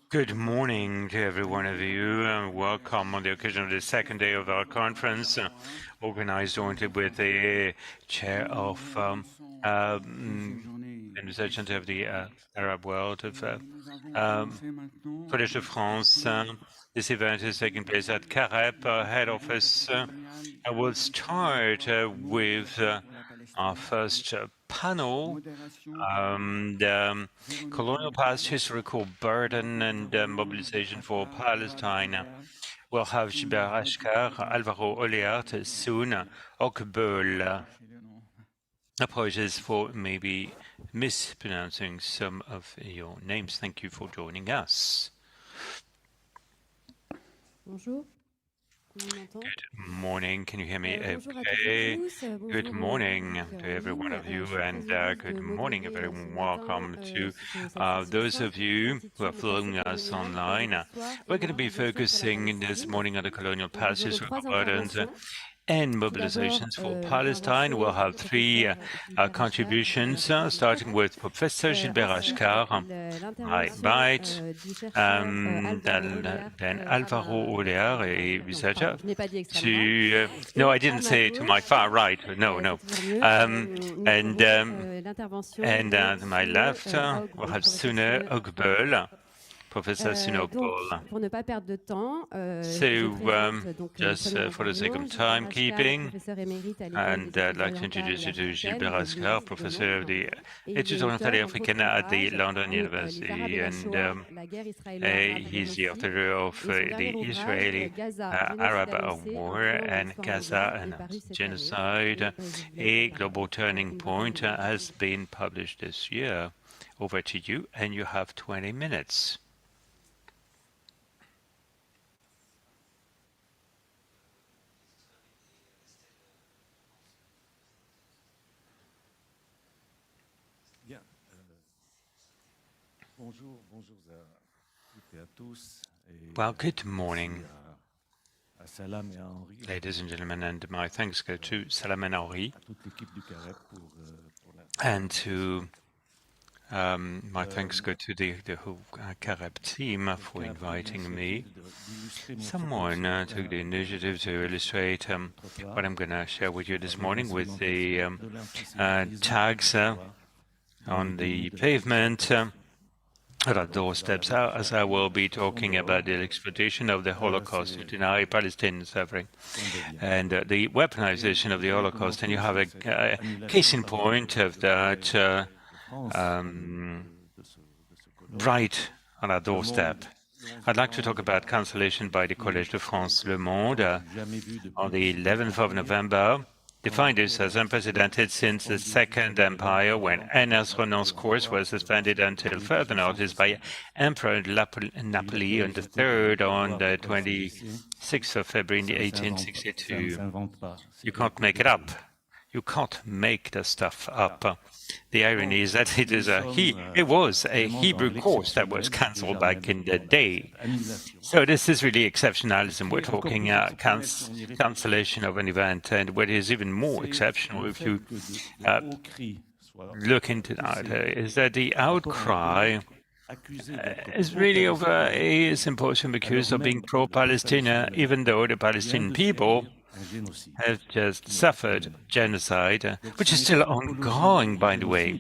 Good morning to every one of you, and welcome on the occasion of the second day of our conference, organized jointly with the chair of Organization of the Arab World of Collège de France. This event is taking place at CAREP head office. I will start with our first panel, the colonial past, historical burden, and mobilization for Palestine. We'll have Gilbert Ashkar, Alvaro Oleart, soon, Okbel. Apologies for maybe mispronouncing some of your names. Thank you for joining us. Bonjour. Good morning. Can you hear me okay? Good morning to every one of you, and good morning, a very welcome to those of you who are following us online. We're going to be focusing this morning on the colonial past, historical burdens, and mobilizations for Palestine. We'll have three contributions, starting with Professor Gilbert Ashkar, my right, then Alvaro Oleart, a researcher, no, I didn't say to my far right, no. And to my left, we'll have Sune Ogbel, Professor Sune Ogbel. So, just for the sake of timekeeping, and I'd like to introduce you to Gilbert Ashkar, Professor of the Études Orientales Africaines at the London University, and he's the author of the Israeli-Arab War and Gaza and Genocide. A Global Turning Point has been published this year. Over to you, and you have 20 minutes. Well, good morning, ladies and gentlemen, and my thanks go to Salam and Henri, and to my thanks go to the whole CAREP team for inviting me. Someone took the initiative to illustrate what I'm going to share with you this morning with the tags on the pavement at our doorsteps, as I will be talking about the exploitation of the Holocaust to deny Palestinian suffering and the weaponization of the Holocaust. And you have a case in point of that right on our doorstep. I'd like to talk about cancellation by the Collège de France Le Monde on the 11th of November. Defined this as unprecedented since the Second Empire, when Anna's Renon's course was suspended until further notice by Emperor Napoleon III on the 26th of February 1862. You can't make it up. You can't make the stuff up. The irony is that it was a Hebrew course that was cancelled back in the day. So this is really exceptionalism. We're talking cancellation of an event, and what is even more exceptional, if you look into that, is that the outcry is really over a symposium accused of being pro-Palestinian, even though the Palestinian people have just suffered genocide, which is still ongoing, by the way.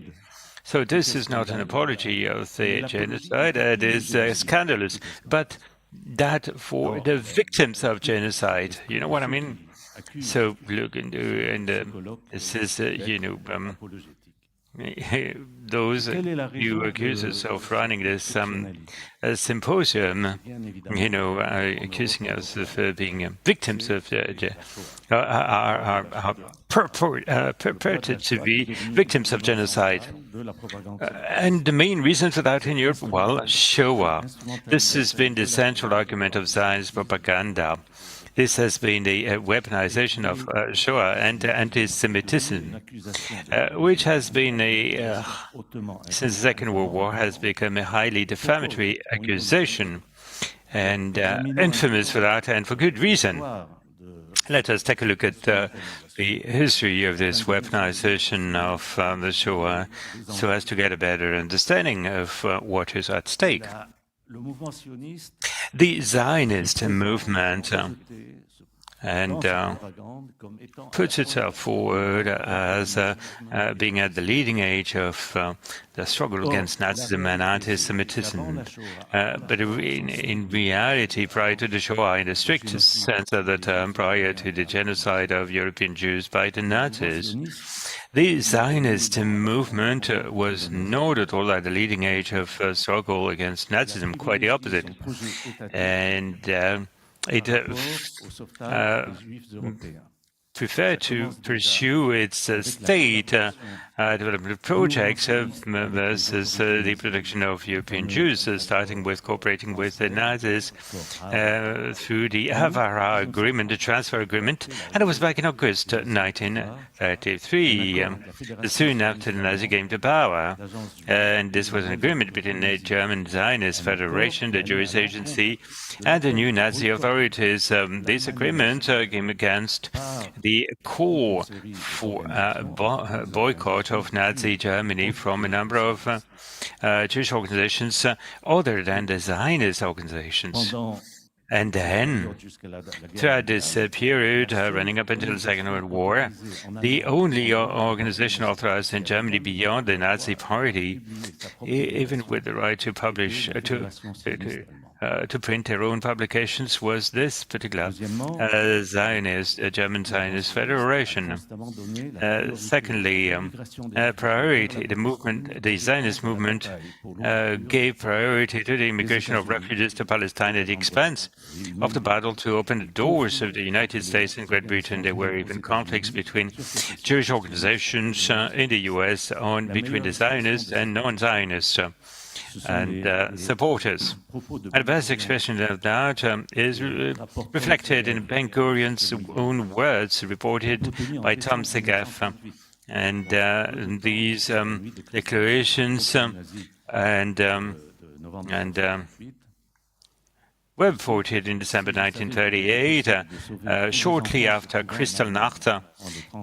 So this is not an apology of the genocide. It is scandalous. But that for the victims of genocide, you know what I mean? So look, this is, those who accuse us of running this symposium, accusing us of being victims of are purported to be victims of genocide. And the main reason for that in Europe, well, Shoah. This has been the central argument of Zionist propaganda. This has been the weaponization of Shoah and anti-Semitism, which has been since the Second World War, has become a highly defamatory accusation, and infamous for that, and for good reason. Let us take a look at the history of this weaponization of the Shoah, so as to get a better understanding of what is at stake. The Zionist movement puts itself forward as being at the leading edge of the struggle against Nazism and anti-Semitism. But in reality, prior to the Shoah, in the strictest sense of the term, prior to the genocide of European Jews by the Nazis, the Zionist movement was not at all at the leading edge of struggle against Nazism, quite the opposite. And it preferred to pursue its state development projects versus the production of European Jews, starting with cooperating with the Nazis through the Havara Agreement, the transfer agreement, and it was back in August 1933, soon after the Nazi came to power. And this was an agreement between the German Zionist Federation, the Jewish Agency, and the new Nazi authorities. This agreement came against the call for boycott of Nazi Germany from a number of Jewish organizations other than the Zionist organizations. And then, throughout this period, running up until the Second World War, the only organization authorized in Germany beyond the Nazi Party, even with the right to publish, to print their own publications, was this particular German Zionist Federation. Secondly, priority, the Zionist movement gave priority to the immigration of refugees to Palestine at the expense of the battle to open the doors of the United States and Great Britain. There were even conflicts between Jewish organizations in the U.S. between the Zionists and non-Zionists and supporters. And the best expression of that is reflected in Ben-Gurion's own words, reported by Tom Segev. And these declarations were reported in December 1938, shortly after Kristallnacht.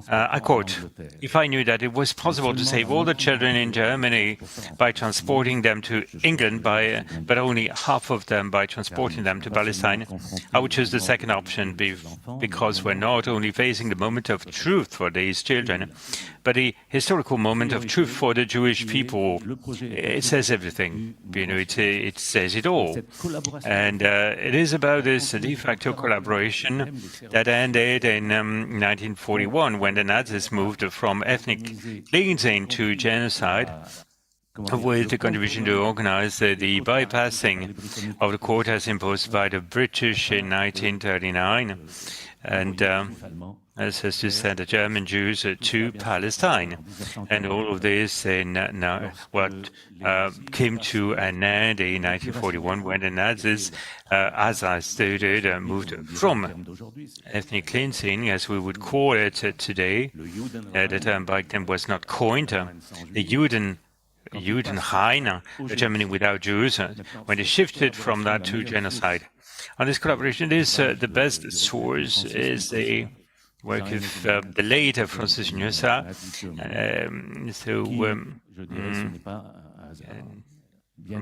I quote, "If I knew that it was possible to save all the children in Germany by transporting them to England, but only half of them by transporting them to Palestine, I would choose the second option, because we're not only facing the moment of truth for these children, but the historical moment of truth for the Jewish people." It says everything, it says it all. And it is about this de facto collaboration that ended in 1941, when the Nazis moved from ethnic cleansing to genocide, with the contribution to organize the bypassing of the quotas imposed by the British in 1939, and as is to send the German Jews to Palestine. And all of this in what came to an end in 1941, when the Nazis, as I stated, moved from ethnic cleansing, as we would call it today. The term back then was not coined. The Judenrein, Germany without Jews, when they shifted from that to genocide. On this collaboration, the best source is the work of the late Francis Nusa,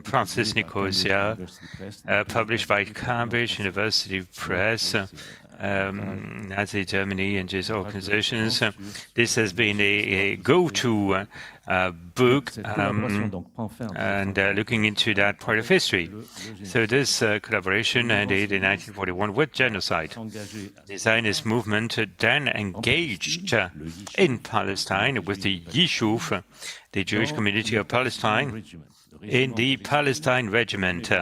Francis Nicosia, published by Cambridge University Press, Nazi Germany and its organizations. This has been a go-to book and looking into that part of history. So this collaboration ended in 1941 with genocide. The Zionist movement then engaged in Palestine with the Yishuv, the Jewish community of Palestine, in the Palestine Regiment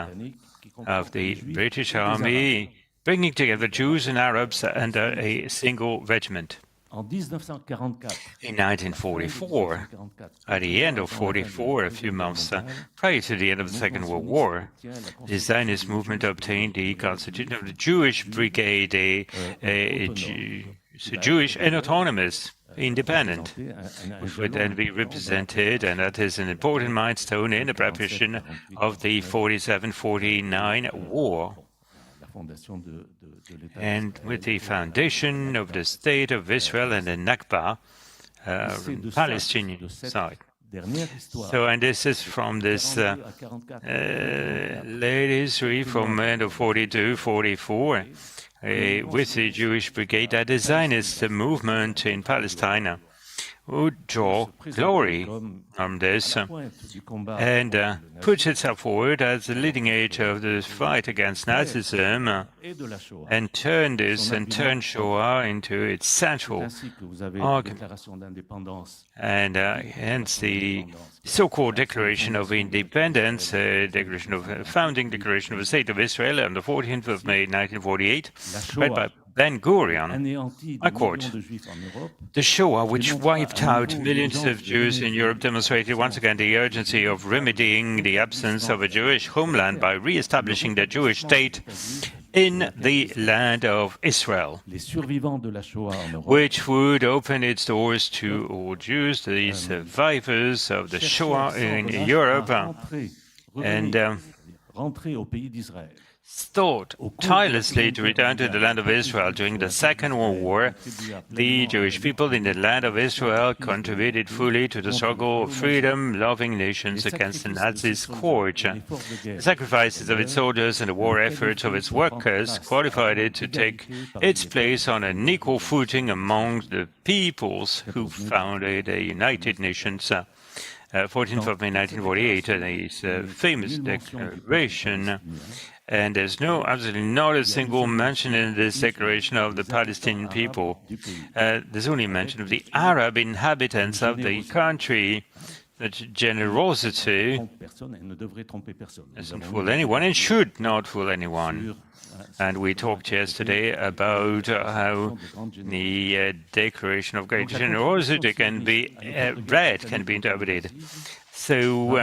of the British Army, bringing together Jews and Arabs under a single regiment. In 1944, at the end of 44, a few months prior to the end of the Second World War, the Zionist movement obtained the constitution of the Jewish Brigade, a Jewish and autonomous, independent, which would then be represented, and that is an important milestone in the preparation of the 47-49 war. And with the foundation of the State of Israel and the Nakba, Palestinian side. So, and this is from this late history from end of 42, 44, with the Jewish Brigade, that the Zionist movement in Palestine would draw glory from this and puts itself forward as the leading edge of the fight against Nazism and turn this and turn Shoah into its central argument. And hence the so-called Declaration of Independence, founding declaration of the State of Israel on the 14th of May 1948, read by Ben-Gurion. I quote, "The Shoah, which wiped out millions of Jews in Europe, demonstrated once again the urgency of remedying the absence of a Jewish homeland by re-establishing the Jewish state in the land of Israel, which would open its doors to all Jews, the survivors of the Shoah in Europe, and sought tirelessly to return to the land of Israel. During the Second World War, the Jewish people in the land of Israel contributed fully to the struggle of freedom-loving nations against the Nazi scourge. The sacrifices of its soldiers and the war efforts of its workers qualified it to take its place on an equal footing among the peoples who founded a United Nations." 14th of May 1948, this famous declaration. And there's absolutely not a single mention in this declaration of the Palestinian people. There's only a mention of the Arab inhabitants of the country. Such generosity doesn't fool anyone and should not fool anyone. And we talked yesterday about how the Declaration of Great Generosity can be read, can be interpreted. So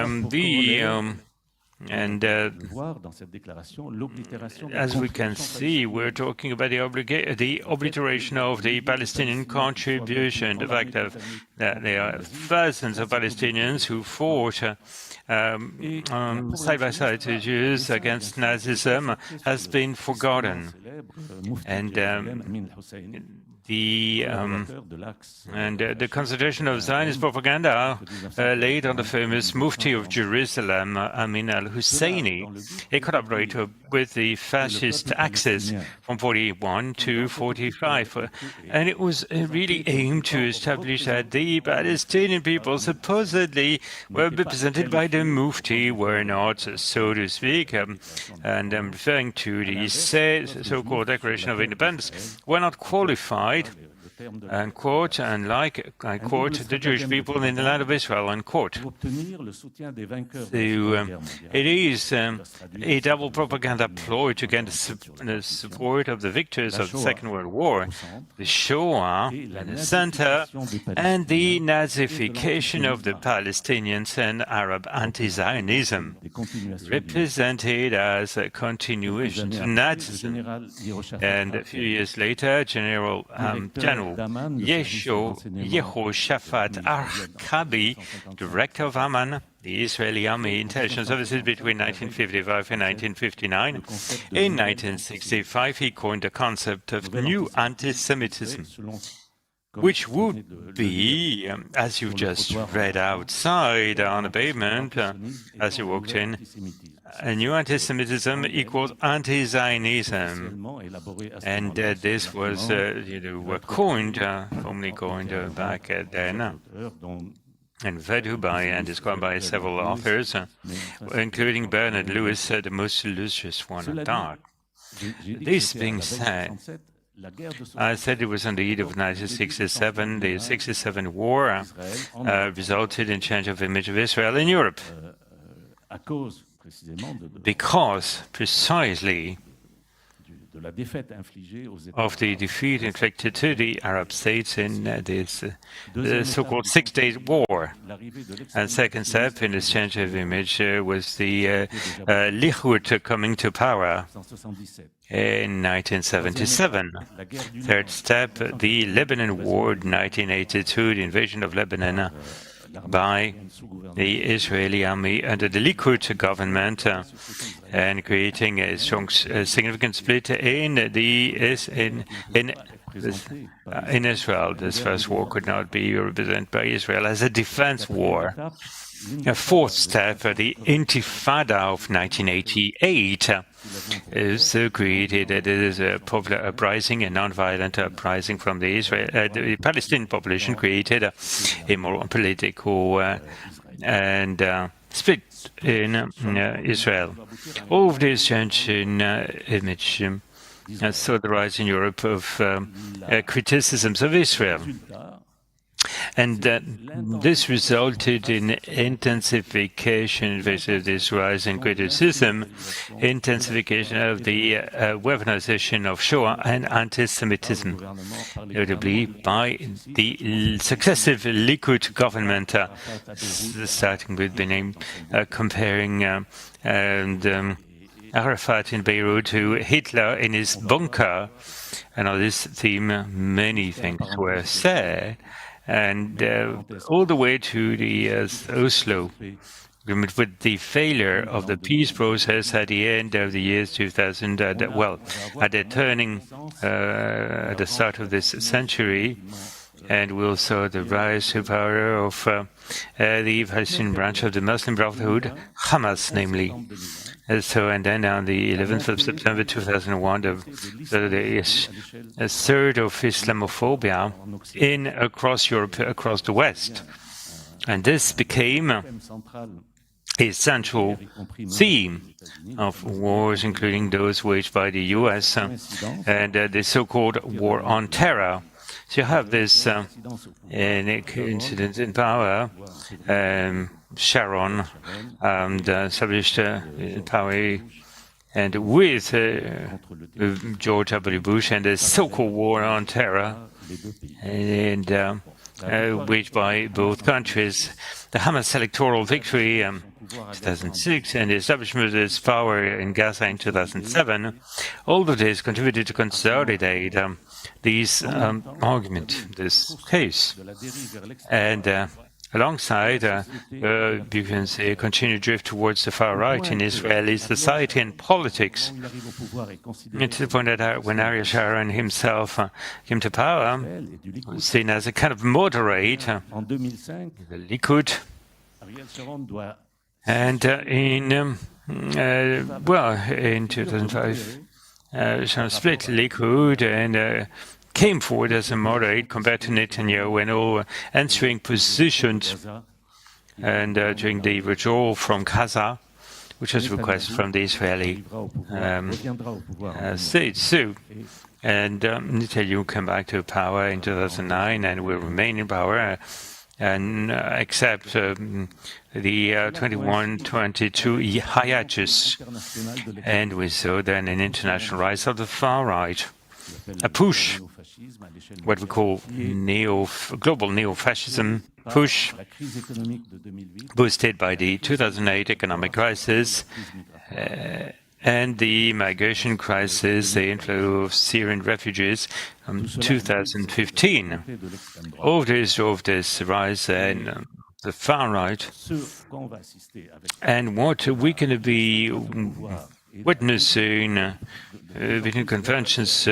as we can see, we're talking about the obliteration of the Palestinian contribution, the fact that there are thousands of Palestinians who fought side by side to Jews against Nazism has been forgotten. And the concentration of Zionist propaganda laid on the famous Mufti of Jerusalem, Amin al-Husseini, a collaborator with the fascist Axis from 41 to 45. And it was really aimed to establish that the Palestinian people supposedly were represented by the Mufti, were not, so to speak, and I'm referring to the so-called Declaration of Independence, were not qualified, unquote, and like, I quote, the Jewish people in the land of Israel, unquote. So it is a double propaganda ploy to get the support of the victors of the Second World War, the Shoah in the center, and the Nazification of the Palestinians and Arab anti-Zionism, represented as a continuation to Nazism. And a few years later, General Yehoshaphat Arkabi, director of Amman, the Israeli Army Intelligence Services between 1955 and 1959. In 1965, he coined the concept of new anti-Semitism, which would be, as you just read outside on the pavement, as you walked in, A new anti-Semitism equals anti-Zionism, and this was coined, formally coined back then, and referred by and described by several authors, including Bernard Lewis, the most illustrious one of that. This being said, I said it was on the eve of 1967. The 67 war resulted in change of image of Israel in Europe, because precisely of the defeat inflicted to the Arab states in this the so-called Six-Day War. And second step in this change of image was the Likud coming to power in 1977. Third step, the Lebanon War, 1982, the invasion of Lebanon by the Israeli army under the Likud government, and creating a strong, significant split in Israel. This first war could not be represented by Israel as a defense war. A fourth step, the Intifada of 1988, is created. It is a popular uprising, a non-violent uprising from the Palestinian population, created a more political and split in Israel. All of this change in image saw the rise in Europe of criticisms of Israel. And this resulted in intensification, this rise in criticism, intensification of the weaponization of Shoah and anti-Semitism, notably by the successive Likud government, starting with the name, comparing Arafat in Beirut to Hitler in his bunker. And on this theme, many things were said. And all the way to the Oslo agreement, with the failure of the peace process at the end of the year 2000, at the turning at the start of this century, and we also saw the rise to power of the Palestinian branch of the Muslim Brotherhood, Hamas, namely. And then on the 11th of September 2001, a surge of Islamophobia across Europe, across the West. And this became a central theme of wars, including those waged by the US and the so-called war on terror. So you have this incident in power. Sharon established power, and with George W. Bush and the so-called war on terror, and waged by both countries. The Hamas electoral victory in 2006 and the establishment of its power in Gaza in 2007, all of this contributed to consolidate these argument, this case. And alongside, you can say, a continued drift towards the far right in Israeli society and politics. And to the point that when Ariel Sharon himself came to power, was seen as a kind of moderate, the Likud. And in 2005, Sharon split Likud and came forward as a moderate compared to Netanyahu and all answering positions, and during the withdrawal from Gaza, which was a request from the Israeli state. So, and Netanyahu came back to power in 2009 and will remain in power and accept the 21-22 hiatus. And we saw then an international rise of the far right, a push, what we call global neo-fascism push, boosted by the 2008 economic crisis and the migration crisis, the inflow of Syrian refugees from 2015. All this drove this rise in the far right. And what we're going to be witnessing between conventions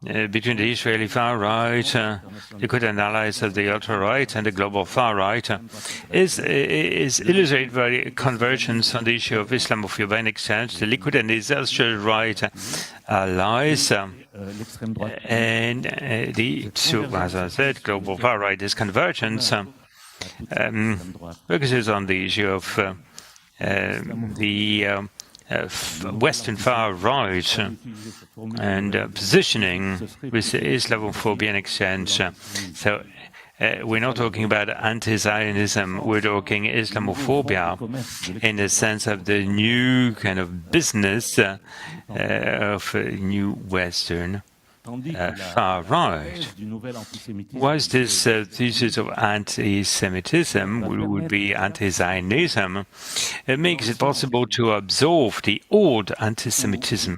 between the Israeli far right, the good analysis of the ultra-right and the global far right, is illustrated by convergence on the issue of Islamophobia and exchange, the liquid and the social right allies, and as I said, global far right is convergence, focuses on the issue of the Western far right and positioning with Islamophobia and exchange. So we're not talking about anti-Zionism, we're talking Islamophobia in the sense of the new kind of business of new Western far right. Was this thesis of anti-Semitism, would be anti-Zionism, it makes it possible to absorb the old anti-Semitism,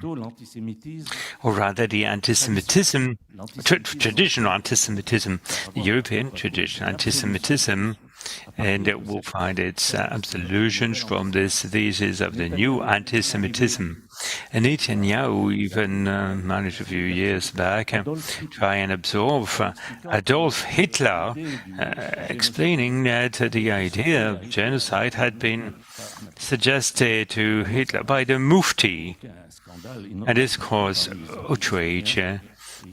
or rather the anti-Semitism, traditional anti-Semitism, the European traditional anti-Semitism, and it will find its absolutions from this thesis of the new anti-Semitism. And Netanyahu even managed a few years back try and absorb Adolf Hitler, explaining that the idea of genocide had been suggested to Hitler by the Mufti, and this caused outrage,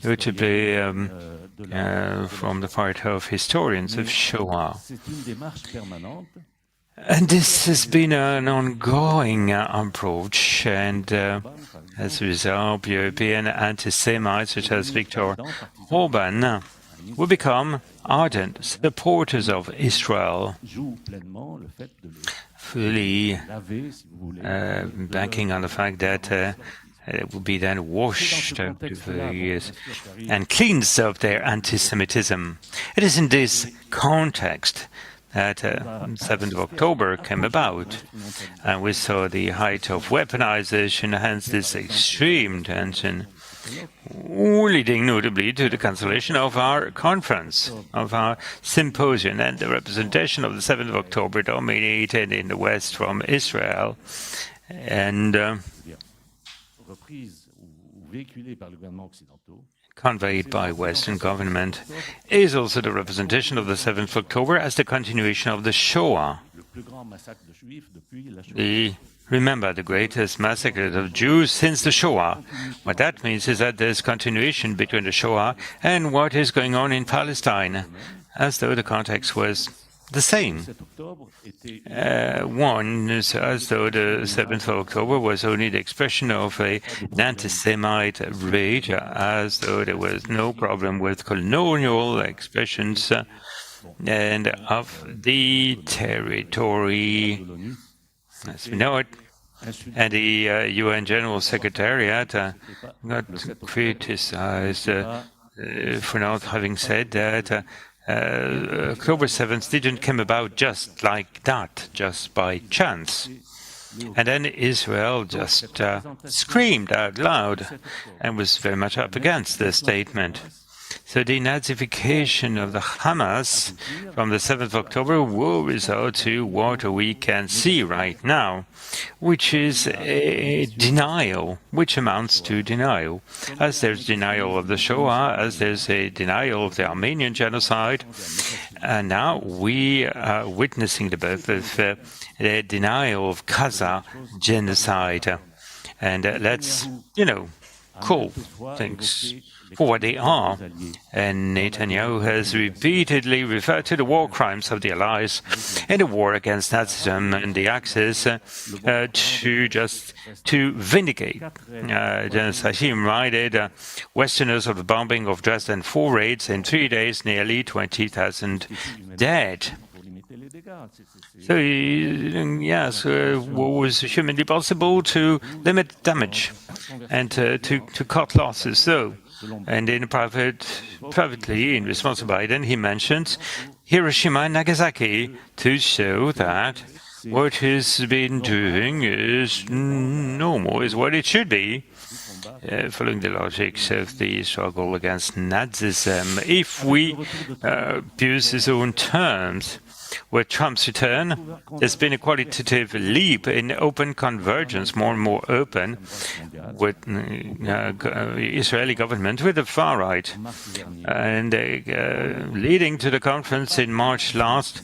notably from the part of historians of Shoah. And this has been an ongoing approach, and as a result, European anti-Semites such as Viktor Orban will become ardent supporters of Israel, fully banking on the fact that it will be then washed over the years and cleansed of their anti-Semitism. It is in this context that 7th of October came about, and we saw the height of weaponization, hence this extreme tension, leading notably to the cancellation of our conference, of our symposium, and the representation of the 7th of October dominated in the West from Israel, and conveyed by Western government, is also the representation of the 7th of October as the continuation of the Shoah. Remember, the greatest massacre of Jews since the Shoah. What that means is that there's continuation between the Shoah and what is going on in Palestine, as though the context was the same. One is as though the 7th of October was only the expression of an anti-Semite rage, as though there was no problem with colonial expressions and of the territory, as we know it. And the UN General Secretariat got criticized for not having said that October 7th didn't come about just like that, just by chance. And then Israel just screamed out loud and was very much up against the statement. So the Nazification of the Hamas from the 7th of October will result to what we can see right now, which is a denial, which amounts to denial. As there's denial of the Shoah, as there's a denial of the Armenian genocide, and now we are witnessing the birth of the denial of Gaza genocide. And let's, call things for what they are. And Netanyahu has repeatedly referred to the war crimes of the Allies in the war against Nazism and the Axis to vindicate genocide. He reminded Westerners of the bombing of Dresden, 4 raids in 3 days, nearly 20,000 dead. So, yes, was humanly possible to limit damage and to cut losses. So, and privately, in response to Biden, he mentions Hiroshima and Nagasaki to show that what he's been doing is normal, is what it should be, following the logics of the struggle against Nazism. If we use his own terms, With Trump's return, there's been a qualitative leap in open convergence, more and more open, with Israeli government with the far right. And leading to the conference in March last,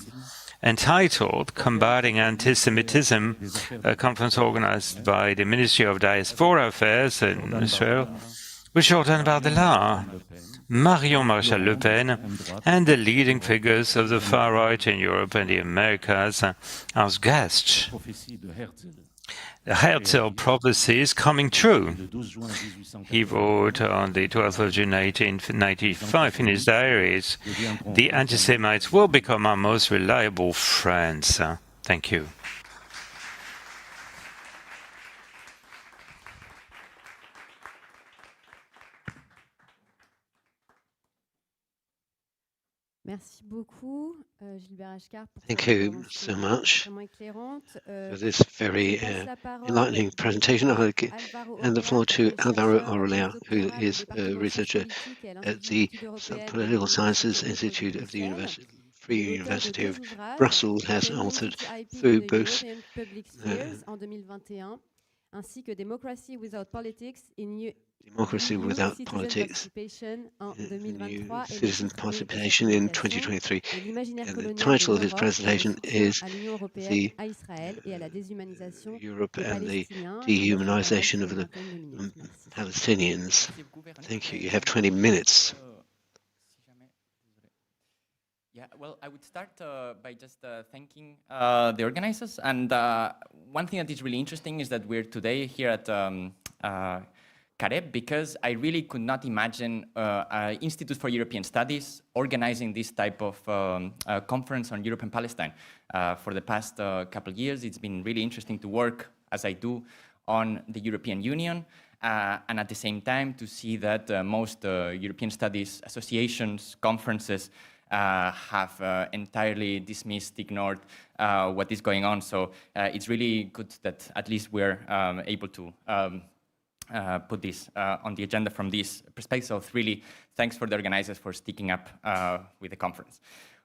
entitled Combating Anti-Semitism, a conference organized by the Ministry of Diaspora Affairs in Israel, with Jordan Bardella, Marion Maréchal Le Pen, and the leading figures of the far right in Europe and the Americas as guests. The Herzl prophecy is coming true. He wrote on the 12th of June 1895 in his diaries, "The anti-Semites will become our most reliable friends." Thank you. Thank you so much for this very enlightening presentation. I'll hand the floor to Álvaro Aurelio, who is a researcher at the Political Sciences Institute of the Free University of Brussels, has authored 2 books. Democracy Without Politics, New Citizen Participation in 2023. And the title of his presentation is the Europe and the Dehumanization of the Palestinians. Thank you. You have 20 minutes. Yeah, well, I would start by just thanking the organizers. And one thing that is really interesting is that we're today here at Careb, because I really could not imagine an Institute for European Studies organizing this type of conference on Europe and Palestine. For the past couple of years, it's been really interesting to work, as I do, on the European Union, and at the same time to see that most European Studies associations, conferences, have entirely dismissed, ignored what is going on. So it's really good that at least we're able to put this on the agenda from this perspective. So really, thanks for the organizers for sticking up with the conference.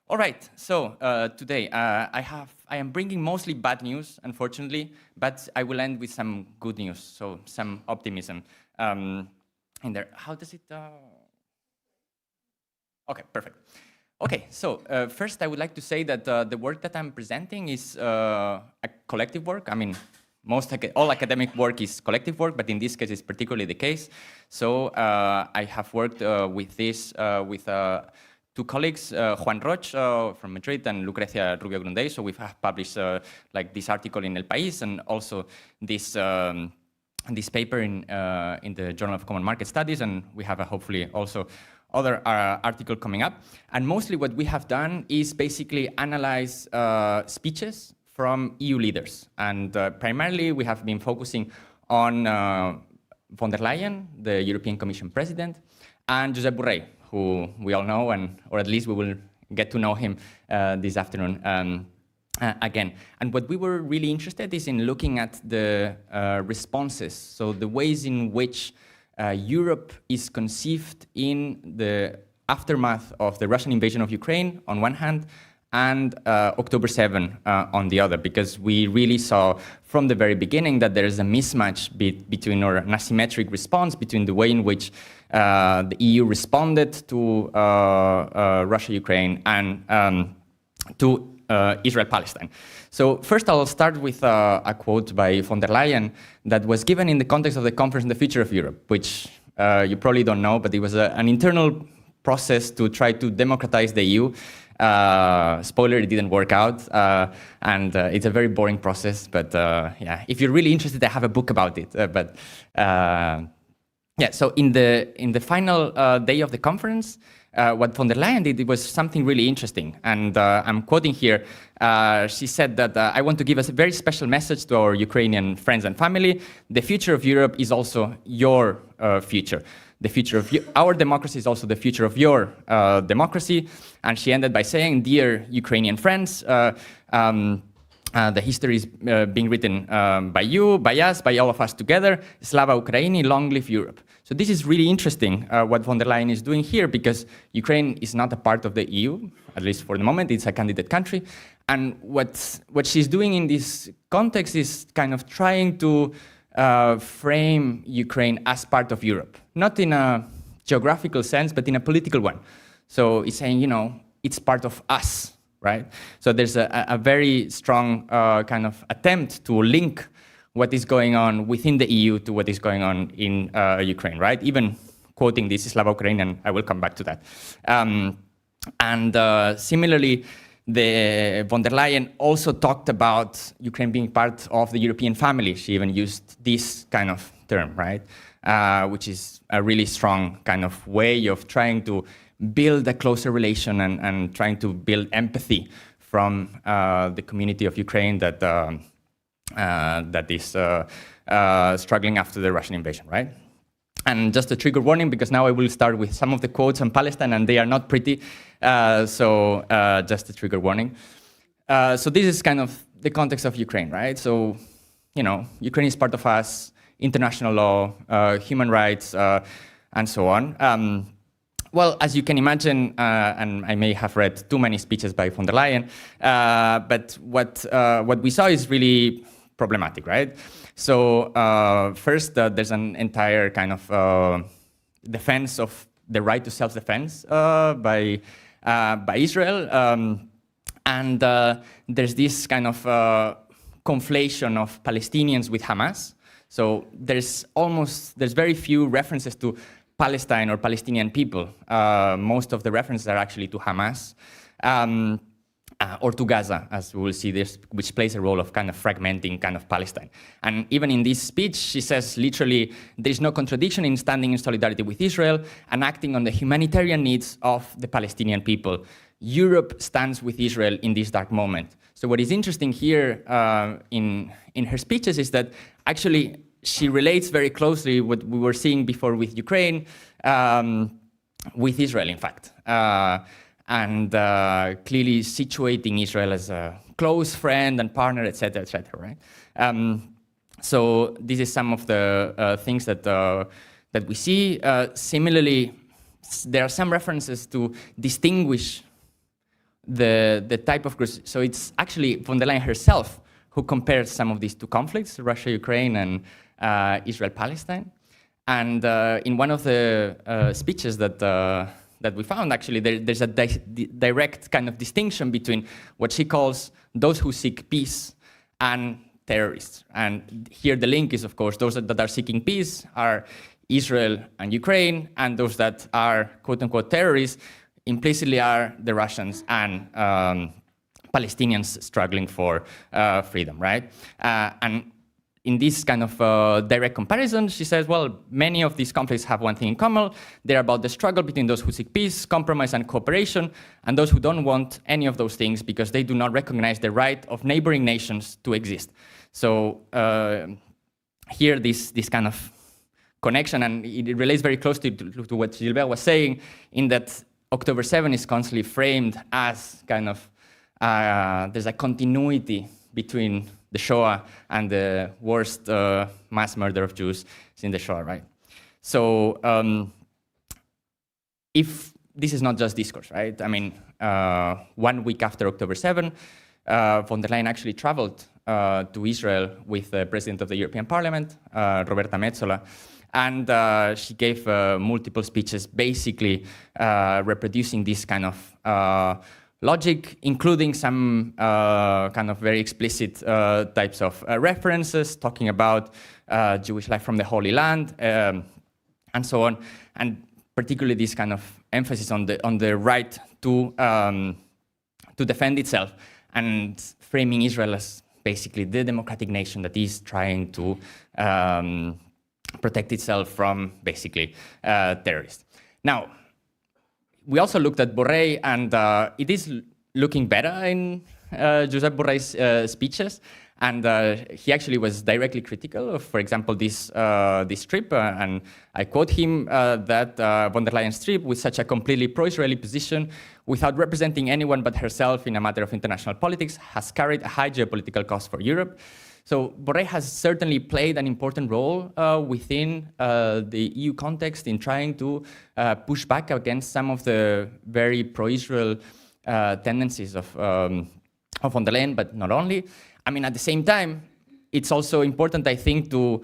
All right, so today I am bringing mostly bad news, unfortunately, but I will end with some good news, so some optimism in there. How does it? Okay, perfect. Okay, so first I would like to say that the work that I'm presenting is a collective work. I mean, all academic work is collective work, but in this case, it's particularly the case. So I have worked with this with 2 colleagues, Juan Roch from Madrid and Lucrecia Rubio Grundey. So we have published like this article in El País and also this this paper in the Journal of Common Market Studies, and we have hopefully also other article coming up. And mostly what we have done is basically analyze speeches from EU leaders. And primarily we have been focusing on von der Leyen, the European Commission President, and Josep Borrell, who we all know, or at least we will get to know him this afternoon again. And what we were really interested is in looking at the responses, so the ways in which Europe is conceived in the aftermath of the Russian invasion of Ukraine on one hand, and October 7 on the other, because we really saw from the very beginning that there is a mismatch between, or an asymmetric response between the way in which the EU responded to Russia-Ukraine and to Israel-Palestine. So first I'll start with a quote by von der Leyen that was given in the context of the conference on the future of Europe, which you probably don't know, but it was an internal process to try to democratize the EU. Spoiler, it didn't work out, and it's a very boring process, but yeah, if you're really interested, I have a book about it. Yeah, so in the final day of the conference, what von der Leyen did, it was something really interesting, and I'm quoting here. She said that I want to give us a very special message to our Ukrainian friends and family. The future of Europe is also your future. The future of our democracy is also the future of your democracy. And she ended by saying, dear Ukrainian friends, the history is being written by you, by us, by all of us together. Slava Ukraini, long live Europe. So this is really interesting, what von der Leyen is doing here, because Ukraine is not a part of the EU, at least for the moment. It's a candidate country. And what she's doing in this context is kind of trying to frame Ukraine as part of Europe, not in a geographical sense, but in a political one. So it's saying, you know, it's part of us, right? So there's a very strong kind of attempt to link what is going on within the EU to what is going on in Ukraine, right? Even quoting this Slava Ukrainian, I will come back to that. Similarly, the von der Leyen also talked about Ukraine being part of the European family. She even used this kind of term, right? Which is a really strong kind of way of trying to build a closer relation and trying to build empathy from the community of Ukraine that is struggling after the Russian invasion, right? And just a trigger warning, because now I will start with some of the quotes on Palestine, and they are not pretty, so just a trigger warning. So this is kind of the context of Ukraine, right? So, you know, Ukraine is part of us, international law, human rights, and so on. Well, as you can imagine, and I may have read too many speeches by von der Leyen, but what we saw is really problematic, right? So first, there's an entire kind of defense of the right to self-defense by Israel, and there's this kind of conflation of Palestinians with Hamas. So there's very few references to Palestine or Palestinian people. Most of the references are actually to Hamas. Or to Gaza, as we will see this, which plays a role of kind of fragmenting kind of Palestine. And even in this speech, she says literally, there is no contradiction in standing in solidarity with Israel and acting on the humanitarian needs of the Palestinian people. Europe stands with Israel in this dark moment. So what is interesting here in her speeches is that actually she relates very closely what we were seeing before with Ukraine, with Israel, in fact. And clearly situating Israel as a close friend and partner, etc., right? So this is some of the things that we see. Similarly, there are some references to distinguish the type of groups. So it's actually von der Leyen herself who compares some of these two conflicts, Russia-Ukraine and Israel-Palestine. And in one of the speeches that we found, actually, there's a direct kind of distinction between what she calls those who seek peace and terrorists. And here the link is, of course, those that are seeking peace are Israel and Ukraine, and those that are quote-unquote terrorists implicitly are the Russians and Palestinians struggling for freedom, right? And in this kind of direct comparison, she says, well, many of these conflicts have one thing in common. They're about the struggle between those who seek peace, compromise, and cooperation, and those who don't want any of those things because they do not recognize the right of neighboring nations to exist. So here, this kind of connection, and it relates very closely to what Gilbert was saying, in that October 7 is constantly framed as kind of, there's a continuity between the Shoah and the worst mass murder of Jews in the Shoah, right? So if this is not just discourse, right? I mean, 1 week after October 7, von der Leyen actually traveled to Israel with the President of the European Parliament, Roberta Metsola, and she gave multiple speeches basically reproducing this kind of logic, including some kind of very explicit types of references, talking about Jewish life from the Holy Land, and so on, and particularly this kind of emphasis on the right to defend itself, and framing Israel as basically the democratic nation that is trying to protect itself from basically terrorists. Now, we also looked at Borrell, and it is looking better in Josep Borrell's speeches. And he actually was directly critical of, for example, this trip. And I quote him that von der Leyen's trip, with such a completely pro-Israeli position, without representing anyone but herself in a matter of international politics, has carried a high geopolitical cost for Europe. So Borrell has certainly played an important role within the EU context in trying to push back against some of the very pro-Israel tendencies of von der Leyen, but not only. I mean, at the same time, it's also important, I think, to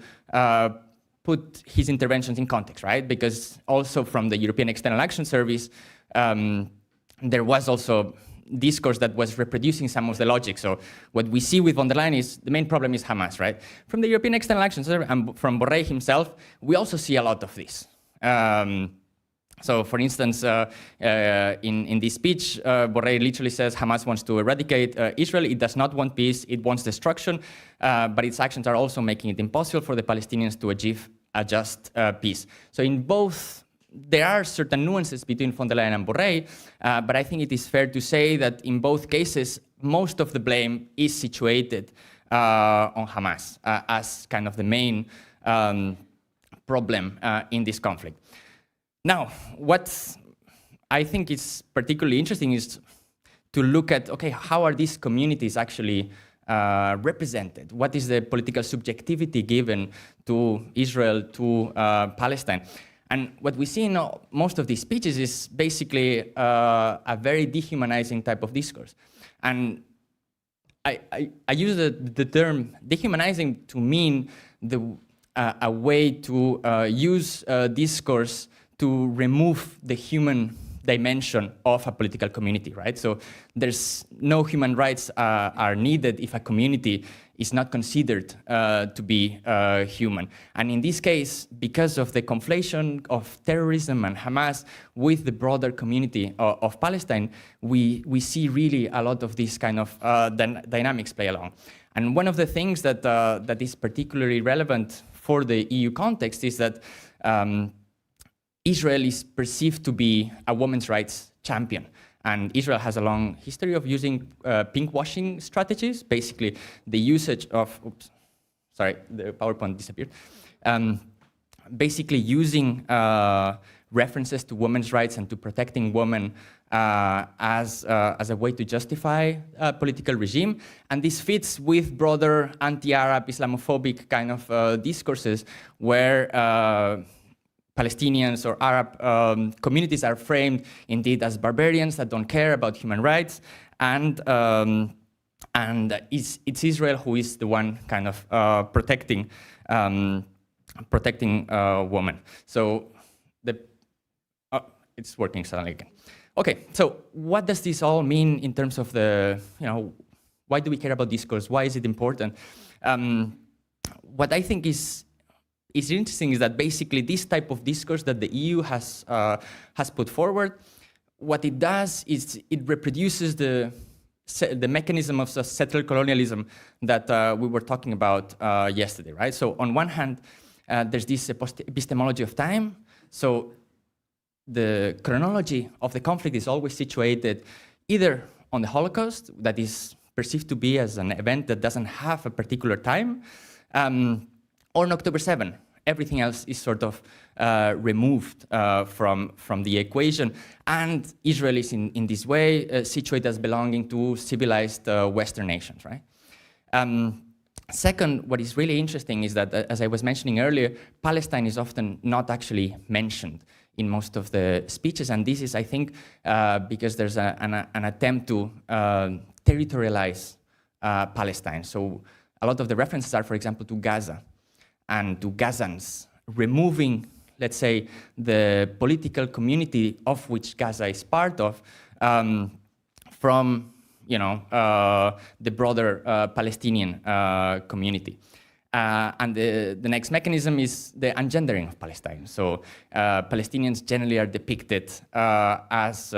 put his interventions in context, right? Because also from the European External Action Service, there was also discourse that was reproducing some of the logic. So what we see with von der Leyen is the main problem is Hamas, right? From the European External Action Service and from Borrell himself, we also see a lot of this. So, for instance, in this speech, Borrell literally says Hamas wants to eradicate Israel. It does not want peace. It wants destruction. But its actions are also making it impossible for the Palestinians to achieve a just peace. So in both, there are certain nuances between von der Leyen and Borrell, but I think it is fair to say that in both cases, most of the blame is situated on Hamas as kind of the main problem in this conflict. Now, what I think is particularly interesting is to look at, okay, how are these communities actually represented? What is the political subjectivity given to Israel, to Palestine? And what we see in most of these speeches is basically a very dehumanizing type of discourse. And I use the term dehumanizing to mean a way to use discourse to remove the human dimension of a political community, right? So there's no human rights are needed if a community is not considered to be human. And in this case, because of the conflation of terrorism and Hamas with the broader community of Palestine, we see really a lot of these kind of dynamics play along. And one of the things that, that is particularly relevant for the EU context is that Israel is perceived to be a women's rights champion. And Israel has a long history of using pink-washing strategies, basically the usage of, oops, sorry, the PowerPoint disappeared. Basically using references to women's rights and to protecting women as a way to justify a political regime. And this fits with broader anti-Arab, Islamophobic kind of discourses where Palestinians or Arab communities are framed indeed as barbarians that don't care about human rights, and it's Israel who is the one kind of protecting women. So it's working suddenly again. Okay, so what does this all mean in terms of the, why do we care about discourse? Why is it important? What I think is interesting is that basically this type of discourse that the EU has put forward, what it does is it reproduces the mechanism of settler colonialism that we were talking about yesterday, right? So on one hand, there's this epistemology of time. So the chronology of the conflict is always situated either on the Holocaust, that is perceived to be as an event that doesn't have a particular time, or on October 7. Everything else is sort of removed from the equation. And Israel is in this way situated as belonging to civilized Western nations, right? Second, what is really interesting is that, as I was mentioning earlier, Palestine is often not actually mentioned in most of the speeches. And this is, I think, because there's an attempt to territorialize Palestine. So a lot of the references are, for example, to Gaza and to Gazans, removing, let's say, the political community of which Gaza is part of from, the broader Palestinian community. And the next mechanism is the ungendering of Palestine. So Palestinians generally are depicted as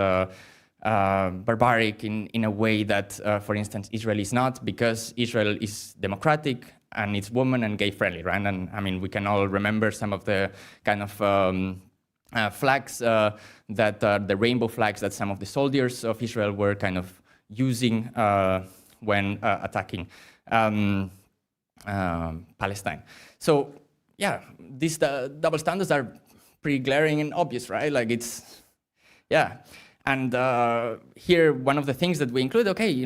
barbaric in a way that, for instance, Israel is not, because Israel is democratic and it's woman and gay friendly, right? And I mean, we can all remember some of the kind of flags that the rainbow flags that some of the soldiers of Israel were kind of using when attacking Palestine. So yeah, these double standards are pretty glaring and obvious, right? Like it's, yeah. And here, one of the things that we include, okay,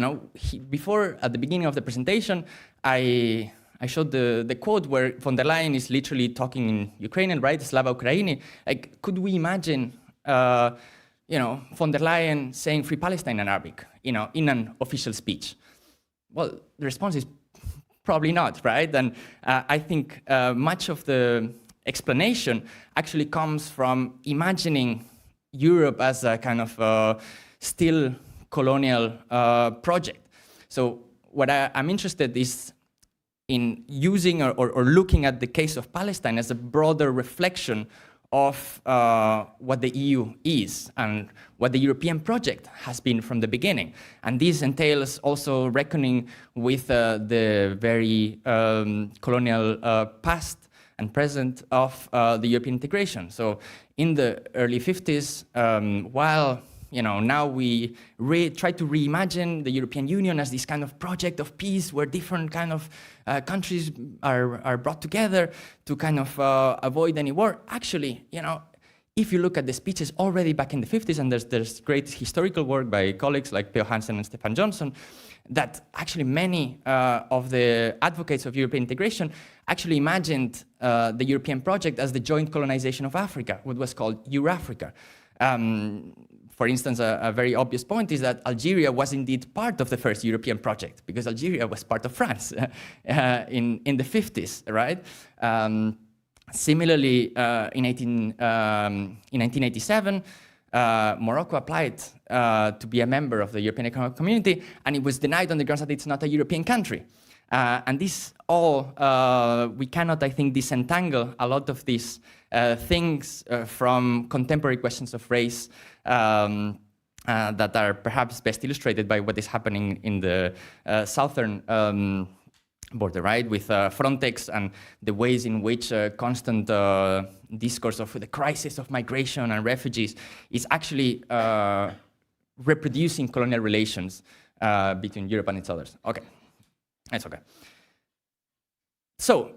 before, at the beginning of the presentation, I showed the quote where von der Leyen is literally talking in Ukrainian, right? Slava Ukraini. Like, could we imagine, von der Leyen saying "Free Palestine" in Arabic, in an official speech? well, the response is probably not, right? And I think much of the explanation actually comes from imagining Europe as a kind of still colonial project. So what I'm interested is in using or looking at the case of Palestine as a broader reflection of what the EU is and what the European project has been from the beginning. And this entails also reckoning with the very colonial past and present of the European integration. So in the early 50s, while now we try to reimagine the European Union as this kind of project of peace where different kind of countries are brought together to kind of avoid any war. Actually, if you look at the speeches already back in the 50s, and there's great historical work by colleagues like P.O. Hansen and Stefan Johnson, that actually many of the advocates of European integration actually imagined the European project as the joint colonization of Africa, what was called Eurafrica. For instance, a very obvious point is that Algeria was indeed part of the first European project because Algeria was part of France in the 50s, right? Similarly, in 1987, Morocco applied to be a member of the European Economic Community, and it was denied on the grounds that it's not a European country. And this all, we cannot, I think, disentangle a lot of these things from contemporary questions of race that are perhaps best illustrated by what is happening in the southern border, right, with Frontex and the ways in which constant discourse of the crisis of migration and refugees is actually reproducing colonial relations between Europe and its others. Okay, that's okay. So,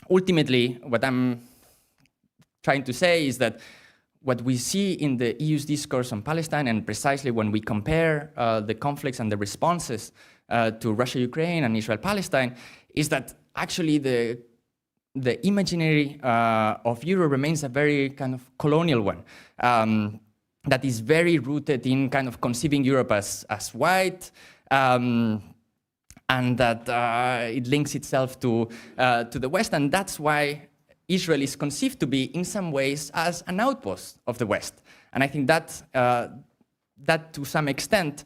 ultimately, what I'm trying to say is that what we see in the EU's discourse on Palestine, and precisely when we compare the conflicts and the responses to Russia-Ukraine and Israel-Palestine, is that actually the imaginary of Europe remains a very kind of colonial one that is very rooted in kind of conceiving Europe as white, and that it links itself to the West, and that's why Israel is conceived to be, in some ways, as an outpost of the West. And I think that, that to some extent,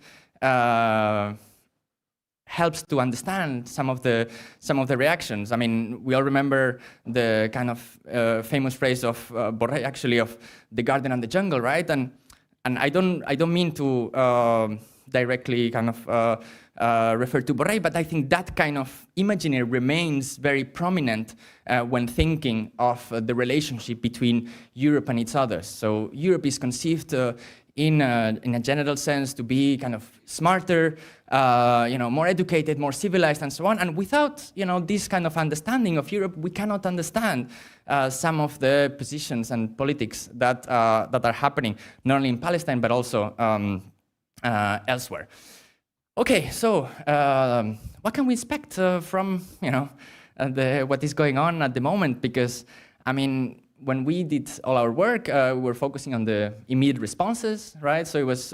helps to understand some of the reactions. I mean, we all remember the kind of famous phrase of Borrell, actually, of the garden and the jungle, right? And I don't mean to directly kind of refer to Borrell, but I think that kind of imagery remains very prominent when thinking of the relationship between Europe and its others. So Europe is conceived in a general sense to be kind of smarter, more educated, more civilized, and so on. And without this kind of understanding of Europe, we cannot understand some of the positions and politics that are happening not only in Palestine but also elsewhere. Okay, so what can we expect from what is going on at the moment? Because I mean, when we did all our work, we were focusing on the immediate responses, right? So it was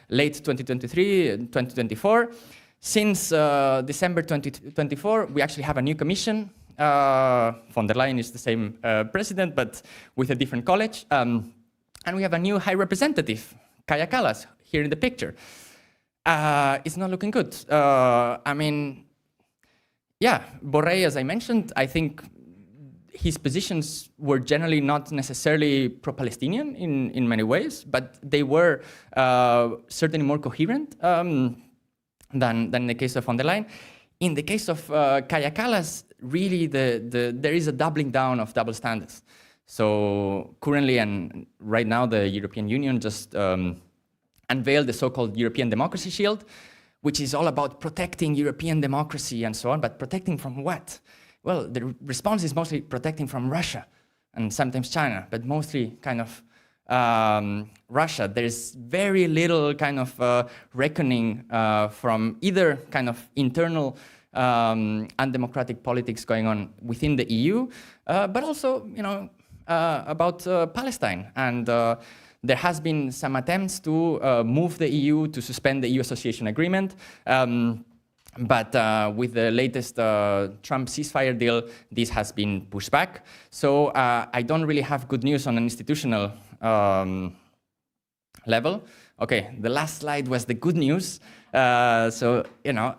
late 2023, 2024. Since December 2024, we actually have a new commission. Von der Leyen is the same president, but with a different college. And we have a new high representative, Kaja Kallas, here in the picture. It's not looking good. I mean, yeah, Borrell, as I mentioned, I think his positions were generally not necessarily pro-Palestinian in many ways, but they were certainly more coherent than in the case of von der Leyen. In the case of Kaja Kallas, really there is a doubling down of double standards. So currently and right now, the European Union just unveiled the so-called European Democracy Shield, which is all about protecting European democracy and so on, but protecting from what? Well, the response is mostly protecting from Russia and sometimes China, but mostly kind of Russia. There's very little kind of reckoning from either kind of internal undemocratic politics going on within the EU, but also, about Palestine and there has been some attempts to move the EU to suspend the EU association agreement. But with the latest Trump ceasefire deal, this has been pushed back. So I don't really have good news on an institutional level. Okay, the last slide was the good news. So,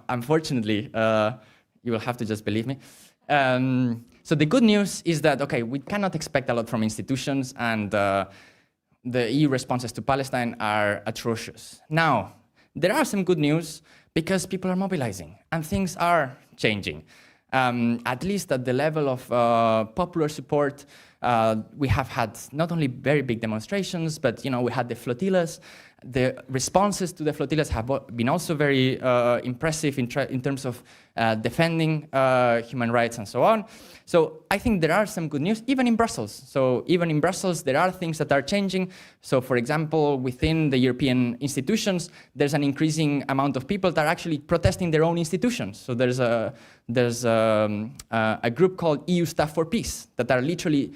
unfortunately, you will have to just believe me. So the good news is that, okay, we cannot expect a lot from institutions, and the EU responses to Palestine are atrocious. Now, there are some good news because people are mobilizing and things are changing. At least at the level of popular support, we have had not only very big demonstrations, but we had the flotillas. The responses to the flotillas have been also very impressive in terms of defending human rights and so on. So I think there are some good news, even in Brussels. So even in Brussels, there are things that are changing. So for example, within the European institutions, there's an increasing amount of people that are actually protesting their own institutions. So there's a group called EU Staff for Peace that are literally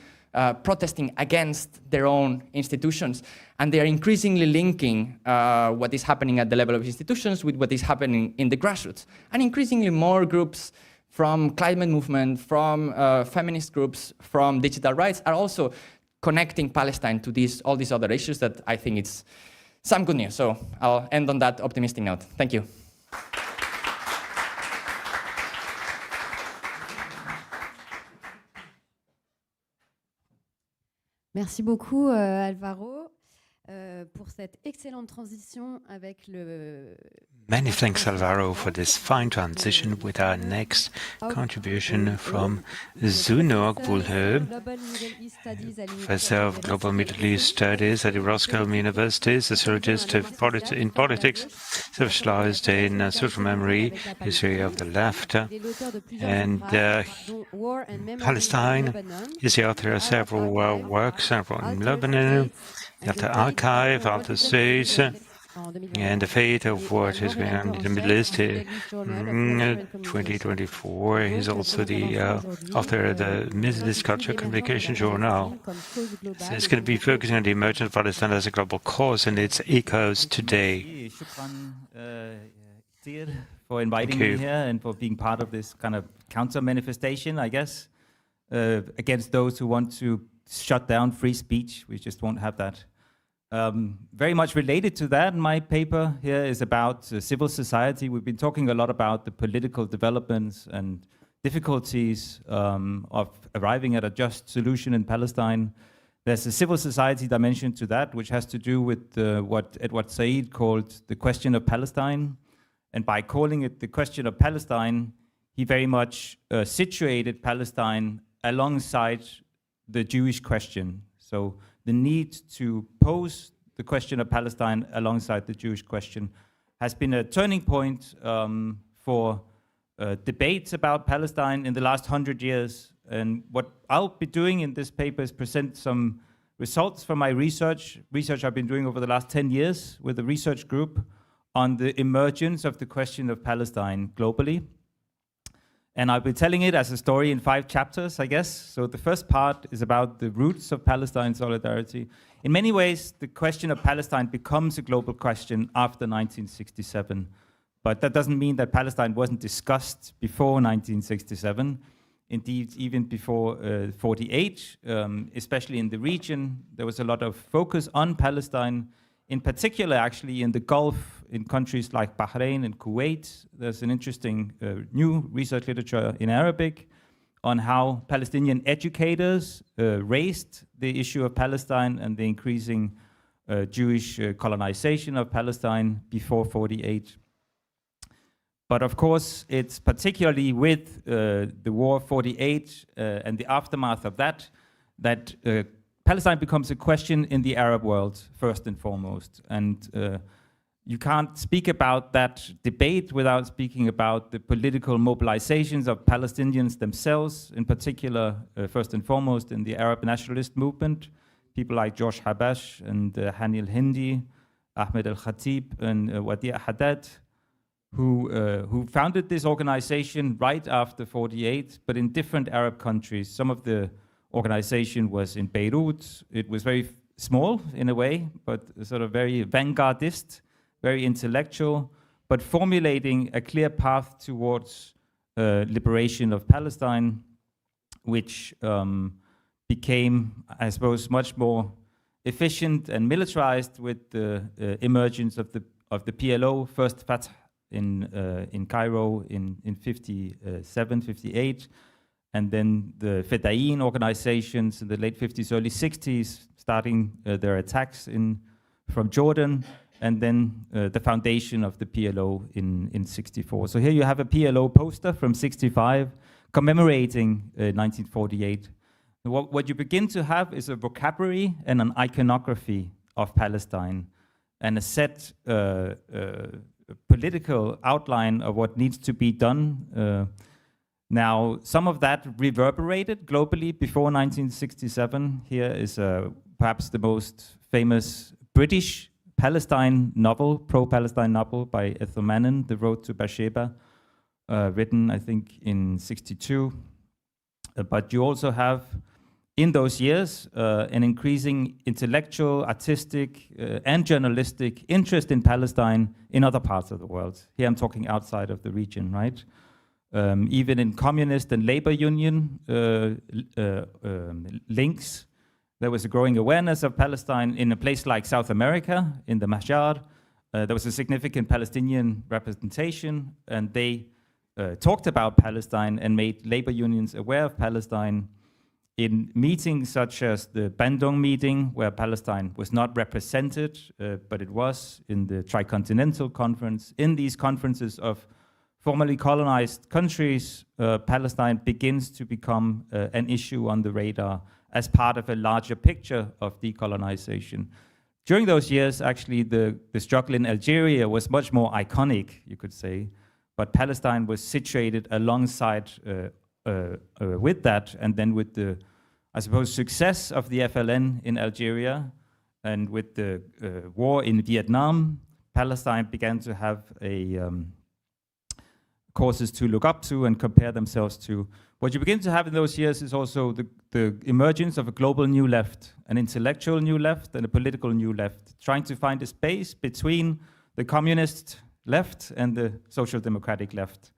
protesting against their own institutions, and they are increasingly linking what is happening at the level of institutions with what is happening in the grassroots. And increasingly more groups from climate movement, from feminist groups, from digital rights are also connecting Palestine to all these other issues that I think it's some good news. So I'll end on that optimistic note. Thank you. Merci beaucoup, Alvaro, pour cette excellente transition avec le... Many thanks, Alvaro, for this fine transition with our next contribution from Zunor Gulhe, Professor of Global Middle East Studies at the Roscoe University, sociologist in politics, specialized in social memory, history of the left, and Palestine. Is the author of several works, several in Lebanon, the Archive, Outer States, and the fate of what is going on in the Middle East. 2024, he's also the author of the Middle East Culture Communication Journal. So it's going to be focusing on the emergence of Palestine as a global cause and its echoes today. For inviting me here and for being part of this kind of counter manifestation, I guess, against those who want to shut down free speech. We just won't have that. Very much related to that, my paper here is about civil society. We've been talking a lot about the political developments and difficulties of arriving at a just solution in Palestine. There's a civil society dimension to that, which has to do with what Edward Said called the question of Palestine. And by calling it the question of Palestine, he very much situated Palestine alongside the Jewish question. So the need to pose the question of Palestine alongside the Jewish question has been a turning point for debates about Palestine in the last 100 years. And what I'll be doing in this paper is present some results from my research I've been doing over the last 10 years with a research group on the emergence of the question of Palestine globally. And I'll be telling it as a story in 5 chapters, I guess. So the first part is about the roots of Palestine solidarity. In many ways, the question of Palestine becomes a global question after 1967. But that doesn't mean that Palestine wasn't discussed before 1967. Indeed, even before 48, especially in the region, there was a lot of focus on Palestine. In particular, actually, in the Gulf, in countries like Bahrain and Kuwait, there's an interesting new research literature in Arabic on how Palestinian educators raised the issue of Palestine and the increasing Jewish colonization of Palestine before 48. But of course, it's particularly with the War of 48 and the aftermath of that Palestine becomes a question in the Arab world, first and foremost. And you can't speak about that debate without speaking about the political mobilizations of Palestinians themselves, in particular, first and foremost, in the Arab nationalist movement. People like George Habash and Hani al-Hindi, Ahmed al-Khatib, and Wadi Haddad, who founded this organization right after 48, but in different Arab countries. Some of the organization was in Beirut. It was very small in a way, but sort of very vanguardist, very intellectual, but formulating a clear path towards liberation of Palestine, which became, I suppose, much more efficient and militarized with the emergence of the PLO, first Fatah in Cairo in 57, 58, and then the Fedayeen organizations in the late 50s, early 60s, starting their attacks from Jordan, and then the foundation of the PLO in 64. So here you have a PLO poster from 65 commemorating 1948. What you begin to have is a vocabulary and an iconography of Palestine and a set political outline of what needs to be done. Now, some of that reverberated globally before 1967. Here is perhaps the most famous British Palestine novel, pro-Palestine novel by Ethel Mannon, The Road to Beersheba, written, I think, in 62. But you also have, in those years, an increasing intellectual, artistic, and journalistic interest in Palestine in other parts of the world. Here I'm talking outside of the region, right? Even in communist and labor union links, there was a growing awareness of Palestine in a place like South America, in the Mashar. There was a significant Palestinian representation, and they talked about Palestine and made labor unions aware of Palestine in meetings such as the Bandung meeting, where Palestine was not represented, but it was in the Tricontinental Conference. In these conferences of formerly colonized countries, Palestine begins to become an issue on the radar as part of a larger picture of decolonization. During those years, actually, the struggle in Algeria was much more iconic, you could say, but Palestine was situated alongside with that, and then with the, I suppose, success of the FLN in Algeria, and with the war in Vietnam, Palestine began to have a causes to look up to and compare themselves to. What you begin to have in those years is also the emergence of a global new left, an intellectual new left and a political new left, trying to find a space between the communist left and the social democratic left.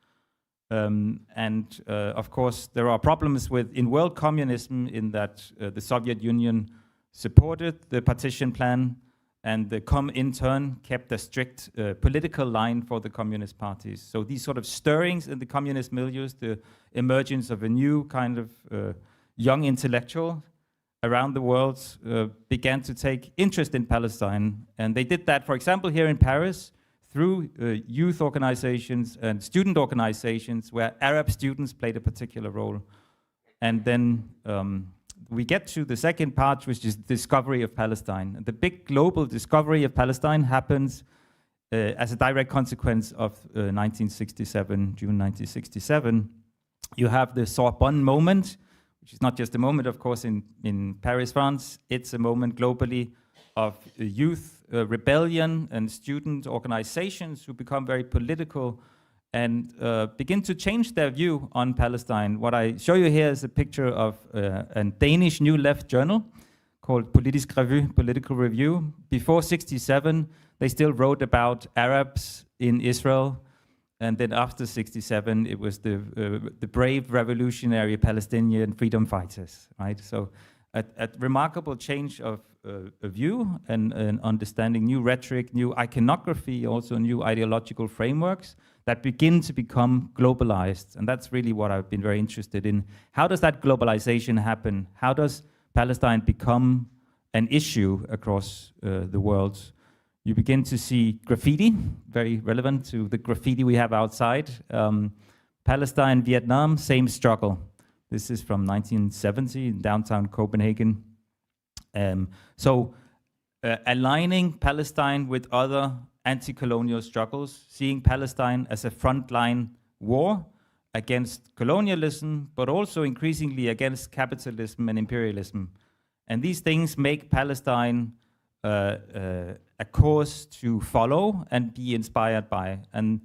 Of course, there are problems in world communism in that the Soviet Union supported the partition plan, and the Comintern kept a strict political line for the communist parties. So these sort of stirrings in the communist milieus, the emergence of a new kind of young intellectual around the world began to take interest in Palestine. And they did that, for example, here in Paris, through youth organizations and student organizations where Arab students played a particular role. And then we get to the second part, which is the discovery of Palestine. The big global discovery of Palestine happens as a direct consequence of 1967, June 1967. You have the Sorbonne moment, which is not just a moment, of course, in Paris, France. It's a moment globally of youth rebellion and student organizations who become very political and begin to change their view on Palestine. What I show you here is a picture of a Danish New Left journal called Politisk Revue, Political Review. Before 67, they still wrote about Arabs in Israel, and then after 67, it was the brave revolutionary Palestinian freedom fighters, right? So a remarkable change of view and understanding, new rhetoric, new iconography, also new ideological frameworks that begin to become globalized. And that's really what I've been very interested in. How does that globalization happen? How does Palestine become an issue across the world? You begin to see graffiti, very relevant to the graffiti we have outside. Palestine, Vietnam, same struggle. This is from 1970 in downtown Copenhagen. Aligning Palestine with other anti-colonial struggles, seeing Palestine as a frontline war against colonialism, but also increasingly against capitalism and imperialism. And these things make Palestine a cause to follow and be inspired by. And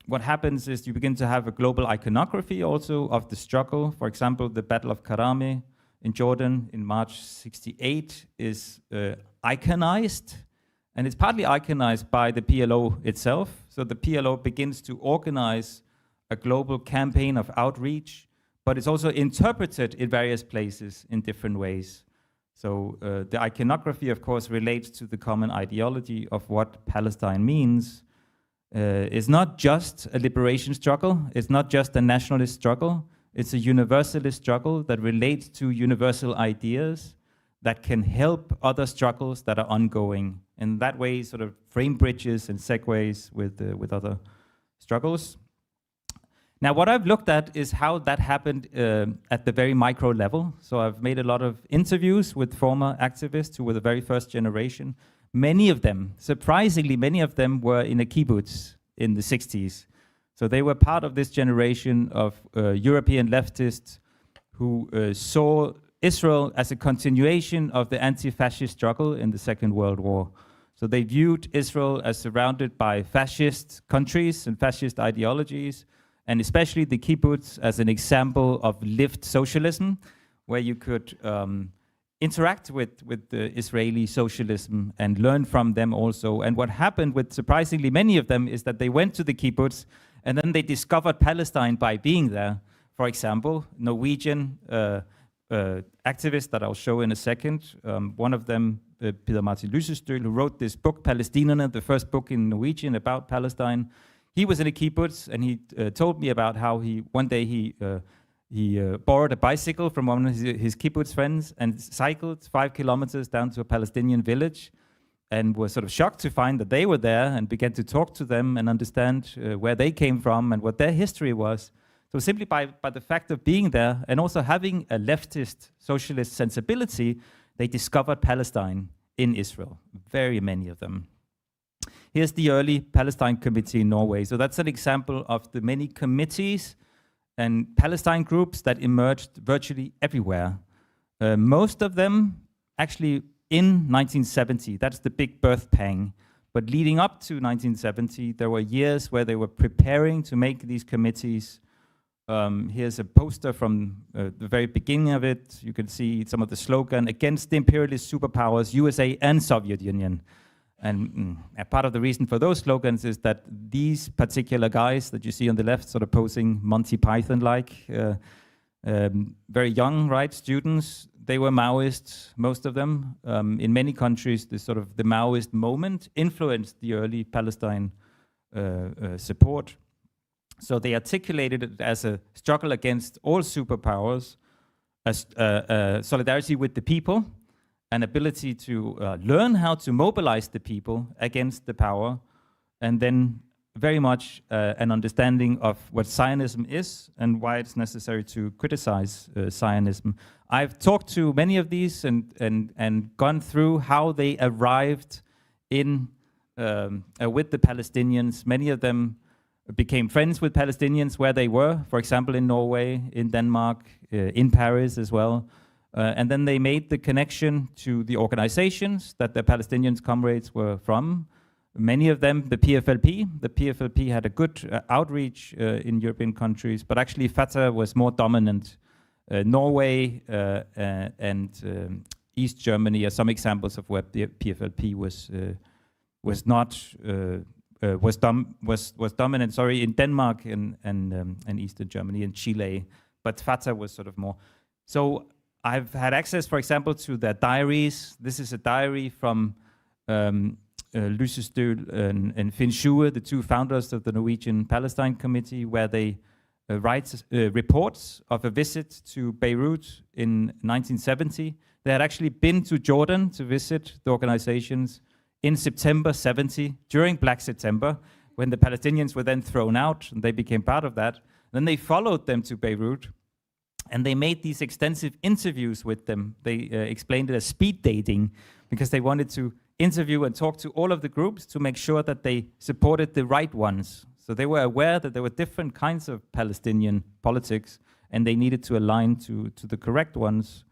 what happens is you begin to have a global iconography also of the struggle. For example, the Battle of Karame in Jordan in March 68 is iconized, and it's partly iconized by the PLO itself. So the PLO begins to organize a global campaign of outreach, but it's also interpreted in various places in different ways. So the iconography, of course, relates to the common ideology of what Palestine means. It's not just a liberation struggle, it's not just a nationalist struggle, it's a universalist struggle that relates to universal ideas that can help other struggles that are ongoing. In that way, sort of frame bridges and segues with other struggles. Now, what I've looked at is how that happened at the very micro level. So I've made a lot of interviews with former activists who were the very first generation. Many of them, surprisingly, many of them were in a kibbutz in the 60s. So they were part of this generation of European leftists who saw Israel as a continuation of the anti-fascist struggle in the Second World War. So they viewed Israel as surrounded by fascist countries and fascist ideologies, and especially the kibbutz as an example of lived socialism, where you could interact with the Israeli socialism and learn from them also. And what happened with surprisingly many of them is that they went to the kibbutz and then they discovered Palestine by being there. For example, Norwegian activists that I'll show in a second. One of them, Peter Martin Lysestøl, who wrote this book, Palestinerne, the first book in Norwegian about Palestine. He was in a kibbutz, and he told me about how one day he borrowed a bicycle from one of his kibbutz friends and cycled 5 kilometers down to a Palestinian village, and was sort of shocked to find that they were there, and began to talk to them and understand where they came from and what their history was. So simply by the fact of being there and also having a leftist socialist sensibility, they discovered Palestine in Israel, very many of them. Here's the early Palestine Committee in Norway. So that's an example of the many committees and Palestine groups that emerged virtually everywhere. Most of them actually in 1970. That's the big birth pang. But leading up to 1970, there were years where they were preparing to make these committees. Here's a poster from the very beginning of it. You can see some of the slogan, against the imperialist superpowers, USA and Soviet Union. And part of the reason for those slogans is that these particular guys that you see on the left, sort of posing Monty Python-like, very young, right, students, they were Maoists, most of them. In many countries, the Maoist moment influenced the early Palestine support. So they articulated it as a struggle against all superpowers, a solidarity with the people, an ability to learn how to mobilize the people against the power, and then very much an understanding of what Zionism is and why it's necessary to criticize Zionism. I've talked to many of these and gone through how they arrived in with the Palestinians. Many of them became friends with Palestinians where they were, for example, in Norway, in Denmark, in Paris as well. And then they made the connection to the organizations that the Palestinian comrades were from. Many of them, the PFLP. The PFLP had a good outreach in European countries, but actually Fatah was more dominant. Norway and East Germany are some examples of where the PFLP was dominant. Sorry, in Denmark and Eastern Germany and Chile, but Fatah was sort of more. So I've had access, for example, to their diaries. This is a diary from Lysestøl and Finn Schue, the two founders of the Norwegian Palestine Committee, where they write reports of a visit to Beirut in 1970. They had actually been to Jordan to visit the organizations in September 70, during Black September, when the Palestinians were then thrown out, and they became part of that. Then they followed them to Beirut, and they made these extensive interviews with them. They explained it as speed dating, because they wanted to interview and talk to all of the groups to make sure that they supported the right ones. So they were aware that there were different kinds of Palestinian politics, and they needed to align to the correct ones.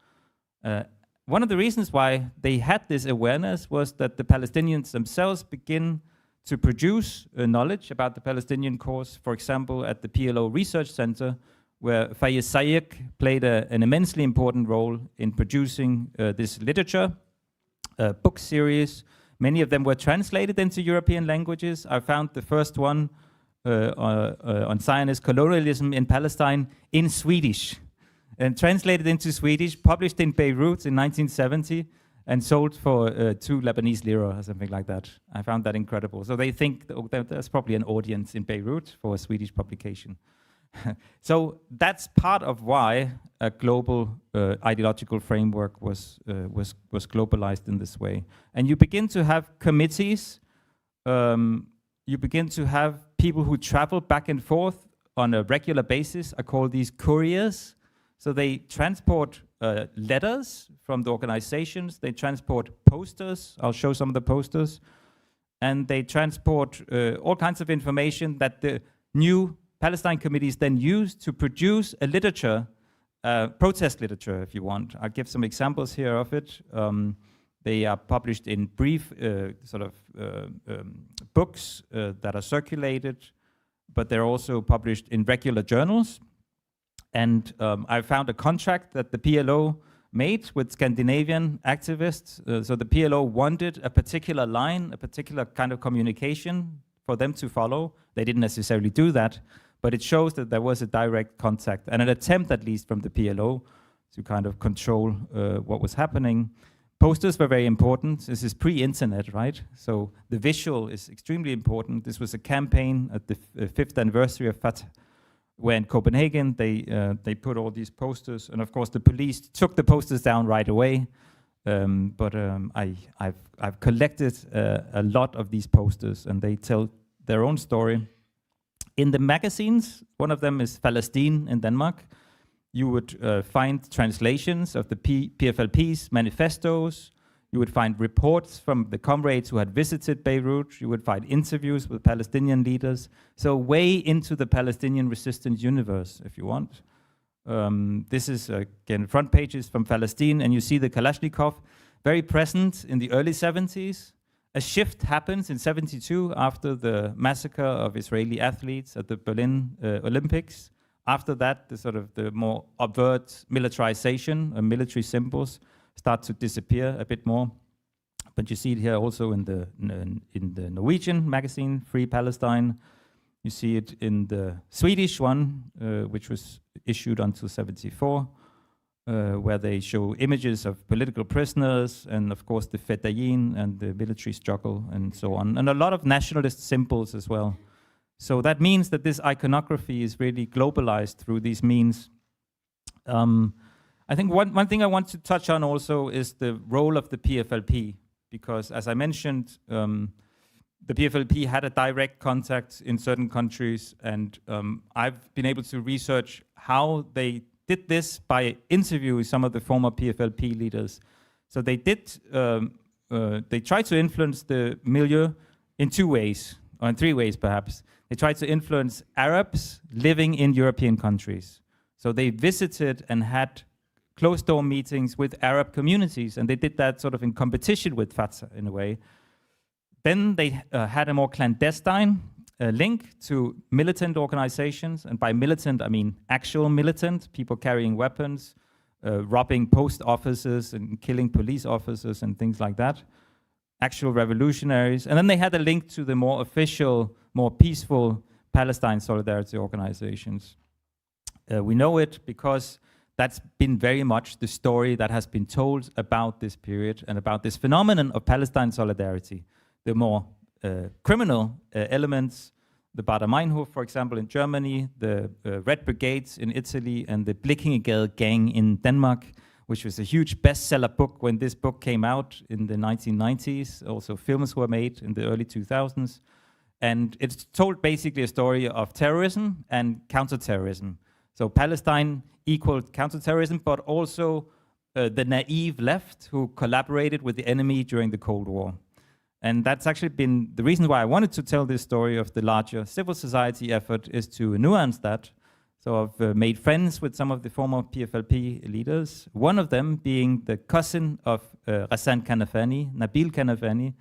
One of the reasons why they had this awareness was that the Palestinians themselves begin to produce knowledge about the Palestinian cause, for example, at the PLO Research Center, where Fayez Sayek played an immensely important role in producing this literature, book series. Many of them were translated into European languages. I found the first one on Zionist colonialism in Palestine in Swedish, and translated into Swedish, published in Beirut in 1970, and sold for 2 Lebanese lira or something like that. I found that incredible. So they think that there's probably an audience in Beirut for a Swedish publication. So that's part of why a global ideological framework was globalized in this way. And you begin to have committees. You begin to have people who travel back and forth on a regular basis. Are called these couriers. So they transport letters from the organizations. They transport posters. I'll show some of the posters. And they transport all kinds of information that the new Palestine committees then use to produce a literature, protest literature, if you want. I'll give some examples here of it. They are published in brief books that are circulated, but they're also published in regular journals. And I found a contract that the PLO made with Scandinavian activists. So the PLO wanted a particular line, a particular kind of communication for them to follow. They didn't necessarily do that, but it shows that there was a direct contact and an attempt, at least from the PLO, to kind of control what was happening. Posters were very important. This is pre-internet, right? So the visual is extremely important. This was a campaign at the 5th anniversary of Fatah, where in Copenhagen they put all these posters, and of course the police took the posters down right away. I've collected a lot of these posters, and they tell their own story. In the magazines, one of them is Palestine in Denmark. You would find translations of the PFLP's manifestos. You would find reports from the comrades who had visited Beirut. You would find interviews with Palestinian leaders. So way into the Palestinian resistance universe, if you want. This is, again, front pages from Palestine, and you see the Kalashnikov very present in the early 70s. A shift happens in 72 after the massacre of Israeli athletes at the Berlin Olympics. After that, the more overt militarization and military symbols start to disappear a bit more. But you see it here also in the Norwegian magazine, Free Palestine. You see it in the Swedish one, which was issued until 74, where they show images of political prisoners and, of course, the Fedayeen and the military struggle and so on. And a lot of nationalist symbols as well. So that means that this iconography is really globalized through these means. I think one thing I want to touch on also is the role of the PFLP, because as I mentioned, the PFLP had a direct contact in certain countries, and I've been able to research how they did this by interviewing some of the former PFLP leaders. So they tried to influence the milieu in 2 ways, or in 3 ways perhaps. They tried to influence Arabs living in European countries. So they visited and had closed-door meetings with Arab communities, and they did that sort of in competition with Fatah in a way. Then they had a more clandestine link to militant organizations, and by militant I mean actual militant, people carrying weapons, robbing post offices and killing police officers and things like that. Actual revolutionaries. And then they had a link to the more official, more peaceful Palestine solidarity organizations. We know it because that's been very much the story that has been told about this period and about this phenomenon of Palestine solidarity. The more criminal elements, the Baader Meinhof, for example, in Germany, the Red Brigades in Italy, and the Blickingegade gang in Denmark, which was a huge bestseller book when this book came out in the 1990s. Also films were made in the early 2000s. And it's told basically a story of terrorism and counterterrorism. So Palestine equaled counterterrorism, but also the naive left who collaborated with the enemy during the Cold War. And that's actually been the reason why I wanted to tell this story of the larger civil society effort, is to nuance that. So I've made friends with some of the former PFLP leaders, one of them being the cousin of Ghassan Kanafani, Nabil Kanafani,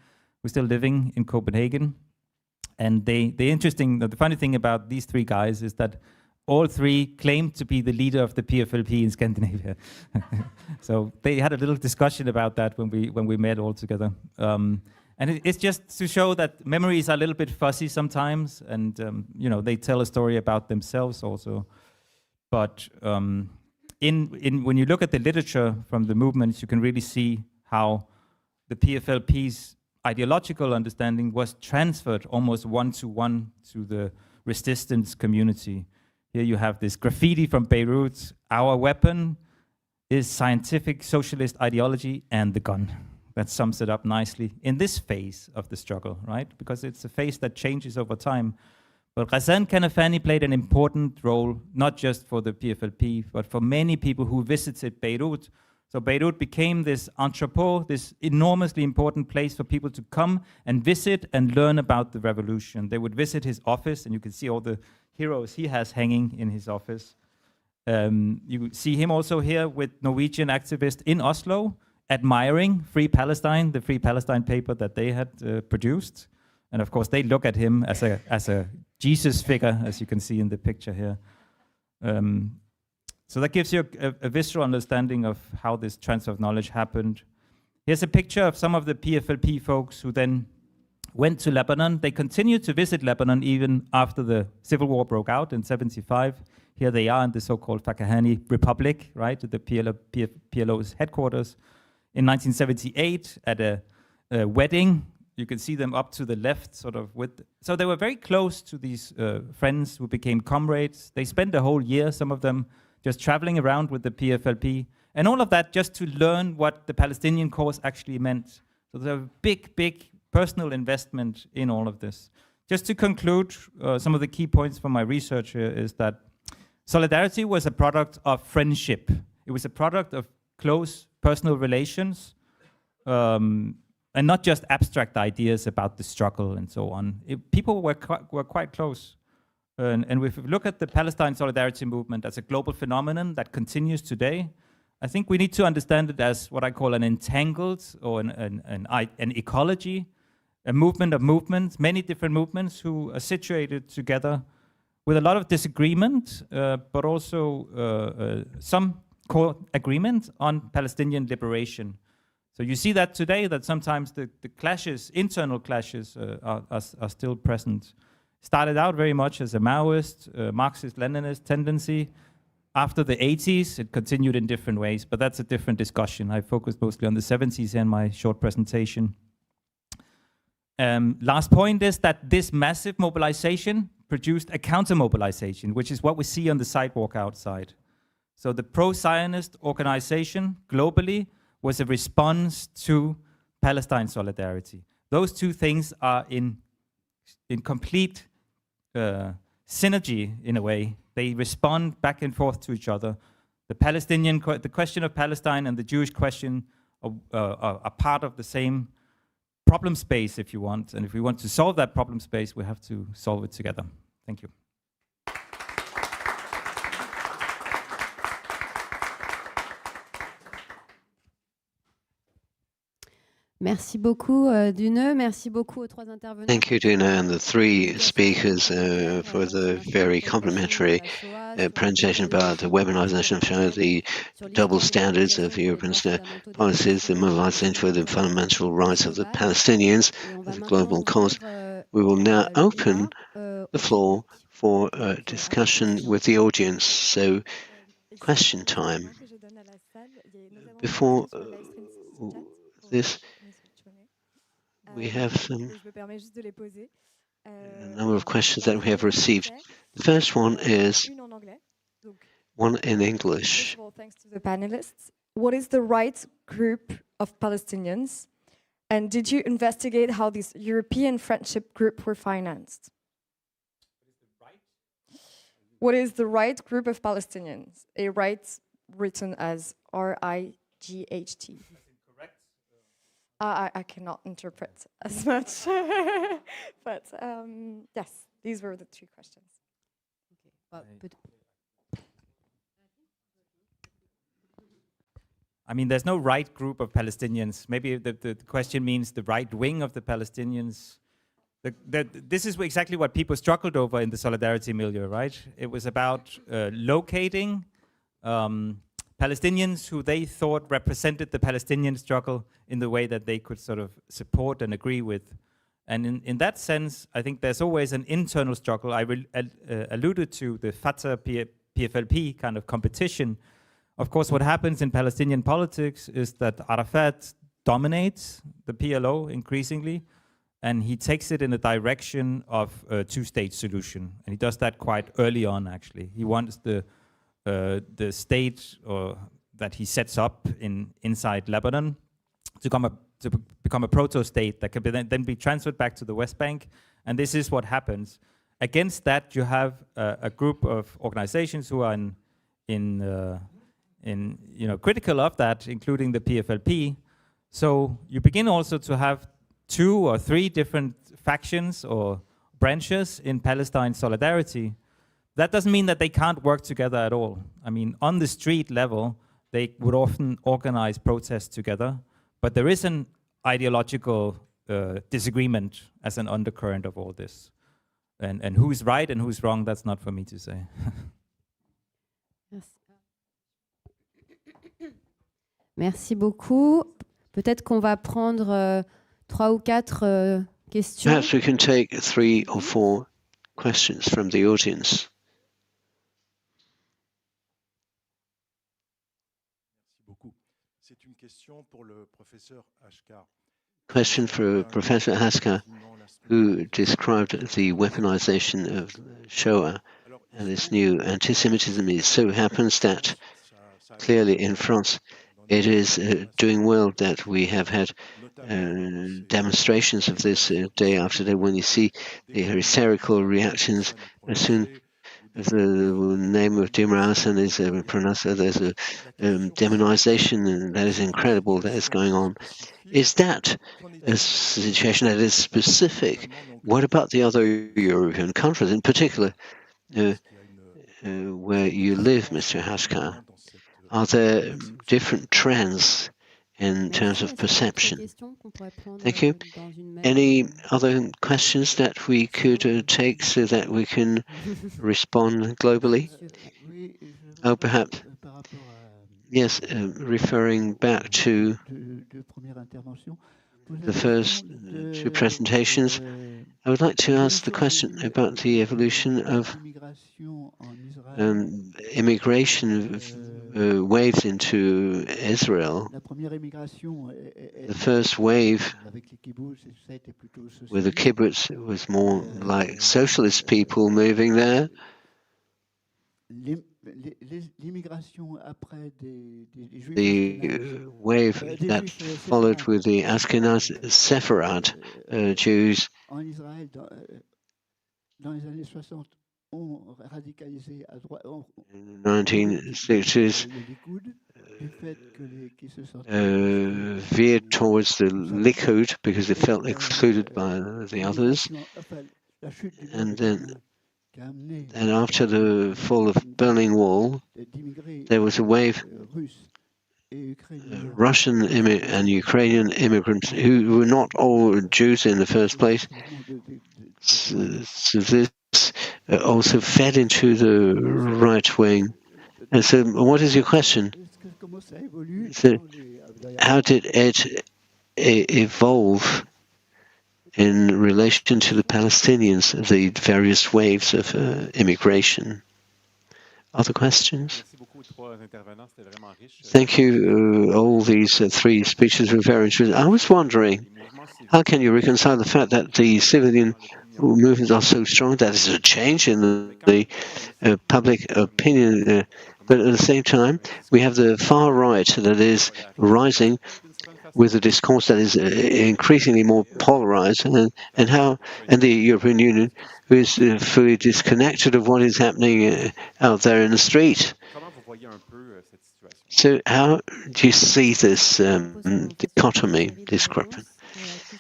who's still living in Copenhagen. And the funny thing about these 3 guys is that all three claimed to be the leader of the PFLP in Scandinavia. So they had a little discussion about that when we met all together. And it's just to show that memories are a little bit fuzzy sometimes, and you know, they tell a story about themselves also. But when you look at the literature from the movements, you can really see how the PFLP's ideological understanding was transferred almost one-to-one to the resistance community. Here you have this graffiti from Beirut: "Our weapon is scientific socialist ideology and the gun." That sums it up nicely in this phase of the struggle, right? Because it's a phase that changes over time. But Ghassan Kanafani played an important role, not just for the PFLP, but for many people who visited Beirut. So Beirut became this entrepot, this enormously important place for people to come and visit and learn about the revolution. They would visit his office, and you can see all the heroes he has hanging in his office. You see him also here with Norwegian activists in Oslo, admiring Free Palestine, the Free Palestine paper that they had produced. And of course, they look at him as a Jesus figure, as you can see in the picture here. So that gives you a visceral understanding of how this transfer of knowledge happened. Here's a picture of some of the PFLP folks who then went to Lebanon. They continued to visit Lebanon even after the civil war broke out in '75. Here they are in the so-called Fakahani Republic, right, at the PLO's headquarters. In 1978, at a wedding, you can see them up to the left, sort of so they were very close to these friends who became comrades. They spent a whole year, some of them, just traveling around with the PFLP, and all of that just to learn what the Palestinian cause actually meant. So there's a big, big personal investment in all of this. Just to conclude, some of the key points from my research here is that solidarity was a product of friendship. It was a product of close personal relations, and not just abstract ideas about the struggle and so on. People were quite close. And if we look at the Palestine solidarity movement as a global phenomenon that continues today, I think we need to understand it as what I call an entangled or an ecology, a movement of movements, many different movements who are situated together with a lot of disagreement, but also some core agreement on Palestinian liberation. So you see that today, that sometimes the clashes, internal clashes, are still present. Started out very much as a Maoist, Marxist-Leninist tendency. After the 80s, it continued in different ways, but that's a different discussion. I focused mostly on the 70s in my short presentation. Last point is that this massive mobilization produced a counter-mobilization, which is what we see on the sidewalk outside. So the pro-Zionist organization globally was a response to Palestine solidarity. Those two things are in complete synergy in a way. They respond back and forth to each other. The question of Palestine and the Jewish question are part of the same problem space, if you want. And if we want to solve that problem space, we have to solve it together. Thank you. Merci beaucoup, Dune. Merci beaucoup aux trois intervenants. Thank you, Dune, and the three speakers for the very complimentary presentation about the weaponization of Shoah, the double standards of European policies, the mobilization for the fundamental rights of the Palestinians, the global cause. We will now open the floor for discussion with the audience. So, question time. Before this, we have a number of questions that we have received. The first one is one in English. Thanks to the panelists. What is the right group of Palestinians? And did you investigate how this European friendship group were financed? What is the right group of Palestinians? A right written as R-I-G-H-T. I cannot interpret as much, but yes, these were the two questions. I mean, there's no right group of Palestinians. Maybe the question means the right wing of the Palestinians. this is exactly what people struggled over in the solidarity milieu, right? It was about locating Palestinians who they thought represented the Palestinian struggle in the way that they could sort of support and agree with. And in that sense, I think there's always an internal struggle. I alluded to the Fatah PFLP kind of competition. Of course, what happens in Palestinian politics is that Arafat dominates the PLO increasingly, and he takes it in a direction of a two-state solution. And he does that quite early on, actually. He wants the state that he sets up inside Lebanon to become a proto-state that can then be transferred back to the West Bank. And this is what happens. Against that, you have a group of organizations who are critical of that, including the PFLP. So you begin also to have 2 or 3 different factions or branches in Palestine solidarity. That doesn't mean that they can't work together at all. I mean, on the street level, they would often organize protests together, but there is an ideological disagreement as an undercurrent of all this. And who's right and who's wrong, that's not for me to say. Merci beaucoup. Peut-être qu'on va prendre 3 ou 4 questions. Perhaps we can take 3 or 4 questions from the audience. Question for Professor Haskar, who described the weaponization of Shoah and this new anti-Semitism. It so happens that clearly in France it is doing well that we have had demonstrations of this day after day. When you see the hysterical reactions as soon as the name of Dimrasen is pronounced, there's a demonization, and that is incredible that is going on. Is that a situation that is specific? What about the other European countries, in particular where you live, Mr. Haskar? Are there different trends in terms of perception? Thank you. Any other questions that we could take so that we can respond globally? Oh, perhaps. Yes, referring back to the first 2 presentations, I would like to ask the question about the evolution of immigration waves into Israel. The first wave with the kibbutz was more like socialist people moving there. The wave that followed with the Ashkenaz Sepharad Jews in the 1960s veered towards the Likud because they felt excluded by the others. And after the fall of Berlin Wall, there was a wave Russian and Ukrainian immigrants who were not all Jews in the first place. So this also fed into the right wing. And so what is your question? So how did it evolve in relation to the Palestinians, the various waves of immigration? Other questions? Thank you. All these 3 speeches were very interesting. I was wondering, how can you reconcile the fact that the civilian movements are so strong? That is a change in the public opinion. But at the same time, we have the far right that is rising with a discourse that is increasingly more polarized, and the European Union, who is fully disconnected of what is happening out there in the street. So how do you see this dichotomy, discrepancy?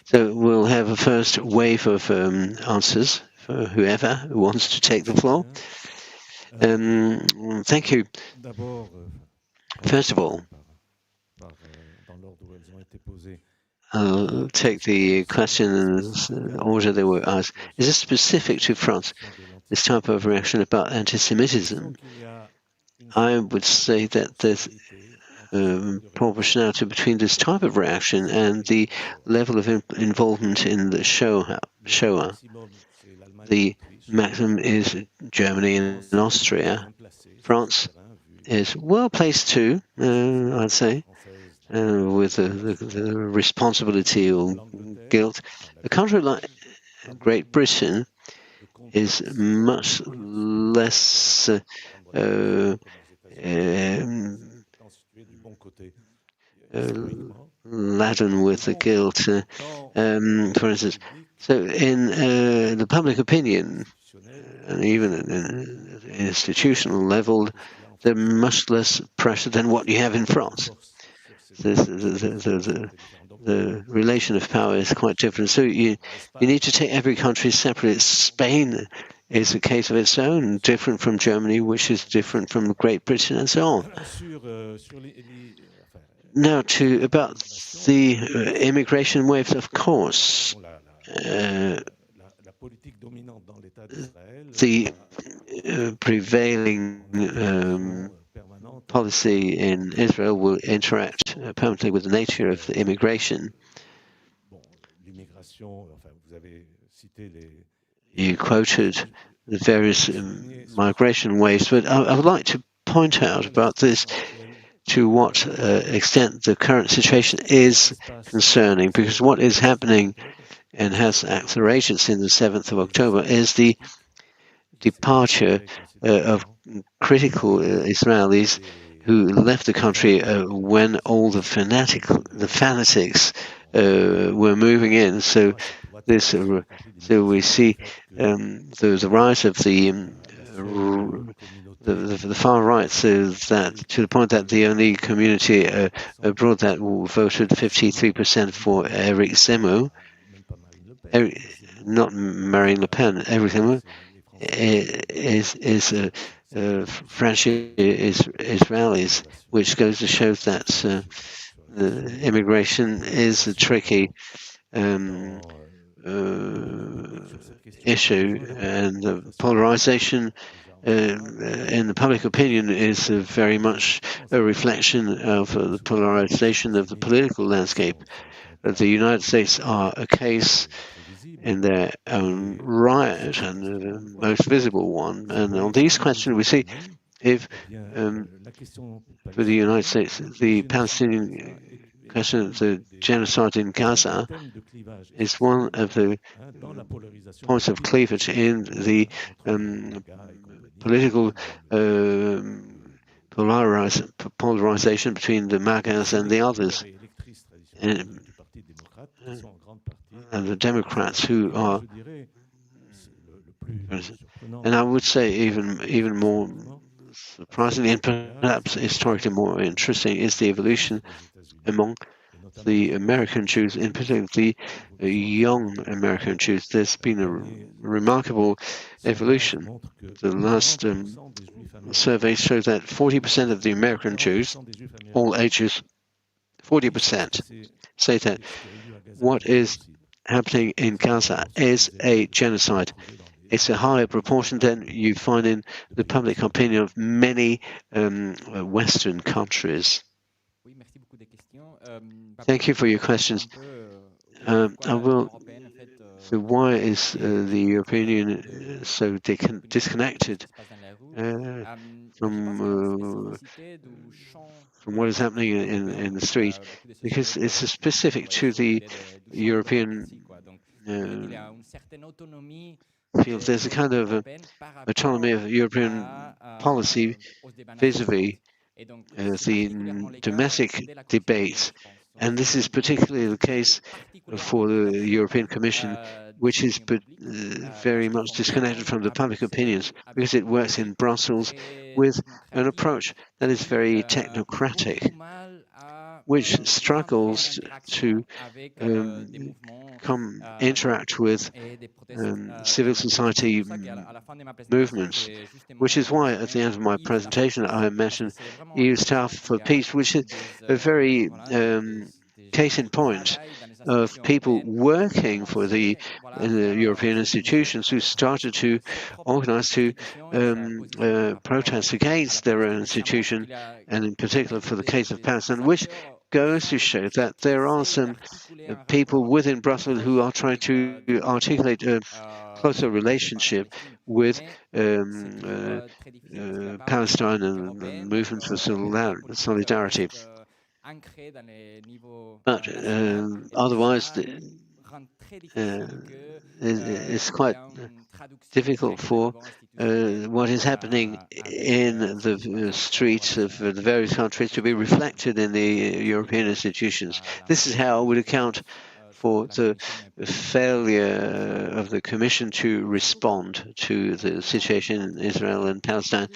So we'll have a first wave of answers for whoever who wants to take the floor. Thank you. First of all, I'll take the questions order they were asked. Is this specific to France, this type of reaction about anti-Semitism? I would say that there's proportionality between this type of reaction and the level of involvement in the Shoah. The maximum is Germany and Austria. France is well placed too, I'd say, with the responsibility or guilt. A country like Great Britain is much less laden with the guilt, for instance. So in the public opinion, and even at an institutional level, there's much less pressure than what you have in France. The relation of power is quite different. So you need to take every country separately. Spain is a case of its own, different from Germany, which is different from Great Britain, and so on. Now, about the immigration waves, of course, the prevailing policy in Israel will interact permanently with the nature of the immigration. You quoted the various migration waves, but I would like to point out about this to what extent the current situation is concerning, because what is happening and has accelerated since the 7th of October is the departure of critical Israelis who left the country when all the fanatics were moving in. So we see the rise of the far right, so that to the point that the only community abroad that voted 53% for Eric Zemmour, not Marine Le Pen, Eric Zemmour is French Israelis, which goes to show that the immigration is a tricky issue, and the polarization in the public opinion is very much a reflection of the polarization of the political landscape. The United States are a case in their own right, and the most visible one. And on these questions, we see if for the United States, the Palestinian question of the genocide in Gaza is one of the points of cleavage in the political polarization between the MAGAs and the others, and the Democrats who are, and I would say even more surprisingly and perhaps historically more interesting, is the evolution among the American Jews, in particular the young American Jews. There's been a remarkable evolution. The last survey showed that 40% of the American Jews, all ages, 40%, say that what is happening in Gaza is a genocide. It's a higher proportion than you find in the public opinion of many Western countries. Thank you for your questions. So why is the European Union so disconnected from what is happening in the street? Because it's specific to the European field. There's a kind of autonomy of European policy vis-a-vis the domestic debates, and this is particularly the case for the European Commission, which is very much disconnected from the public opinions, because it works in Brussels with an approach that is very technocratic, which struggles to interact with civil society movements, which is why at the end of my presentation I mentioned EU Staff for Peace, which is a very case in point of people working for the European institutions who started to organize to protest against their own institution, and in particular for the case of Palestine, which goes to show that there are some people within Brussels who are trying to articulate a closer relationship with Palestine and the movement for solidarity. But otherwise, it's quite difficult for what is happening in the streets of the various countries to be reflected in the European institutions. This is how I would account for the failure of the Commission to respond to the situation in Israel and Palestine.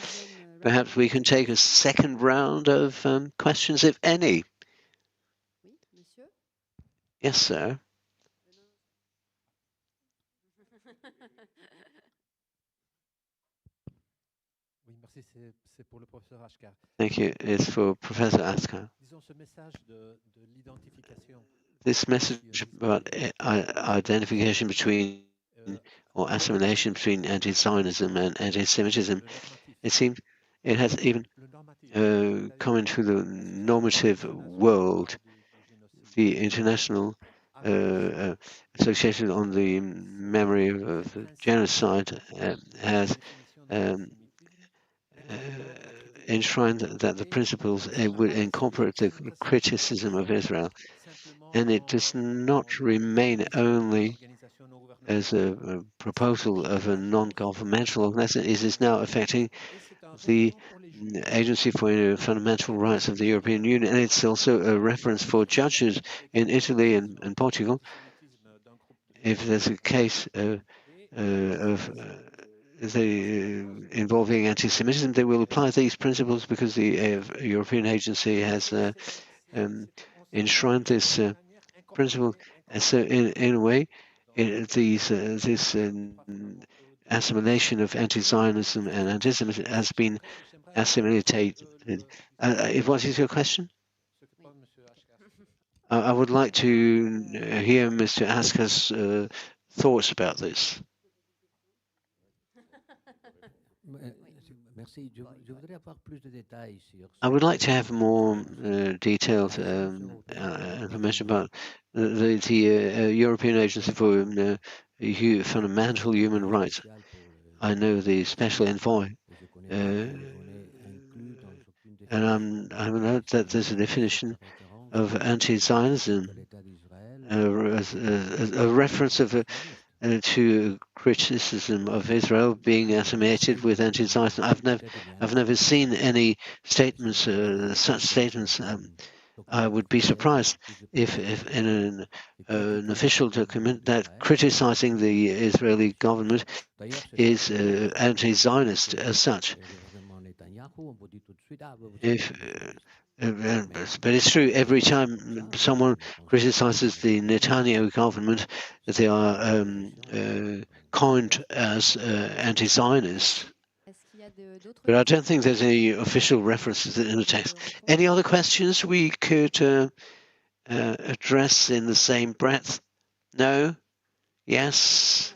Perhaps we can take a second round of questions, if any. Yes, sir. Thank you. It's for Professor Askar. This message about identification between or assimilation between anti-Zionism and anti-Semitism, it seems it has even come into the normative world. The International Association on the Memory of Genocide has enshrined that the principles would incorporate the criticism of Israel, and it does not remain only as a proposal of a non-governmental organization. It is now affecting the Agency for Fundamental Rights of the European Union, and it's also a reference for judges in Italy and Portugal. If there's a case involving anti-Semitism, they will apply these principles because the European agency has enshrined this principle. And so, in a way, this assimilation of anti-Zionism and anti-Semitism has been assimilated. What is your question? I would like to hear Mr. Askar's thoughts about this. I would like to have more detailed information about the European Agency for Fundamental Human Rights. I know the special envoy, and I know that there's a definition of anti-Zionism, a reference of to criticism of Israel being assimilated with anti-Zionism. I've never seen any statements, such statements. I would be surprised if in an official document that criticizing the Israeli government is anti-Zionist as such. But it's true, every time someone criticizes the Netanyahu government, they are coined as anti-Zionist. But I don't think there's any official references in the text. Any other questions we could address in the same breath? No? Yes?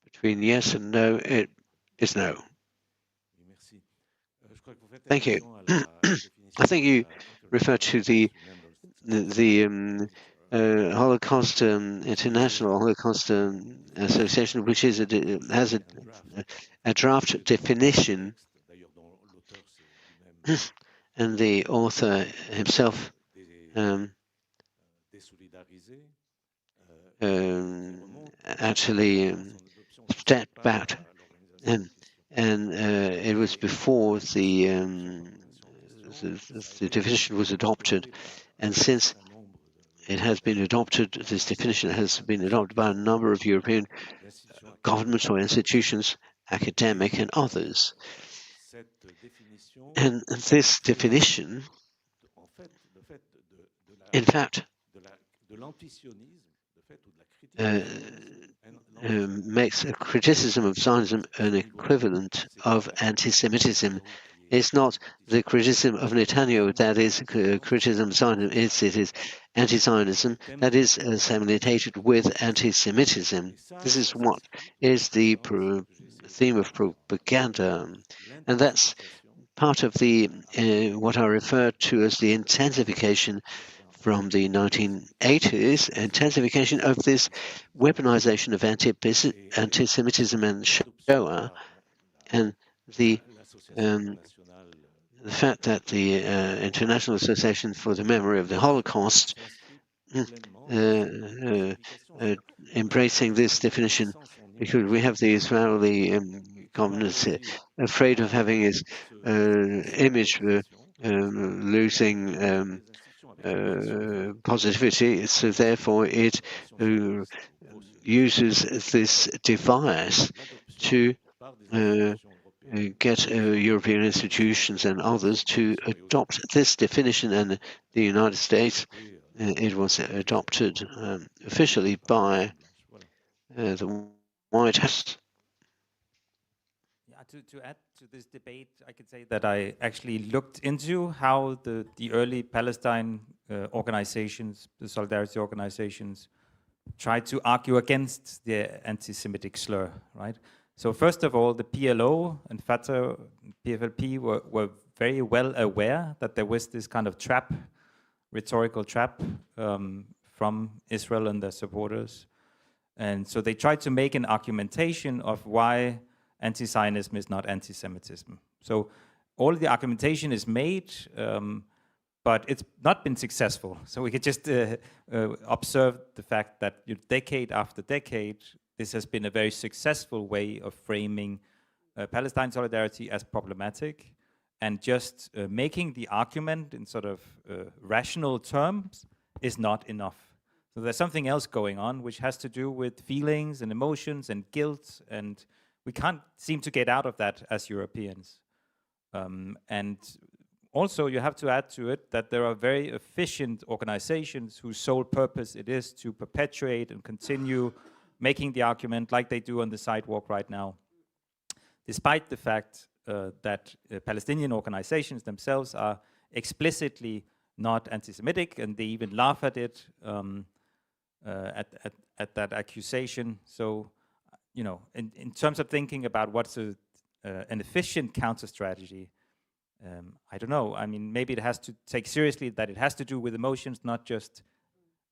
Between yes and no, it is no. Thank you. I think you referred to the Holocaust International Holocaust Association, which is has a draft definition, and the author himself actually stepped back, and it was before the definition was adopted, and since it has been adopted, this definition has been adopted by a number of European governments or institutions, academic and others. And this definition, in fact, makes a criticism of Zionism an equivalent of anti-Semitism It's not the criticism of Netanyahu that is criticism of Zionism, it is anti-Zionism that is simulated with anti-Semitism. This is what is the theme of propaganda, and that's part of the what I refer to as the intensification from the 1980s, intensification of this weaponization of anti-Semitism and Shoah, and the fact that the International Association for the Memory of the Holocaust embracing this definition, because we have the Israeli communists afraid of having his image losing positivity, so therefore it uses this device to get European institutions and others to adopt this definition. And the United States, it was adopted officially by the White House. Yeah, to add to this debate, I could say that I actually looked into how the early Palestine organizations, the solidarity organizations, tried to argue against the anti-Semitic slur, right? So first of all, the PLO and Fatah, PFLP were very well aware that there was this kind of trap, rhetorical trap from Israel and their supporters. And so they tried to make an argumentation of why anti-Zionism is not anti-Semitism. So all the argumentation is made, but it's not been successful. So we could just observe the fact that decade after decade, this has been a very successful way of framing Palestine solidarity as problematic, and just making the argument in sort of rational terms is not enough. So there's something else going on, which has to do with feelings and emotions and guilt, and we can't seem to get out of that as Europeans. And also you have to add to it that there are very efficient organizations whose sole purpose it is to perpetuate and continue making the argument like they do on the sidewalk right now, despite the fact that Palestinian organizations themselves are explicitly not anti-Semitic, and they even laugh at it, at that accusation. So, you know, in terms of thinking about what's an efficient counter strategy, I don't know. I mean, maybe it has to take seriously that it has to do with emotions, not just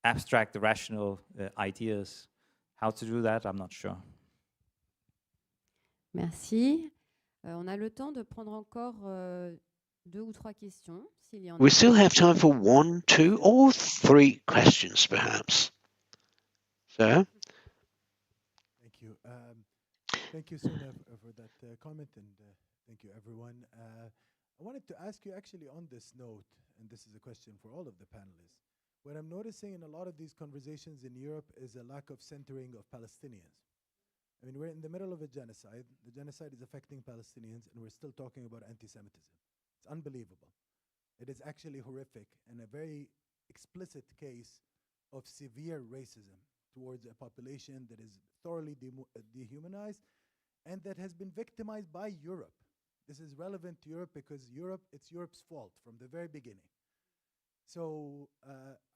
abstract, rational ideas. How to do that, I'm not sure. Merci. On a le temps de prendre encore 2 ou 3 questions. S'il y en a. We still have time for 1, 2, or 3 questions, perhaps. Sir? Thank you. Thank you, Sonia, for that comment, and thank you, everyone. I wanted to ask you actually on this note, and this is a question for all of the panelists. What I'm noticing in a lot of these conversations in Europe is a lack of centering of Palestinians. I mean, we're in the middle of a genocide. The genocide is affecting Palestinians, and we're still talking about anti-Semitism. It's unbelievable. It is actually horrific and a very explicit case of severe racism towards a population that is thoroughly dehumanized and that has been victimized by Europe. This is relevant to Europe because it's Europe's fault from the very beginning. So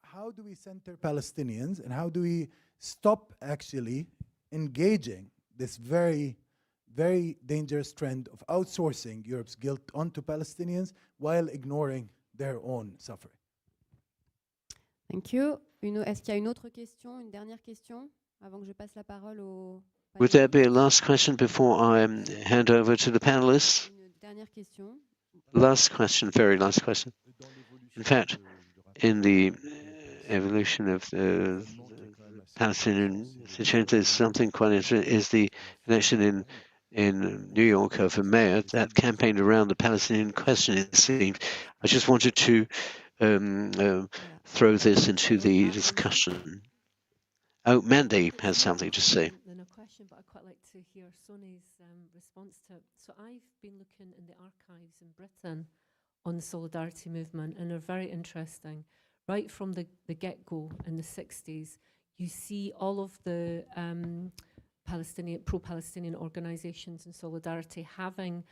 how do we center Palestinians, and how do we stop actually engaging this very, very dangerous trend of outsourcing Europe's guilt onto Palestinians while ignoring their own suffering? Thank you. Est-ce qu'il y a une autre question, une dernière question, avant que je passe la parole au panel? Would there be a last question before I hand over to the panelists? Une dernière question. Last question, very last question. In fact, in the evolution of the Palestinian situation, there's something quite interesting, is the election in New York of a mayor that campaigned around the Palestinian question, it seems. I just wanted to throw this into the discussion. Oh, Mandy has something to say. No question, but I'd quite like to hear Sonia's response to it. So I've been looking in the archives in Britain on the solidarity movement, and they're very interesting. Right from the get-go in the 60s, you see all of the pro-Palestinian organizations in solidarity having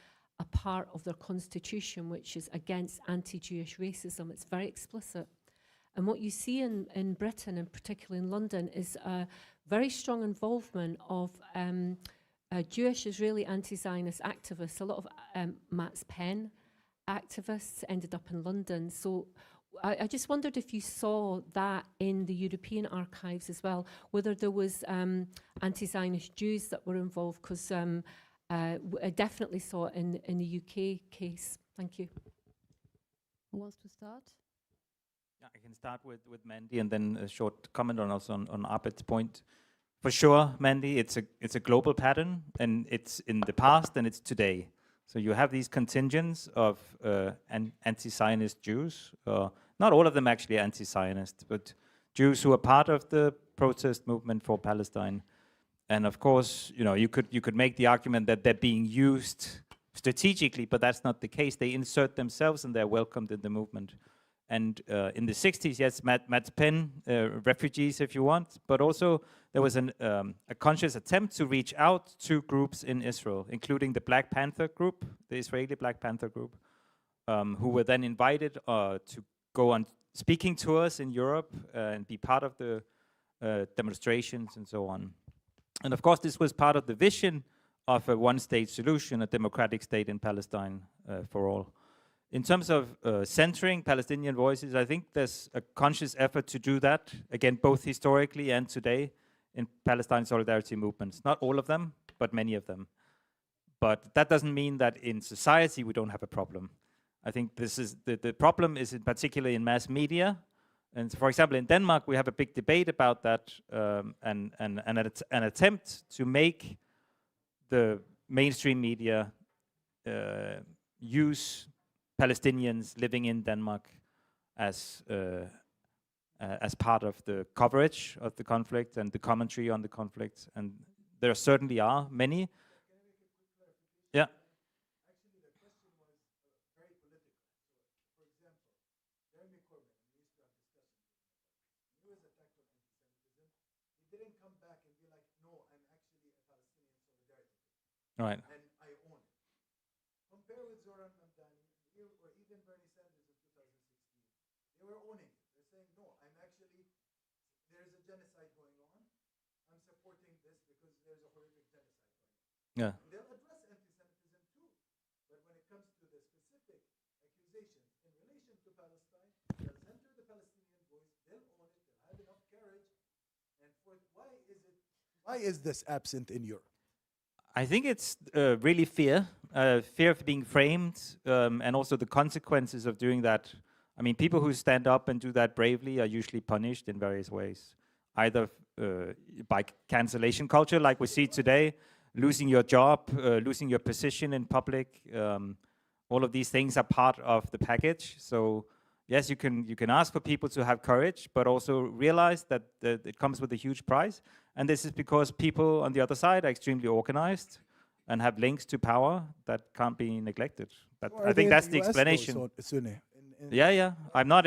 a part of their constitution which is against anti-Jewish racism. It's very explicit. And what you see in Britain, and particularly in London, is a very strong involvement of Jewish Israeli anti-Zionist activists. A lot of Matt's Pen activists ended up in London. So I just wondered if you saw that in the European archives as well, whether there was anti-Zionist Jews that were involved, because I definitely saw it in the UK case. Thank you. Who wants to start? Yeah, I can start with Mandy and then a short comment on Abed's point. For sure, Mandy, it's a global pattern, and it's in the past and it's today. So you have these contingents of anti-Zionist Jews. Not all of them actually anti-Zionist, but Jews who are part of the protest movement for Palestine. And of course, you could make the argument that they're being used strategically, but that's not the case. They insert themselves and they're welcomed in the movement. And in the 60s, yes, Matt's Pen, refugees if you want, but also there was a conscious attempt to reach out to groups in Israel, including the Black Panther group, the Israeli Black Panther group, who were then invited to go on speaking tours in Europe and be part of the demonstrations and so on. And of course, this was part of the vision of a one-state solution, a democratic state in Palestine for all. In terms of centering Palestinian voices, I think there's a conscious effort to do that, again, both historically and today in Palestine solidarity movements. Not all of them, but many of them. But that doesn't mean that in society we don't have a problem. I think this is the problem is in particular in mass media. And for example, in Denmark, we have a big debate about that and an attempt to make the mainstream media use Palestinians living in Denmark as part of the coverage of the conflict and the commentary on the conflict. And there certainly are many. Yeah. Right. And I own it. Compare with Zoran Mamdani or even Bernie Sanders in 2016. They were owning it. They're saying, no, there's a genocide going on. I'm supporting this because there's a horrific genocide going on. Yeah. And they'll address anti-Semitism too. But when it comes to the specific accusations in relation to Palestine, they'll center the Palestinian voice, they'll own it, they'll have enough courage. And why is this absent in Europe? I think it's really fear of being framed, and also the consequences of doing that. I mean, people who stand up and do that bravely are usually punished in various ways, either by cancellation culture, like we see today, losing your job, losing your position in public. All of these things are part of the package. So yes, you can ask for people to have courage, but also realize that it comes with a huge price. And this is because people on the other side are extremely organized and have links to power that can't be neglected. I think that's the explanation. Yeah. I'm not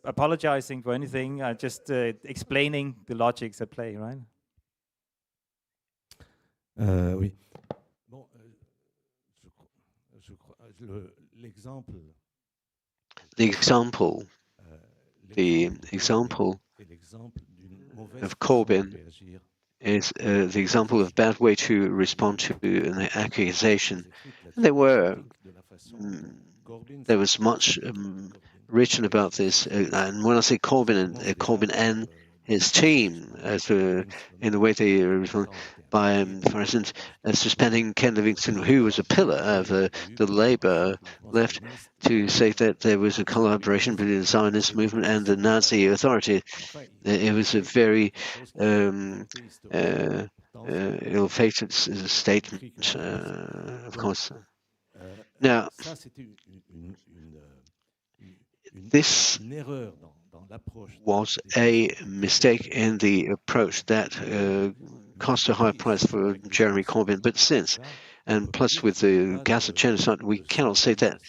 apologizing for anything. I'm just explaining the logics at play, right? Oui. Bon, the example of Corbyn is the example of bad way to respond to an accusation. And there was much written about this, and when I say Corbyn and his team, in the way they respond by, for instance, suspending Ken Livingstone, who was a pillar of the Labour left, to say that there was a collaboration between the Zionist movement and the Nazi authority. It was a very ill-fated statement, of course. Now, this was a mistake in the approach that cost a high price for Jeremy Corbyn. But since, and plus with the Gaza genocide, we cannot say that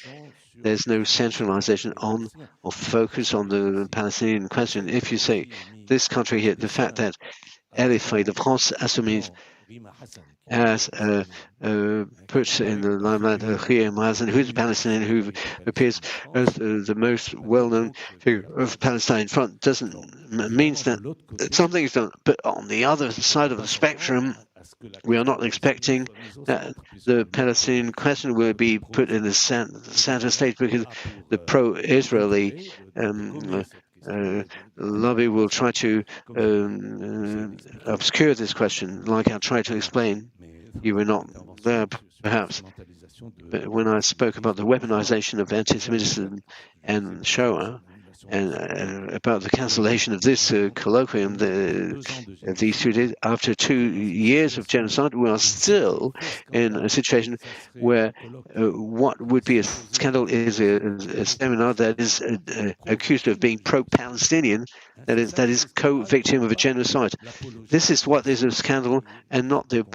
there's no centralization on or focus on the Palestinian question. If you say this country here, the fact that LFA, the France Insoumise, as put in the limelight Riyam Hassan, who's a Palestinian, who appears as the most well-known figure of Palestine Front, means that something is done. But on the other side of the spectrum, we are not expecting that the Palestinian question will be put in the center stage, because the pro-Israeli lobby will try to obscure this question, like I tried to explain. You were not there, perhaps, but when I spoke about the weaponization of anti-Semitism and Shoah, and about the cancellation of this colloquium of these 2 days, after 2 years of genocide, we are still in a situation where what would be a scandal is a seminar that is accused of being pro-Palestinian, that is co-victim of a genocide. This is what is a scandal, and not the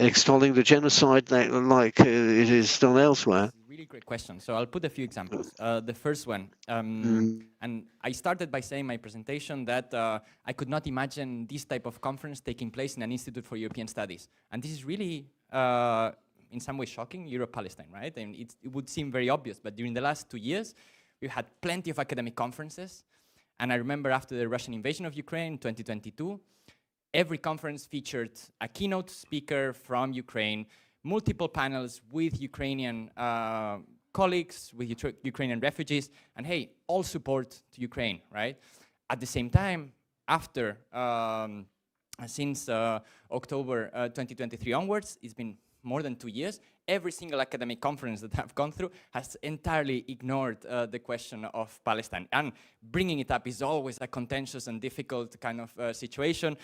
extolling the genocide like it is done elsewhere. Really great question. So I'll put a few examples. The first one, and I started by saying in my presentation that I could not imagine this type of conference taking place in an Institute for European Studies. And this is really, in some way, shocking, Europe-Palestine, right? And it would seem very obvious, but during the last 2 years, we've had plenty of academic conferences. And I remember after the Russian invasion of Ukraine in 2022, every conference featured a keynote speaker from Ukraine, multiple panels with Ukrainian colleagues, with Ukrainian refugees, and hey, all support to Ukraine, right? At the same time, after, since October 2023 onwards, it's been more than 2 years, every single academic conference that I've gone through has entirely ignored the question of Palestine. And bringing it up is always a contentious and difficult kind of situation.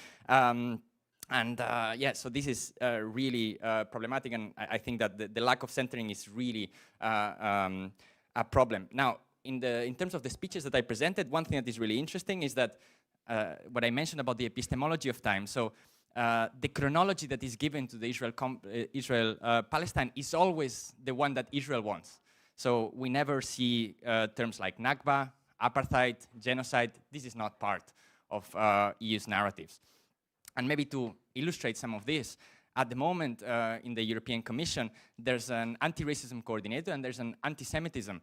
Yeah, so this is really problematic, and I think that the lack of centering is really a problem. Now, in terms of the speeches that I presented, one thing that is really interesting is that what I mentioned about the epistemology of time. So the chronology that is given to the Israel-Palestine is always the one that Israel wants. So we never see terms like Nakba, apartheid, genocide. This is not part of EU's narratives. And maybe to illustrate some of this, at the moment in the European Commission, there's an anti-racism coordinator and there's an anti-Semitism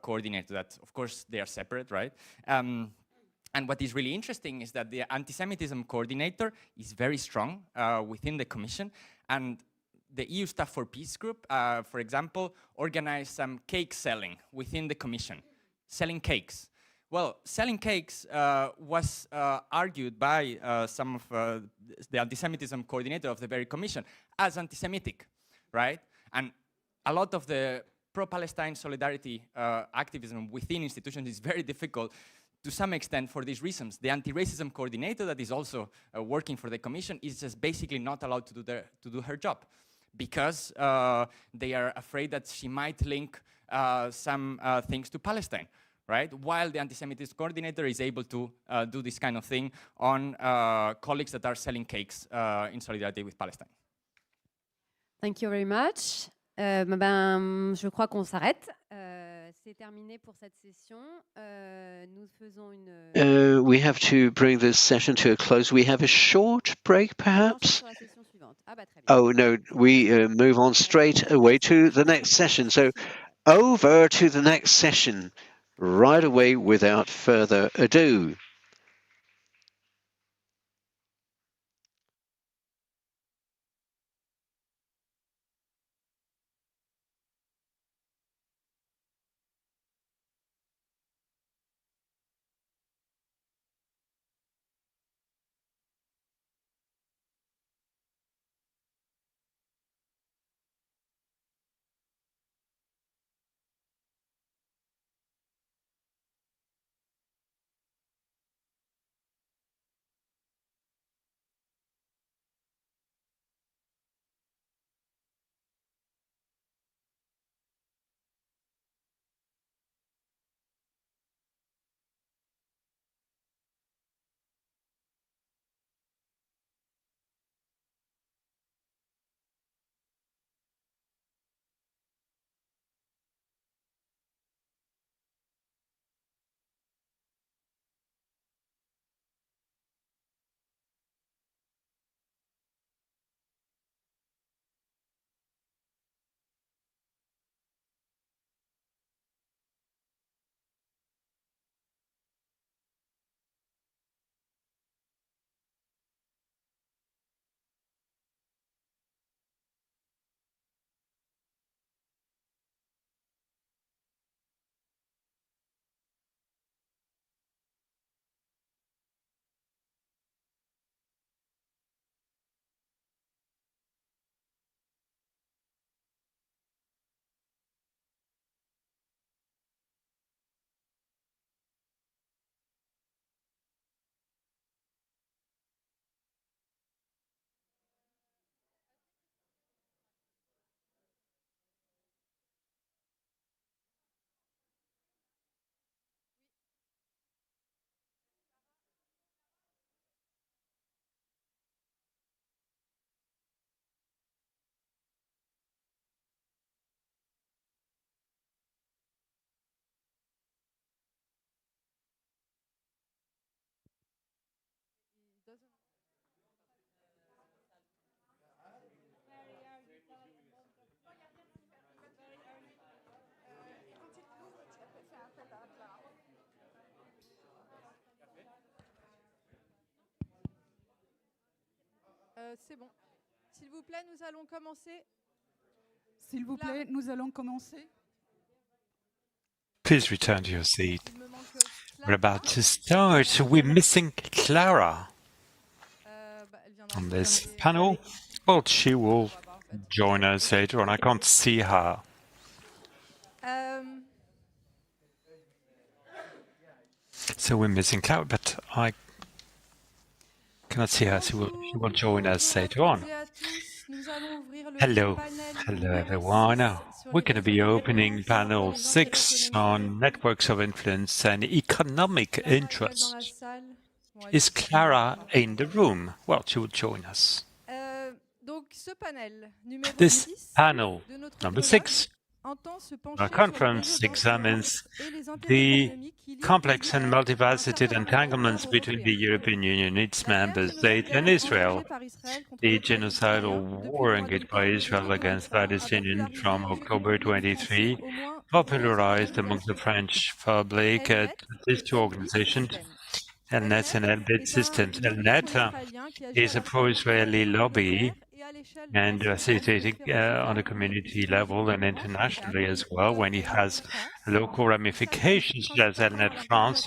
coordinator that, of course, they are separate, right? And what is really interesting is that the anti-Semitism coordinator is very strong within the Commission, and the EU Staff for Peace group, for example, organized some cake selling within the Commission, selling cakes. Well, selling cakes was argued by some of the anti-Semitism coordinator of the very commission as anti-Semitic, right? And a lot of the pro-Palestine solidarity activism within institutions is very difficult to some extent for these reasons. The anti-racism coordinator that is also working for the commission is just basically not allowed to do her job because they are afraid that she might link some things to Palestine. Right? While the anti-Semitism coordinator is able to do this kind of thing on colleagues that are selling cakes in solidarity with Palestine. Thank you very much. Je crois qu'on s'arrête. C'est terminé pour cette session. Nous faisons une... We have to bring this session to a close. We have a short break, perhaps? Oh, no, we move on straight away to the next session. So over to the next session. Right away without further ado. C'est bon. S'il vous plaît, nous allons commencer. S'il vous plaît, nous allons commencer. Please return to your seat. We're about to start. We're missing Clara on this panel. Well, she will join us later on. I can't see her. So we're missing Clara, but I cannot see her. She will join us later on. Hello. Hello, everyone. We're going to be opening panel 6 on networks of influence and economic interest. Is Clara in the room? Well, she will join us. This panel, number 6, our conference examines the complex and multifaceted entanglements between the European Union, its member states, and Israel. The genocidal war engaged by Israel against Palestinians from October 23, popularized among the French public at these two organizations, Elnet and Elbit Systems. Elnet is a pro-Israeli lobby and facilitating on a community level and internationally as well. When it has local ramifications, such as Elnet France,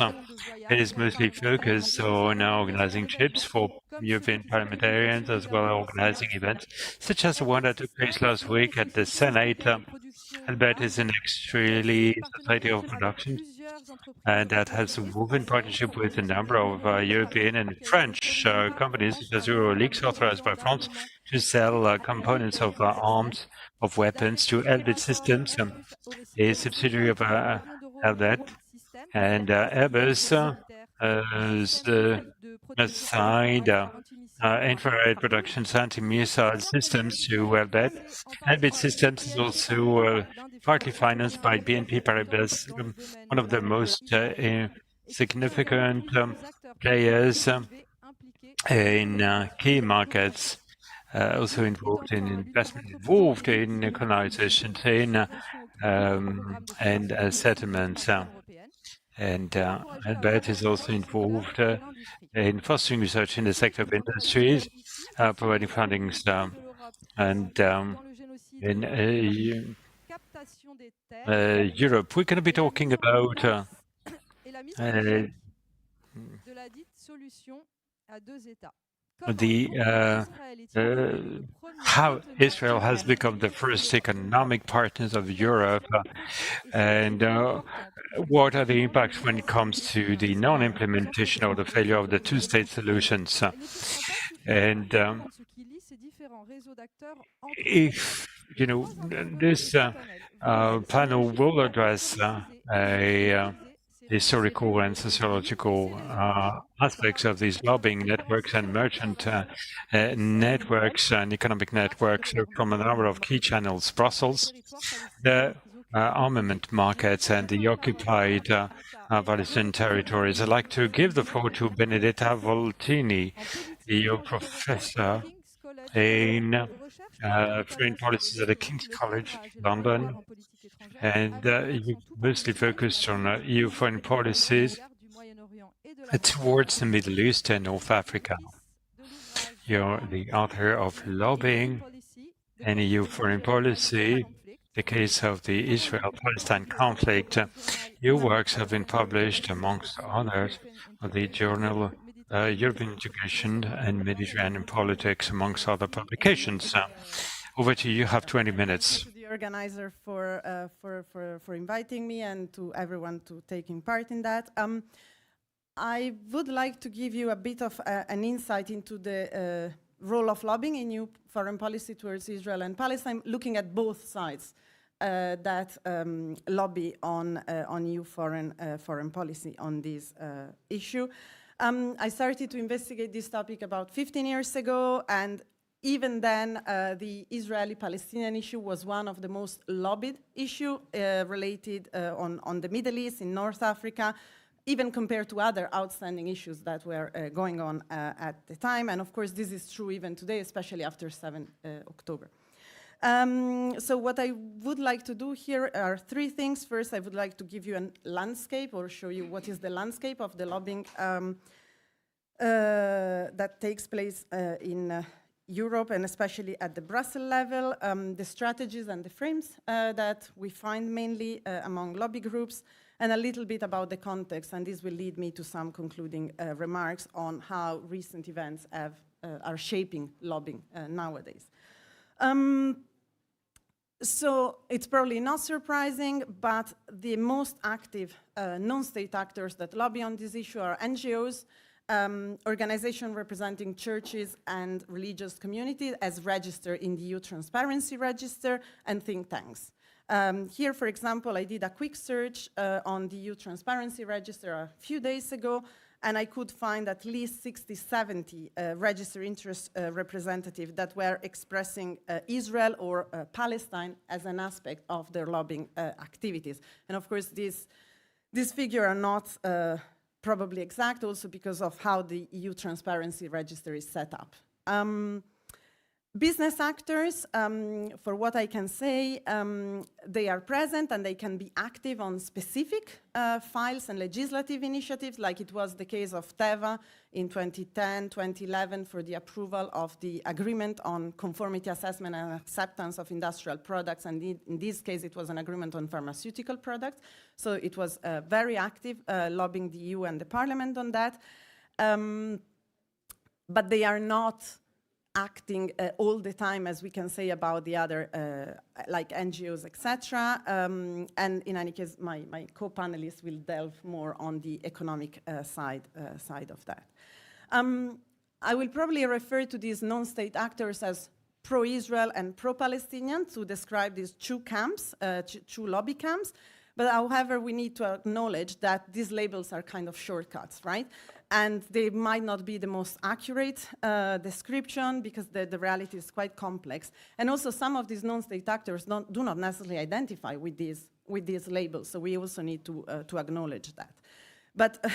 it is mostly focused on organizing trips for European parliamentarians, as well as organizing events, such as the one that took place last week at the Senate. Elbit is an Israeli society of production, and that has a woven partnership with a number of European and French companies, such as Euroleaks, authorized by France, to sell components of arms, of weapons to Elbit Systems, a subsidiary of Elbit, and Airbus assigned infrared production anti-missile systems to Elbit. Elbit Systems is also partly financed by BNP Paribas, one of the most significant players in key markets, also involved in investment, involved in economization, and settlements. And Albert is also involved in fostering research in the sector of industries, providing fundings, and in Europe. We're going to be talking about how Israel has become the first economic partners of Europe, and what are the impacts when it comes to the non-implementation or the failure of the two-state solutions. And if, you know, this panel will address historical and sociological aspects of these lobbying networks and merchant networks and economic networks from a number of key channels: Brussels, the armament markets, and the occupied Palestinian territories. I'd like to give the floor to Benedetta Voltini, a professor in foreign policies at the King's College, London, and you mostly focused on EU foreign policies towards the Middle East and North Africa. You're the author of Lobbying and EU Foreign Policy, the case of the Israel-Palestine conflict. Your works have been published, amongst others, on the journal European Integration and Mediterranean Politics, amongst other publications. Over to you. You have 20 minutes. To the organizer for inviting me, and to everyone to taking part in that. I would like to give you a bit of an insight into the role of lobbying in EU foreign policy towards Israel and Palestine, looking at both sides that lobby on EU foreign policy on this issue. I started to investigate this topic about 15 years ago, and even then, the Israeli-Palestinian issue was one of the most lobbied issues related on the Middle East, in North Africa, even compared to other outstanding issues that were going on at the time. And of course, this is true even today, especially after 7 October. So what I would like to do here are three things. First, I would like to give you a landscape, or show you what is the landscape of the lobbying that takes place in Europe, and especially at the Brussels level, the strategies and the frames that we find mainly among lobby groups, and a little bit about the context, and this will lead me to some concluding remarks on how recent events are shaping lobbying nowadays. So it's probably not surprising, but the most active non-state actors that lobby on this issue are NGOs, organizations representing churches and religious communities as registered in the EU Transparency Register, and think tanks. Here, for example, I did a quick search on the EU Transparency Register a few days ago, and I could find at least 60, 70 registered interest representatives that were expressing Israel or Palestine as an aspect of their lobbying activities. And of course, these figures are not probably exact, also because of how the EU Transparency Register is set up. Business actors, for what I can say, they are present and they can be active on specific files and legislative initiatives, like it was the case of Teva in 2010, 2011 for the approval of the agreement on conformity assessment and acceptance of industrial products, and in this case it was an agreement on pharmaceutical products. So it was very active, lobbying the EU and the Parliament on that. But they are not acting all the time, as we can say about the other, like NGOs, etc. And in any case, my co-panelists will delve more on the economic side of that. I will probably refer to these non-state actors as pro-Israel and pro-Palestinian to describe these two camps, two lobby camps. But however, we need to acknowledge that these labels are kind of shortcuts, right? And they might not be the most accurate description because the reality is quite complex. And also some of these non-state actors do not necessarily identify with these labels, so we also need to acknowledge that. But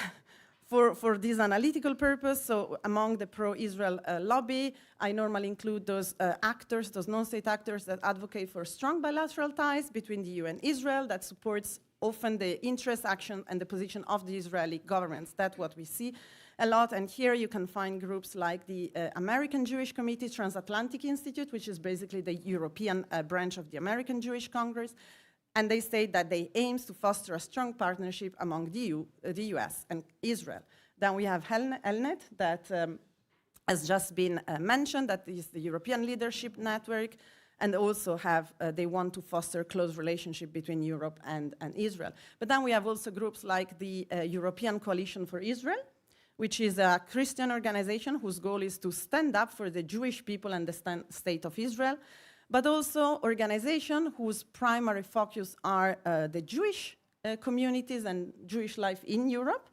for this analytical purpose, so among the pro-Israel lobby, I normally include those actors, those non-state actors that advocate for strong bilateral ties between the EU and Israel, that supports often the interest, action, and the position of the Israeli governments. That's what we see a lot. And here you can find groups like the American Jewish Committee Transatlantic Institute, which is basically the European branch of the American Jewish Congress. And they state that they aim to foster a strong partnership among the EU, the US, and Israel. Then we have Elnet, that has just been mentioned, that is the European Leadership Network, and also they want to foster close relationship between Europe and Israel. But then we have also groups like the European Coalition for Israel, which is a Christian organization whose goal is to stand up for the Jewish people and the state of Israel, but also organizations whose primary focus are the Jewish communities and Jewish life in Europe,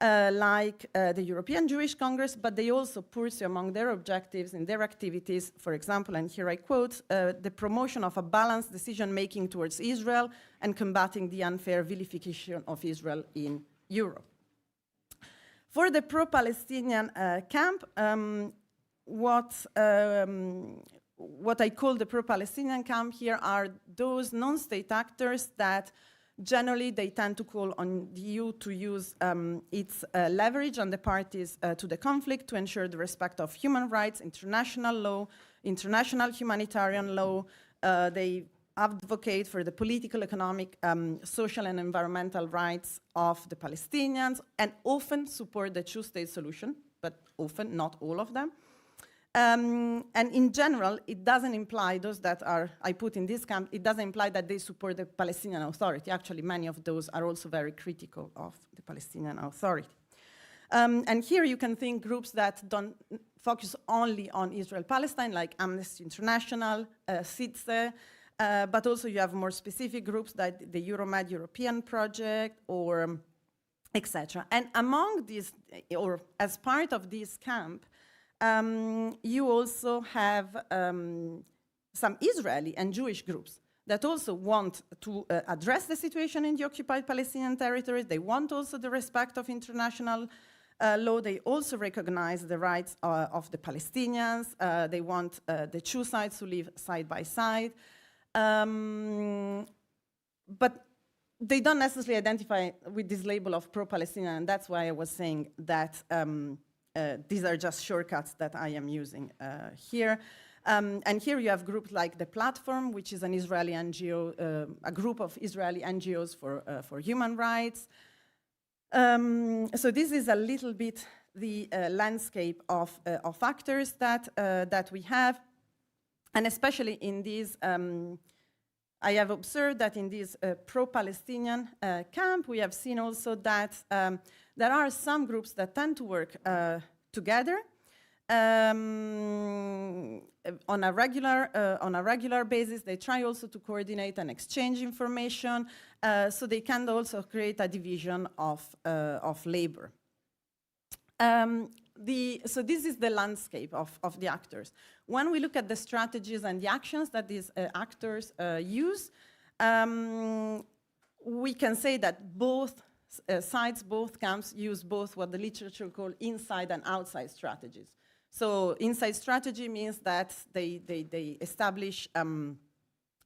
like the European Jewish Congress, but they also pursue among their objectives and their activities, for example, and here I quote, the promotion of a balanced decision-making towards Israel and combating the unfair vilification of Israel in Europe. For the pro-Palestinian camp, what I call the pro-Palestinian camp here are those non-state actors that generally they tend to call on the EU to use its leverage on the parties to the conflict to ensure the respect of human rights, international law, international humanitarian law. They advocate for the political, economic, social and environmental rights of the Palestinians, and often support the two-state solution, but often, not all of them. And in general, it doesn't imply, those that I put in this camp, it doesn't imply that they support the Palestinian Authority. Actually, many of those are also very critical of the Palestinian Authority. And here you can think groups that don't focus only on Israel-Palestine, like Amnesty International, SIDSE, but also you have more specific groups like the Euromed European Project, or etc. And among these, or as part of this camp, you also have some Israeli and Jewish groups that also want to address the situation in the occupied Palestinian territories. They want also the respect of international law. They also recognize the rights of the Palestinians. They want the two sides to live side by side. But they don't necessarily identify with this label of pro-Palestinian, and that's why I was saying that these are just shortcuts that I am using here. And here you have groups like The Platform, which is an Israeli NGO, a group of Israeli NGOs for human rights. So this is a little bit the landscape of actors that we have. And especially in these, I have observed that in this pro-Palestinian camp, we have seen also that there are some groups that tend to work together on a regular basis. They try also to coordinate and exchange information, so they can also create a division of labor. So this is the landscape of the actors. When we look at the strategies and the actions that these actors use, we can say that both sides, both camps, use both what the literature calls inside and outside strategies. So inside strategy means that they establish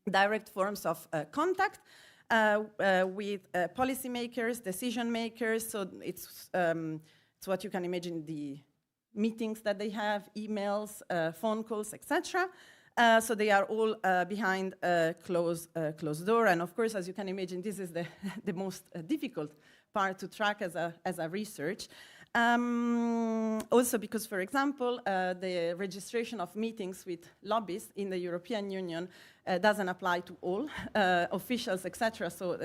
direct forms of contact with policymakers, decision makers. So it's what you can imagine, the meetings that they have, emails, phone calls, etc. So they are all behind closed door. And of course, as you can imagine, this is the most difficult part to track as a research. Also because, for example, the registration of meetings with lobbyists in the European Union doesn't apply to all officials, etc. So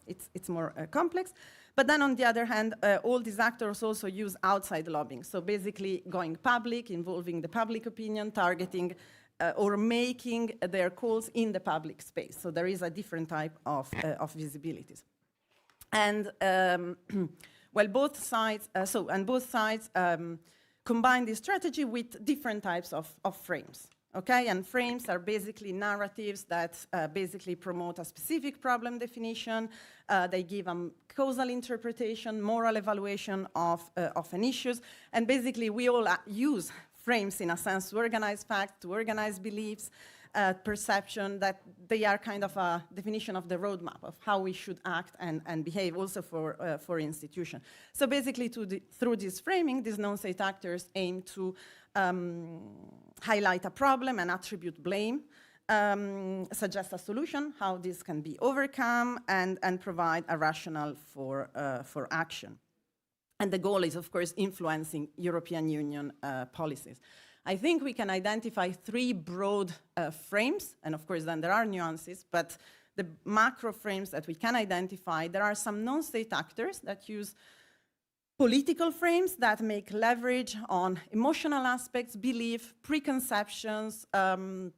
it's more complex. But then on the other hand, all these actors also use outside lobbying. So basically going public, involving the public opinion, targeting or making their calls in the public space. So there is a different type of visibilities. And well, both sides, combine this strategy with different types of frames. Okay, and frames are basically narratives that basically promote a specific problem definition. They give a causal interpretation, moral evaluation of an issue. And basically, we all use frames in a sense to organize facts, to organize beliefs, perception, that they are kind of a definition of the roadmap of how we should act and behave also for institutions. So basically, through this framing, these non-state actors aim to highlight a problem and attribute blame, suggest a solution, how this can be overcome, and provide a rationale for action. And the goal is, of course, influencing European Union policies. I think we can identify three broad frames, and of course then there are nuances, but the macro frames that we can identify, there are some non-state actors that use political frames that make leverage on emotional aspects, belief, preconceptions among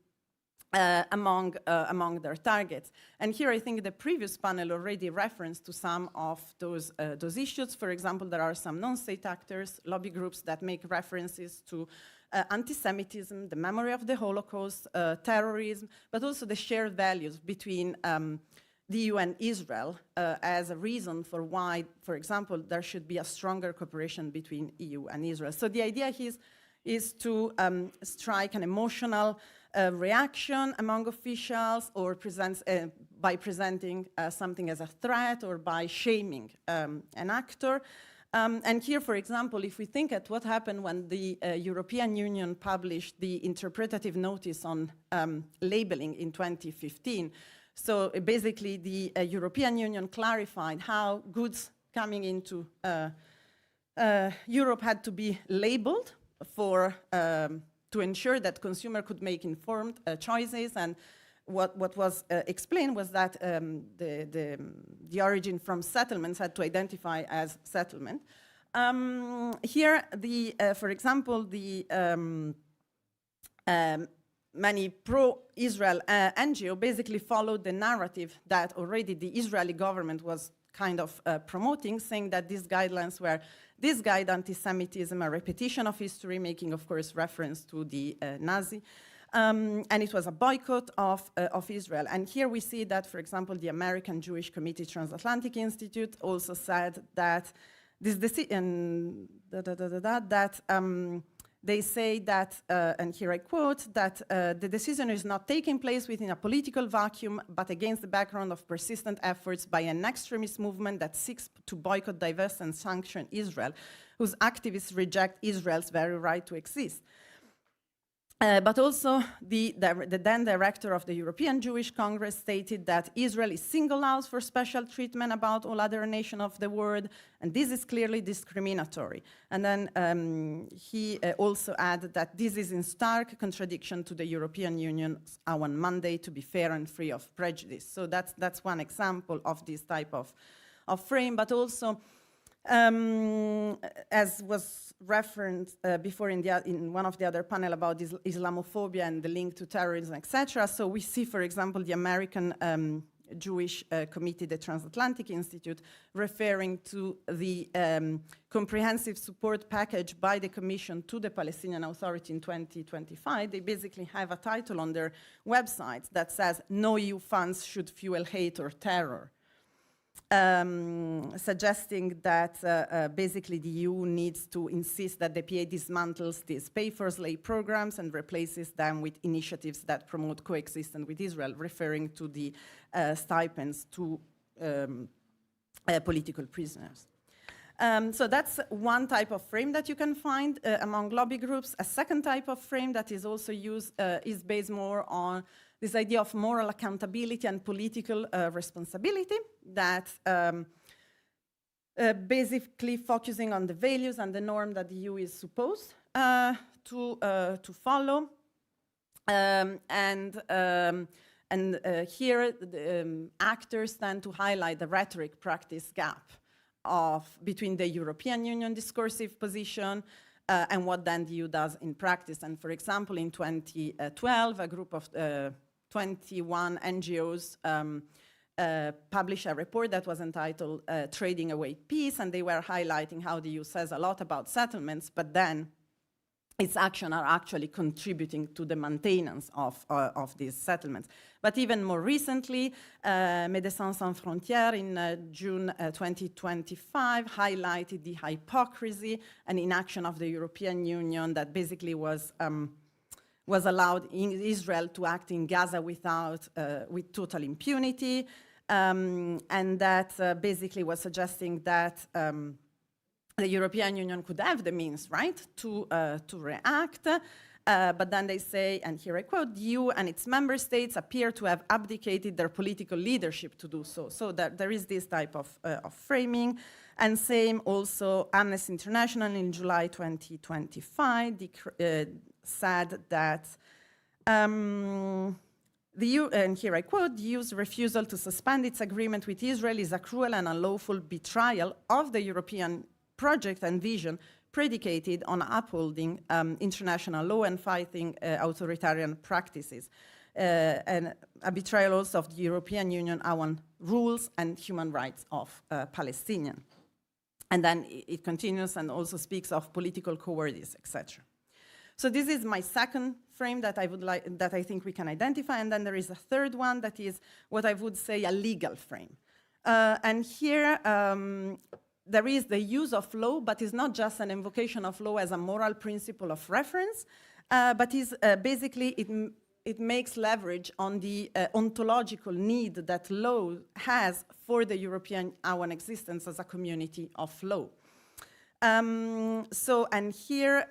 their targets. And here I think the previous panel already referenced to some of those issues. For example, there are some non-state actors, lobby groups that make references to anti-Semitism, the memory of the Holocaust, terrorism, but also the shared values between the EU and Israel as a reason for why, for example, there should be a stronger cooperation between EU and Israel. So the idea is to strike an emotional reaction among officials, or by presenting something as a threat, or by shaming an actor. And here, for example, if we think at what happened when the European Union published the interpretative notice on labeling in 2015, so basically the European Union clarified how goods coming into Europe had to be labeled to ensure that consumer could make informed choices. And what was explained was that the origin from settlements had to identify as settlement. Here, for example, many pro-Israel NGO basically followed the narrative that already the Israeli government was kind of promoting, saying that these guidelines were disguised anti-Semitism, a repetition of history, making, of course, reference to the Nazi. And it was a boycott of Israel. And here we see that, for example, the American Jewish Committee Transatlantic Institute also said that this decision, they say that, and here I quote, that the decision is not taking place within a political vacuum, but against the background of persistent efforts by an extremist movement that seeks to boycott, divest, and sanction Israel, whose activists reject Israel's very right to exist. But also, the then director of the European Jewish Congress stated that Israel is singled out for special treatment about all other nations of the world, and this is clearly discriminatory. And then he also added that this is in stark contradiction to the European Union's our mandate to be fair and free of prejudice. So that's one example of this type of frame, but also, as was referenced before in one of the other panel about Islamophobia and the link to terrorism, etc. So we see, for example, the American Jewish Committee, the Transatlantic Institute, referring to the comprehensive support package by the Commission to the Palestinian Authority in 2025. They basically have a title on their website that says, "No EU funds should fuel hate or terror." Suggesting that basically the EU needs to insist that the PA dismantles these pay-for-slay programs and replaces them with initiatives that promote coexistence with Israel, referring to the stipends to political prisoners. So that's one type of frame that you can find among lobby groups. A second type of frame that is also used is based more on this idea of moral accountability and political responsibility, that basically focusing on the values and the norm that the EU is supposed to follow. Here, actors tend to highlight the rhetoric-practice gap between the European Union discursive position and what then the EU does in practice. And for example, in 2012, a group of 21 NGOs published a report that was entitled Trading Away Peace, and they were highlighting how the EU says a lot about settlements, but then its actions are actually contributing to the maintenance of these settlements. But even more recently, Médecins Sans Frontières in June 2025 highlighted the hypocrisy and inaction of the European Union that basically was allowed in Israel to act in Gaza with total impunity, and that basically was suggesting that the European Union could have the means, right, to react, but then they say, and here I quote, "The EU and its member states appear to have abdicated their political leadership to do so." So that there is this type of framing. And same also, Amnesty International in July 2025 said that the EU, and here I quote, "The EU's refusal to suspend its agreement with Israel is a cruel and unlawful betrayal of the European project and vision predicated on upholding international law and fighting authoritarian practices, and a betrayal also of the European Union own rules and human rights of Palestinians." And then it continues and also speaks of political cowardice, etc. So this is my second frame that I think we can identify, and then there is a third one that is what I would say a legal frame. And here there is the use of law, but it's not just an invocation of law as a moral principle of reference, but is basically it makes leverage on the ontological need that law has for the European own existence as a community of law. And here,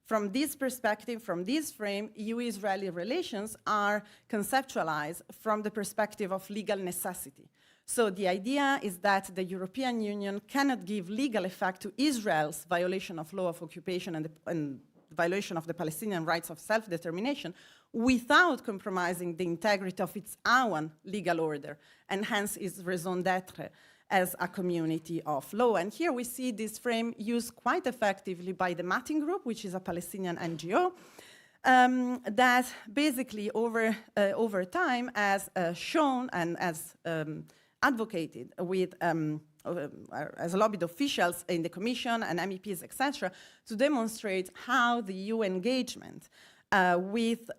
from this perspective, from this frame, EU-Israeli relations are conceptualized from the perspective of legal necessity. So the idea is that the European Union cannot give legal effect to Israel's violation of law of occupation and violation of the Palestinian rights of self-determination without compromising the integrity of its own legal order, and hence its raison d'etre as a community of law. And here we see this frame used quite effectively by the Matin Group, which is a Palestinian NGO, that basically over time has shown and has advocated with as lobbied officials in the Commission and MEPs, etc., to demonstrate how the EU engagement with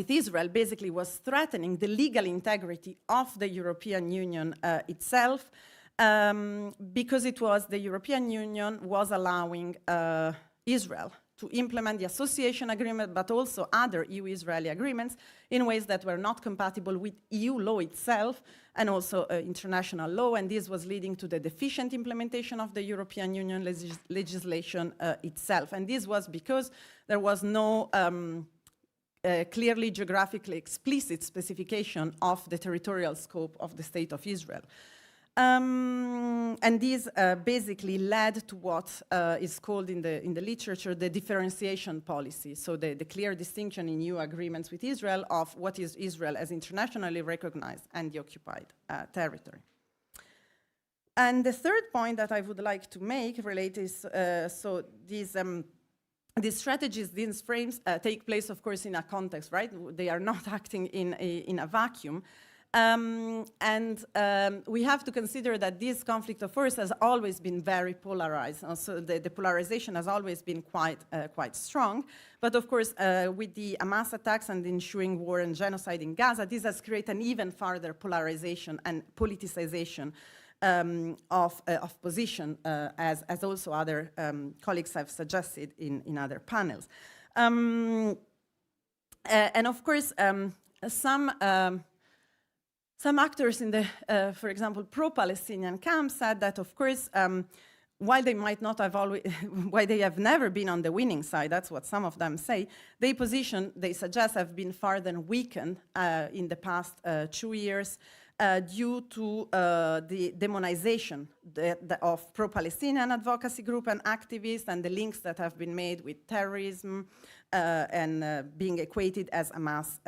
Israel basically was threatening the legal integrity of the European Union itself, because it was the European Union was allowing Israel to implement the association agreement, but also other EU-Israeli agreements in ways that were not compatible with EU law itself and also international law, and this was leading to the deficient implementation of the European Union legislation itself. And this was because there was no clearly geographically explicit specification of the territorial scope of the State of Israel. And this basically led to what is called in the literature the differentiation policy, so the clear distinction in EU agreements with Israel of what is Israel as internationally recognized and the occupied territory. And the third point that I would like to make is, so these strategies, these frames take place, of course, in a context, right? They are not acting in a vacuum. We have to consider that this conflict of course has always been very polarized. Also, the polarization has always been quite strong. But of course, with the Hamas attacks and the ensuing war and genocide in Gaza, this has created an even further polarization and politicization of position, as also other colleagues have suggested in other panels. And of course, some actors in the, for example, pro-Palestinian camp said that, of course, while they might not have always, while they have never been on the winning side, that's what some of them say, their position, they suggest, have been further weakened in the past 2 years due to the demonization of pro-Palestinian advocacy group and activists and the links that have been made with terrorism and being equated as Hamas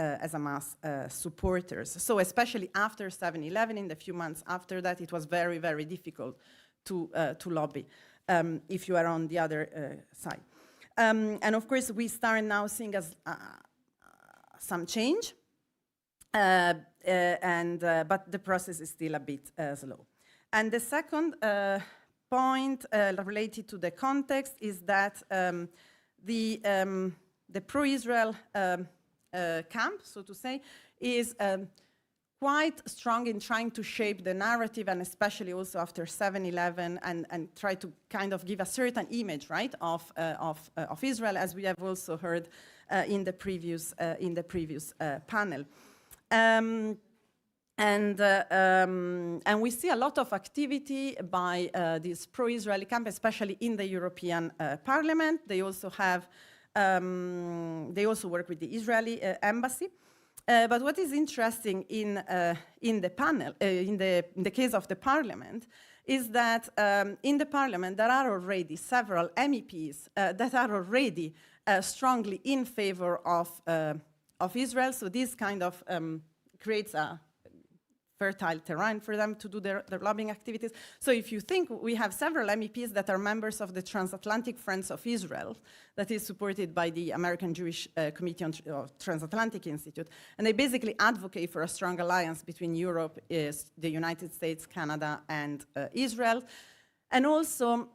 supporters. So especially after 7/11, in the few months after that, it was very, very difficult to lobby if you are on the other side. And of course, we start now seeing some change, but the process is still a bit slow. And the second point related to the context is that the pro-Israel camp, so to say, is quite strong in trying to shape the narrative, and especially also after 7/11, and try to kind of give a certain image, right, of Israel, as we have also heard in the previous panel. And we see a lot of activity by this pro-Israeli camp, especially in the European Parliament. They also have, they also work with the Israeli embassy. But what is interesting in the panel, in the case of the Parliament, is that in the Parliament there are already several MEPs that are already strongly in favor of Israel. So this kind of creates a fertile terrain for them to do their lobbying activities. So if you think, we have several MEPs that are members of the Transatlantic Friends of Israel, that is supported by the American Jewish Committee on Transatlantic Institute, and they basically advocate for a strong alliance between Europe, the United States, Canada, and Israel. And also,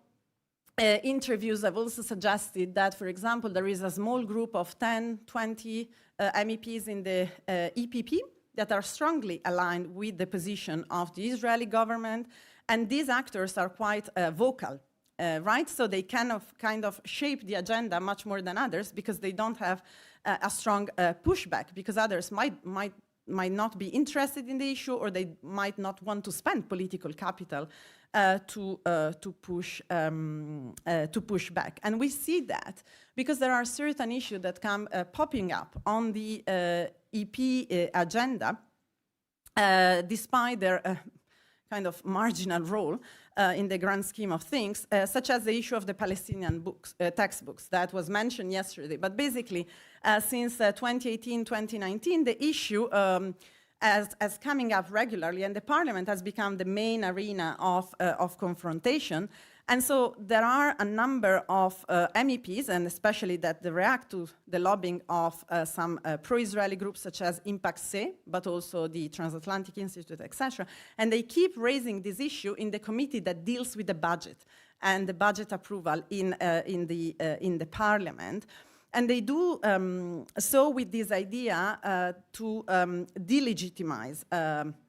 interviews have also suggested that, for example, there is a small group of 10, 20 MEPs in the EPP that are strongly aligned with the position of the Israeli government, and these actors are quite vocal, right? So they kind of shape the agenda much more than others because they don't have a strong pushback, because others might not be interested in the issue, or they might not want to spend political capital to push back. And we see that because there are certain issues that come popping up on the EP agenda, despite their kind of marginal role in the grand scheme of things, such as the issue of the Palestinian textbooks that was mentioned yesterday. But basically, since 2018, 2019, the issue as coming up regularly, and the Parliament has become the main arena of confrontation. And so there are a number of MEPs, and especially that they react to the lobbying of some pro-Israeli groups such as Impact C, but also the Transatlantic Institute, etc. And they keep raising this issue in the committee that deals with the budget and the budget approval in the Parliament. And they do so with this idea to delegitimize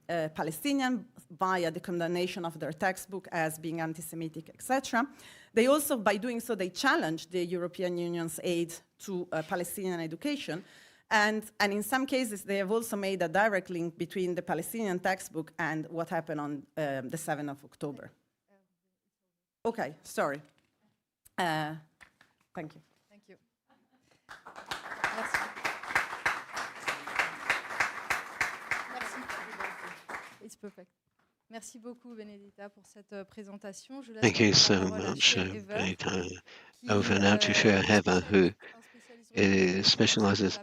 Palestinian via the condemnation of their textbook as being anti-Semitic, etc. They also, by doing so, they challenged the European Union's aid to Palestinian education. And in some cases, they have also made a direct link between the Palestinian textbook and what happened on the 7th of October. Okay, sorry. Thank you. Thank you. Merci. Merci. It's perfect. Merci beaucoup, Benedetta, pour cette présentation. Je laisse Thank you la so parole à much, Cher Ever, over now to Cher Heber, who specializes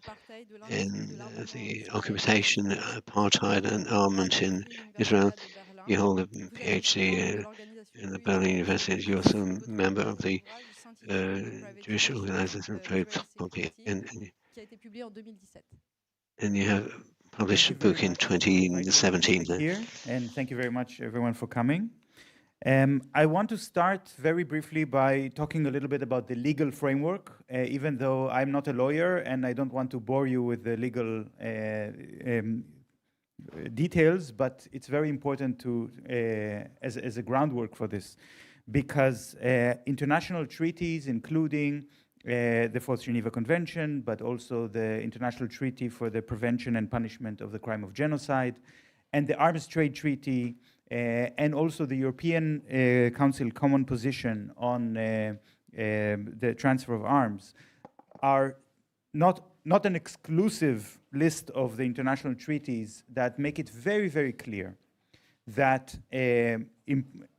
in the occupation, apartheid, and armament in Israel. You hold a PhD in the Berlin University. You're also a member of the Jewish Organization and you have published a book in 2017. Here, and thank you very much, everyone, for coming. I want to start very briefly by talking a little bit about the legal framework, even though I'm not a lawyer and I don't want to bore you with the legal details, but it's very important to as a groundwork for this, because international treaties, including the Fourth Geneva Convention, but also the International Treaty for the Prevention and Punishment of the Crime of Genocide, and the Arms Trade Treaty, and also the European Council Common Position on the transfer of arms, are not an exclusive list of the international treaties that make it very, very clear that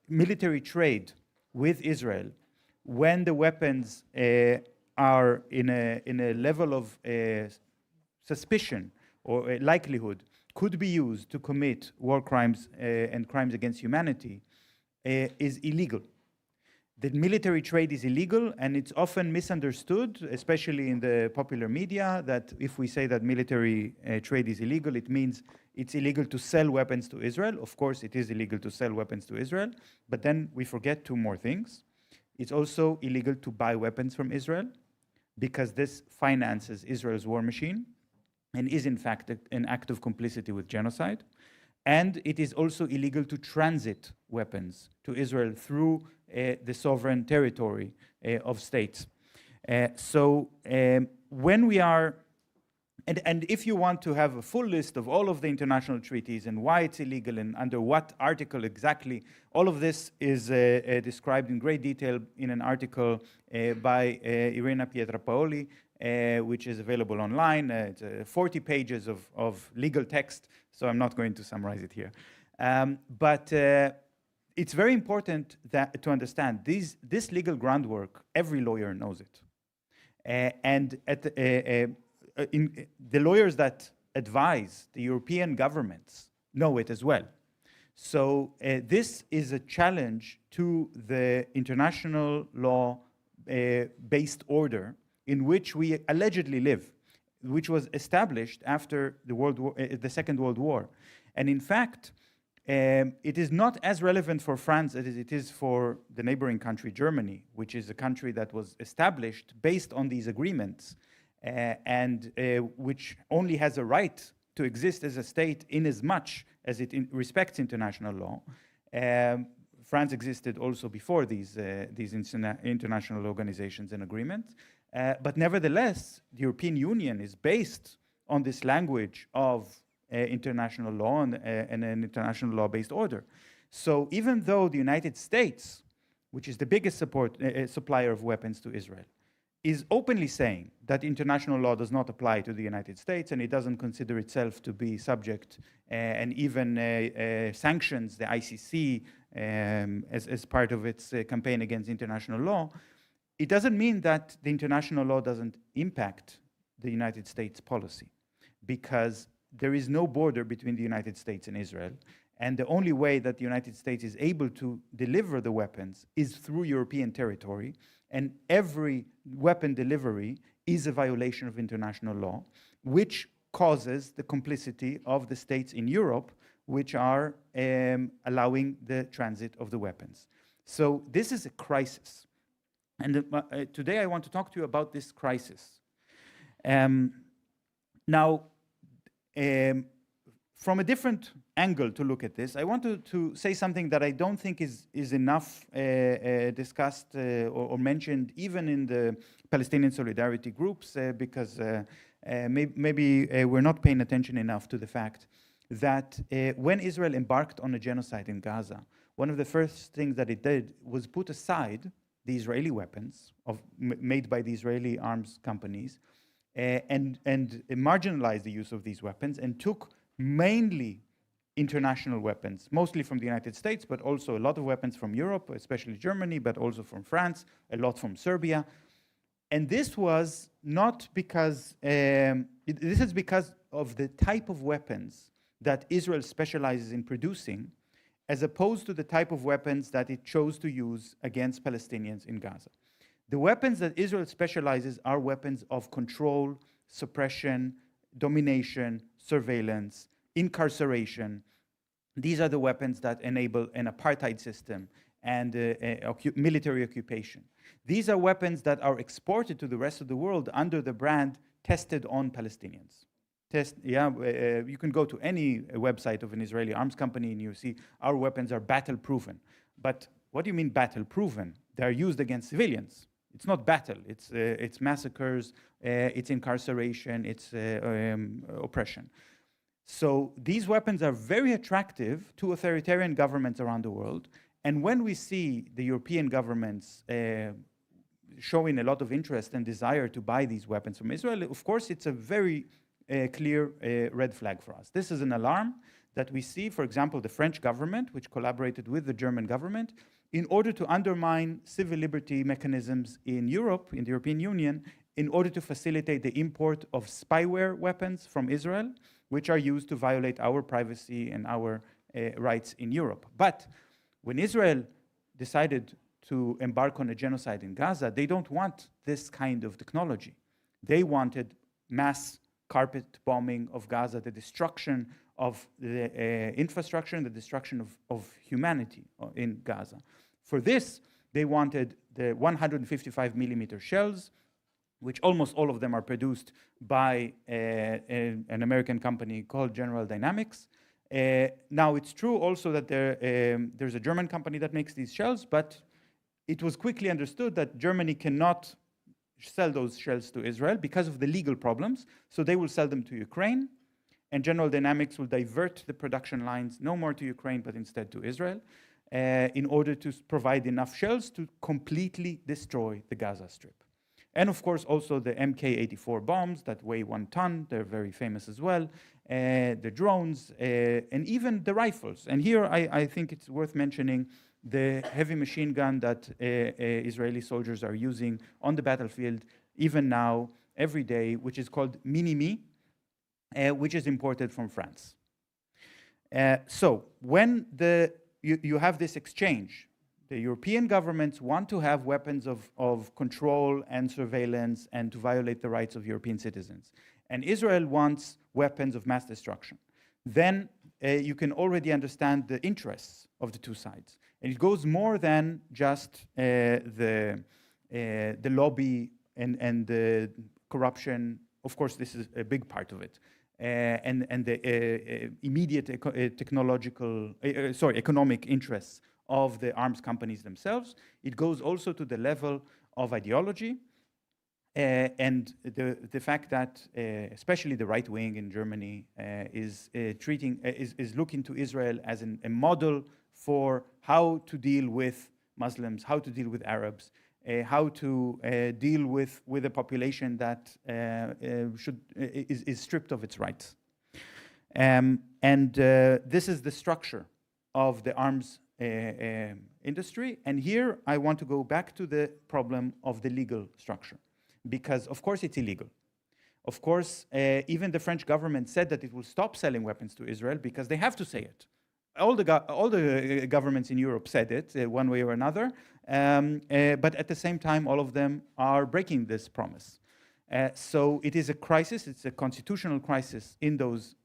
military trade with Israel, when the weapons are in a level of suspicion or a likelihood, could be used to commit war crimes and crimes against humanity, is illegal. The military trade is illegal, and it's often misunderstood, especially in the popular media, that if we say that military trade is illegal, it means it's illegal to sell weapons to Israel. Of course, it is illegal to sell weapons to Israel, but then we forget two more things. It's also illegal to buy weapons from Israel, because this finances Israel's war machine and is in fact an act of complicity with genocide. And it is also illegal to transit weapons to Israel through the sovereign territory of states. So when we are, and if you want to have a full list of all of the international treaties and why it's illegal and under what article exactly, all of this is described in great detail in an article by Irina Pietrapaoli, which is available online. It's 40 pages of legal text, so I'm not going to summarize it here. But it's very important to understand this legal groundwork, every lawyer knows it. And the lawyers that advise the European governments know it as well. So this is a challenge to the international law based order in which we allegedly live, which was established after the Second World War. And in fact, it is not as relevant for France as it is for the neighboring country, Germany, which is a country that was established based on these agreements, and which only has a right to exist as a state in as much as it respects international law. France existed also before these international organizations and agreements. But nevertheless, the European Union is based on this language of international law and an international law-based order. So even though the United States, which is the biggest supplier of weapons to Israel, is openly saying that international law does not apply to the United States and it doesn't consider itself to be subject and even sanctions the ICC as part of its campaign against international law, it doesn't mean that the international law doesn't impact the United States policy, because there is no border between the United States and Israel. And the only way that the United States is able to deliver the weapons is through European territory. And every weapon delivery is a violation of international law, which causes the complicity of the states in Europe, which are allowing the transit of the weapons. So this is a crisis. And today I want to talk to you about this crisis. Now, from a different angle to look at this, I want to say something that I don't think is enough discussed or mentioned even in the Palestinian solidarity groups, because maybe we're not paying attention enough to the fact that when Israel embarked on a genocide in Gaza, one of the first things that it did was put aside the Israeli weapons made by the Israeli arms companies and marginalized the use of these weapons and took mainly international weapons, mostly from the United States, but also a lot of weapons from Europe, especially Germany, but also from France, a lot from Serbia. And this was not because, this is because of the type of weapons that Israel specializes in producing, as opposed to the type of weapons that it chose to use against Palestinians in Gaza. The weapons that Israel specializes are weapons of control, suppression, domination, surveillance, incarceration. These are the weapons that enable an apartheid system and military occupation. These are weapons that are exported to the rest of the world under the brand tested on Palestinians. You can go to any website of an Israeli arms company and you see our weapons are battle proven. But what do you mean battle proven? They are used against civilians. It's not battle. It's massacres. It's incarceration. It's oppression. So these weapons are very attractive to authoritarian governments around the world. And when we see the European governments showing a lot of interest and desire to buy these weapons from Israel, of course, it's a very clear red flag for us. This is an alarm that we see, for example, the French government, which collaborated with the German government, in order to undermine civil liberty mechanisms in Europe, in the European Union, in order to facilitate the import of spyware weapons from Israel, which are used to violate our privacy and our rights in Europe. But when Israel decided to embark on a genocide in Gaza, they don't want this kind of technology. They wanted mass carpet bombing of Gaza, the destruction of the infrastructure and the destruction of humanity in Gaza. For this, they wanted the 155 millimeter shells, which almost all of them are produced by an American company called General Dynamics. Now, it's true also that there's a German company that makes these shells, but it was quickly understood that Germany cannot sell those shells to Israel because of the legal problems, so they will sell them to Ukraine, and General Dynamics will divert the production lines no more to Ukraine, but instead to Israel, in order to provide enough shells to completely destroy the Gaza Strip. And of course, also the Mk-84 bombs that weigh 1 ton, they're very famous as well, the drones, and even the rifles. And here I think it's worth mentioning the heavy machine gun that Israeli soldiers are using on the battlefield, even now, every day, which is called Mini-Me, which is imported from France. So when you have this exchange, the European governments want to have weapons of control and surveillance and to violate the rights of European citizens. And Israel wants weapons of mass destruction. Then you can already understand the interests of the two sides. And it goes more than just the lobby and the corruption. Of course, this is a big part of it. And the immediate economic interests of the arms companies themselves. It goes also to the level of ideology and the fact that especially the right wing in Germany is looking to Israel as a model for how to deal with Muslims, how to deal with Arabs, how to deal with a population that is stripped of its rights. This is the structure of the arms industry. And here I want to go back to the problem of the legal structure, because of course it's illegal. Of course, even the French government said that it will stop selling weapons to Israel because they have to say it. All the governments in Europe said it one way or another, but at the same time, all of them are breaking this promise. So it is a crisis, it's a constitutional crisis in those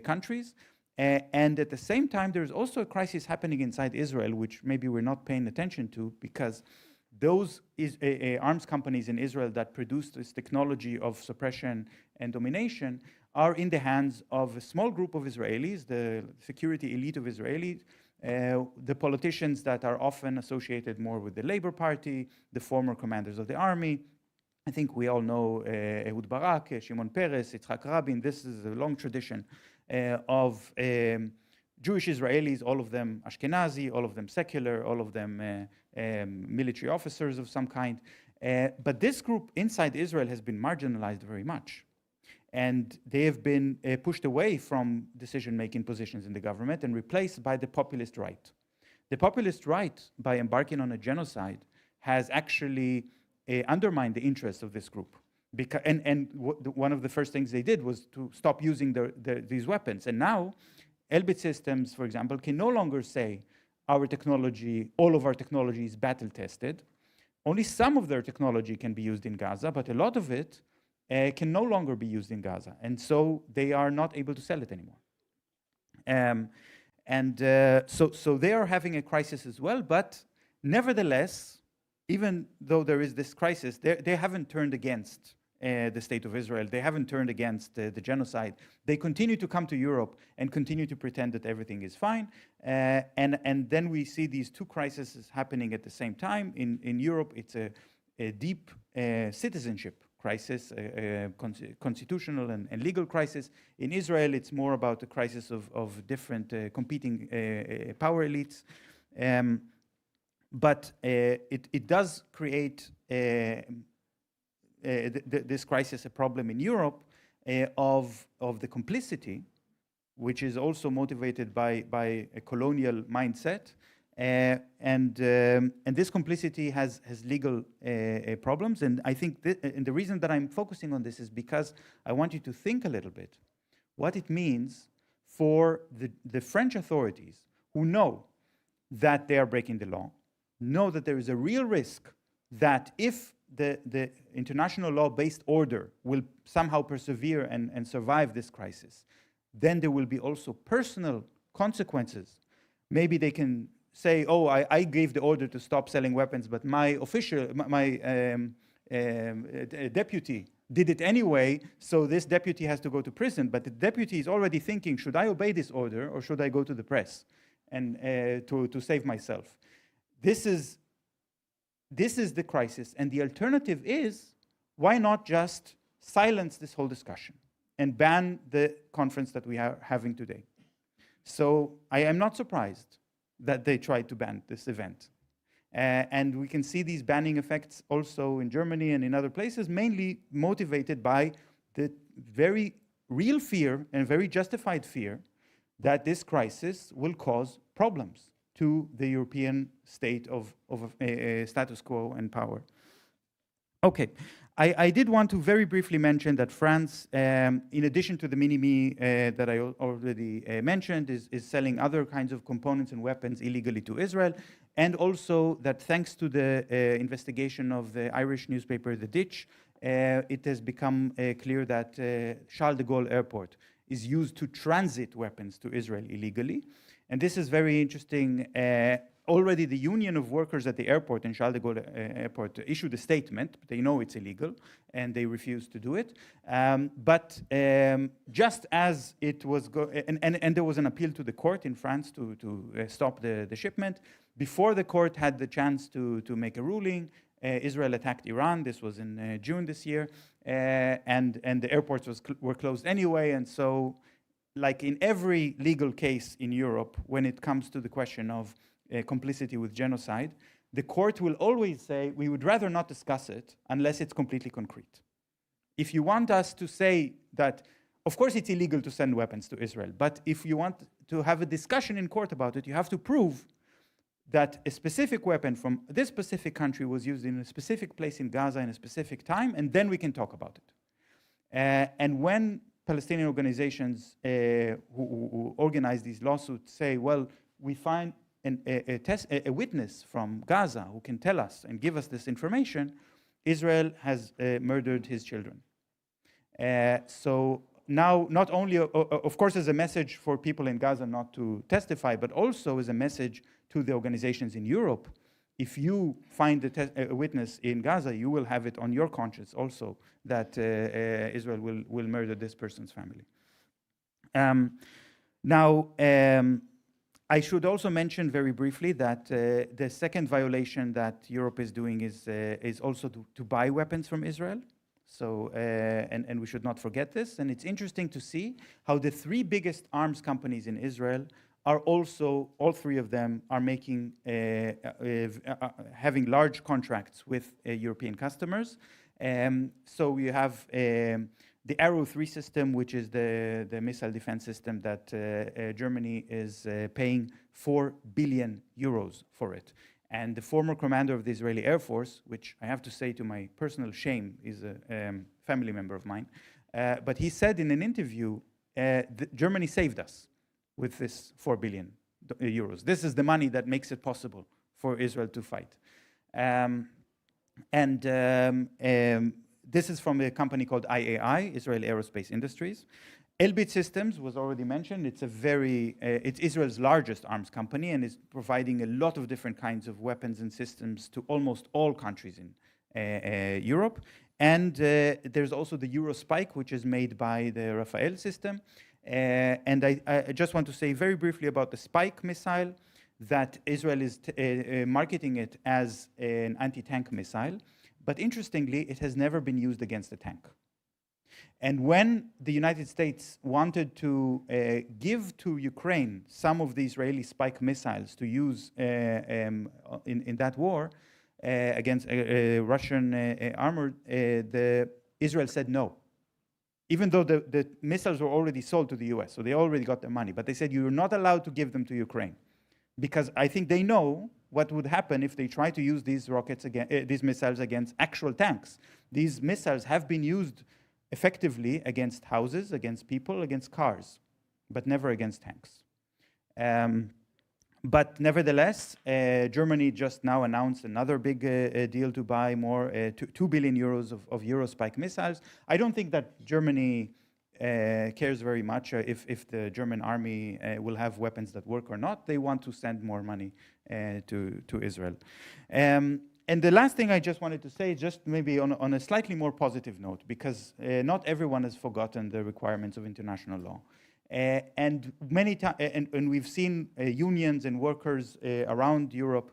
countries. And at the same time, there's also a crisis happening inside Israel, which maybe we're not paying attention to, because those arms companies in Israel that produce this technology of suppression and domination are in the hands of a small group of Israelis, the security elite of Israelis, the politicians that are often associated more with the Labour Party, the former commanders of the army. I think we all know Ehud Barak, Shimon Peres, Yitzhak Rabin. This is a long tradition of Jewish Israelis, all of them Ashkenazi, all of them secular, all of them military officers of some kind. But this group inside Israel has been marginalized very much. And they have been pushed away from decision-making positions in the government and replaced by the populist right. The populist right, by embarking on a genocide, has actually undermined the interests of this group. One of the first things they did was to stop using these weapons. And now, Elbit Systems, for example, can no longer say our technology, all of our technology is battle-tested. Only some of their technology can be used in Gaza, but a lot of it can no longer be used in Gaza. And so they are not able to sell it anymore. So they are having a crisis as well, but nevertheless, even though there is this crisis, they haven't turned against the state of Israel. They haven't turned against the genocide. They continue to come to Europe and continue to pretend that everything is fine. And then we see these two crises happening at the same time. In Europe, it's a deep citizenship crisis, constitutional and legal crisis. In Israel, it's more about the crisis of different competing power elites. But it does create this crisis a problem in Europe of the complicity, which is also motivated by a colonial mindset. And this complicity has legal problems. And I think and the reason that I'm focusing on this is because I want you to think a little bit what it means for the French authorities who know that they are breaking the law, know that there is a real risk that if the international law-based order will somehow persevere and survive this crisis, then there will be also personal consequences. Maybe they can say, oh, I gave the order to stop selling weapons, but my deputy did it anyway, so this deputy has to go to prison. But the deputy is already thinking, should I obey this order or should I go to the press and to save myself? This is the crisis, and the alternative is, why not just silence this whole discussion and ban the conference that we are having today? So I am not surprised that they tried to ban this event. And we can see these banning effects also in Germany and in other places, mainly motivated by the very real fear and very justified fear that this crisis will cause problems to the European state of status quo and power. Okay, I did want to very briefly mention that France, in addition to the mini-me that I already mentioned, is selling other kinds of components and weapons illegally to Israel, and also that thanks to the investigation of the Irish newspaper The Ditch, it has become clear that Charles de Gaulle Airport is used to transit weapons to Israel illegally. And this is very interesting. Already the Union of Workers at the airport in Charles de Gaulle Airport issued a statement. They know it's illegal, and they refuse to do it. But just as it was, and there was an appeal to the court in France to stop the shipment. Before the court had the chance to make a ruling, Israel attacked Iran. This was in June this year, and the airports were closed anyway. And so, like in every legal case in Europe, when it comes to the question of complicity with genocide, the court will always say, we would rather not discuss it unless it's completely concrete. If you want us to say that, of course it's illegal to send weapons to Israel, but if you want to have a discussion in court about it, you have to prove that a specific weapon from this specific country was used in a specific place in Gaza in a specific time, and then we can talk about it. And when Palestinian organizations who organize these lawsuits say, well, we find a witness from Gaza who can tell us and give us this information, Israel has murdered his children. So now, not only, of course, as a message for people in Gaza not to testify, but also as a message to the organizations in Europe if you find a witness in Gaza, you will have it on your conscience also that Israel will murder this person's family. Now, I should also mention very briefly that the second violation that Europe is doing is also to buy weapons from Israel. So, and we should not forget this. And it's interesting to see how the three biggest arms companies in Israel are also, all three of them are making, having large contracts with European customers. So you have the Arrow 3 system, which is the missile defense system that Germany is paying 4 billion euros for it. And the former commander of the Israeli Air Force, which I have to say to my personal shame is a family member of mine, but he said in an interview, Germany saved us with this 4 billion euros. This is the money that makes it possible for Israel to fight. This is from a company called IAI, Israel Aerospace Industries. Elbit Systems was already mentioned. It's it's Israel's largest arms company and is providing a lot of different kinds of weapons and systems to almost all countries in Europe. And there's also the Eurospike, which is made by the Rafael system. And I just want to say very briefly about the Spike missile, that Israel is marketing it as an anti-tank missile. But interestingly, it has never been used against a tank. And when the United States wanted to give to Ukraine some of the Israeli Spike missiles to use in that war against Russian armor, Israel said no. Even though the missiles were already sold to the US, so they already got their money. But they said, you're not allowed to give them to Ukraine. Because I think they know what would happen if they try to use these rockets these missiles against actual tanks. These missiles have been used effectively against houses, against people, against cars, but never against tanks. But nevertheless, Germany just now announced another big deal to buy more, 2 billion euros of Eurospike missiles. I don't think that Germany cares very much if the German army will have weapons that work or not. They want to send more money to Israel. And the last thing I just wanted to say, just maybe on a slightly more positive note, because not everyone has forgotten the requirements of international law. And many times, and we've seen unions and workers around Europe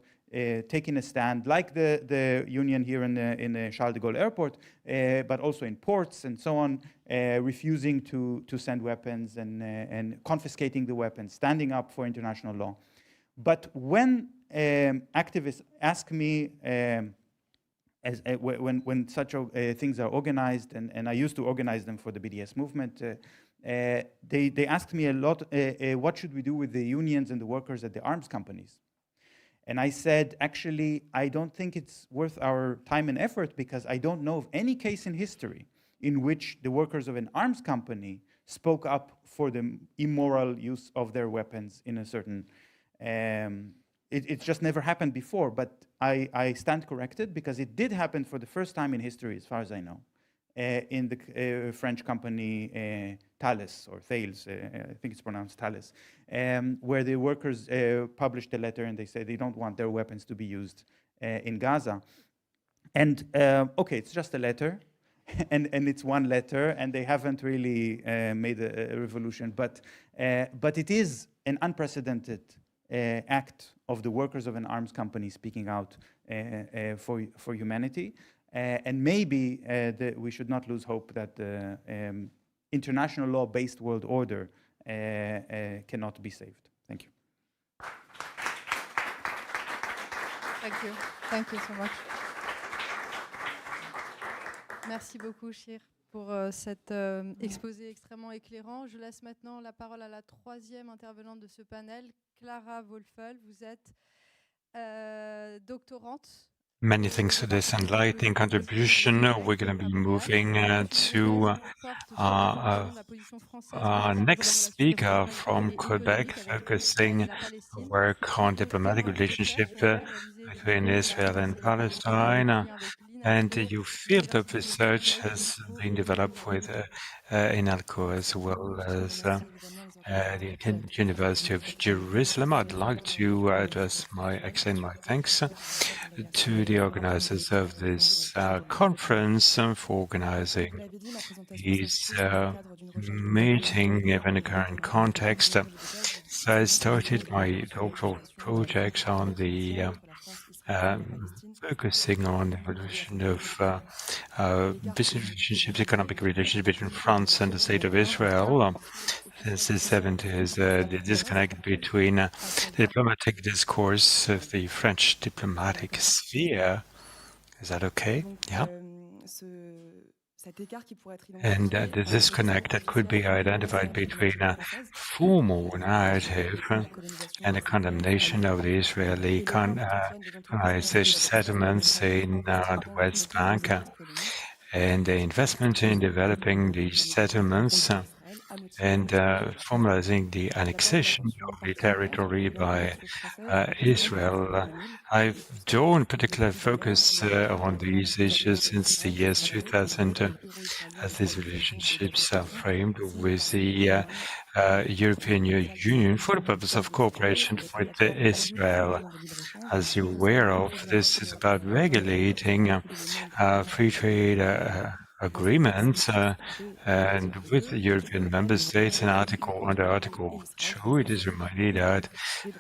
taking a stand, like the union here in the Charles de Gaulle airport, but also in ports and so on, refusing to send weapons and confiscating the weapons, standing up for international law. But when activists ask me, when such things are organized, and I used to organize them for the BDS movement, they asked me a lot, what should we do with the unions and the workers at the arms companies? And I said, actually, I don't think it's worth our time and effort, because I don't know of any case in history in which the workers of an arms company spoke up for the immoral use of their weapons in a certain... It's just never happened before, but I stand corrected, because it did happen for the first time in history, as far as I know, in the French company Thales, or Thales, I think it's pronounced Thales, where the workers published a letter and they say they don't want their weapons to be used in Gaza. And okay, it's just a letter, and it's one letter, and they haven't really made a revolution, but it is an unprecedented act of the workers of an arms company speaking out for humanity. And maybe we should not lose hope that the international law-based world order cannot be saved. Thank you. Thank you. Thank you so much. Merci beaucoup, Shir, pour cet exposé extrêmement éclairant. Je laisse maintenant la parole à la troisième intervenante de ce panel, Clara Wolfel. Vous êtes doctorante. Many thanks for this enlightening contribution. We're going to be moving to our next speaker from Quebec, focusing work on diplomatic relationship between Israel and Palestine. And your field of research has been developed with INALCO, as well as the University of Jerusalem. I'd like to extend my thanks to the organizers of this conference for organizing this meeting given the current context. So I started my doctoral project on the focusing on the evolution of business relationships, economic relations between France and the State of Israel. Since the 70s, the disconnect between the diplomatic discourse of the French diplomatic sphere. Is that okay? Yeah. And the disconnect that could be identified between a formal narrative and a condemnation of the Israeli colonization settlements in the West Bank and the investment in developing these settlements and formalizing the annexation of the territory by Israel. I've drawn particular focus on these issues since the years 2000 as these relationships are framed with the European Union for the purpose of cooperation with Israel. As you're aware of, this is about regulating free trade agreements and with the European member states under Article 2, it is reminded that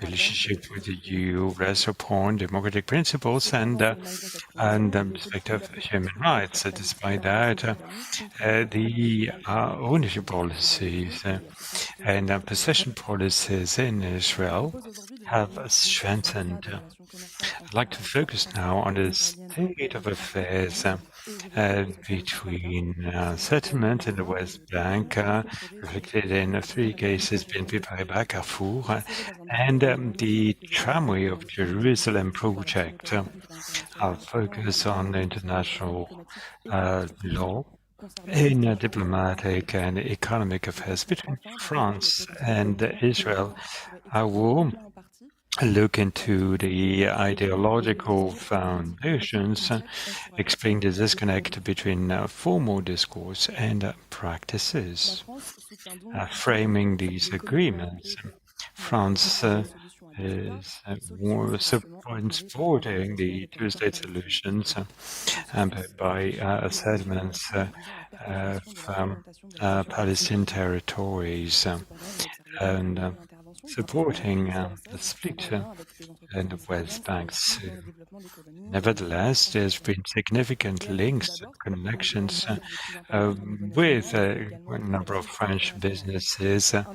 relationship with the EU rests upon democratic principles and respect of human rights. Despite that, the ownership policies and possession policies in Israel have strengthened. I'd like to focus now on the state of affairs between settlement in the West Bank, reflected in 3 cases, BNP Paribas, Carrefour, and the Tramway of Jerusalem project. I'll focus on international law in diplomatic and economic affairs between France and Israel. I will look into the ideological foundations, explain the disconnect between formal discourse and practices, framing these agreements. France is supporting the two-state solutions by settlements of Palestinian territories and supporting the split in the West Bank. Nevertheless, there's been significant links and connections with a number of French businesses that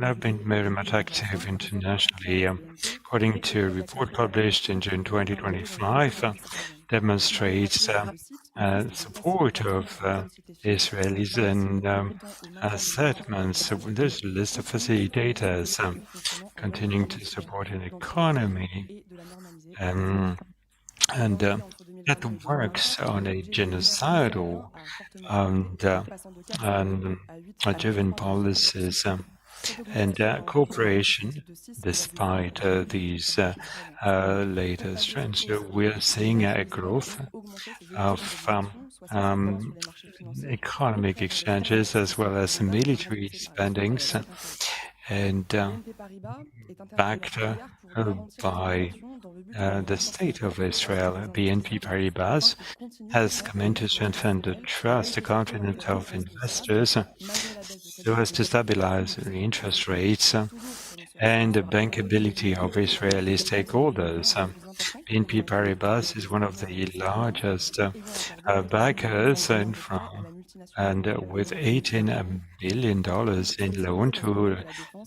have been very much active internationally. According to a report published in June 2025, demonstrates support of Israelis and settlements. So there's a list of facilitators continuing to support an economy and that works on a genocidal and driven policies. And cooperation, despite these latest trends, we're seeing a growth of economic exchanges as well as military spendings, and backed by the state of Israel. BNP Paribas has come in to strengthen the trust, the confidence of investors, so as to stabilize the interest rates and the bankability of Israeli stakeholders. BNP Paribas is one of the largest backers in France, and with $18 billion in loan to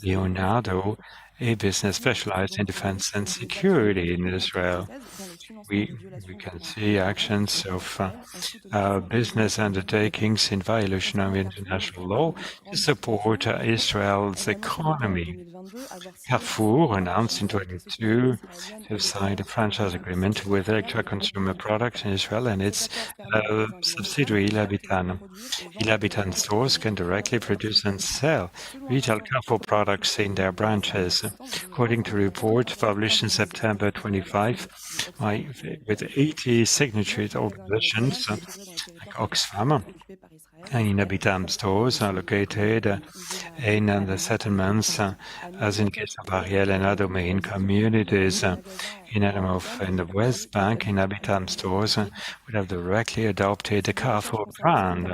Leonardo, a business specialized in defense and security in Israel. We can see actions of business undertakings in violation of international law to support Israel's economy. Carrefour announced in 2022 to have signed a franchise agreement with Electra Consumer Products in Israel and its subsidiary Il Habitant. Il Habitant stores can directly produce and sell retail Carrefour products in their branches. According to a report published in September 25 with 80 signatory organizations like Oxfam, inhabitant stores are located in the settlements, as in case of Ariel and other main communities. In the West Bank, inhabitant stores would have directly adopted the Carrefour brand.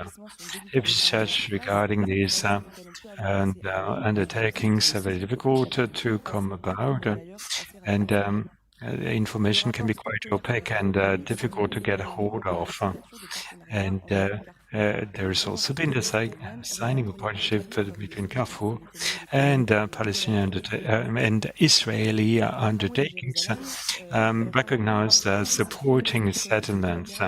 If research regarding these undertakings are very difficult to come about, and information can be quite opaque and difficult to get a hold of. And there's also been the signing of partnership between Carrefour and Palestinian and Israeli undertakings recognized as supporting settlements.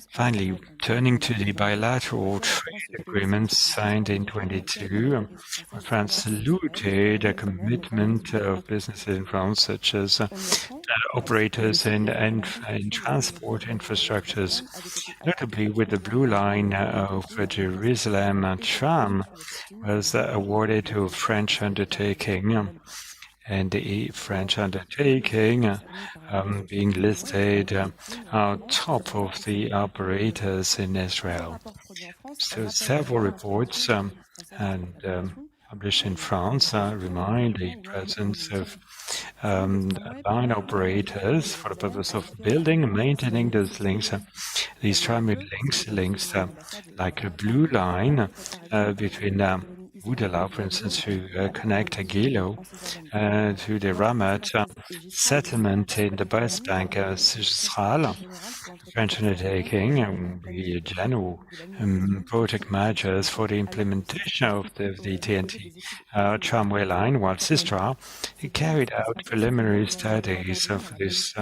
Finally, turning to the bilateral trade agreements signed in 22, France saluted a commitment of businesses in France, such as operators in transport infrastructures, notably with the Blue Line of Jerusalem tram was awarded to a French undertaking. And the French undertaking being listed on top of the operators in Israel. So several reports published in France remind the presence of line operators for the purpose of building and maintaining those links, these tramway links like a blue line between Oudela, for instance, to connect Gilo to the Ramat settlement in the West Bank, Sisral, French undertaking, the general project managers for the implementation of the TNT tramway line, while Sistra carried out preliminary studies of this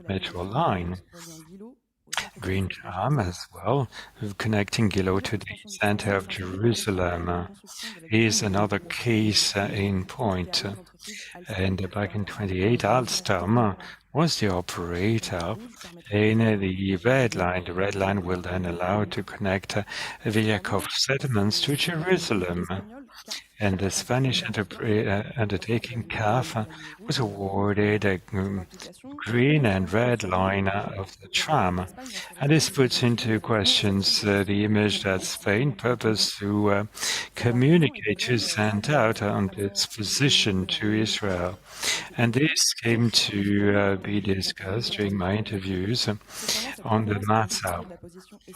metro line. Green tram as well, connecting Gilo to the center of Jerusalem, is another case in point. And back in 28, Alstom was the operator in the Red Line. The Red Line will then allow to connect Villakov settlements to Jerusalem. And the Spanish undertaking CAF was awarded a green and red line of the tram. And this puts into questions the image that Spain purposed to communicate, to send out on its position to Israel. And this came to be discussed during my interviews on the matter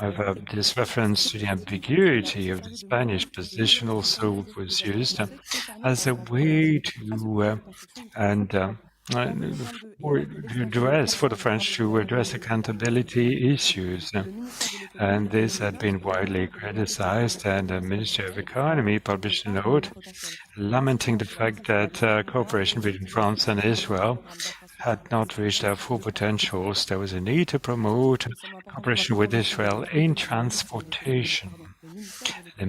of this reference to the ambiguity of the Spanish position also was used as a way to for the French to address accountability issues. And this had been widely criticized, and the Ministry of Economy published a note lamenting the fact that cooperation between France and Israel had not reached their full potentials. There was a need to promote cooperation with Israel in transportation. The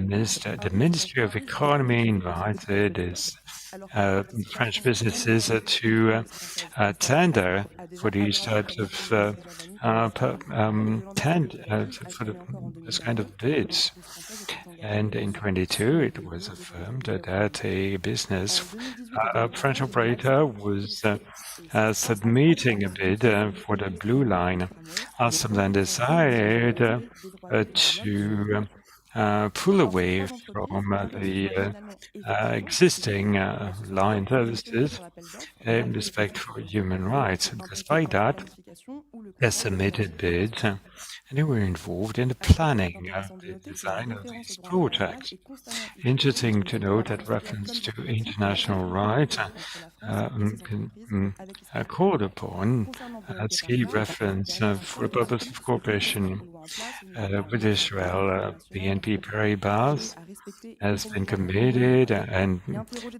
Ministry of Economy invited French businesses to tender for these types of for this kind of bids. And in 22, it was affirmed that a French operator was submitting a bid for the Blue Line. Alstom then decided to pull away from the existing line services in respect for human rights. And despite that, they submitted bids and they were involved in the planning of the design of these projects. Interesting to note that reference to international rights called upon as key reference for the purpose of cooperation with Israel. BNP Paribas has been committed and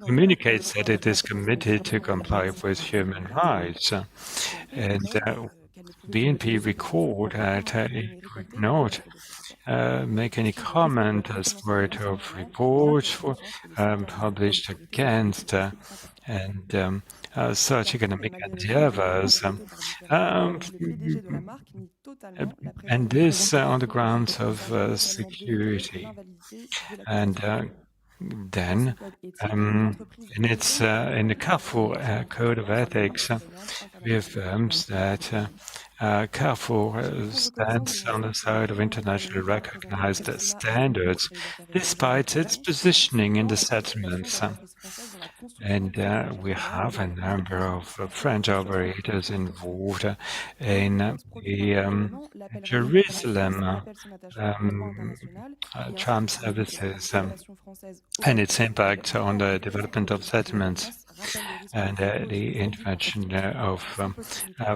communicates that it is committed to comply with human rights. And BNP recalled that it would not make any comment as part of reports published against such economic endeavors. And this on the grounds of security. And then, in the Carrefour Code of Ethics, reaffirms that careful stance on the side of internationally recognized standards, despite its positioning in the settlements. And we have a number of French operators involved in the Jerusalem tram services and its impact on the development of settlements and the intervention of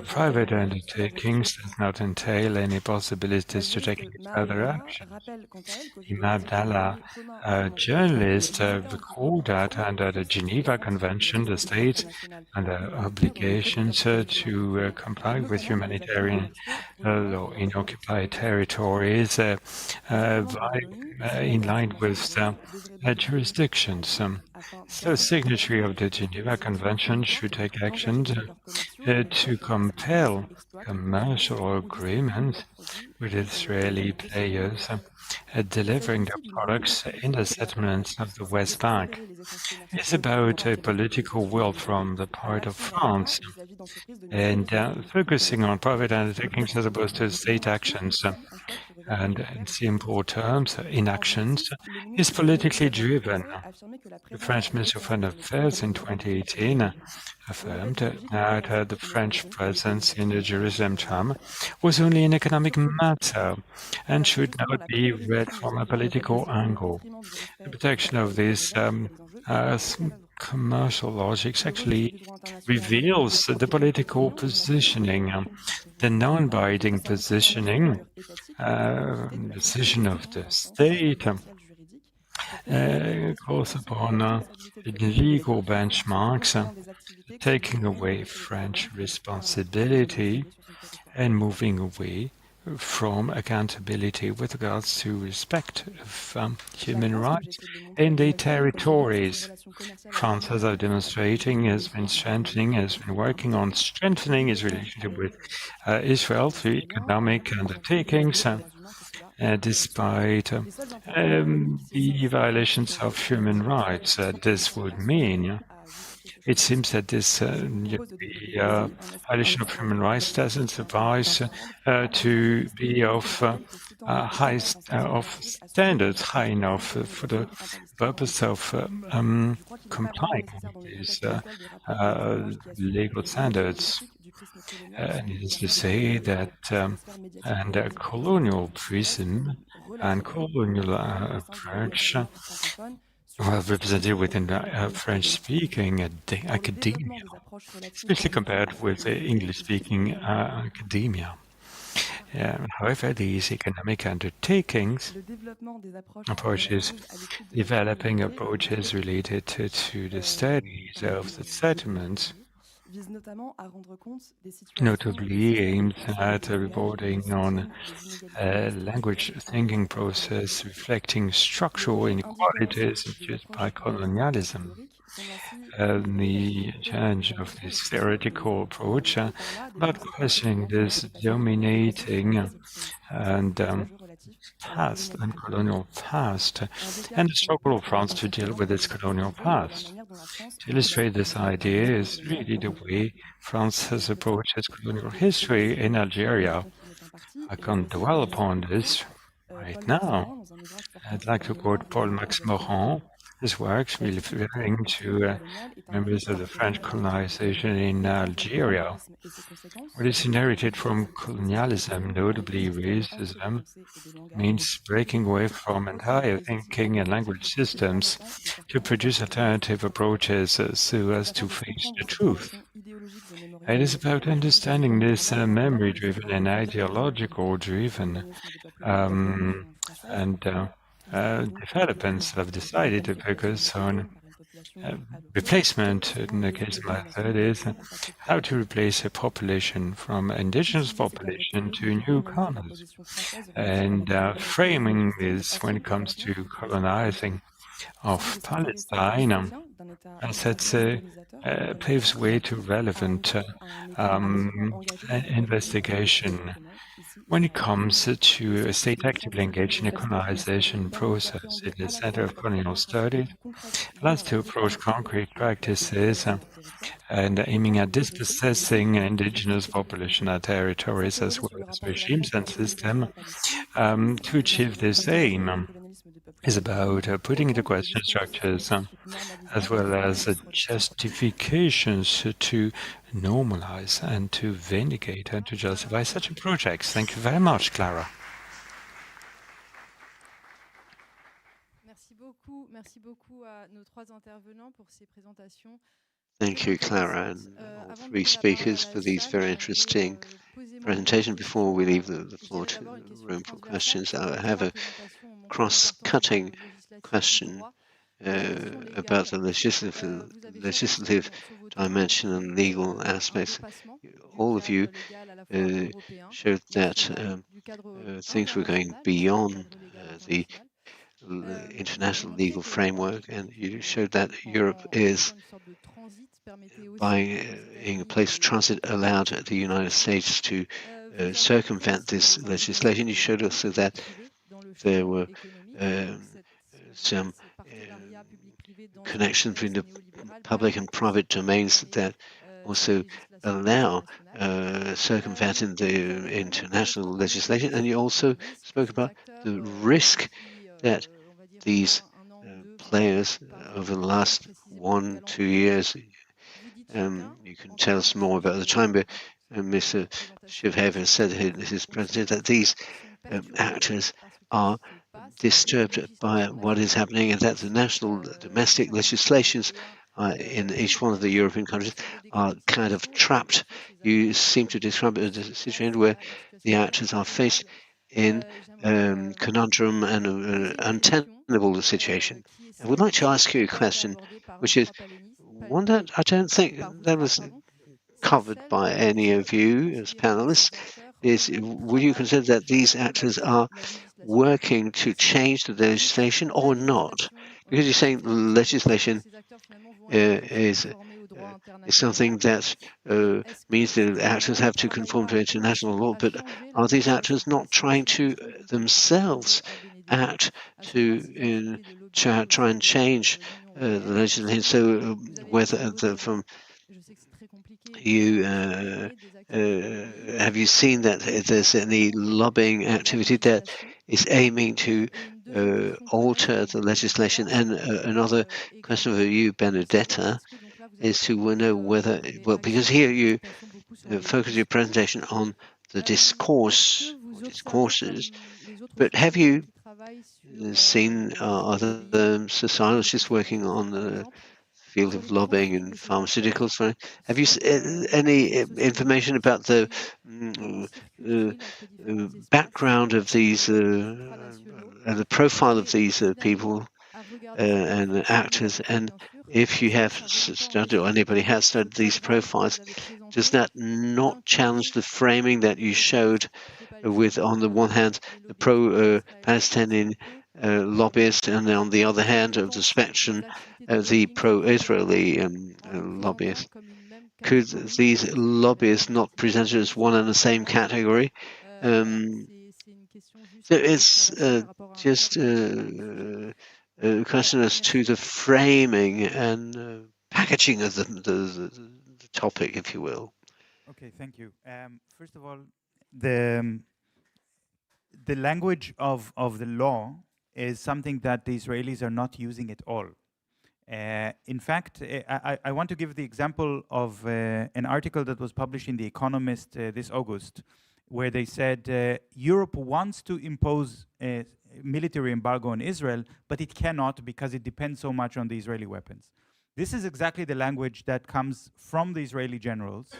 private undertakings does not entail any possibilities to take any further action. Imam Abdallah, a journalist, recalled that under the Geneva Convention, the state under obligations to comply with humanitarian law in occupied territories in line with jurisdictions. So, signatory of the Geneva Convention should take action to compel commercial agreements with Israeli players delivering their products in the settlements of the West Bank. It's about a political will from the part of France and focusing on private undertakings as opposed to state actions. And in simple terms, inactions is politically driven. The French Minister of Foreign Affairs in 2018 affirmed that the French presence in the Jerusalem tram was only an economic matter and should not be read from a political angle. The protection of these commercial logics actually reveals the political positioning, the non-binding positioning, decision of the state calls upon legal benchmarks, taking away French responsibility and moving away from accountability with regards to respect of human rights in the territories. France, as I'm demonstrating, has been working on strengthening its relationship with Israel through economic undertakings, despite the violations of human rights. This would mean it seems that this violation of human rights doesn't suffice to be of standards high enough for the purpose of complying with these legal standards. Needless to say that under colonial prism and colonial approach, represented within French-speaking academia, especially compared with English-speaking academia. However, these economic undertakings, developing approaches related to the studies of the settlements, notably aimed at reporting on a language thinking process reflecting structural inequalities induced by colonialism. The challenge of this theoretical approach, not questioning this dominating and past and colonial past, and the struggle of France to deal with its colonial past. To illustrate this idea is really the way France has approached its colonial history in Algeria. I can't dwell upon this right now. I'd like to quote Paul-Max Morand. His works referring to members of the French colonization in Algeria. What is inherited from colonialism, notably racism, means breaking away from entire thinking and language systems to produce alternative approaches so as to face the truth. It is about understanding this memory-driven and ideological-driven developments have decided to focus on replacement. In the case of my third is how to replace a population from indigenous population to newcomers, and framing this when it comes to colonizing of Palestine sets paves way to relevant investigation when it comes to a state actively engaged in a colonization process in the Center of Colonial Studies. Allows to approach concrete practices and aiming at dispossessing indigenous population and territories as well as regimes and systems. To achieve this aim is about putting into question structures as well as justifications to normalize and to vindicate and to justify such projects. Thank you very much, Clara. Merci beaucoup à nos trois intervenants pour ces présentations. Thank you, Clara, and all three speakers for these very interesting presentations. Before we leave the floor to the room for questions, I have a cross-cutting question about the legislative dimension and legal aspects. All of you showed that things were going beyond the international legal framework, and you showed that Europe is being a place of transit allowed the United States to circumvent this legislation. You showed also that there were some connections between the public and private domains that also allow circumventing the international legislation. And you also spoke about the risk that these players over the last 1-2 years, you can tell us more about the time, but Mr. Shivhaver said in his presentation that these actors are disturbed by what is happening and that the national domestic legislations in each one of the European countries are kind of trapped. You seem to describe it as a situation where the actors are faced in conundrum and untenable situation. I would like to ask you a question, which is one that I don't think that was covered by any of you as panelists, is would you consider that these actors are working to change the legislation or not? Because you're saying legislation is something that means that actors have to conform to international law, but are these actors not trying to themselves act to try and change the legislation? So whether from you have you seen that there's any lobbying activity that is aiming to alter the legislation? And another question for you, Benedetta, is to know whether, well, because here you focus your presentation on the discourse, or discourses, but have you seen other sociologists working on the field of lobbying and pharmaceuticals? Have you any information about the background of these and the profile of these people and actors? And if you have studied, or anybody has studied these profiles, does that not challenge the framing that you showed with, on the one hand, the pro-Palestinian lobbyists, and on the other hand of the spectrum, the pro-Israeli lobbyists? Could these lobbyists not present as one and the same category? So it's just a question as to the framing and packaging of the topic, if you will. Okay, thank you. First of all, the language of the law is something that the Israelis are not using at all. In fact, I want to give the example of an article that was published in The Economist this August, where they said Europe wants to impose a military embargo on Israel, but it cannot because it depends so much on the Israeli weapons. This is exactly the language that comes from the Israeli generals.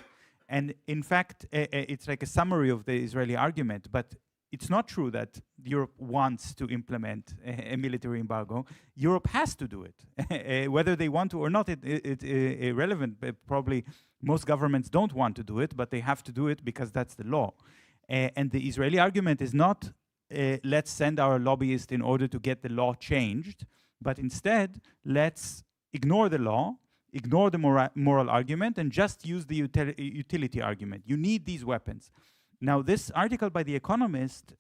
And in fact, it's like a summary of the Israeli argument, but it's not true that Europe wants to implement a military embargo. Europe has to do it. Whether they want to or not, it's irrelevant. Probably most governments don't want to do it, but they have to do it because that's the law. And the Israeli argument is not, let's send our lobbyists in order to get the law changed. but instead, let's ignore the law, ignore the moral argument, and just use the utility argument. You need these weapons. Now, this article by The Economist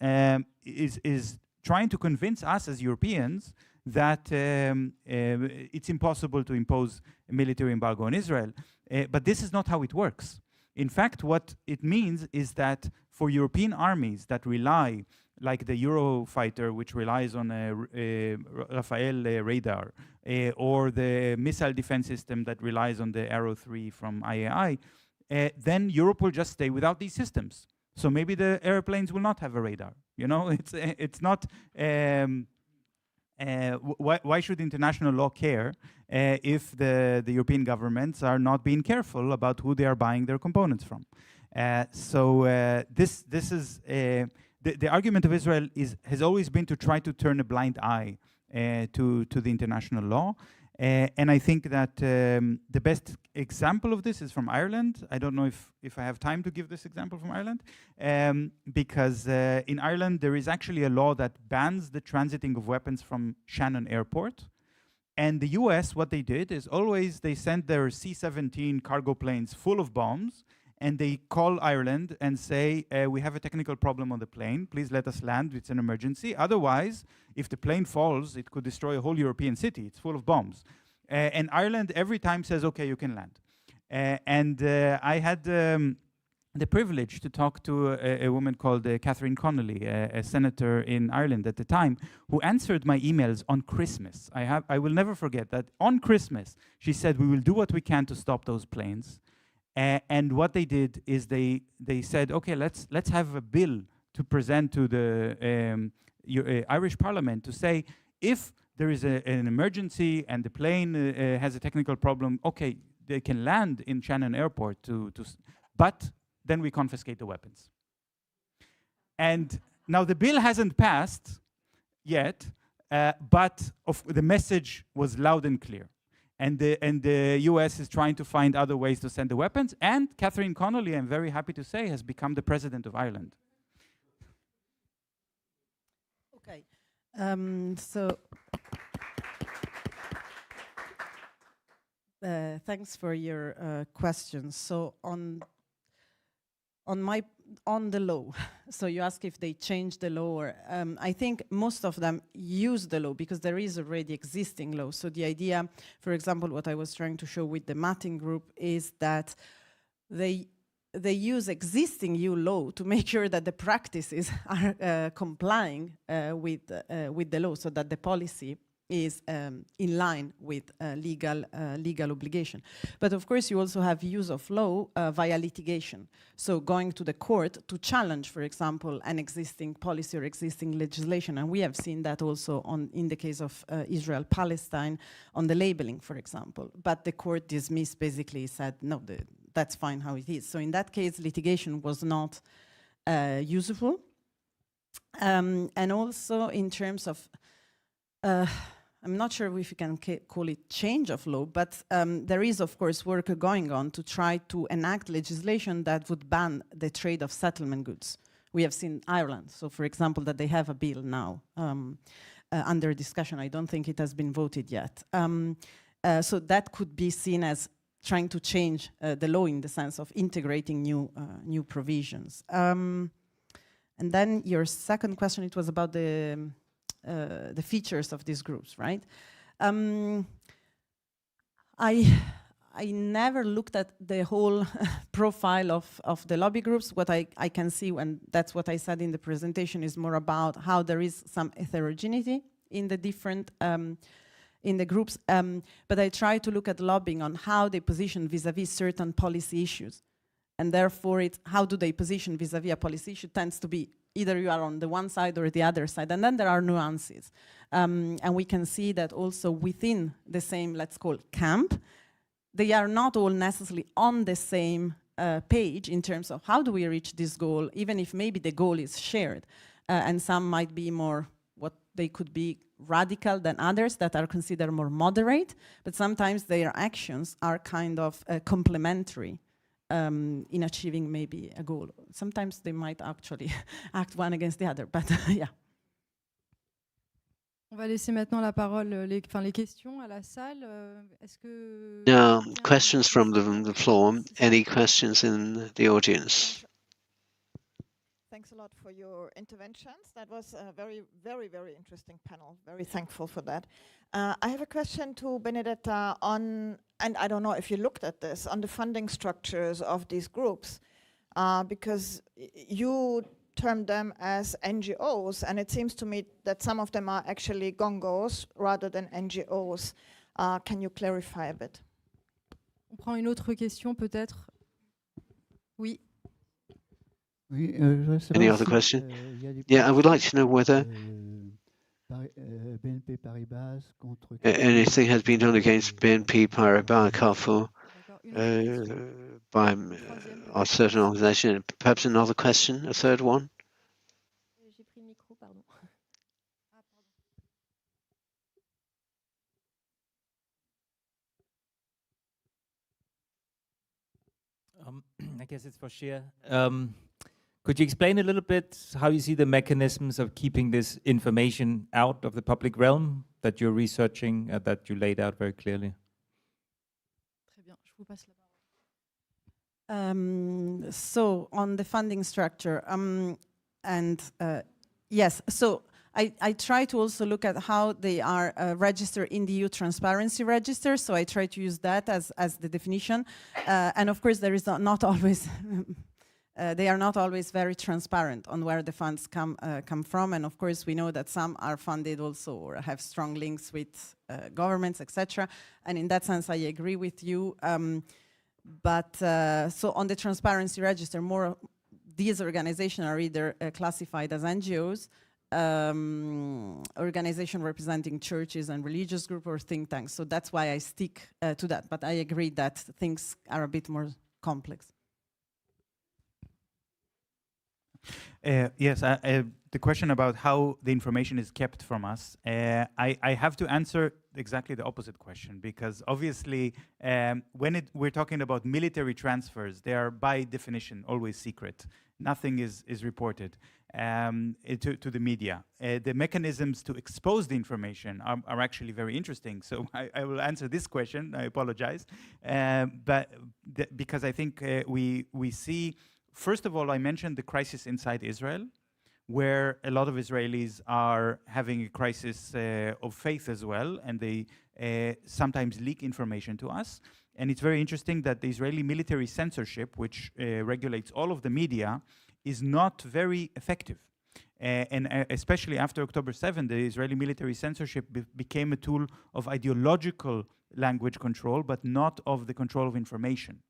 is trying to convince us as Europeans that it's impossible to impose a military embargo on Israel. But this is not how it works. In fact, what it means is that for European armies that rely, like the Eurofighter, which relies on a Rafael radar, or the missile defense system that relies on the Arrow 3 from IAI, then Europe will just stay without these systems. So maybe the airplanes will not have a radar. You know, it's not. Why should international law care if the European governments are not being careful about who they are buying their components from? This is the argument of Israel has always been to try to turn a blind eye to the international law. And I think that the best example of this is from Ireland. I don't know if I have time to give this example from Ireland, because in Ireland there is actually a law that bans the transiting of weapons from Shannon Airport. And the US, what they did is always they sent their C-17 cargo planes full of bombs, and they call Ireland and say, we have a technical problem on the plane, please let us land, it's an emergency. Otherwise, if the plane falls, it could destroy a whole European city, it's full of bombs. And Ireland every time says, okay, you can land. I had the privilege to talk to a woman called Catherine Connolly, a senator in Ireland at the time, who answered my emails on Christmas. I will never forget that. On Christmas, she said, we will do what we can to stop those planes. And what they did is they said, okay, let's have a bill to present to the Irish Parliament to say, if there is an emergency and the plane has a technical problem, okay, they can land in Shannon Airport, but then we confiscate the weapons. And now the bill hasn't passed yet, but the message was loud and clear. And the US is trying to find other ways to send the weapons. And Catherine Connolly, I'm very happy to say, has become the president of Ireland. Okay. Thanks for your questions. So on the law, so you ask if they changed the law, or I think most of them use the law because there is already existing law. So the idea, for example, what I was trying to show with the Matting group is that they use existing EU law to make sure that the practices are complying with the law, so that the policy is in line with legal obligation. But of course, you also have use of law via litigation. So going to the court to challenge, for example, an existing policy or existing legislation. And we have seen that also in the case of Israel-Palestine on the labeling, for example. But the court dismissed, basically said, no, that's fine how it is. So in that case, litigation was not useful. And also in terms of I'm not sure if you can call it change of law, but there is, of course, work going on to try to enact legislation that would ban the trade of settlement goods. We have seen Ireland, so for example, that they have a bill now under discussion. I don't think it has been voted yet. So that could be seen as trying to change the law in the sense of integrating new provisions. And then your second question, it was about the features of these groups, right? I never looked at the whole profile of the lobby groups. What I can see, and that's what I said in the presentation, is more about how there is some heterogeneity in the different in the groups. But I try to look at lobbying on how they position vis-a-vis certain policy issues. And therefore, it's how do they position vis-a-vis a policy issue tends to be either you are on the one side or the other side, and then there are nuances. And we can see that also within the same, let's call camp, they are not all necessarily on the same page in terms of how do we reach this goal, even if maybe the goal is shared. And some might be more, what they could be radical than others that are considered more moderate, but sometimes their actions are kind of complementary. In achieving maybe a goal. Sometimes they might actually act one against the other, but yeah. On va laisser maintenant la parole, les questions à la salle. Est-ce que Now, questions from the floor. Any questions in the audience? Thanks a lot for your interventions. That was a very, very, very interesting panel. Very thankful for that. I have a question to Benedetta on, and I don't know if you looked at this, on the funding structures of these groups, because you term them as NGOs, and it seems to me that some of them are actually gongos rather than NGOs. Can you clarify a bit? On prend une autre question peut-être. Oui. Any other question? Yeah, I would like to know whether anything has been done against BNP Paribas Carrefour by a certain organization. Perhaps another question, a third one? I guess it's for Shia. Could you explain a little bit how you see the mechanisms of keeping this information out of the public realm that you're researching, that you laid out very clearly? Très bien, je vous passe la parole. So on the funding structure, yes, so I try to also look at how they are registered in the EU Transparency Register, so I try to use that as the definition. And of course, there is not always, they are not always very transparent on where the funds come from. And of course, we know that some are funded also or have strong links with governments, etc. And in that sense, I agree with you. But so on the Transparency Register, more these organizations are either classified as NGOs, organization representing churches and religious groups or think tanks. So that's why I stick to that. But I agree that things are a bit more complex. Yes, the question about how the information is kept from us, I have to answer exactly the opposite question, because obviously when we're talking about military transfers, they are by definition always secret. Nothing is reported to the media. The mechanisms to expose the information are actually very interesting. So I will answer this question, I apologize. But because I think we see, first of all, I mentioned the crisis inside Israel, where a lot of Israelis are having a crisis of faith as well, and they sometimes leak information to us. And it's very interesting that the Israeli military censorship, which regulates all of the media, is not very effective. And especially after October 7, the Israeli military censorship became a tool of ideological language control, but not of the control of information.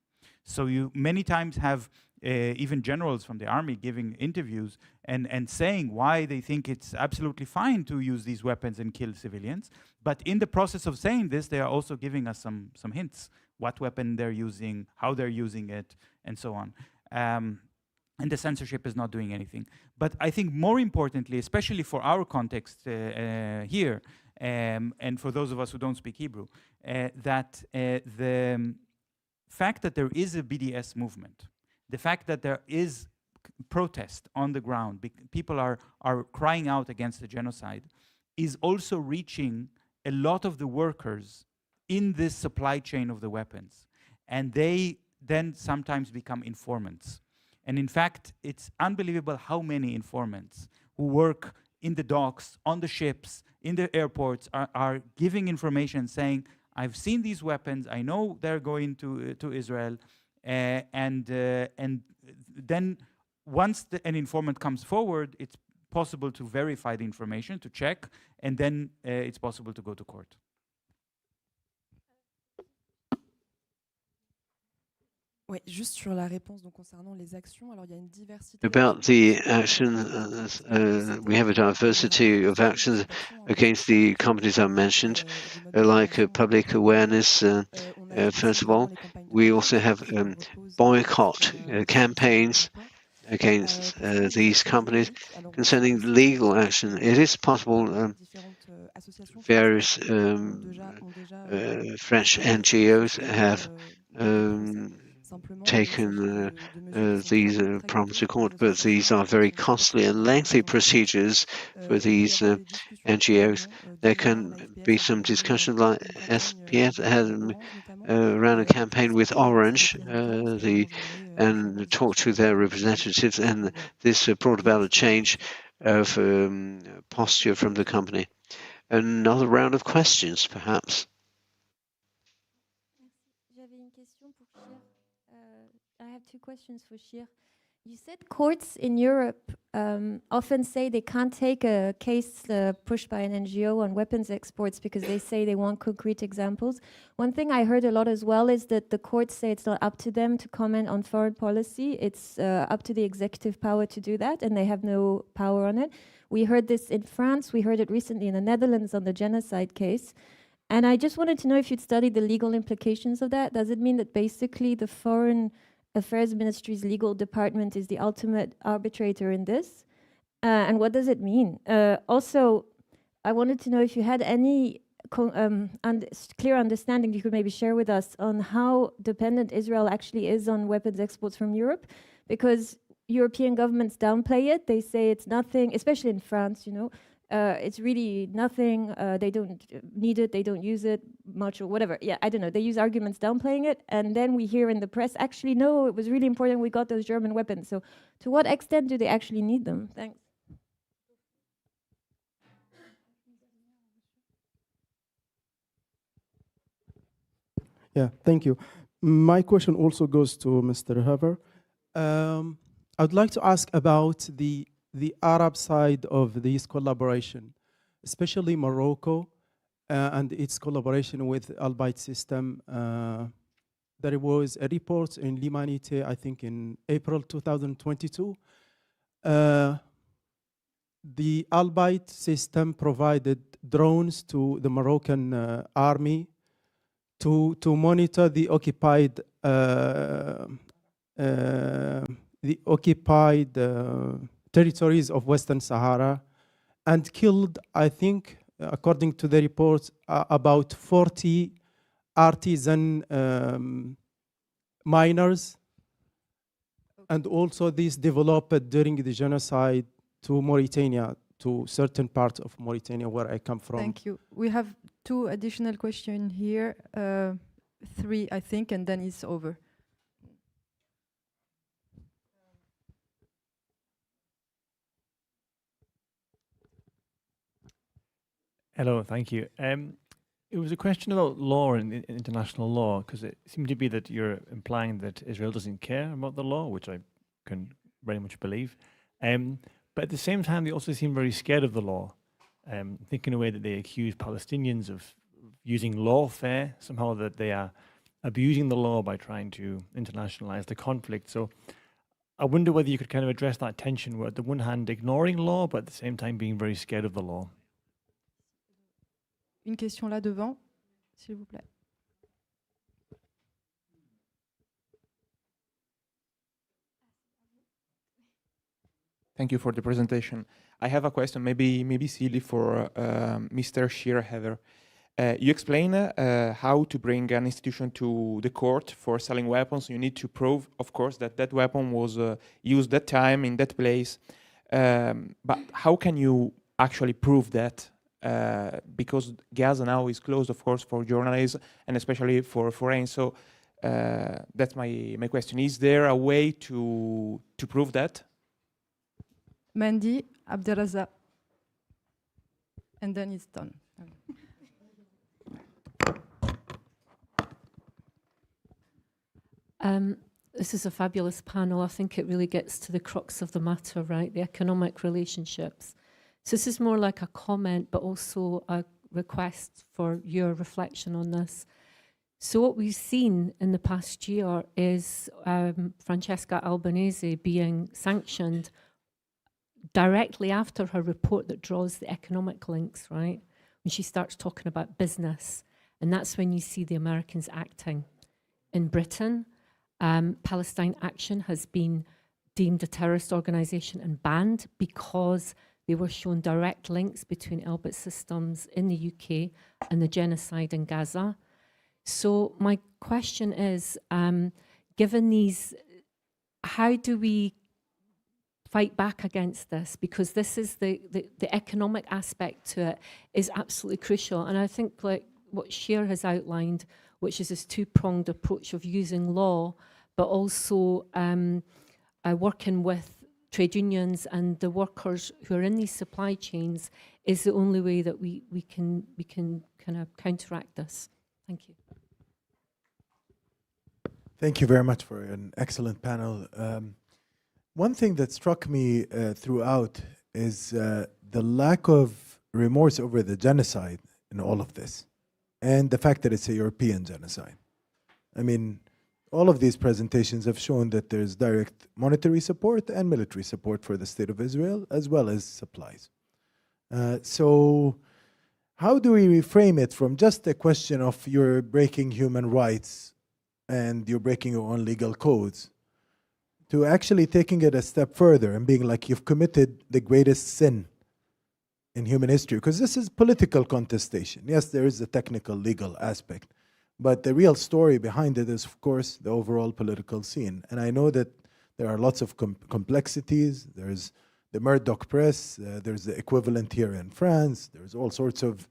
So you many times have even generals from the army giving interviews and saying why they think it's absolutely fine to use these weapons and kill civilians. But in the process of saying this, they are also giving us some hints, what weapon they're using, how they're using it, and so on. And the censorship is not doing anything. But I think more importantly, especially for our context here, and for those of us who don't speak Hebrew, that the fact that there is a BDS movement, the fact that there is protest on the ground, people are crying out against the genocide, is also reaching a lot of the workers in this supply chain of the weapons. And they then sometimes become informants. And in fact, it's unbelievable how many informants who work in the docks, on the ships, in the airports, are giving information saying, I've seen these weapons, I know they're going to Israel, and then once an informant comes forward, it's possible to verify the information, to check, and then it's possible to go to court. Oui, juste sur la réponse donc concernant les actions, alors il y a une diversité. About the action, we have a diversity of actions against the companies I mentioned, like public awareness. First of all, we also have boycott campaigns against these companies. Concerning legal action, it is possible various French NGOs have taken these problems to court, but these are very costly and lengthy procedures for these NGOs. There can be some discussion, like SPF had ran a campaign with Orange and talked to their representatives, and this brought about a change of posture from the company. Another round of questions, perhaps. I have two questions for Shir. You said courts in Europe often say they can't take a case pushed by an NGO on weapons exports because they say they want concrete examples. One thing I heard a lot as well is that the courts say it's not up to them to comment on foreign policy. It's up to the executive power to do that, and they have no power on it. We heard this in France. We heard it recently in the Netherlands on the genocide case. And I just wanted to know if you'd studied the legal implications of that. Does it mean that basically the Foreign Affairs Ministry's legal department is the ultimate arbitrator in this? And what does it mean? Also, I wanted to know if you had any clear understanding you could maybe share with us on how dependent Israel actually is on weapons exports from Europe, because European governments downplay it. They say it's nothing, especially in France, you know. It's really nothing, they don't need it, they don't use it much or whatever. Yeah, I don't know, they use arguments downplaying it, and then we hear in the press, actually, no, it was really important, we got those German weapons. So to what extent do they actually need them? Thanks. Yeah, thank you. My question also goes to Mr. Haver. I'd like to ask about the Arab side of this collaboration, especially Morocco and its collaboration with Al-Bayt system. There was a report in L'Humanité, I think in April 2022. The Al-Bayt system provided drones to the Moroccan army to monitor the occupied territories of Western Sahara, and killed, I think, according to the report, about 40 artisan miners. And also this developed during the genocide to Mauritania, to certain parts of Mauritania where I come from. Thank you. We have two additional questions here, three, I think, and then it's over. Hello, thank you. It was a question about law and international law, because it seemed to be that you're implying that Israel doesn't care about the law, which I can very much believe. But at the same time, they also seem very scared of the law. I think in a way that they accuse Palestinians of using lawfare, somehow that they are abusing the law by trying to internationalize the conflict. So I wonder whether you could kind of address that tension where at the one hand ignoring law, but at the same time being very scared of the law. Une question là devant, s'il vous plaît. Thank you for the presentation. I have a question, maybe silly for Mr. Shearhever. You explain how to bring an institution to the court for selling weapons. You need to prove, of course, that that weapon was used that time in that place. But how can you actually prove that? Because Gaza now is closed, of course, for journalists and especially for foreign. So that's my question. Is there a way to prove that? Mandy, Abderrazak, and then it's done. This is a fabulous panel. I think it really gets to the crux of the matter, right? The economic relationships. So this is more like a comment, but also a request for your reflection on this. So what we've seen in the past year is Francesca Albanese being sanctioned directly after her report that draws the economic links, right? When she starts talking about business. And that's when you see the Americans acting. In Britain, Palestine Action has been deemed a terrorist organization and banned because they were shown direct links between Elbit Systems in the UK and the genocide in Gaza. So my question is, given these, how do we fight back against this? Because this is the economic aspect to it is absolutely crucial. And I think like what Cher has outlined, which is this two-pronged approach of using law, but also working with trade unions and the workers who are in these supply chains is the only way that we can kind of counteract this. Thank you. Thank you very much for an excellent panel. One thing that struck me throughout is the lack of remorse over the genocide in all of this, and the fact that it's a European genocide. I mean, all of these presentations have shown that there's direct monetary support and military support for the State of Israel, as well as supplies. So how do we reframe it from just a question of you're breaking human rights and you're breaking your own legal codes, to actually taking it a step further and being like, you've committed the greatest sin in human history? Because this is political contestation. Yes, there is a technical legal aspect, but the real story behind it is, of course, the overall political scene. And I know that there are lots of complexities. There's the Murdoch press. There's the equivalent here in France. There's all sorts of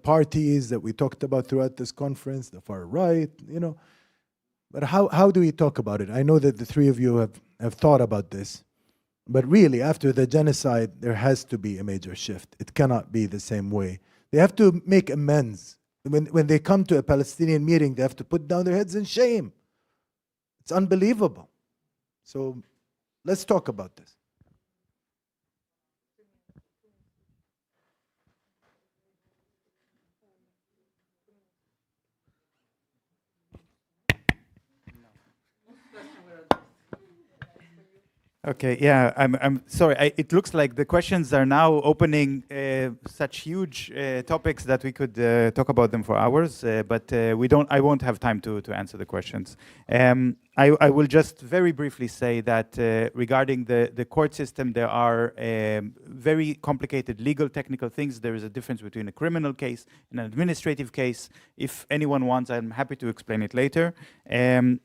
parties that we talked about throughout this conference, the far right, you know. But how do we talk about it? I know that the three of you have thought about this. But really, after the genocide, there has to be a major shift. It cannot be the same way. They have to make amends. When they come to a Palestinian meeting, they have to put down their heads in shame. It's unbelievable. So let's talk about this. Okay, yeah, I'm sorry. It looks like the questions are now opening such huge topics that we could talk about them for hours, but we don't. I won't have time to answer the questions. I will just very briefly say that regarding the court system, there are very complicated legal technical things. There is a difference between a criminal case and an administrative case. If anyone wants, I'm happy to explain it later.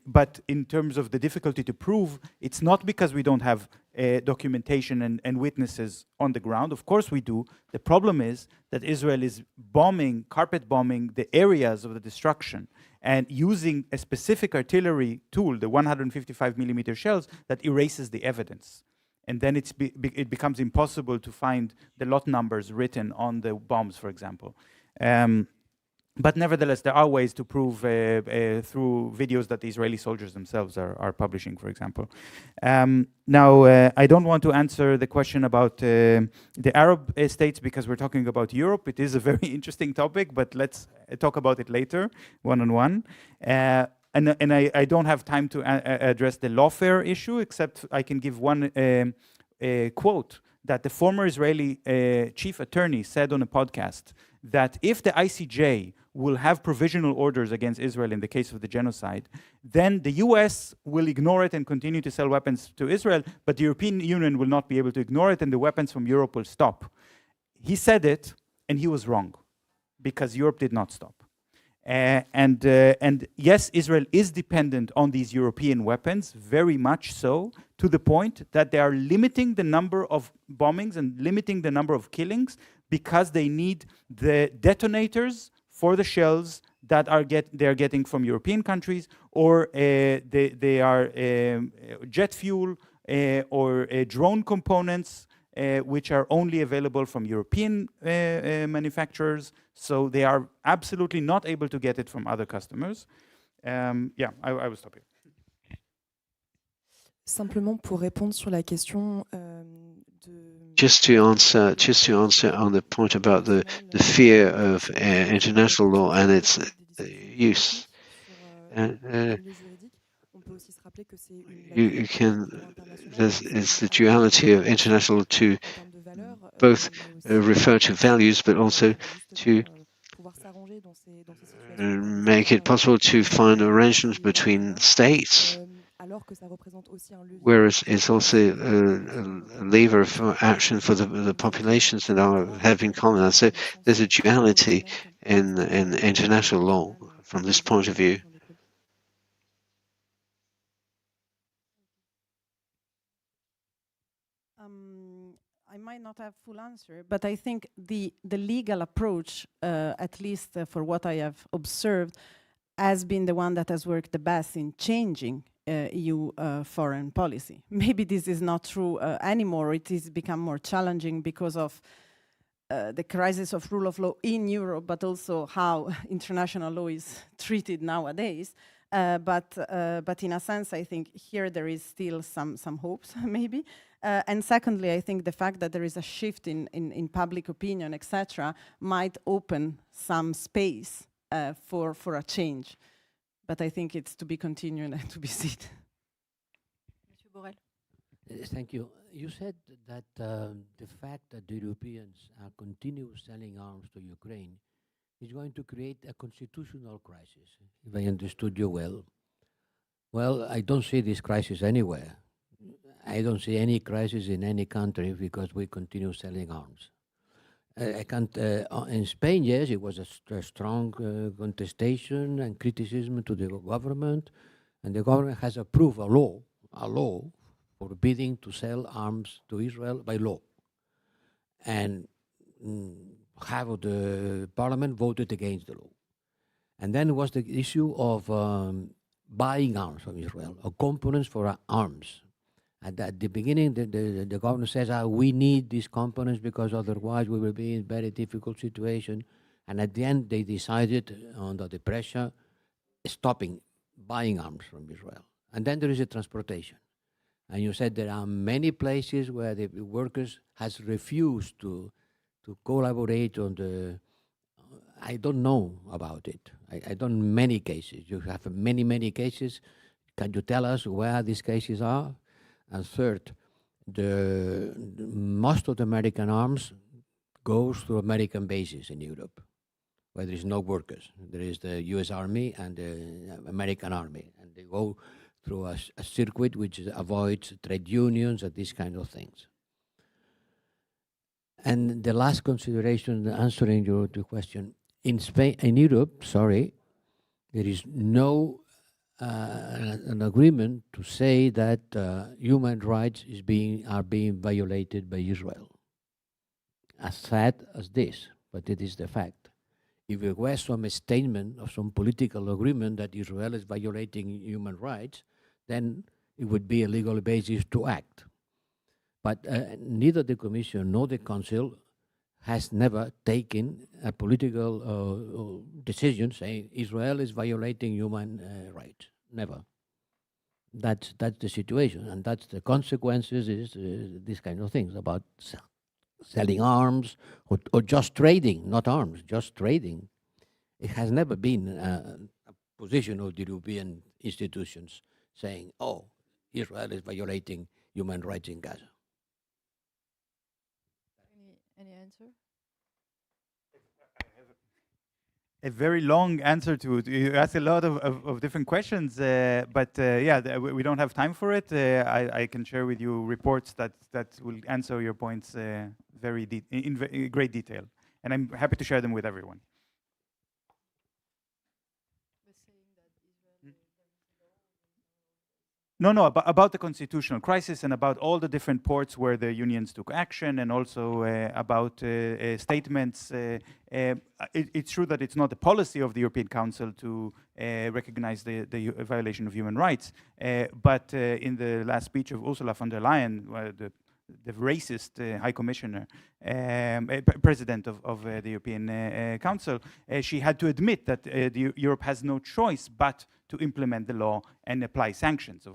But in terms of the difficulty to prove, it's not because we don't have documentation and witnesses on the ground. Of course we do. The problem is that Israel is bombing, carpet bombing the areas of the destruction and using a specific artillery tool, the 155 millimeter shells, that erases the evidence. And then it becomes impossible to find the lot numbers written on the bombs, for example. But nevertheless, there are ways to prove through videos that the Israeli soldiers themselves are publishing, for example. Now, I don't want to answer the question about the Arab states because we're talking about Europe. It is a very interesting topic, but let's talk about it later, one-on-one. And I don't have time to address the lawfare issue, except I can give one quote that the former Israeli chief attorney said on a podcast, that if the ICJ will have provisional orders against Israel in the case of the genocide, then the US will ignore it and continue to sell weapons to Israel, but the European Union will not be able to ignore it and the weapons from Europe will stop. He said it, and he was wrong, because Europe did not stop. And yes, Israel is dependent on these European weapons, very much so, to the point that they are limiting the number of bombings and limiting the number of killings because they need the detonators for the shells that they're getting from European countries, or they are jet fuel or drone components, which are only available from European manufacturers, so they are absolutely not able to get it from other customers. Yeah, I will stop here. Simplement pour répondre sur la question Just to answer on the point about the fear of international law and its use. You can, it's the duality of international to both refer to values, but also to make it possible to find arrangements between states, whereas it's also a lever for action for the populations that have in common. So there's a duality in international law from this point of view. I might not have full answer, but I think the legal approach, at least for what I have observed, has been the one that has worked the best in changing EU foreign policy. Maybe this is not true anymore. It has become more challenging because of the crisis of rule of law in Europe, but also how international law is treated nowadays. But in a sense, I think here there is still some hopes, maybe. And secondly, I think the fact that there is a shift in public opinion, etc., might open some space for a change. But I think it's to be continued and to be seen. Monsieur Borrell. Thank you. You said that the fact that the Europeans continue selling arms to Ukraine is going to create a constitutional crisis, if I understood you well. Well, I don't see this crisis anywhere. I don't see any crisis in any country because we continue selling arms. I can't. In Spain, yes, it was a strong contestation and criticism to the government, and the government has approved a law forbidding to sell arms to Israel by law. And half of the parliament voted against the law. And then was the issue of buying arms from Israel, or components for arms. And at the beginning, the government says, we need these components because otherwise we will be in a very difficult situation. And at the end, they decided, under the pressure, stopping buying arms from Israel. And then there is a transportation. And you said there are many places where the workers has refused to collaborate on the... I don't know about it. I don't many cases. You have many cases. Can you tell us where these cases are? And third, most of the American arms goes to American bases in Europe, where there is no workers. There is the U.S. Army and the American Army, and they go through a circuit which avoids trade unions and these kind of things. And the last consideration, answering your question, in Spain, in Europe, there is no an agreement to say that human rights are being violated by Israel. As sad as this, but it is the fact. If there were some statement or some political agreement that Israel is violating human rights, then it would be a legal basis to act. But neither the Commission nor the Council has never taken a political decision saying Israel is violating human rights. Never. That's the situation, and that's the consequences is these kind of things about selling arms or just trading, not arms, just trading. It has never been a position of the European institutions saying, oh, Israel is violating human rights in Gaza. Any answer? A very long answer to it. You asked a lot of different questions, but yeah, we don't have time for it. I can share with you reports that will answer your points in great detail, and I'm happy to share them with everyone. No, about the constitutional crisis and about all the different ports where the unions took action, and also about statements. It's true that it's not the policy of the European Council to recognize the violation of human rights, but in the last speech of Ursula von der Leyen, the racist High Commissioner, President of the European Council, she had to admit that Europe has no choice but to implement the law and apply sanctions.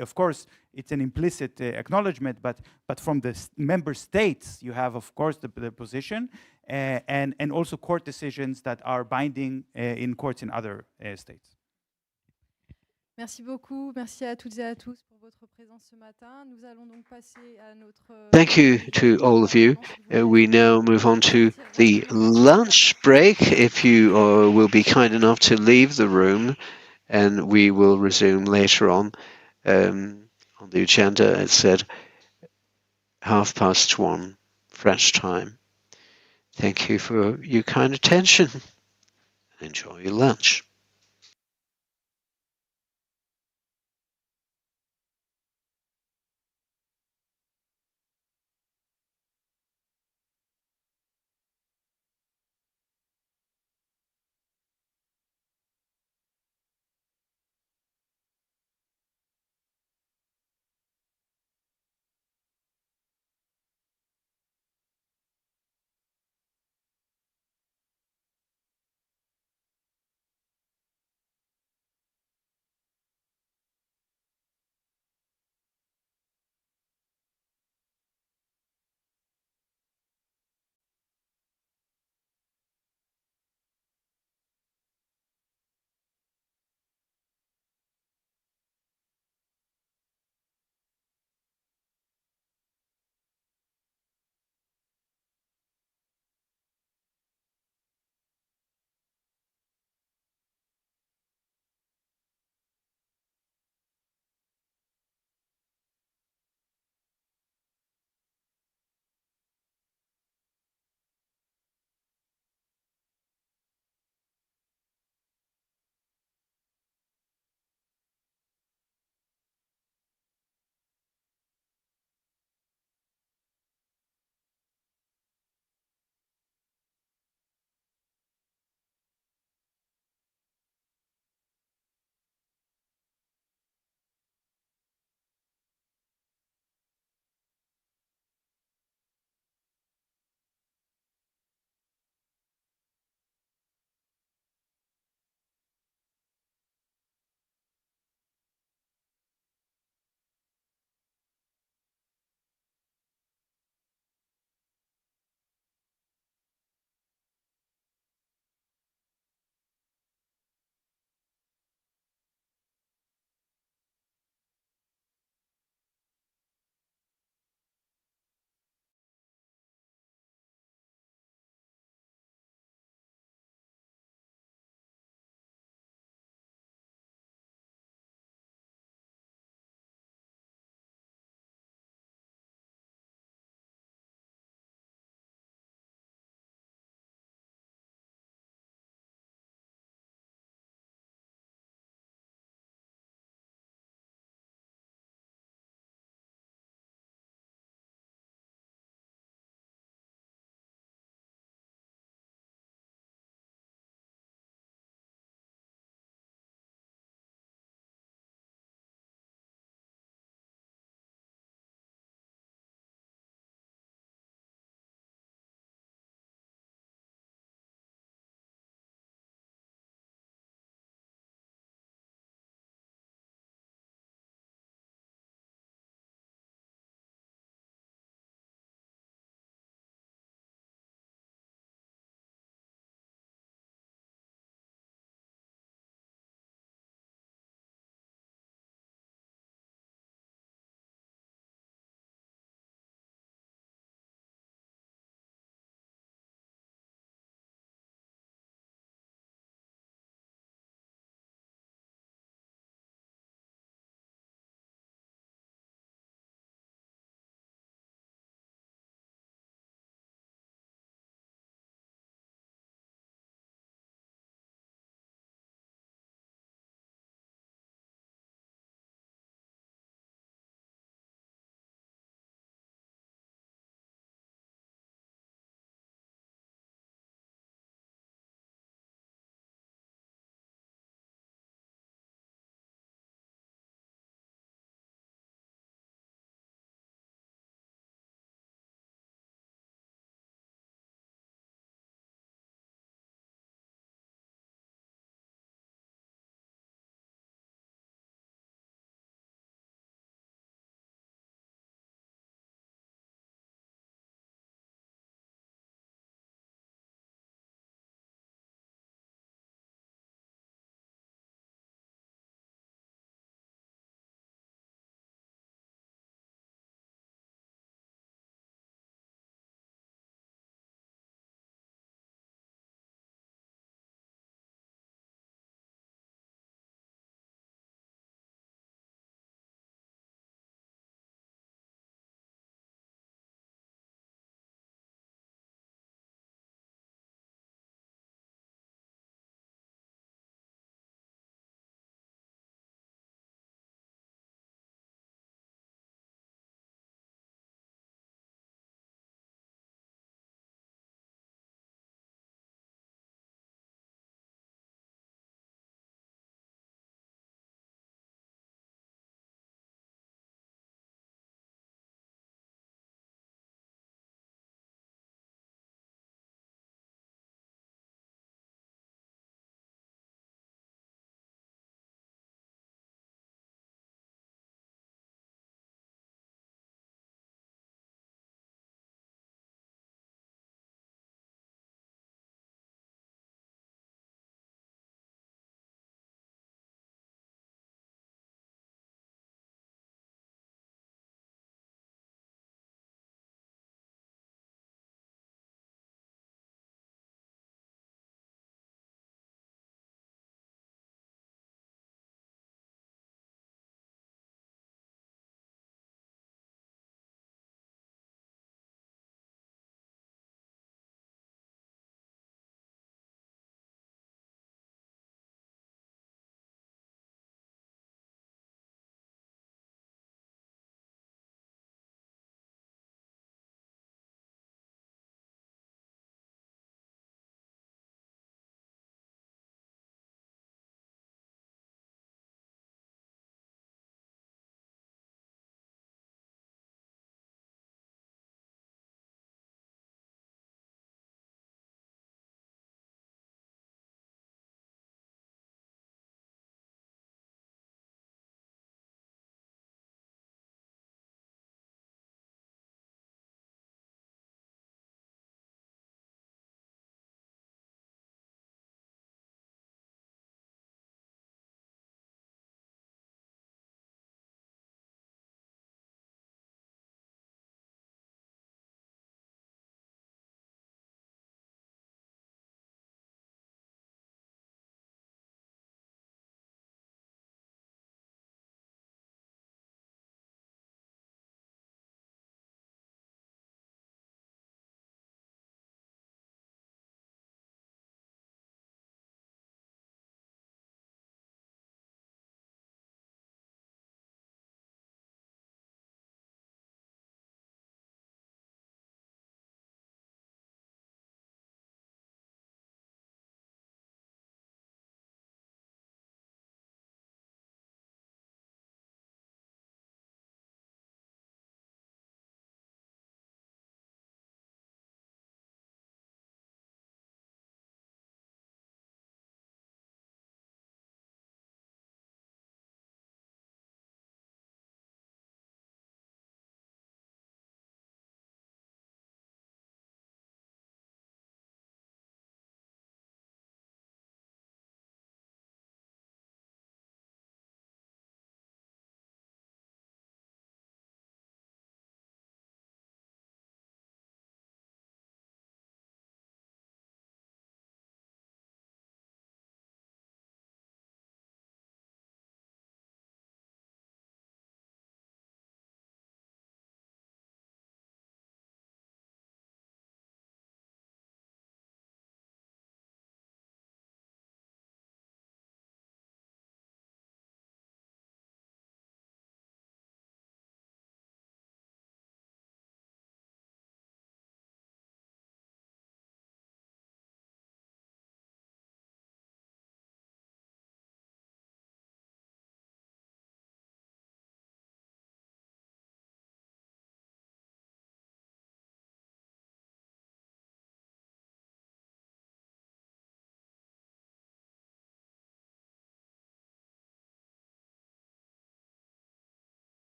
Of course, it's an implicit acknowledgement, but from the member states, you have, of course, the position and also court decisions that are binding in courts in other states. Merci beaucoup, merci à toutes et à tous pour votre présence ce matin. Nous allons donc passer à notre... Thank you to all of you. We now move on to the lunch break. If you will be kind enough to leave the room, and we will resume later on the agenda. It said 1:30 French time. Thank you for your kind attention. Enjoy your lunch.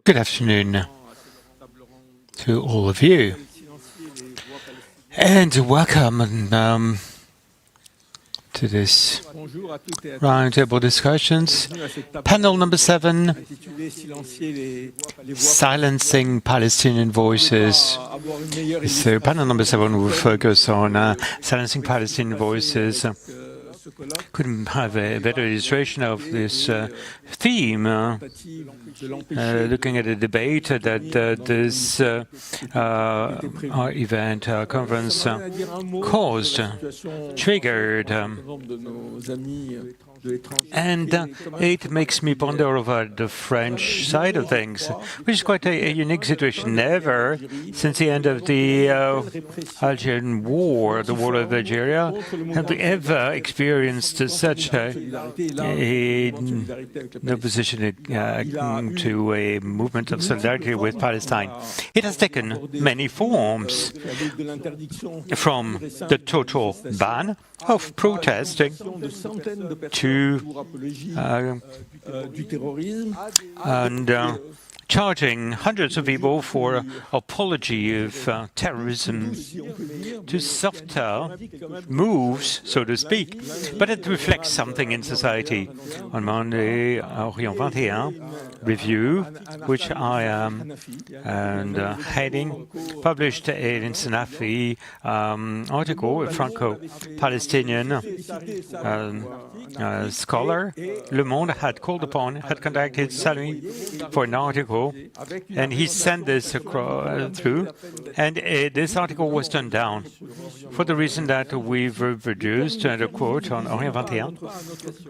Good afternoon to all of you, and welcome to this roundtable discussions. Panel number 7, Silencing Palestinian Voices. So panel number 7 will focus on silencing Palestinian voices. Couldn't have a better illustration of this theme, looking at the debate that this event, conference, caused, triggered. And it makes me ponder over the French side of things, which is quite a unique situation. Never, since the end of the Algerian War, the war of Algeria, have we ever experienced such an opposition to a movement of solidarity with Palestine. It has taken many forms, from the total ban of protesting to charging hundreds of people for apology of terrorism, to softer moves, so to speak, but it reflects something in society. On Monday, Orient 21 review, which I am heading, published an Sanafi article, a Franco-Palestinian scholar. Le Monde had contacted Salmi for an article, and he sent this through, and this article was turned down for the reason that we've reproduced, and a quote on Orient 21,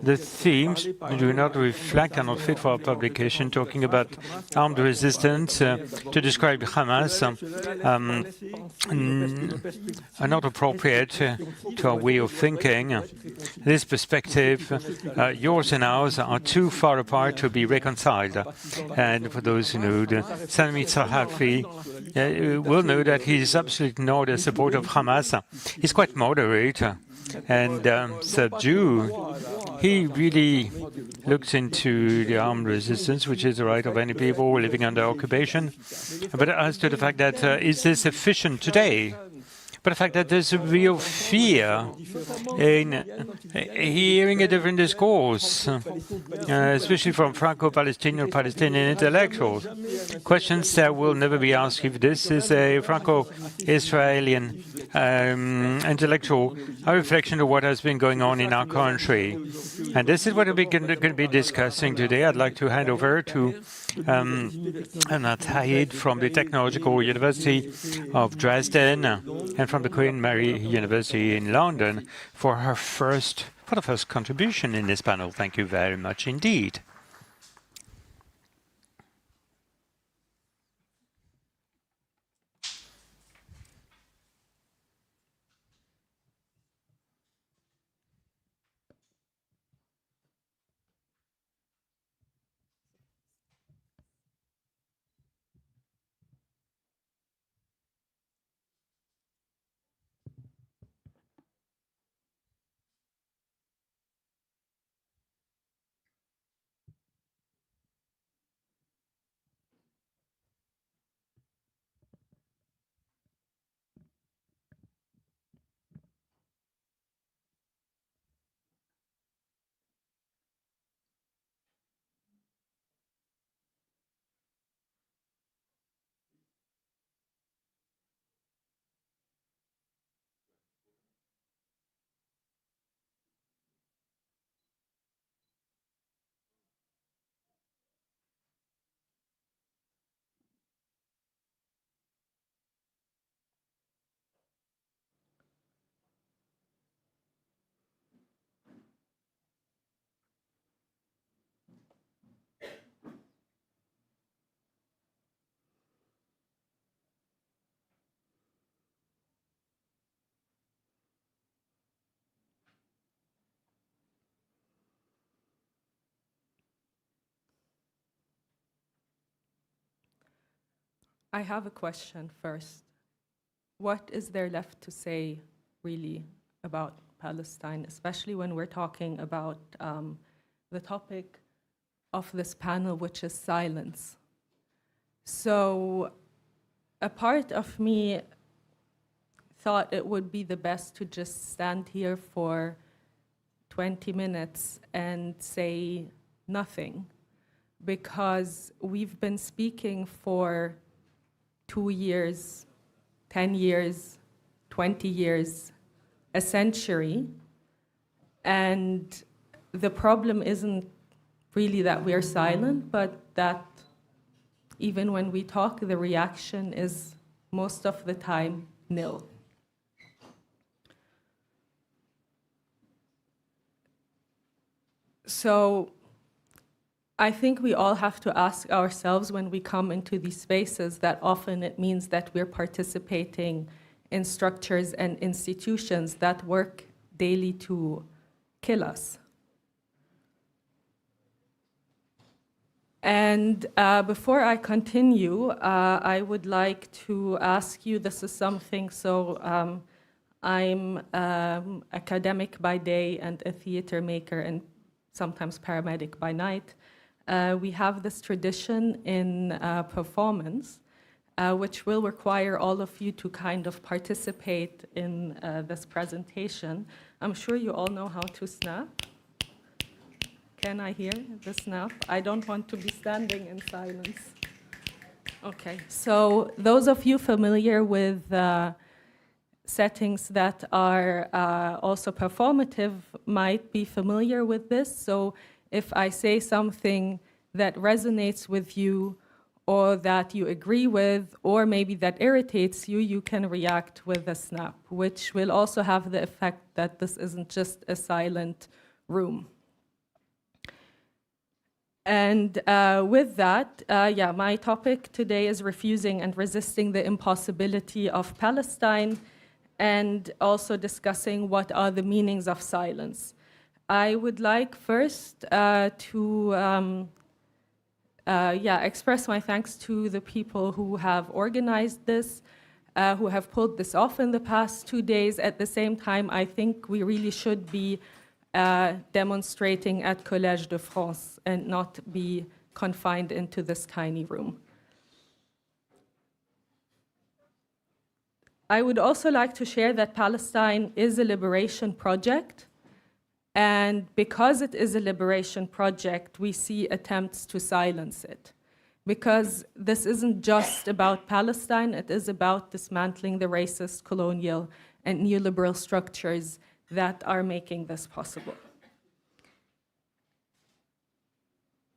the themes do not reflect and not fit for our publication, talking about armed resistance, to describe Hamas, are not appropriate to our way of thinking. This perspective, yours and ours, are too far apart to be reconciled. And for those who know Sami Sahafi, will know that he's absolutely not a supporter of Hamas. He's quite moderate and subdued. He really looks into the armed resistance, which is the right of any people living under occupation. But as to the fact that is this efficient today? But the fact that there's a real fear in hearing a different discourse, especially from Franco-Palestinian or Palestinian intellectuals. Questions that will never be asked if this is a Franco-Israeli intellectual, a reflection of what has been going on in our country. And this is what we're going to be discussing today. I'd like to hand over to Anna Tayed from the Technological University of Dresden and from the Queen Mary University in London for the first contribution in this panel. Thank you very much indeed. I have a question first. What is there left to say, really, about Palestine, especially when we're talking about the topic of this panel, which is silence. So a part of me thought it would be the best to just stand here for 20 minutes and say nothing, because we've been speaking for 2 years, 10 years, 20 years, a century, and the problem isn't really that we're silent, but that even when we talk, the reaction is most of the time nil. So I think we all have to ask ourselves when we come into these spaces that often it means that we're participating in structures and institutions that work daily to kill us. And before I continue, I would like to ask you, this is something, so I'm academic by day and a theater maker and sometimes paramedic by night. We have this tradition in performance, which will require all of you to kind of participate in this presentation. I'm sure you all know how to snap. Can I hear the snap? I don't want to be standing in silence. Okay, so those of you familiar with settings that are also performative might be familiar with this. So if I say something that resonates with you or that you agree with, or maybe that irritates you, you can react with a snap, which will also have the effect that this isn't just a silent room. And with that, my topic today is refusing and resisting the impossibility of Palestine, and also discussing what are the meanings of silence. I would like first to express my thanks to the people who have organized this, who have pulled this off in the past 2 days. At the same time, I think we really should be demonstrating at Collège de France and not be confined into this tiny room. I would also like to share that Palestine is a liberation project, and because it is a liberation project, we see attempts to silence it. Because this isn't just about Palestine, it is about dismantling the racist, colonial, and neoliberal structures that are making this possible.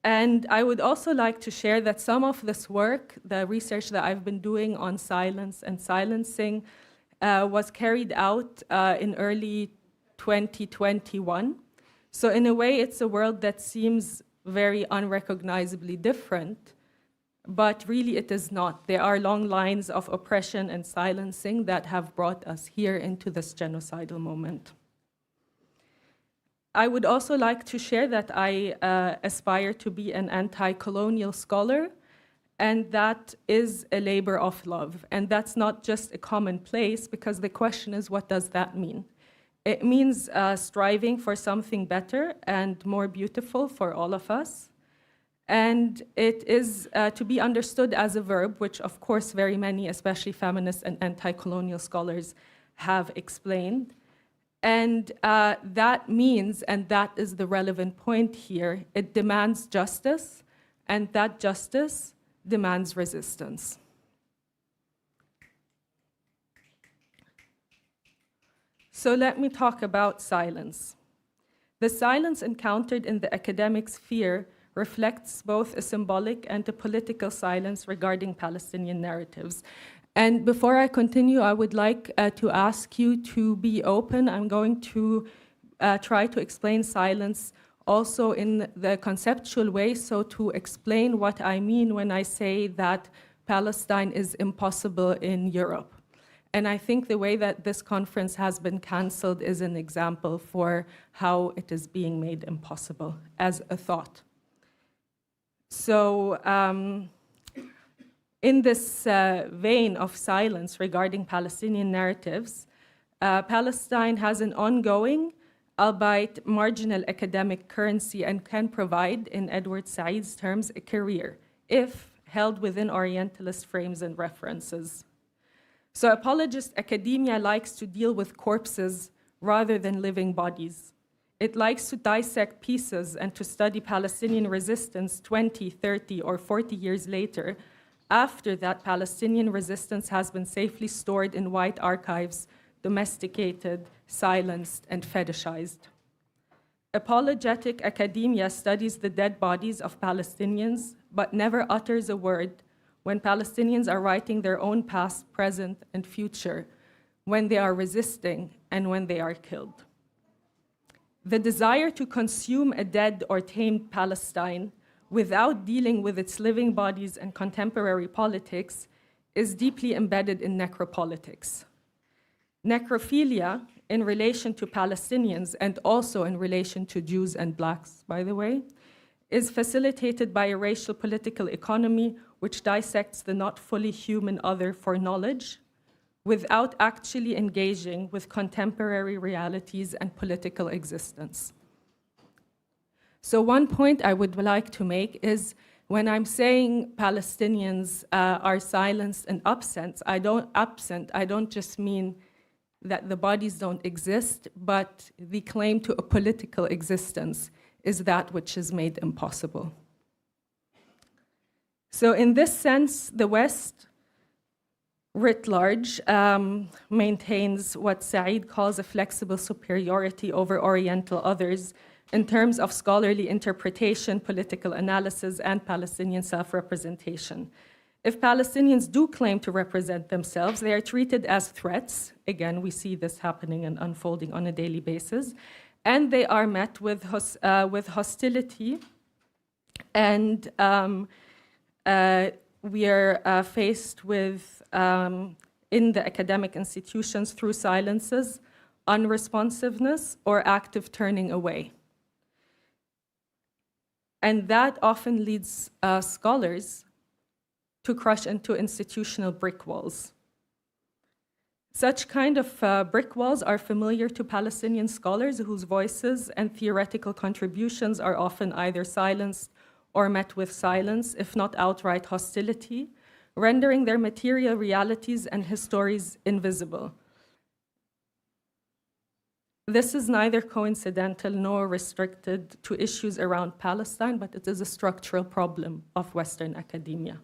And I would also like to share that some of this work, the research that I've been doing on silence and silencing, was carried out in early 2021. So in a way, it's a world that seems very unrecognizably different, but really it is not. There are long lines of oppression and silencing that have brought us here into this genocidal moment. I would also like to share that I aspire to be an anti-colonial scholar, and that is a labor of love. And that's not just a commonplace, because the question is, what does that mean? It means striving for something better and more beautiful for all of us. And it is to be understood as a verb, which of course very many, especially feminist and anti-colonial scholars, have explained. And that means, and that is the relevant point here, it demands justice, and that justice demands resistance. So let me talk about silence. The silence encountered in the academic sphere reflects both a symbolic and a political silence regarding Palestinian narratives. And before I continue, I would like to ask you to be open. I'm going to try to explain silence also in the conceptual way, so to explain what I mean when I say that Palestine is impossible in Europe. And I think the way that this conference has been canceled is an example for how it is being made impossible as a thought. So, in this vein of silence regarding Palestinian narratives, Palestine has an ongoing albeit marginal academic currency, and can provide, in Edward Said's terms, a career, if held within Orientalist frames and references. So apologist academia likes to deal with corpses rather than living bodies. It likes to dissect pieces and to study Palestinian resistance 20, 30, or 40 years later, after that Palestinian resistance has been safely stored in white archives, domesticated, silenced, and fetishized. Apologetic academia studies the dead bodies of Palestinians, but never utters a word when Palestinians are writing their own past, present, and future, when they are resisting, and when they are killed. The desire to consume a dead or tamed Palestine without dealing with its living bodies and contemporary politics is deeply embedded in necropolitics. Necrophilia, in relation to Palestinians and also in relation to Jews and blacks, by the way, is facilitated by a racial political economy which dissects the not fully human other for knowledge without actually engaging with contemporary realities and political existence. So one point I would like to make is when I'm saying Palestinians are silenced and absent, I don't just mean that the bodies don't exist, but the claim to a political existence is that which is made impossible. So in this sense, the West, writ large, maintains what Said calls a flexible superiority over Oriental others in terms of scholarly interpretation, political analysis, and Palestinian self-representation. If Palestinians do claim to represent themselves, they are treated as threats. Again, we see this happening and unfolding on a daily basis. And they are met with hostility. And we are faced with, in the academic institutions, through silences, unresponsiveness, or active turning away. And that often leads scholars to crush into institutional brick walls. Such kind of brick walls are familiar to Palestinian scholars whose voices and theoretical contributions are often either silenced or met with silence, if not outright hostility, rendering their material realities and histories invisible. This is neither coincidental nor restricted to issues around Palestine, but it is a structural problem of Western academia.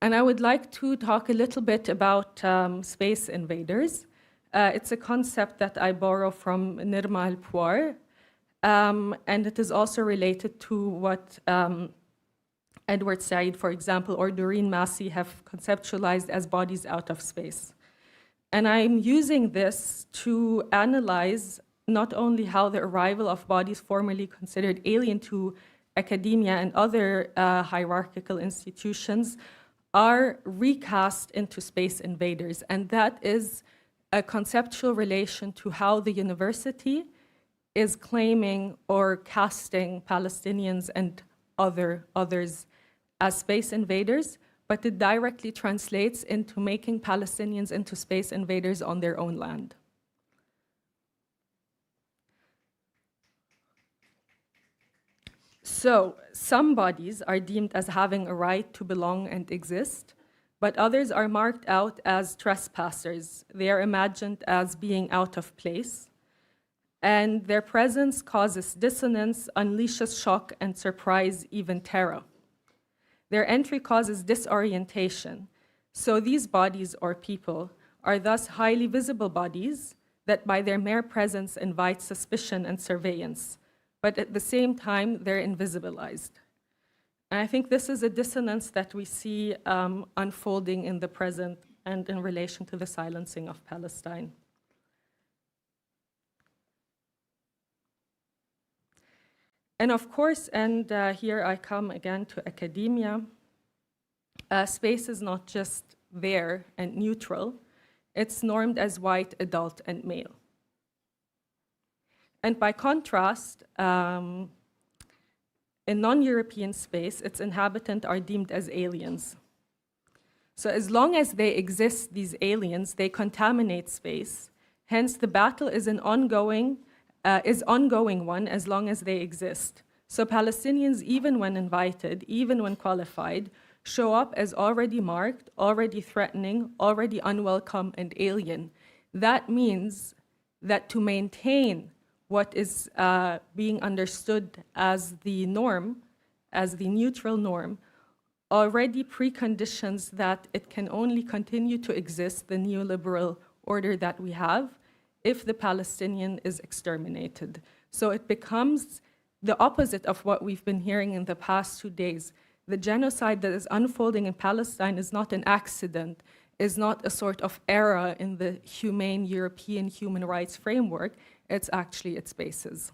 And I would like to talk a little bit about space invaders. It's a concept that I borrow from Nirma Al-Puar, and it is also related to what Edward Said, for example, or Doreen Massey have conceptualized as bodies out of space. And I'm using this to analyze not only how the arrival of bodies formerly considered alien to academia and other hierarchical institutions are recast into space invaders. And that is a conceptual relation to how the university is claiming or casting Palestinians and others as space invaders, but it directly translates into making Palestinians into space invaders on their own land. So some bodies are deemed as having a right to belong and exist, but others are marked out as trespassers. They are imagined as being out of place, and their presence causes dissonance, unleashes shock and surprise, even terror. Their entry causes disorientation. So these bodies or people are thus highly visible bodies that by their mere presence invite suspicion and surveillance. But at the same time, they're invisibilized. And I think this is a dissonance that we see unfolding in the present and in relation to the silencing of Palestine. And of course, and here I come again to academia, space is not just there and neutral, it's normed as white, adult, and male. And by contrast, in non-European space, its inhabitants are deemed as aliens. So as long as they exist, these aliens, they contaminate space, Hence, the battle is an ongoing one as long as they exist. So Palestinians, even when invited, even when qualified, show up as already marked, already threatening, already unwelcome and alien. That means that to maintain what is being understood as the norm, as the neutral norm, already preconditions that it can only continue to exist, the neoliberal order that we have, if the Palestinian is exterminated. So it becomes the opposite of what we've been hearing in the past 2 days. The genocide that is unfolding in Palestine is not an accident, is not a sort of error in the humane European human rights framework, it's actually its basis.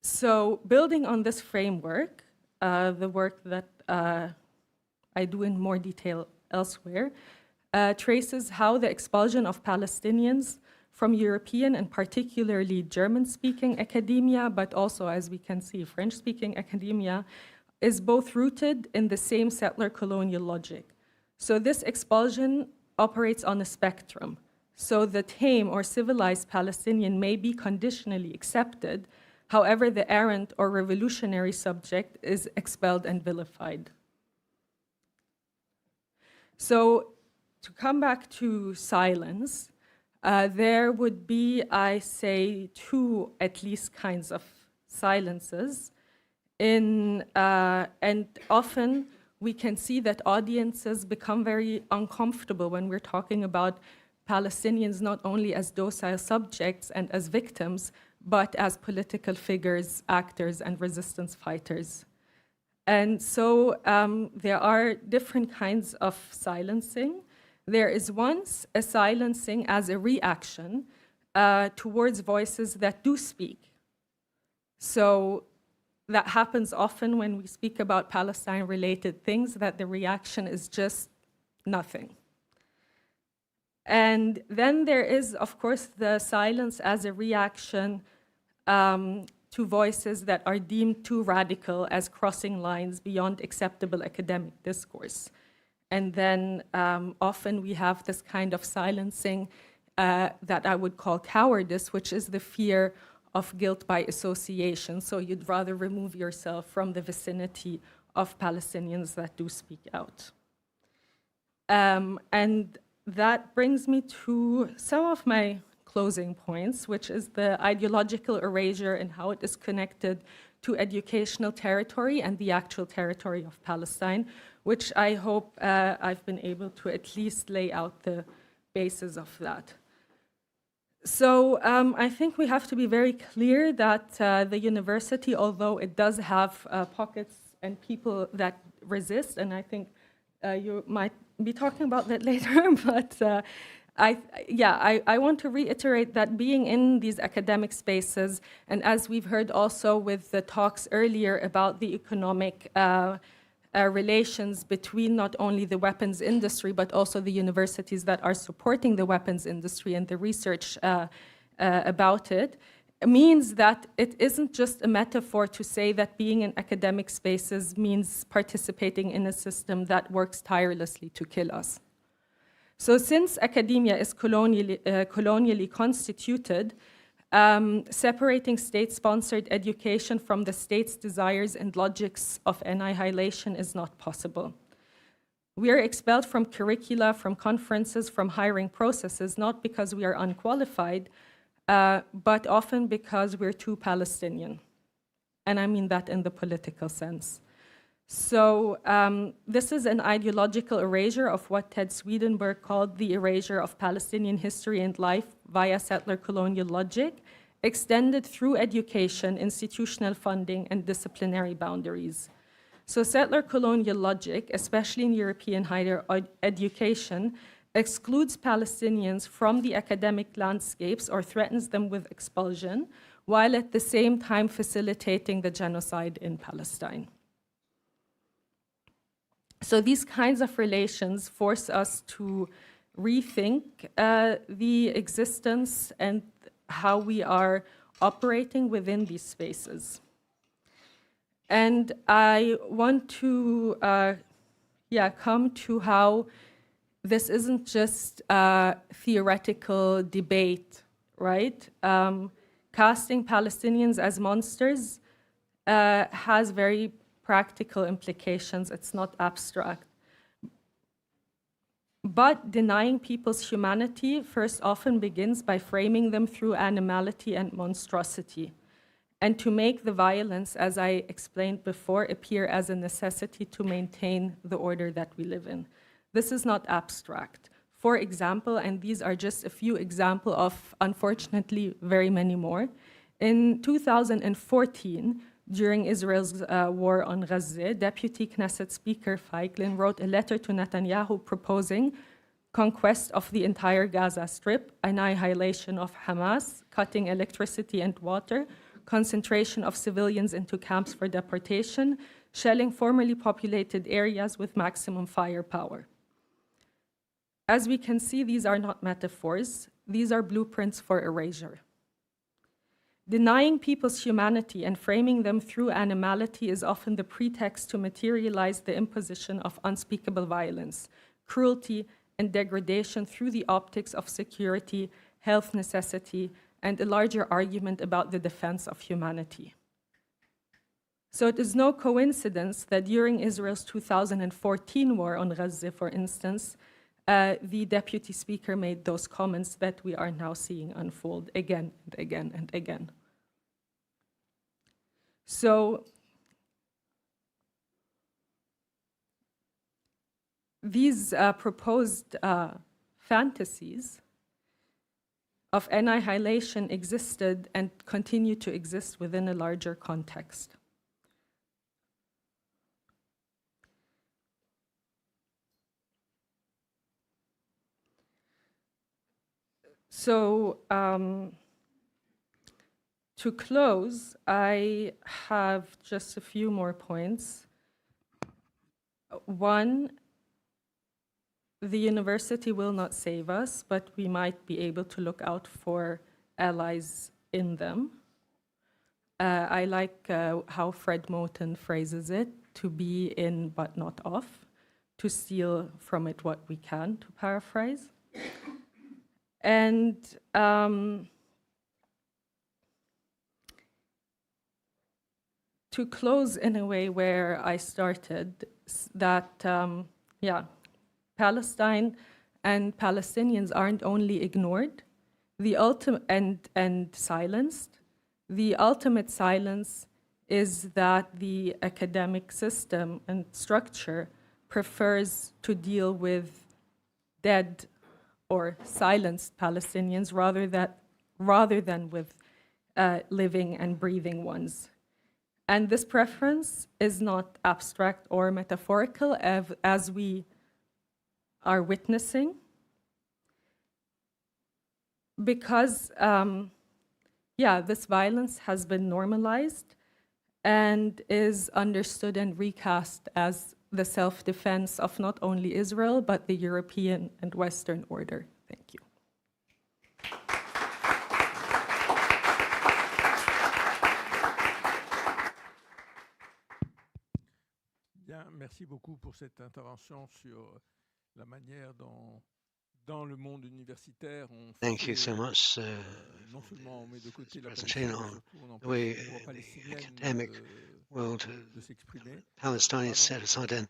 So building on this framework, the work that I do in more detail elsewhere, traces how the expulsion of Palestinians from European and particularly German-speaking academia, but also, as we can see, French-speaking academia, is both rooted in the same settler colonial logic. So this expulsion operates on a spectrum. So the tame or civilized Palestinian may be conditionally accepted, however, the errant or revolutionary subject is expelled and vilified. So to come back to silence, there would be, I say, two at least kinds of silences. And often we can see that audiences become very uncomfortable when we're talking about Palestinians not only as docile subjects and as victims, but as political figures, actors, and resistance fighters. And so there are different kinds of silencing. There is once a silencing as a reaction towards voices that do speak. So that happens often when we speak about Palestine-related things, that the reaction is just nothing. And then there is, of course, the silence as a reaction to voices that are deemed too radical as crossing lines beyond acceptable academic discourse. And then often we have this kind of silencing that I would call cowardice, which is the fear of guilt by association. So you'd rather remove yourself from the vicinity of Palestinians that do speak out. And that brings me to some of my closing points, which is the ideological erasure and how it is connected to educational territory and the actual territory of Palestine, which I hope I've been able to at least lay out the basis of that. So I think we have to be very clear that the university, although it does have pockets and people that resist, and I think you might be talking about that later, but I want to reiterate that being in these academic spaces, and as we've heard also with the talks earlier about the economic relations between not only the weapons industry, but also the universities that are supporting the weapons industry and the research about it, means that it isn't just a metaphor to say that being in academic spaces means participating in a system that works tirelessly to kill us. So since academia is colonially constituted, separating state-sponsored education from the state's desires and logics of annihilation is not possible. We are expelled from curricula, from conferences, from hiring processes, not because we are unqualified, but often because we're too Palestinian. And I mean that in the political sense. So this is an ideological erasure of what Ted Swedenborg called the erasure of Palestinian history and life via settler colonial logic, extended through education, institutional funding, and disciplinary boundaries. So settler colonial logic, especially in European higher education, excludes Palestinians from the academic landscapes or threatens them with expulsion, while at the same time facilitating the genocide in Palestine. So these kinds of relations force us to rethink the existence and how we are operating within these spaces. And I want to come to how this isn't just a theoretical debate, right? Casting Palestinians as monsters has very practical implications. It's not abstract. But denying people's humanity first often begins by framing them through animality and monstrosity, and to make the violence, as I explained before, appear as a necessity to maintain the order that we live in. This is not abstract. For example, and these are just a few examples of, unfortunately, very many more, in 2014, during Israel's war on Gaza, Deputy Knesset Speaker Feiglin wrote a letter to Netanyahu proposing conquest of the entire Gaza Strip, annihilation of Hamas, cutting electricity and water, concentration of civilians into camps for deportation, shelling formerly populated areas with maximum firepower. As we can see, these are not metaphors. These are blueprints for erasure. Denying people's humanity and framing them through animality is often the pretext to materialize the imposition of unspeakable violence, cruelty, and degradation through the optics of security, health necessity, and a larger argument about the defense of humanity. So it is no coincidence that during Israel's 2014 war on Gaza, for instance, the deputy speaker made those comments that we are now seeing unfold again and again and again. So these proposed fantasies of annihilation existed and continue to exist within a larger context. So to close, I have just a few more points. One, the university will not save us, but we might be able to look out for allies in them. I like how Fred Moten phrases it, to be in but not off, to steal from it what we can, to paraphrase. And to close in a way where I started, that, Palestine and Palestinians aren't only ignored and silenced. The ultimate silence is that the academic system and structure prefers to deal with dead or silenced Palestinians rather than with living and breathing ones. And this preference is not abstract or metaphorical, as we are witnessing, because this violence has been normalized and is understood and recast as the self-defense of not only Israel, but the European and Western order. Thank you. Bien, merci beaucoup pour cette intervention sur la manière dont, dans le monde universitaire, on fait, Thank you so much. non seulement on met de côté la Presentation Palestine, on on the way empêche la palestinienne academic world de s'exprimer. Palestine is set aside and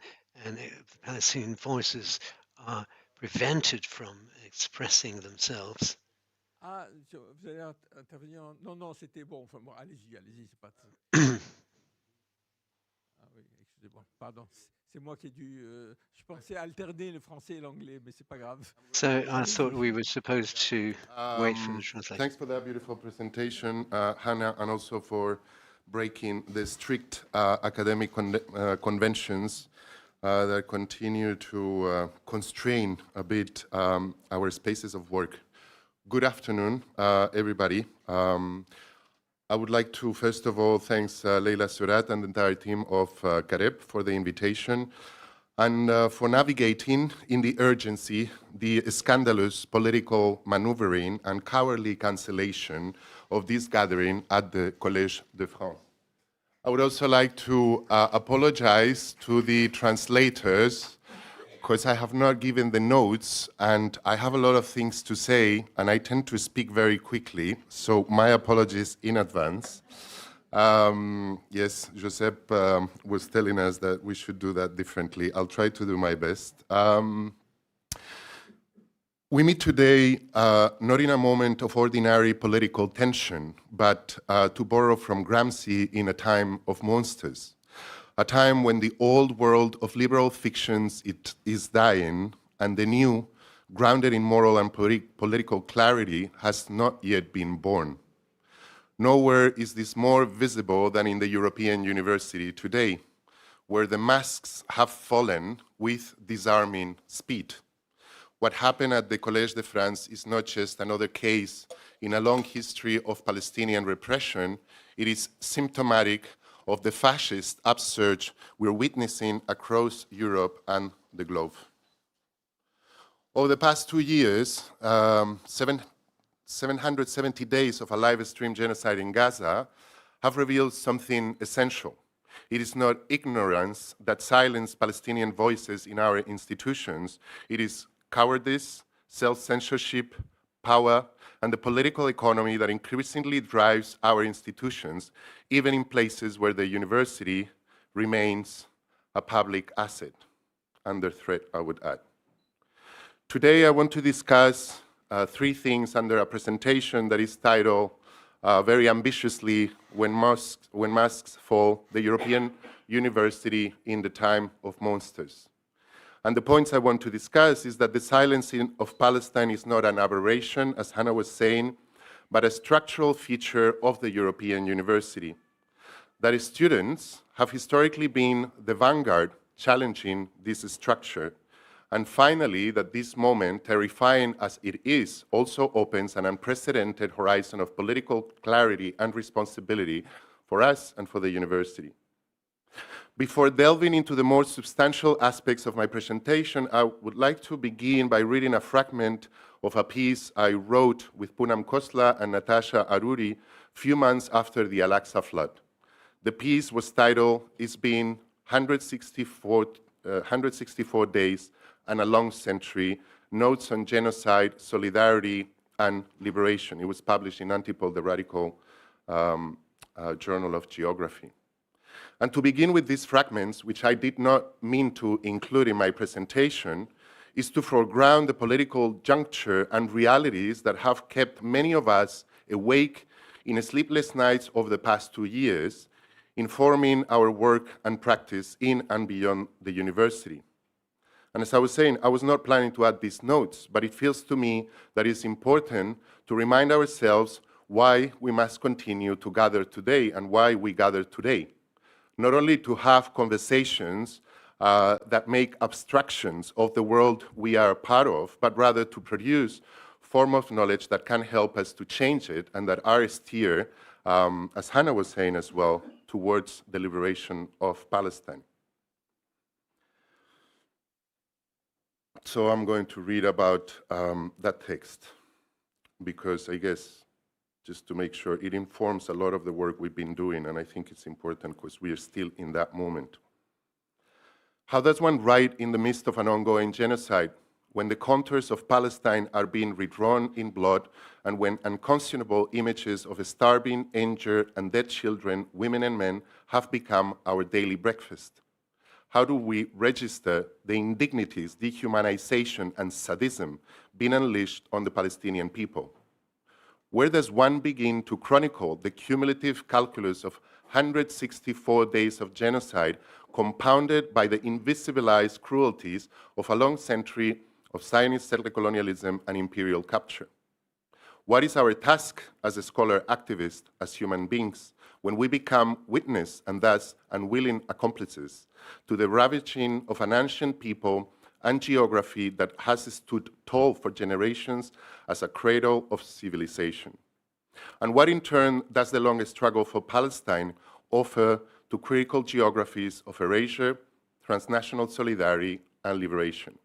the Palestinian voices are prevented from expressing themselves. Ah, vous allez intervenir. Non, non, c'était bon. Enfin, bon, allez-y, c'est pas. Ah oui, excusez-moi, pardon. C'est moi qui ai dû. Je pensais alterner le français et l'anglais, mais c'est pas grave. So I thought we were supposed to wait for the translation. Thanks for that beautiful presentation, Hannah, and also for breaking the strict academic conventions that continue to constrain a bit our spaces of work. Good afternoon, everybody. I would like to, first of all, thank Leila Surat and the entire team of Carib for the invitation and for navigating in the urgency the scandalous political maneuvering and cowardly cancellation of this gathering at the Collège de France. I would also like to apologize to the translators because I have not given the notes and I have a lot of things to say and I tend to speak very quickly, so my apologies in advance. Yes, Josep was telling us that we should do that differently. I'll try to do my best. We meet today not in a moment of ordinary political tension, but to borrow from Gramsci, in a time of monsters, a time when the old world of liberal fictions is dying and the new, grounded in moral and political clarity, has not yet been born. Nowhere is this more visible than in the European University today, where the masks have fallen with disarming speed. What happened at the Collège de France is not just another case in a long history of Palestinian repression, it is symptomatic of the fascist upsurge we're witnessing across Europe and the globe. Over the past 2 years, 770 days of a live stream genocide in Gaza have revealed something essential. It is not ignorance that silenced Palestinian voices in our institutions. It is cowardice, self-censorship, power, and the political economy that increasingly drives our institutions, even in places where the university remains a public asset, under threat, I would add. Today, I want to discuss 3 things under a presentation that is titled very ambitiously, When Masks Fall, the European University in the Time of Monsters. And the points I want to discuss is that the silencing of Palestine is not an aberration, as Hannah was saying, but a structural feature of the European University. That students have historically been the vanguard challenging this structure. And finally, that this moment, terrifying as it is, also opens an unprecedented horizon of political clarity and responsibility for us and for the university. Before delving into the more substantial aspects of my presentation, I would like to begin by reading a fragment of a piece I wrote with Poonam Khosla and Natasha Aruri a few months after the Al-Aqsa flood. The piece was titled, It's Been 164 Days and a Long Century, Notes on Genocide, Solidarity, and Liberation. It was published in Antipol, the radical journal of geography. And to begin with these fragments, which I did not mean to include in my presentation, is to foreground the political juncture and realities that have kept many of us awake in sleepless nights over the past 2 years, informing our work and practice in and beyond the university. And as I was saying, I was not planning to add these notes, but it feels to me that it's important to remind ourselves why we must continue to gather today and why we gather today. Not only to have conversations that make abstractions of the world we are part of, but rather to produce form of knowledge that can help us to change it and that are steer, as Hannah was saying as well, towards the liberation of Palestine. So I'm going to read about that text because I guess just to make sure it informs a lot of the work we've been doing, and I think it's important because we are still in that moment. How does one write in the midst of an ongoing genocide, when the contours of Palestine are being redrawn in blood, and when unconscionable images of starving, injured, and dead children, women and men have become our daily breakfast? How do we register the indignities, dehumanization, and sadism being unleashed on the Palestinian people? Where does one begin to chronicle the cumulative calculus of 164 days of genocide compounded by the invisibilized cruelties of a long century of Zionist settler colonialism and imperial capture? What is our task as a scholar activist, as human beings, when we become witness and thus unwilling accomplices to the ravaging of an ancient people and geography that has stood tall for generations as a cradle of civilization? And what in turn does the long struggle for Palestine offer to critical geographies of erasure, transnational solidarity, and liberation?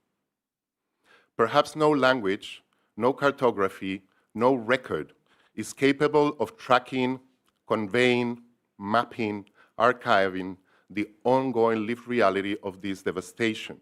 Perhaps no language, no cartography, no record is capable of tracking, conveying, mapping, archiving the ongoing lived reality of this devastation.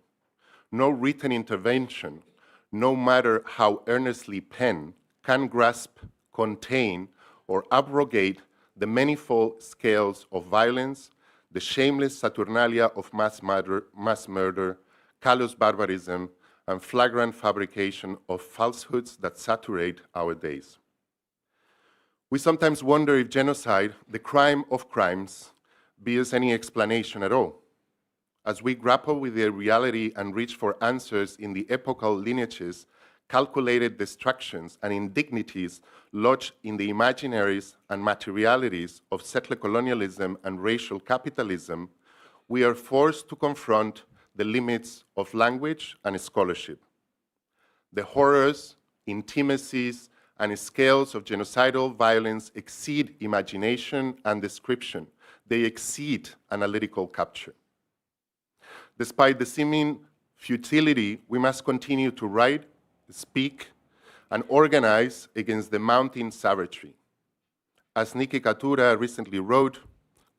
No written intervention, no matter how earnestly penned, can grasp, contain, or abrogate the manifold scales of violence, the shameless saturnalia of mass murder, callous barbarism, and flagrant fabrication of falsehoods that saturate our days. We sometimes wonder if genocide, the crime of crimes, bears any explanation at all. As we grapple with their reality and reach for answers in the epochal lineages, calculated destructions and indignities lodged in the imaginaries and materialities of settler colonialism and racial capitalism, we are forced to confront the limits of language and scholarship. The horrors, intimacies, and scales of genocidal violence exceed imagination and description. They exceed analytical capture. Despite the seeming futility, we must continue to write, speak, and organize against the mounting savagery. As Niki Katura recently wrote,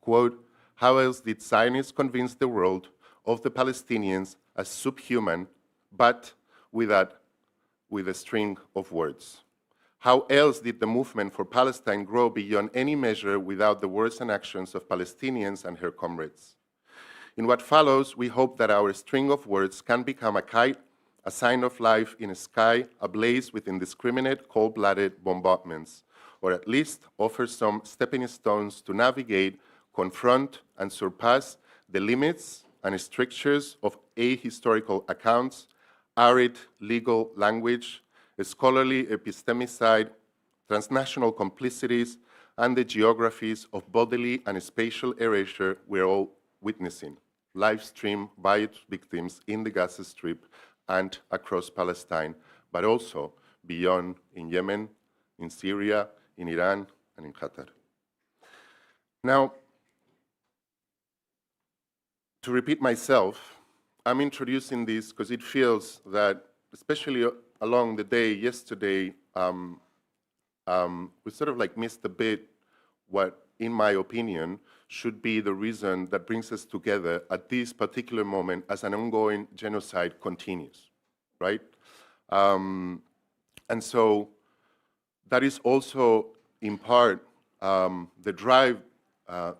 quote, "How else did Zionists convince the world of the Palestinians as subhuman, but with a string of words? How else did the movement for Palestine grow beyond any measure without the words and actions of Palestinians and her comrades? In what follows, we hope that our string of words can become a kite, a sign of life in a sky ablaze with indiscriminate, cold-blooded bombardments, or at least offer some stepping stones to navigate, confront, and surpass the limits and strictures of ahistorical accounts, arid legal language, scholarly epistemicide, transnational complicities, and the geographies of bodily and spatial erasure we're all witnessing, live streamed by its victims in the Gaza Strip and across Palestine, but also beyond in Yemen, in Syria, in Iran, and in Qatar. Now, to repeat myself, I'm introducing this because it feels that, especially along the day yesterday, we sort of like missed a bit what, in my opinion, should be the reason that brings us together at this particular moment as an ongoing genocide continues, right? And so that is also, in part, the drive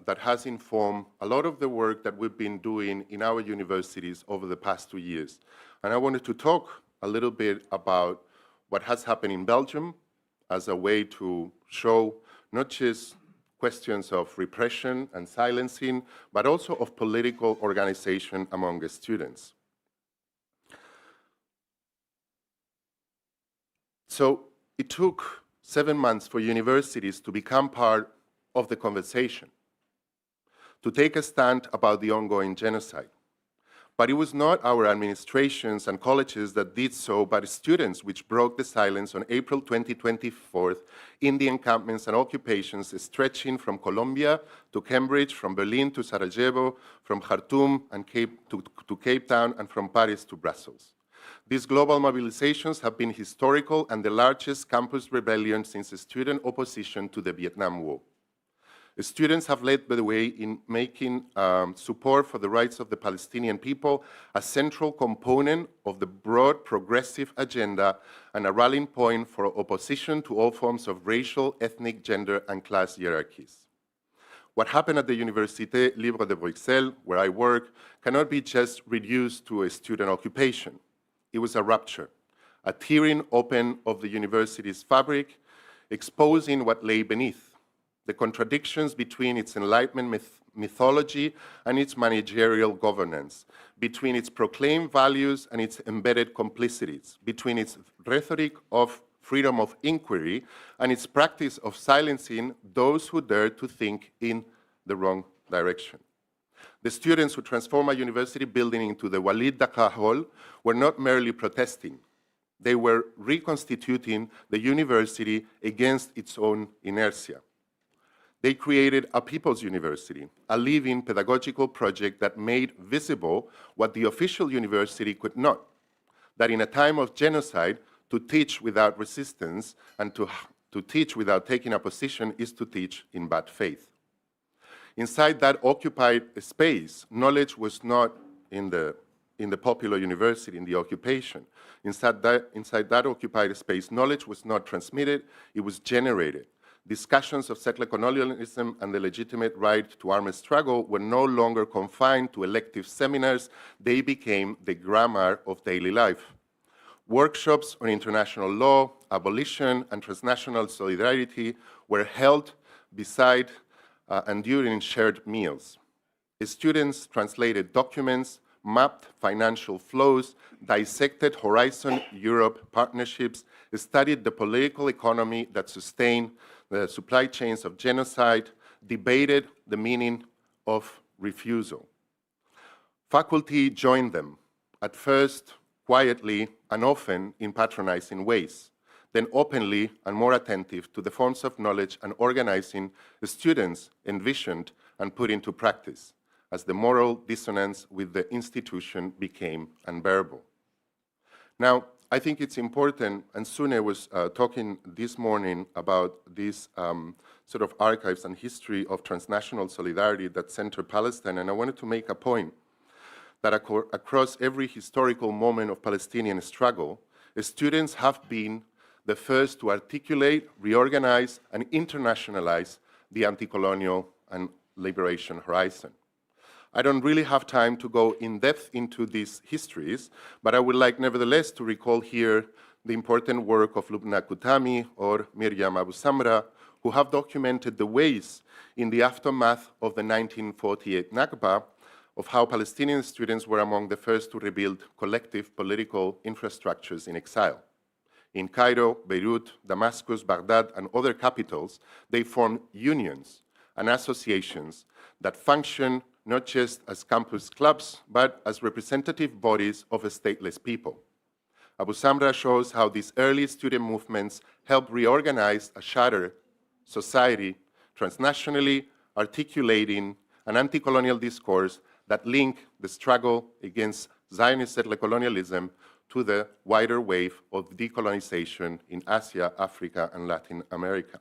that has informed a lot of the work that we've been doing in our universities over the past 2 years. And I wanted to talk a little bit about what has happened in Belgium as a way to show not just questions of repression and silencing, but also of political organization among the students. So it took 7 months for universities to become part of the conversation, to take a stand about the ongoing genocide. But it was not our administrations and colleges that did so, but students which broke the silence on April 2024 in the encampments and occupations stretching from Colombia to Cambridge, from Berlin to Sarajevo, from Khartoum and to Cape Town, and from Paris to Brussels. These global mobilizations have been historical and the largest campus rebellion since the student opposition to the Vietnam War. The students have led the way in making support for the rights of the Palestinian people a central component of the broad progressive agenda and a rallying point for opposition to all forms of racial, ethnic, gender, and class hierarchies. What happened at the Université Libre de Bruxelles, where I work, cannot be just reduced to a student occupation. It was a rupture, a tearing open of the university's fabric, exposing what lay beneath, the contradictions between its Enlightenment mythology and its managerial governance, between its proclaimed values and its embedded complicities, between its rhetoric of freedom of inquiry and its practice of silencing those who dare to think in the wrong direction. The students who transformed a university building into the Walid Dakar Hall were not merely protesting. They were reconstituting the university against its own inertia. They created a people's university, a living pedagogical project that made visible what the official university could not, that in a time of genocide, to teach without resistance and to teach without taking a position is to teach in bad faith. Inside that occupied space, knowledge was not in the popular university, in the occupation. Inside that occupied space, knowledge was not transmitted, it was generated. Discussions of settler colonialism and the legitimate right to armed struggle were no longer confined to elective seminars, they became the grammar of daily life. Workshops on international law, abolition, and transnational solidarity were held beside and during shared meals. Students translated documents, mapped financial flows, dissected Horizon Europe partnerships, studied the political economy that sustained the supply chains of genocide, debated the meaning of refusal. Faculty joined them, at first quietly and often in patronizing ways, then openly and more attentive to the forms of knowledge and organizing the students envisioned and put into practice, as the moral dissonance with the institution became unbearable. Now, I think it's important, and Sune was talking this morning about this sort of archives and history of transnational solidarity that center Palestine, and I wanted to make a point that across every historical moment of Palestinian struggle, students have been the first to articulate, reorganize, and internationalize the anti-colonial and liberation horizon. I don't really have time to go in depth into these histories, but I would like nevertheless to recall here the important work of Lubna Kutami or Miriam Abu Samra, who have documented the ways in the aftermath of the 1948 Nakba of how Palestinian students were among the first to rebuild collective political infrastructures in exile. In Cairo, Beirut, Damascus, Baghdad, and other capitals, they formed unions and associations that function not just as campus clubs, but as representative bodies of a stateless people. Abu Samra shows how these early student movements helped reorganize a shattered society transnationally, articulating an anti-colonial discourse that linked the struggle against Zionist settler colonialism to the wider wave of decolonization in Asia, Africa, and Latin America.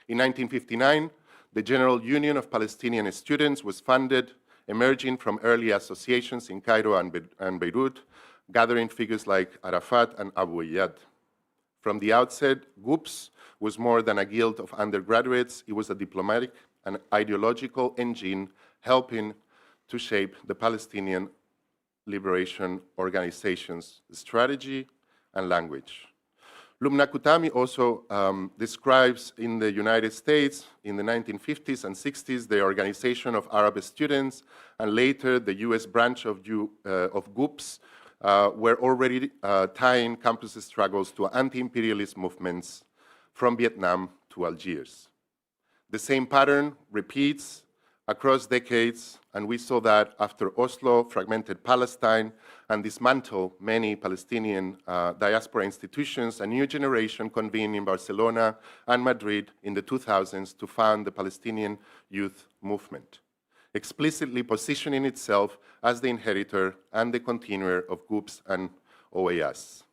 In 1959, the General Union of Palestinian Students was funded, emerging from early associations in Cairo and Beirut, gathering figures like Arafat and Abu Iyad. From the outset, GUPS was more than a guild of undergraduates. It was a diplomatic and ideological engine helping to shape the Palestinian Liberation Organization's strategy and language. Lubna Kutami also describes in the United States in the 1950s and 60s the Organization of Arab Students, and later the US branch of GUPS were already tying campus struggles to anti-imperialist movements from Vietnam to Algiers. The same pattern repeats across decades, and we saw that after Oslo fragmented Palestine and dismantled many Palestinian diaspora institutions, a new generation convened in Barcelona and Madrid in the 2000s to found the Palestinian Youth Movement, explicitly positioning itself as the inheritor and the continuer of GUPS and OAS.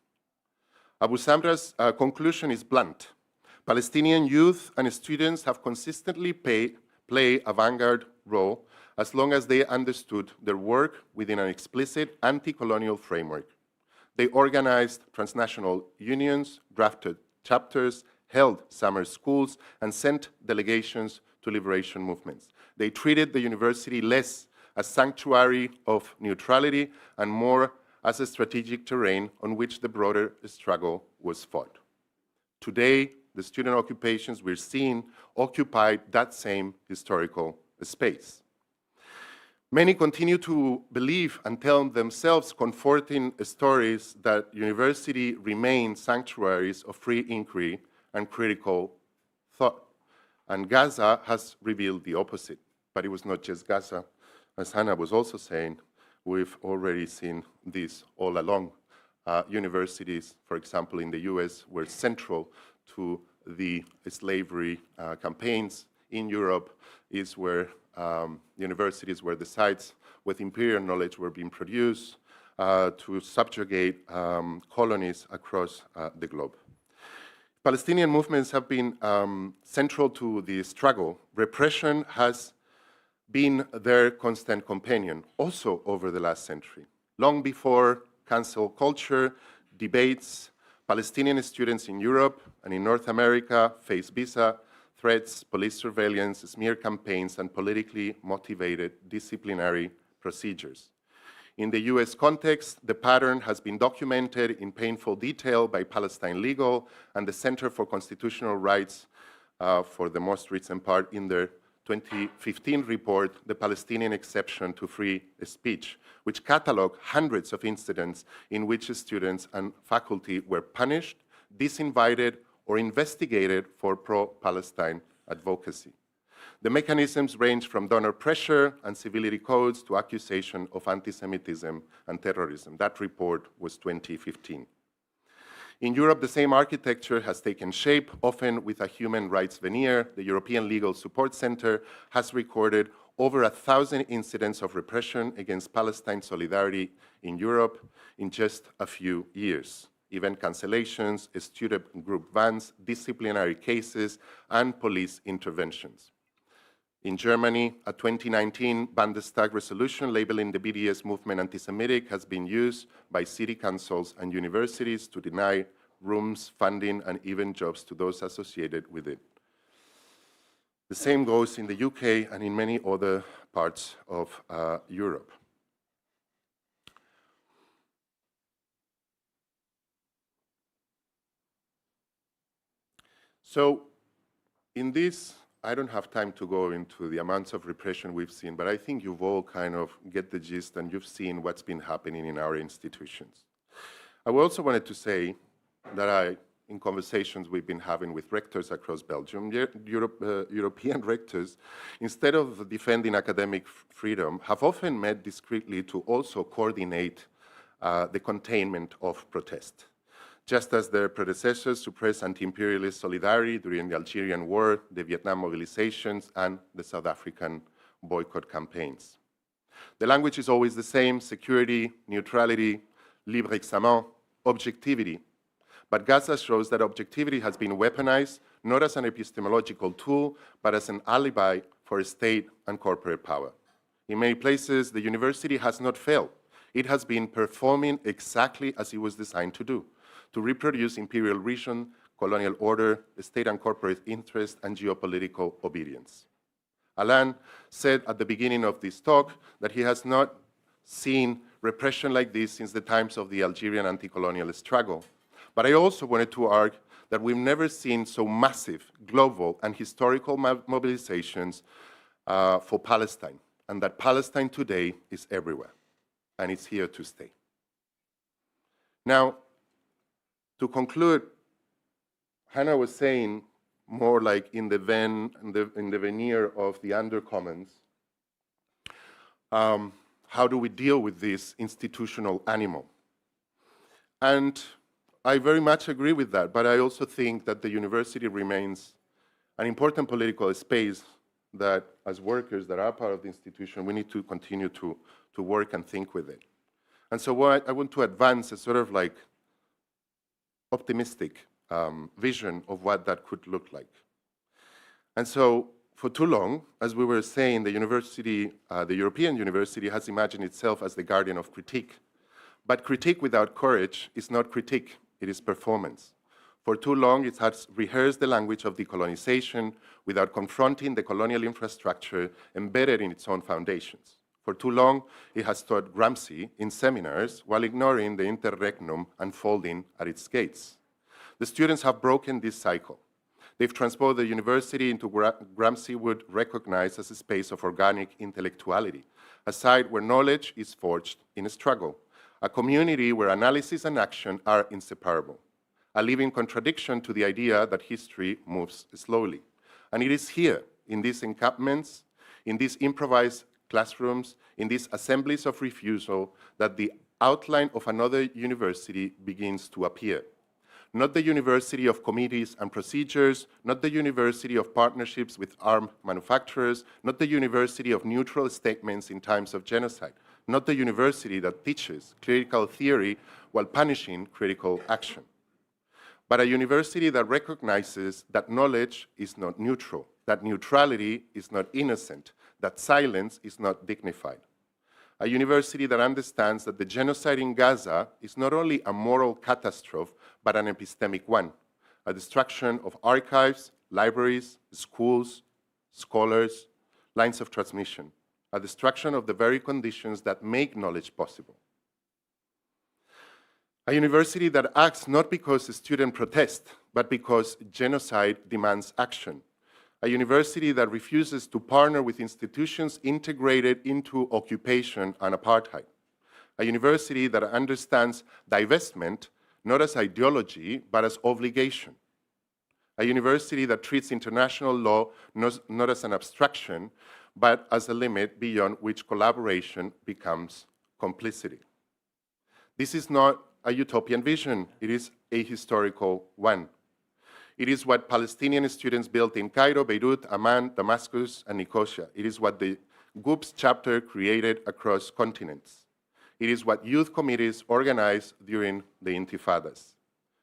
Abu Samra's conclusion is blunt. Palestinian youth and students have consistently play a vanguard role as long as they understood their work within an explicit anti-colonial framework. They organized transnational unions, drafted chapters, held summer schools, and sent delegations to liberation movements. They treated the university less as sanctuary of neutrality and more as a strategic terrain on which the broader struggle was fought. Today, the student occupations we're seeing occupy that same historical space. Many continue to believe and tell themselves comforting stories that university remain sanctuaries of free inquiry and critical thought. And Gaza has revealed the opposite. But it was not just Gaza. As Hannah was also saying, we've already seen this all along. Universities, for example, in the US, were central to the slavery campaigns. In Europe is where universities were the sites with imperial knowledge were being produced to subjugate colonies across the globe. Palestinian movements have been central to the struggle. Repression has been their constant companion, also over the last century. Long before cancel culture, debates, Palestinian students in Europe and in North America faced visa threats, police surveillance, smear campaigns, and politically motivated disciplinary procedures. In the US context, the pattern has been documented in painful detail by Palestine Legal and the Center for Constitutional Rights for the most recent part in their 2015 report, The Palestinian Exception to Free Speech, which cataloged hundreds of incidents in which students and faculty were punished, disinvited, or investigated for pro-Palestine advocacy. The mechanisms range from donor pressure and civility codes to accusation of anti-Semitism and terrorism. That report was 2015. In Europe, the same architecture has taken shape, often with a human rights veneer. The European Legal Support Center has recorded over 1,000 incidents of repression against Palestine solidarity in Europe in just a few years. Event cancellations, student group bans, disciplinary cases, and police interventions. In Germany, a 2019 Bundestag resolution labeling the BDS movement anti-Semitic has been used by city councils and universities to deny rooms, funding, and even jobs to those associated with it. The same goes in the UK and in many other parts of Europe. So, in this, I don't have time to go into the amounts of repression we've seen, but I think you've all kind of get the gist and you've seen what's been happening in our institutions. I also wanted to say that in conversations we've been having with rectors across Belgium, European rectors, instead of defending academic freedom, have often met discreetly to also coordinate the containment of protest. Just as their predecessors suppressed anti-imperialist solidarity during the Algerian War, the Vietnam mobilizations, and the South African boycott campaigns. The language is always the same: security, neutrality, libre examen, objectivity. But Gaza shows that objectivity has been weaponized, not as an epistemological tool, but as an alibi for state and corporate power. In many places, the university has not failed. It has been performing exactly as it was designed to do, to reproduce imperial region, colonial order, state and corporate interest, and geopolitical obedience. Alain said at the beginning of this talk that he has not seen repression like this since the times of the Algerian anti-colonial struggle. But I also wanted to argue that we've never seen so massive global and historical mobilizations for Palestine, and that Palestine today is everywhere, and it's here to stay. Now, to conclude, Hannah was saying more like in the veneer of the undercommons, how do we deal with this institutional animal? And I very much agree with that, but I also think that the university remains an important political space that, as workers that are part of the institution, we need to continue to work and think with it. And so what I want to advance is sort of like optimistic vision of what that could look like. And so for too long, as we were saying, the university, the European university has imagined itself as the guardian of critique. But critique without courage is not critique, it is performance. For too long, it has rehearsed the language of decolonization without confronting the colonial infrastructure embedded in its own foundations. For too long, it has taught Gramsci in seminars while ignoring the interregnum unfolding at its gates. The students have broken this cycle. They've transposed the university into Gramsci would recognize as a space of organic intellectuality, a site where knowledge is forged in a struggle, a community where analysis and action are inseparable, a living contradiction to the idea that history moves slowly. And it is here, in these encampments, in these improvised classrooms, in these assemblies of refusal, that the outline of another university begins to appear. Not the university of committees and procedures, not the university of partnerships with arms manufacturers, not the university of neutral statements in times of genocide, not the university that teaches critical theory while punishing critical action, but a university that recognizes that knowledge is not neutral, that neutrality is not innocent, that silence is not dignified. A university that understands that the genocide in Gaza is not only a moral catastrophe, but an epistemic one, a destruction of archives, libraries, schools, scholars, lines of transmission, a destruction of the very conditions that make knowledge possible. A university that acts not because students protest, but because genocide demands action. A university that refuses to partner with institutions integrated into occupation and apartheid. A university that understands divestment not as ideology, but as obligation. A university that treats international law not as an abstraction, but as a limit beyond which collaboration becomes complicity. This is not a utopian vision, it is a historical one. It is what Palestinian students built in Cairo, Beirut, Amman, Damascus, and Nicosia. It is what the GUPS chapter created across continents. It is what youth committees organize during the Intifadas.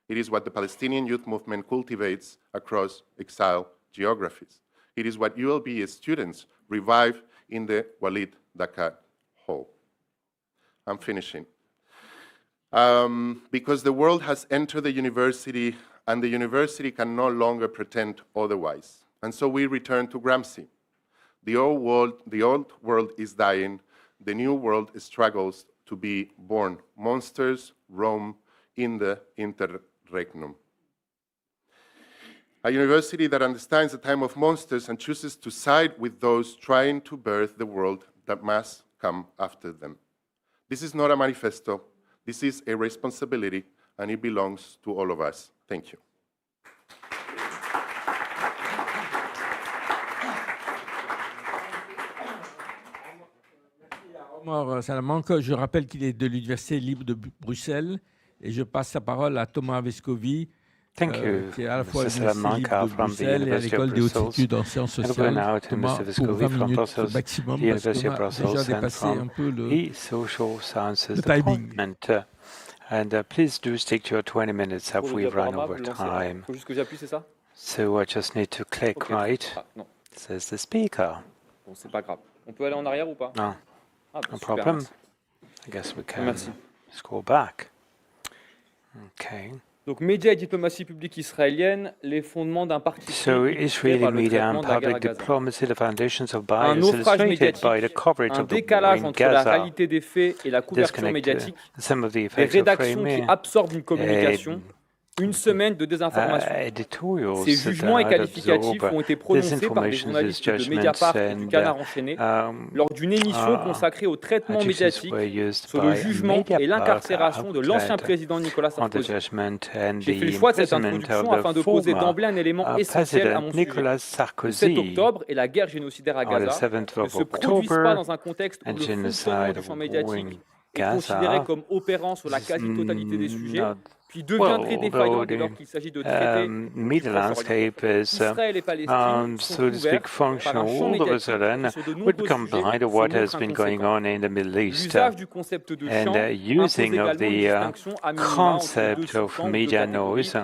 It is what the Palestinian youth movement cultivates across exile geographies. It is what ULB students revive in the Walid Dakat Hall. I'm finishing. Because the world has entered the university and the university can no longer pretend otherwise. And so we return to Gramsci. The old world is dying. The new world struggles to be born. Monsters roam in the interregnum. A university that understands the time of monsters and chooses to side with those trying to birth the world that must come after them. This is not a manifesto. This is a responsibility, and it belongs to all of us. Thank you. Omar Salamanca, je rappelle qu'il est de l'Université libre de Bruxelles et je passe la parole à Thomas Vescovi, qui est à la fois à l'Université libre de Bruxelles et à l'École des hautes études en sciences sociales. Thomas, pour 20 minutes maximum, parce qu'on a déjà dépassé un peu le timing. And please do stick to your 20 minutes if we run over time. So I just need to click, right? Says the speaker. Bon, c'est pas grave. On peut aller en arrière ou pas? No. Ah, No super, problem. merci. I guess we can Merci. scroll back. Okay. Donc, médias et diplomatie publique israélienne, les fondements d'un parti So Israeli media and public diplomacy, the foundations of un bias naufrage illustrated by the médiatique, coverage un of the war décalage in entre la Gaza, réalité des faits et la couverture médiatique, some of the des effects of rédactions qui framing, absorbent une communication, une semaine de désinformation. editorials Ces jugements et that qualificatifs absorb ont été prononcés par des disinformation, journalistes de judgments, Mediapart et du and Canard enchaîné lors d'une émission consacrée au traitement adjectives médiatique were used sur le by jugement et Mediapart l'incarcération de l'ancien président Nicolas on the Sarkozy. judgment and J'ai fait le the choix de cette imprisonment introduction of afin the de poser former d'emblée un élément essentiel à President mon sujet. Nicolas Le 7 Sarkozy octobre et la guerre génocidaire à on the Gaza 7th ne of se produisent pas October dans un contexte où and le fonctionnement genocide du of champ war médiatique in est considéré Gaza comme opérant sur la quasi-totalité des sujets, not puis devient well, très défaillant although dès lors the qu'il s'agit de traiter media landscape is Israël et Palestine sont so to speak, couverts par functional un champ all of a médiatique sudden qui sur de would nombreux become sujets blind se of what has montre been going inconséquent. on in the Middle East L'usage du concept de and champ impose using également of une the distinction à minima entre deux concept of subcamps ou deux media catégories. noise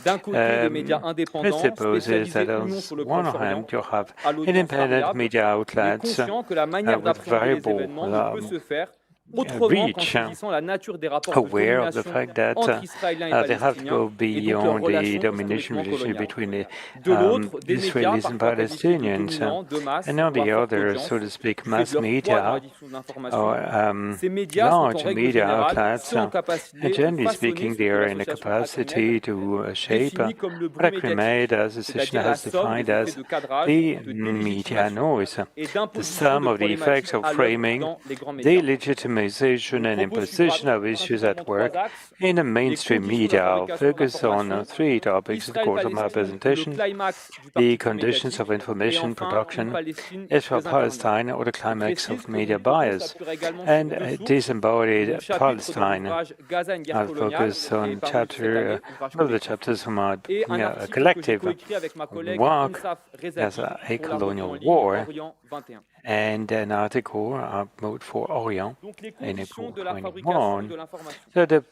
D'un côté, les médias indépendants, presupposes spécialisés that ou non on sur le one Proche-Orient, hand you have à l'audience independent variable, media mais outlets conscients que la manière with d'appréhender les variable événements ne peut se faire autrement qu'en reach, saisissant la nature des rapports de aware of the domination fact that entre Israéliens et they have to go Palestiniens et donc leurs beyond the relations domination historiquement relationship coloniales. between the De l'autre, des médias Israelis and parfois qualifiés de Palestinians, dominants, de masse, and on ou à the forte other, audience, so to speak, du fait mass de leur poids dans la media diffusion de l'information. or Ces médias sont en large règle media générale outlets, ceux en capacité and de generally façonner speaking, ce they que are in a l'association capacity to shape définit comme le what bruit a médiatique, as association c'est-à-dire la has somme des defined effets as de cadrage, the de media délégitimation noise, et the d'imposition sum de of the effects problématiques of à l'œuvre framing, dans les grands médias. delegitimization and Mon propos suivra imposition of issues at principalement work trois axes. in the Les mainstream conditions de la media. I'll fabrication de focus on l'information, three topics in the course of my Israël-Palestine, le presentation: climax du the parti conditions médiatique, of et information enfin une production, Palestine Israel désincarnée. Palestine, or the Je climax précise of que media mon propos bias, s'appuiera également and sur deux sources. Mon disembodied chapitre dans Palestine. l'ouvrage Gaza, une guerre I'll coloniale, focus qui est on paru cette chapter, année, ouvrage one of the collectif, chapters from my et un article que j'ai collective coécrit avec ma collègue work Insaf as Rezavi a pour la revue en colonial ligne war. Orient 21. and an article wrote for Orient in April 21. So the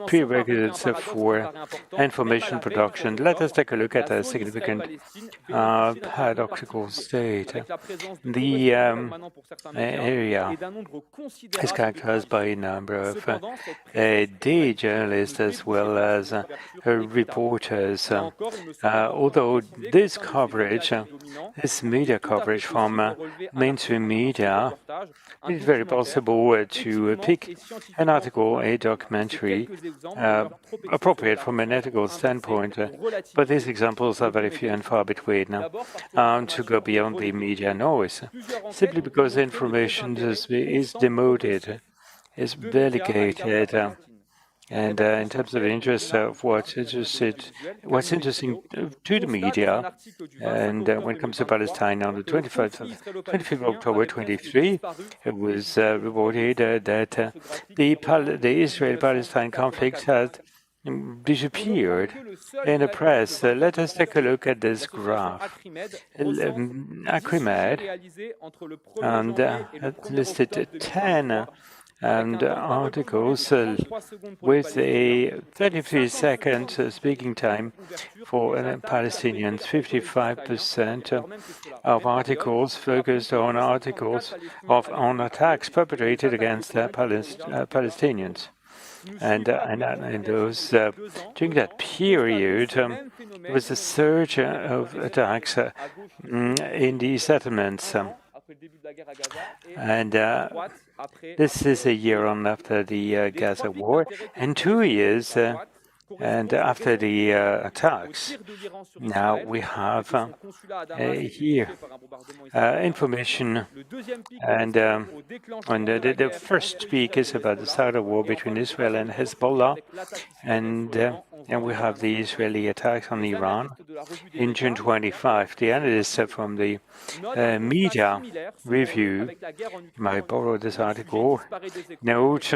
prerequisites for information production. Let us take a look at a significant paradoxical state. The area is characterized by a number of day journalists as well as reporters. Although this coverage, this media coverage from mainstream media, it's very possible to pick an article, a documentary, appropriate from an ethical standpoint, but these examples are very few and far between to go beyond the media noise, simply because information is demoted, is relegated, and in terms of interest of what's interesting to the media, and when it comes to Palestine, on the 25th of October 23, it was reported that the Israel-Palestine conflict had disappeared in the press. Let us take a look at this graph. Acrimed listed 10 articles with a 33-second speaking time for Palestinians. 55% of articles focused on on attacks perpetrated against Palestinians. And those during that period, there was a surge of attacks in the settlements. And this is a year on after the Gaza war, and 2 years and after the attacks. Now we have here information, and the first peak is about the start of war between Israel and Hezbollah, and we have the Israeli attacks on Iran in June 25. The analysts from the media review, I borrowed this article, note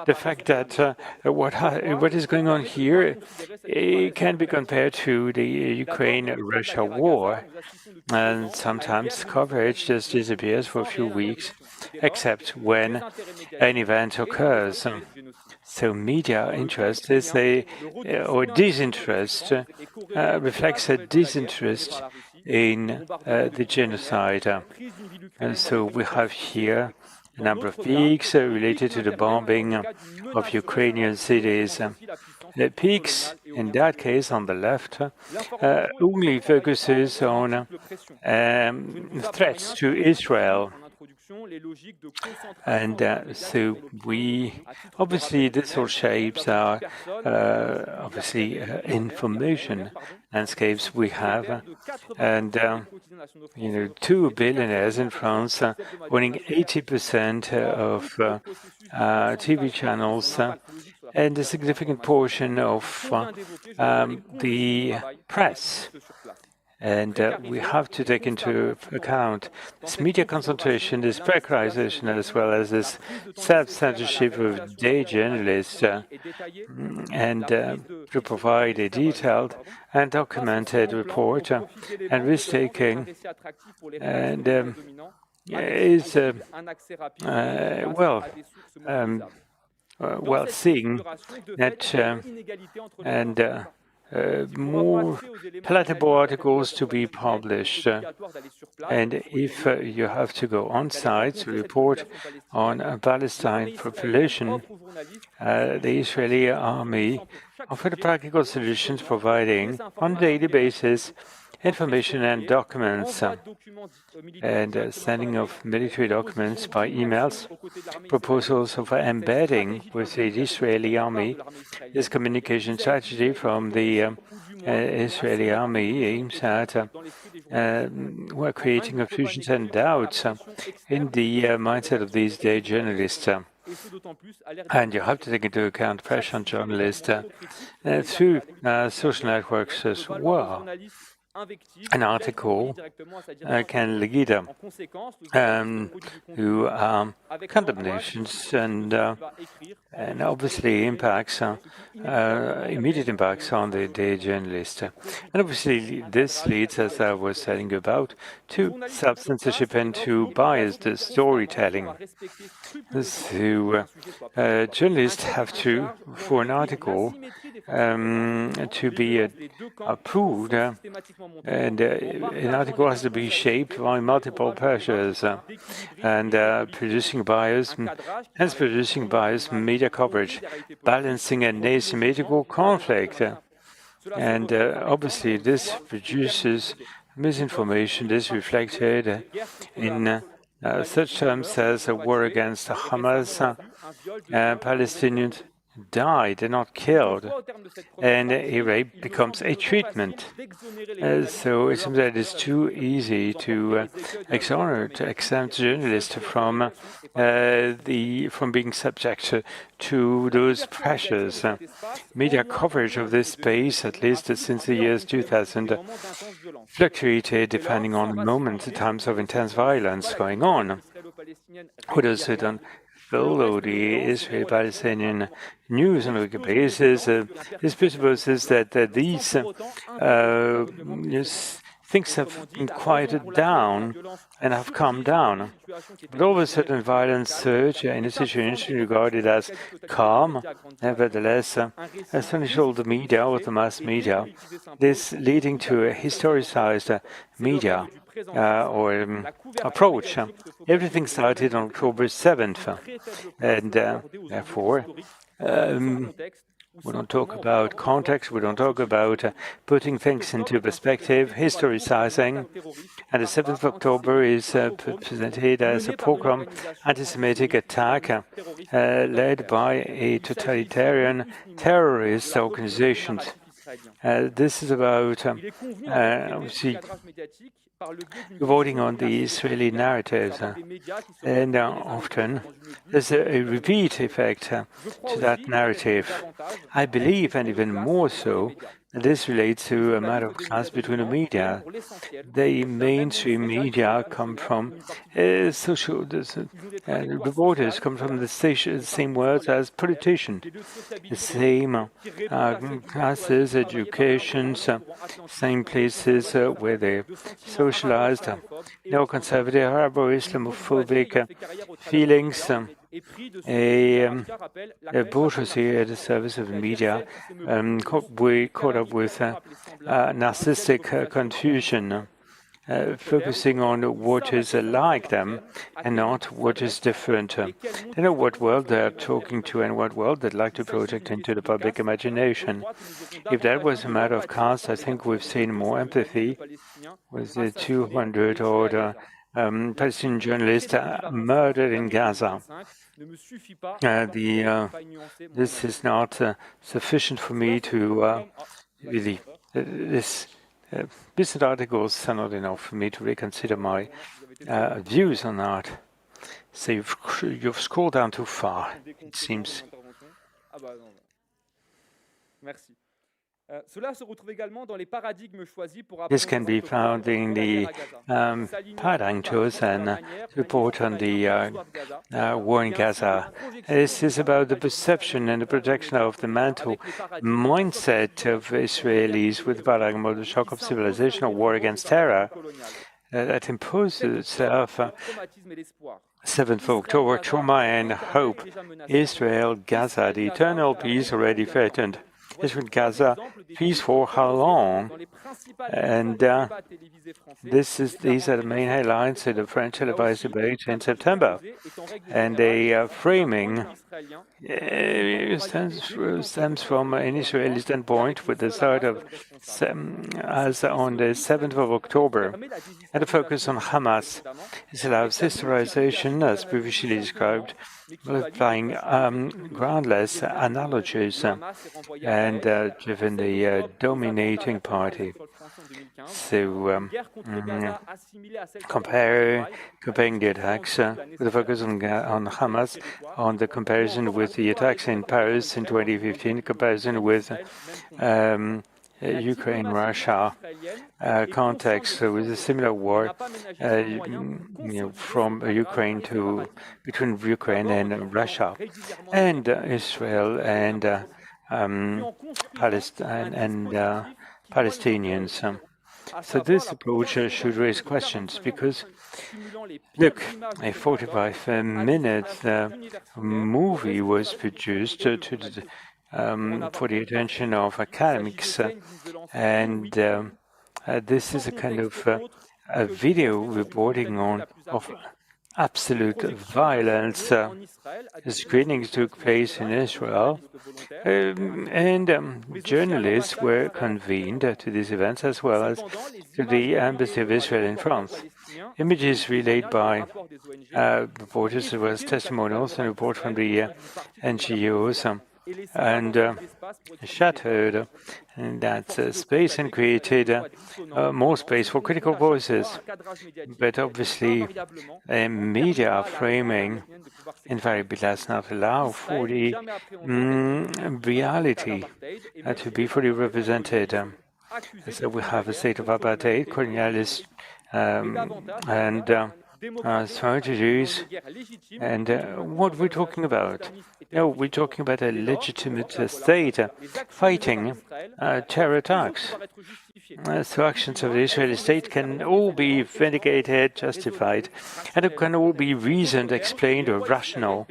the fact that what is going on here, it can be compared to the Ukraine-Russia war, and sometimes coverage just disappears for a few weeks, except when an event occurs. So media interest is or disinterest reflects a disinterest in the genocide. And so we have here a number of peaks related to the bombing of Ukrainian cities. The peaks, in that case, on the left, only focuses on threats to Israel. And so obviously, this all shapes our, information landscapes we have. And, 2 billionaires in France owning 80% of TV channels, and a significant portion of the press. And we have to take into account this media concentration, this precarization, as well as this self-censorship of day journalists, and to provide a detailed and documented report and risk-taking, and is seeing that more palatable articles to be published. And if you have to go on site to report on a Palestine population, the Israeli army offered practical solutions providing on a daily basis information and documents, and sending of military documents by emails, proposals for embedding with the Israeli army. This communication strategy from the Israeli army aims at creating confusions and doubts in the mindset of these day journalists. And you have to take into account pressure on journalists through social networks as well. an article can lead to condemnations and obviously impacts, immediate impacts on the journalist. And obviously this leads, as I was telling you about, to self-censorship and to biased storytelling. So journalists have to, for an article to be approved, and an article has to be shaped by multiple pressures, and producing bias media coverage, balancing an asymmetrical conflict. And obviously this produces misinformation. This reflected in such terms as a war against Hamas. Palestinians died, they're not killed, and a rape becomes a treatment. So it seems that it's too easy to exempt journalists from being subject to those pressures. Media coverage of this space, at least since the years 2000, fluctuated depending on the moment, the times of intense violence going on. Who does it on? Follow the Israeli-Palestinian news on a weekly basis. This presupposes that these things have been quieted down and have calmed down. But all of a sudden, violence surge in a situation regarded as calm, nevertheless, astonished all the media, all the mass media, this leading to a historicized media approach. Everything started on October 7th, and therefore, we don't talk about context, we don't talk about putting things into perspective, historicizing. And the 7th of October is presented as a pogrom, anti-Semitic attack led by a totalitarian terrorist organization. This is about obviously voting on the Israeli narratives, and often there's a repeat effect to that narrative. I believe, and even more so, this relates to a matter of class between the media. The mainstream media come from reporters come from the same words as politicians, the same classes, educations, same places where they socialized, neoconservative, Arabo-Islamophobic feelings, a bourgeoisie at the service of the media, caught up with narcissistic confusion, focusing on what is like them and not what is different. They know what world they're talking to and what world they'd like to project into the public imagination. If that was a matter of caste, I think we've seen more empathy with the 200 odd Palestinian journalists murdered in Gaza. This is not sufficient for me to really. Recent articles are not enough for me to reconsider my views on that. So you've scrolled down too far, it seems. This can be found in the paradigm chosen report on the war in Gaza. This is about the perception and the projection of the mental mindset of Israelis with the paradigm of the shock of civilization or war against terror that imposes itself 7th of October, trauma and hope. Israel, Gaza, the eternal peace already threatened. Israel, Gaza, peace for how long? And these are the main headlines of the French televised debate in September. And the framing stems from an Israeli standpoint with the start of as on the 7th of October, and the focus on Hamas. It allows historization, as previously described, applying groundless analogies and driven the dominating party. So comparing the attacks with the focus on Hamas, on the comparison with the attacks in Paris in 2015, comparison with Ukraine-Russia context with a similar war from Ukraine to between Ukraine and Russia and Israel and Palestine and Palestinians. So this approach should raise questions because, look, a 45-minute movie was produced for the attention of academics, and this is a kind of a video reporting of absolute violence. Screenings took place in Israel, and journalists were convened to these events as well as to the Embassy of Israel in France. Images relayed by reporters as well as testimonials and report from the NGOs and shattered that space and created more space for critical voices. But obviously, media framing invariably does not allow for the reality to be fully represented. So we have a state of apartheid, colonialist, and strategies. And what we're talking about? No, we're talking about a legitimate state fighting terror attacks. So actions of the Israeli state can all be vindicated, justified, and it can all be reasoned, explained, or rational.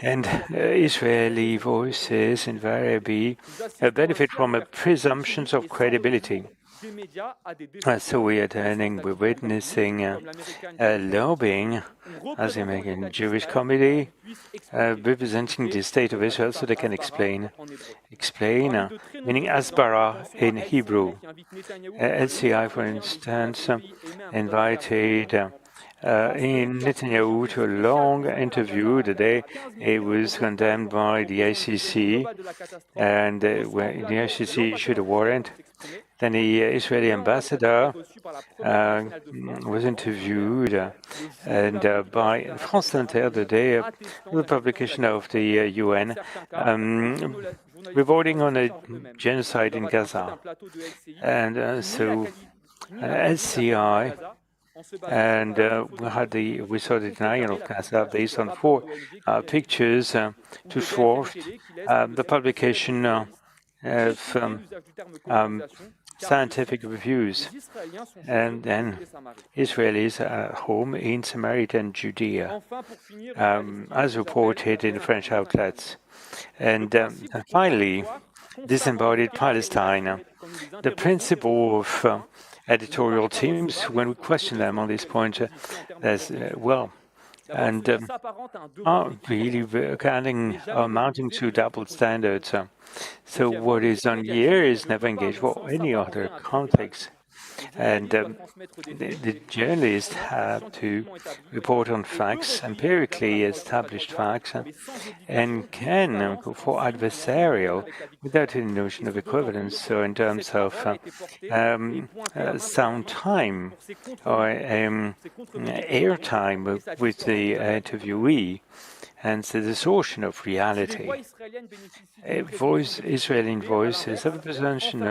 And Israeli voices invariably benefit from a presumptions of credibility. So we're witnessing lobbying, as the American Jewish Committee, representing the state of Israel so they can explain, meaning Asbara in Hebrew. LCI, for instance, invited in Netanyahu to a long interview the day he was condemned by the ICC, and when the ICC issued a warrant. Then the Israeli ambassador was interviewed and by France Inter the day of the publication of the UN reporting on a genocide in Gaza. And so LCI and we saw the denial of Gaza based on 4 pictures to thwart the publication of scientific reviews. And then Israelis are home in Samaritan Judea, as reported in French outlets. And finally, disembodied Palestine. The principle of editorial teams, when we question them on this point, are really amounting to double standards. So what is on here is never engaged for any other context. And the journalists have to report on facts, empirically established facts, and can go for adversarial without any notion of equivalence. So in terms of sound time or airtime with the interviewee, and the distortion of reality. Israeli voices have a presumption,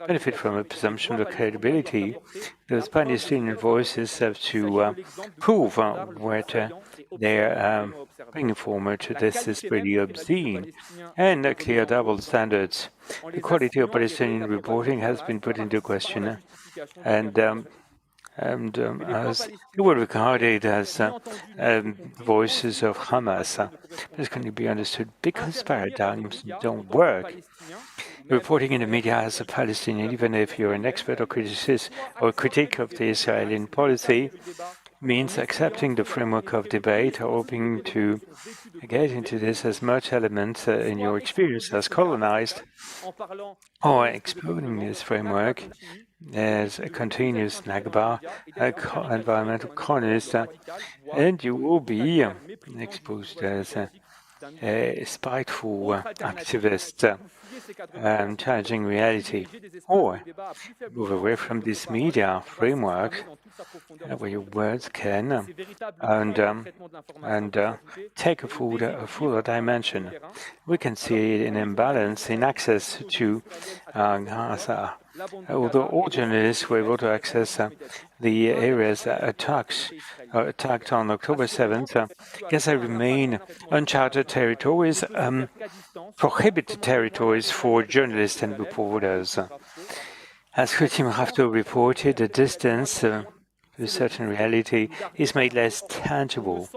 benefit from a presumption of credibility. Those Palestinian voices have to prove what they're bringing forward to this is pretty obscene and clear double standards. The quality of Palestinian reporting has been put into question, and as they were regarded as voices of Hamas. This can be understood because paradigms don't work. Reporting in the media as a Palestinian, even if you're an expert or critic of the Israeli policy, means accepting the framework of debate, hoping to get into this as much elements in your experience as colonized, or exploring this framework as a continuous Nakba, environmental colonist, and you will be exposed as a spiteful activist. challenging reality, or move away from this media framework where your words can and take a fuller dimension. We can see an imbalance in access to Gaza. Although all journalists were able to access the areas attacked on October 7th, Gaza remain uncharted territories, prohibited territories for journalists and reporters. As Christine Rafto reported, the distance to a certain reality is made less tangible.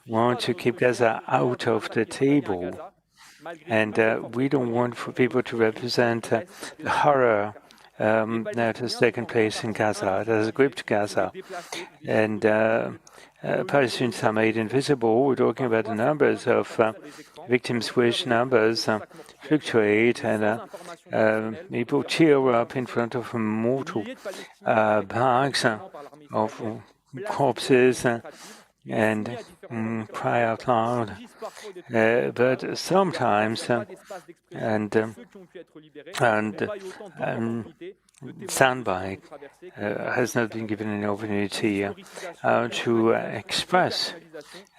We want to keep Gaza out of the table, and we don't want for people to represent the horror that has taken place in Gaza, that has gripped Gaza. And Palestinians are made invisible. We're talking about the numbers of victims which numbers fluctuate, and people tear up in front of mortal bags of corpses and cry out loud. But sometimes, soundbite has not been given an opportunity to express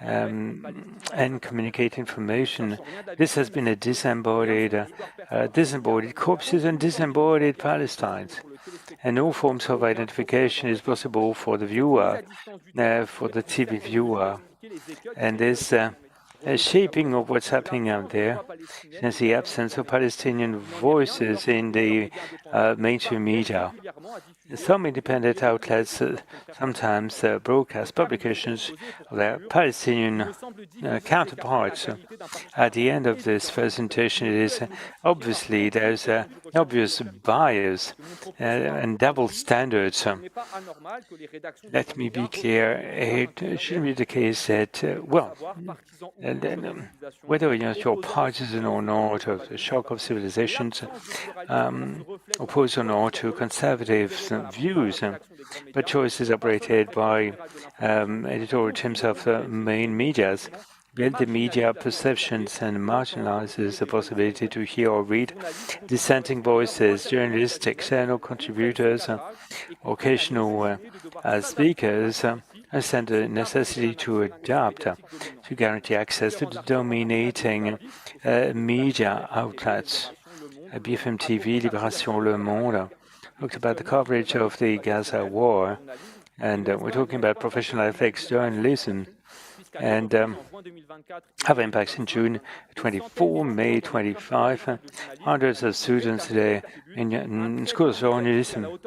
and communicate information. This has been a disembodied corpses and disembodied Palestinians. And all forms of identification is possible for the viewer, for the TV viewer. And this shaping of what's happening out there, since the absence of Palestinian voices in the mainstream media. Some independent outlets sometimes broadcast publications of their Palestinian counterparts. At the end of this presentation, it is obviously there's an obvious bias and double standards. Let me be clear, it shouldn't be the case that, whether you're partisan or not of the shock of civilizations, opposed or not to conservative views, but choices operated by editorial teams of the main medias build the media perceptions and marginalizes the possibility to hear or read dissenting voices, journalists, external contributors, occasional speakers, and the necessity to adapt to guarantee access to the dominating media outlets. BFM TV, Libération, Le Monde talked about the coverage of the Gaza war, and we're talking about professional ethics journalism, and have impacts in June 24, May 25. Hundreds of students today in schools of journalism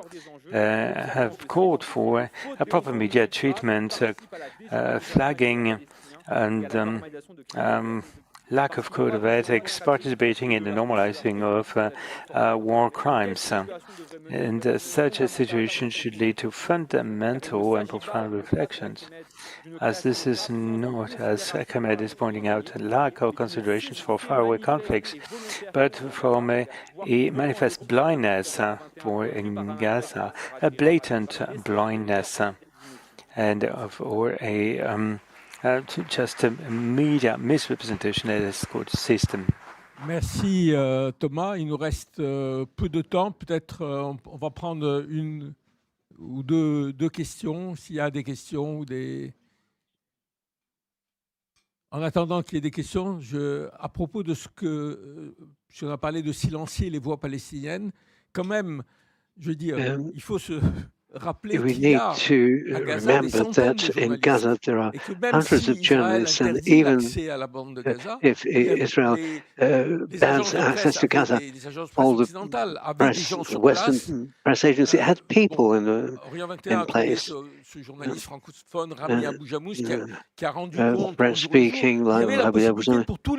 have called for a proper media treatment, flagging and lack of code of ethics, participating in the normalizing of war crimes. And such a situation should lead to fundamental and profound reflections, as this is not, as Ahmed is pointing out, a lack of considerations for faraway conflicts, but from a manifest blindness for in Gaza, a blatant blindness, or a just a media misrepresentation of the school system. Merci Thomas. Il nous reste peu de temps. Peut-être on va prendre une ou deux questions, s'il y a des questions ou des... En attendant qu'il y ait des questions, à propos de ce que on a parlé de silencier les voix palestiniennes, quand même, je veux dire, il faut se rappeler We qu'il y need a to à Gaza des remember centaines that de in Gaza there are et que même hundreds si of Israël journalists, and interdit even l'accès à la bande de Gaza, if Israel les agences bans de access presse to Gaza, les agences de presse all the occidentales avaient des gens sur Western place. press agency had people Orient 21 in a trouvé place. ce journaliste francophone Rami Aboujamous qui a rendu compte French speaking, like Rabbi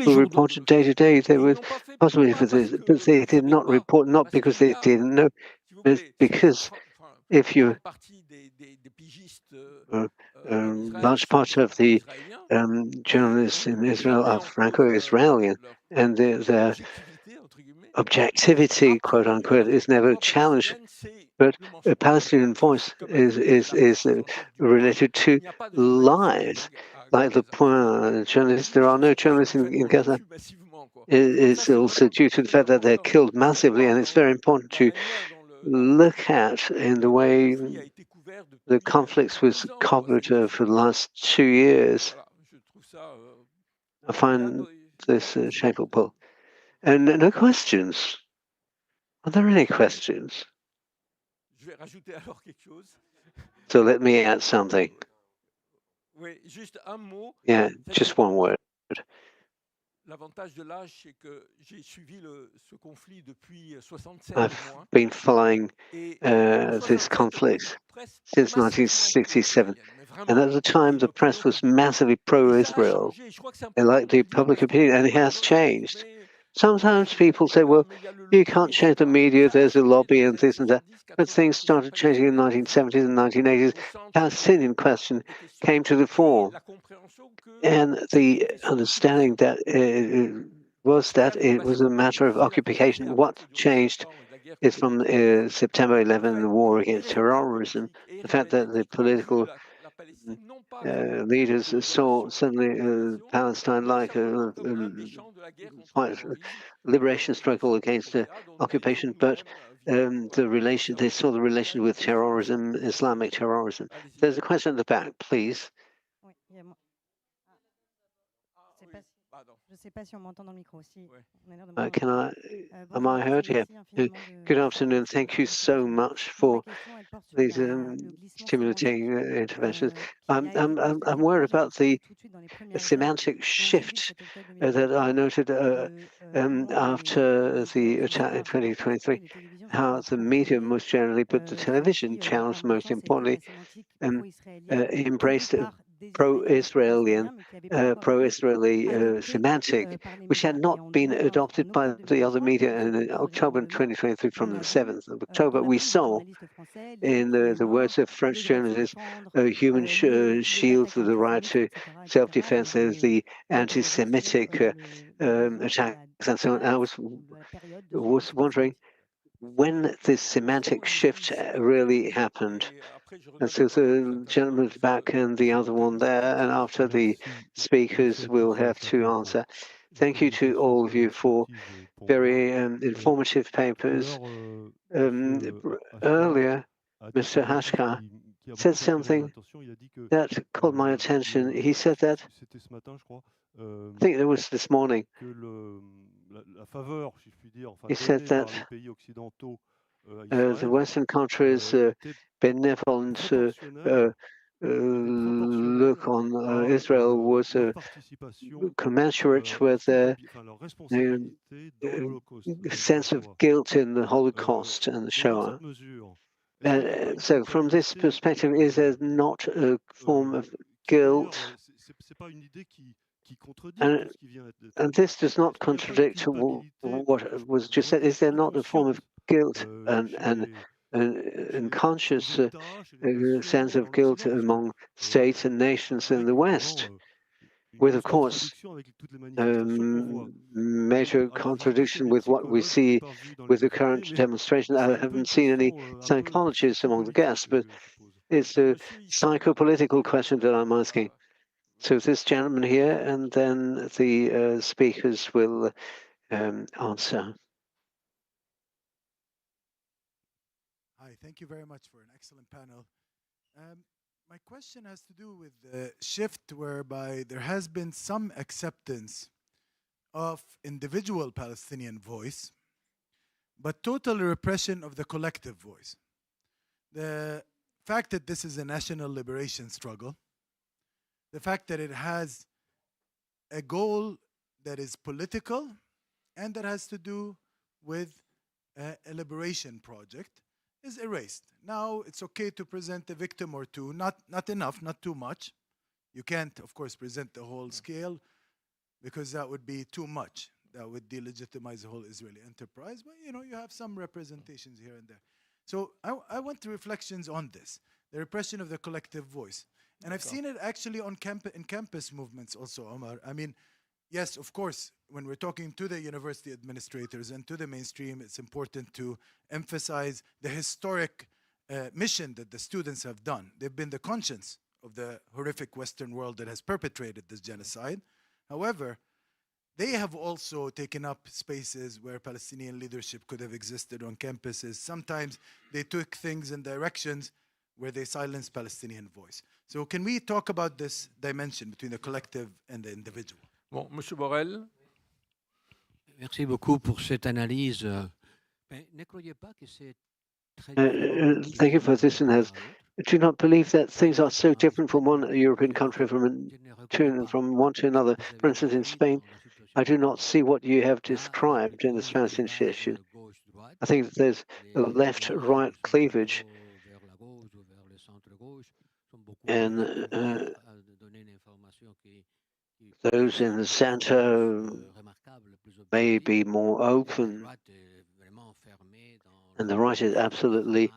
who reported day to day. There was possibility for this, but they did not report, not because they didn't know, but because if you large part of the journalists in Israel are Franco-Israeli, and their objectivity, quote unquote, is never challenged. But a Palestinian voice is related to lies, like the Point journalists. There are no journalists in Gaza. is also due to the fact that they're killed massively, and it's very important to look at in the way the conflicts was covered for the last 2 years. I find this shameful. And no questions. Are there any questions? So let me add something. Yeah, just one word. I've been following this conflict since 1967, and at the time the press was massively pro-Israel, like the public opinion, and it has changed. Sometimes people say, well, you can't change the media, there's a lobby and this and that. But things started changing in the 1970s and 1980s. Palestinian question came to the fore. And the understanding that it was a matter of occupation. What changed is from September 11, the war against terrorism, the fact that the political leaders saw suddenly Palestine like a liberation struggle against occupation, but they saw the relation with terrorism, Islamic terrorism. There's a question at the back, please. Am I heard? Yeah. Good afternoon. Thank you so much for these stimulating interventions. I'm worried about the semantic shift that I noted after the attack in 2023, how the media most generally, but the television channels most importantly, embraced pro-Israeli semantic, which had not been adopted by the other media. And in October 2023, from the 7th of October, we saw in the words of French journalists, human shields with the right to self-defense, the anti-Semitic attacks and so on. I was wondering when this semantic shift really happened. And so the gentleman back and the other one there, and after the speakers will have to answer. Thank you to all of you for very informative papers. Earlier, Mr. Hashka said something that caught my attention. He said that, I think it was this morning, he said that the Western countries' benevolent look on Israel was commensurate with their sense of guilt in the Holocaust and the Shoah. So from this perspective, is there not a form of guilt? And this does not contradict what was just said. Is there not a form of guilt and conscious sense of guilt among states and nations in the West, with, of course, major contradiction with what we see with the current demonstration? I haven't seen any psychologists among the guests, but it's a psychopolitical question that I'm asking. So this gentleman here, and then the speakers will answer. Hi, thank you very much for an excellent panel. My question has to do with the shift whereby there has been some acceptance of individual Palestinian voice, but total repression of the collective voice. The fact that this is a national liberation struggle, the fact that it has a goal that is political and that has to do with a liberation project is erased. Now it's okay to present a victim or two, not enough, not too much. You can't, of course, present the whole scale because that would be too much. That would delegitimize the whole Israeli enterprise. But you have some representations here and there. So I want reflections on this, the repression of the collective voice. And I've seen it actually in campus movements also, Omar. I mean, yes, of course, when we're talking to the university administrators and to the mainstream, it's important to emphasize the historic mission that the students have done. They've been the conscience of the horrific Western world that has perpetrated this genocide. However, they have also taken up spaces where Palestinian leadership could have existed on campuses. Sometimes they took things in directions where they silenced Palestinian voice. So can we talk about this dimension between the collective and the individual? Bon, Monsieur Borrell. Merci beaucoup pour cette analyse. Ne croyez pas que c'est thank you for this analysis. Do not believe that things are so different from one European country from one to another. For instance, in Spain, I do not see what you have described in the Palestinian issue. I think that there's a left-right cleavage, and those in the center may be more open, and the right is absolutely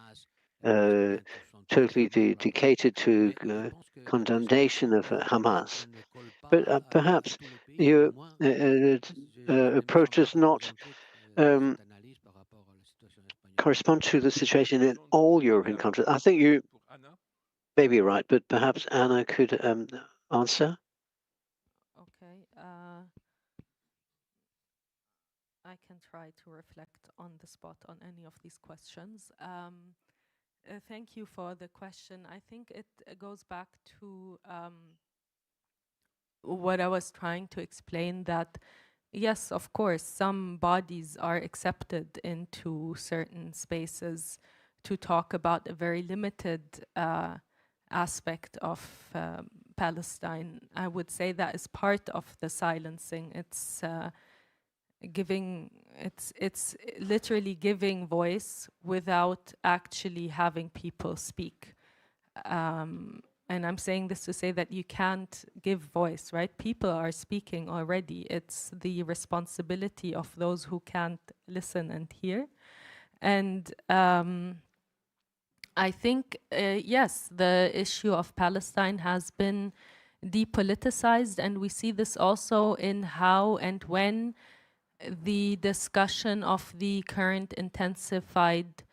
totally dedicated to condemnation of Hamas. But perhaps your approach does not correspond to the situation in all European countries. I think you may be right, but perhaps Anna could answer. Okay. I can try to reflect on the spot on any of these questions. Thank you for the question. I think it goes back to what I was trying to explain, that yes, of course, some bodies are accepted into certain spaces to talk about a very limited aspect of Palestine. I would say that is part of the silencing. It's it's literally giving voice without actually having people speak. And I'm saying this to say that you can't give voice, right? People are speaking already. It's the responsibility of those who can't listen and hear. And I think, yes, the issue of Palestine has been depoliticized, and we see this also in how and when the discussion of the current intensified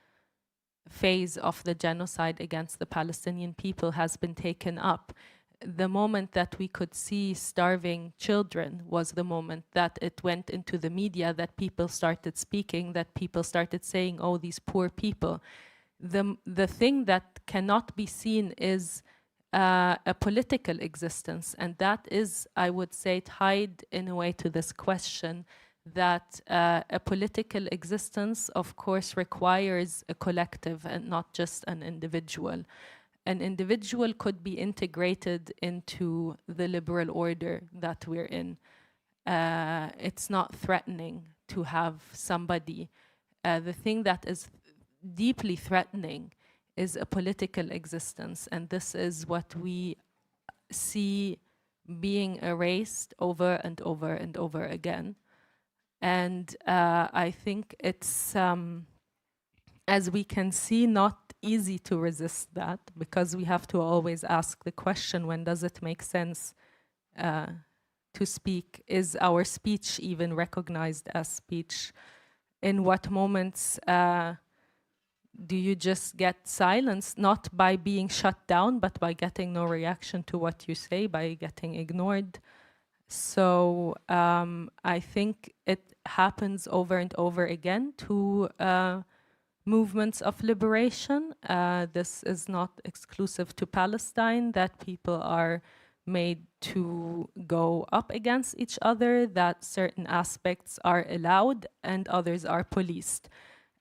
phase of the genocide against the Palestinian people has been taken up. The moment that we could see starving children was the moment that it went into the media, that people started speaking, that people started saying, oh, these poor people. The thing that cannot be seen is a political existence, and that is, I would say, tied in a way to this question, that a political existence, of course, requires a collective and not just an individual. An individual could be integrated into the liberal order that we're in. It's not threatening to have somebody. The thing that is deeply threatening is a political existence, and this is what we see being erased over and over and over again. And I think it's, as we can see, not easy to resist that, because we have to always ask the question, when does it make sense to speak? Is our speech even recognized as speech? In what moments do you just get silenced, not by being shut down, but by getting no reaction to what you say, by getting ignored? So I think it happens over and over again to movements of liberation. This is not exclusive to Palestine, that people are made to go up against each other, that certain aspects are allowed and others are policed.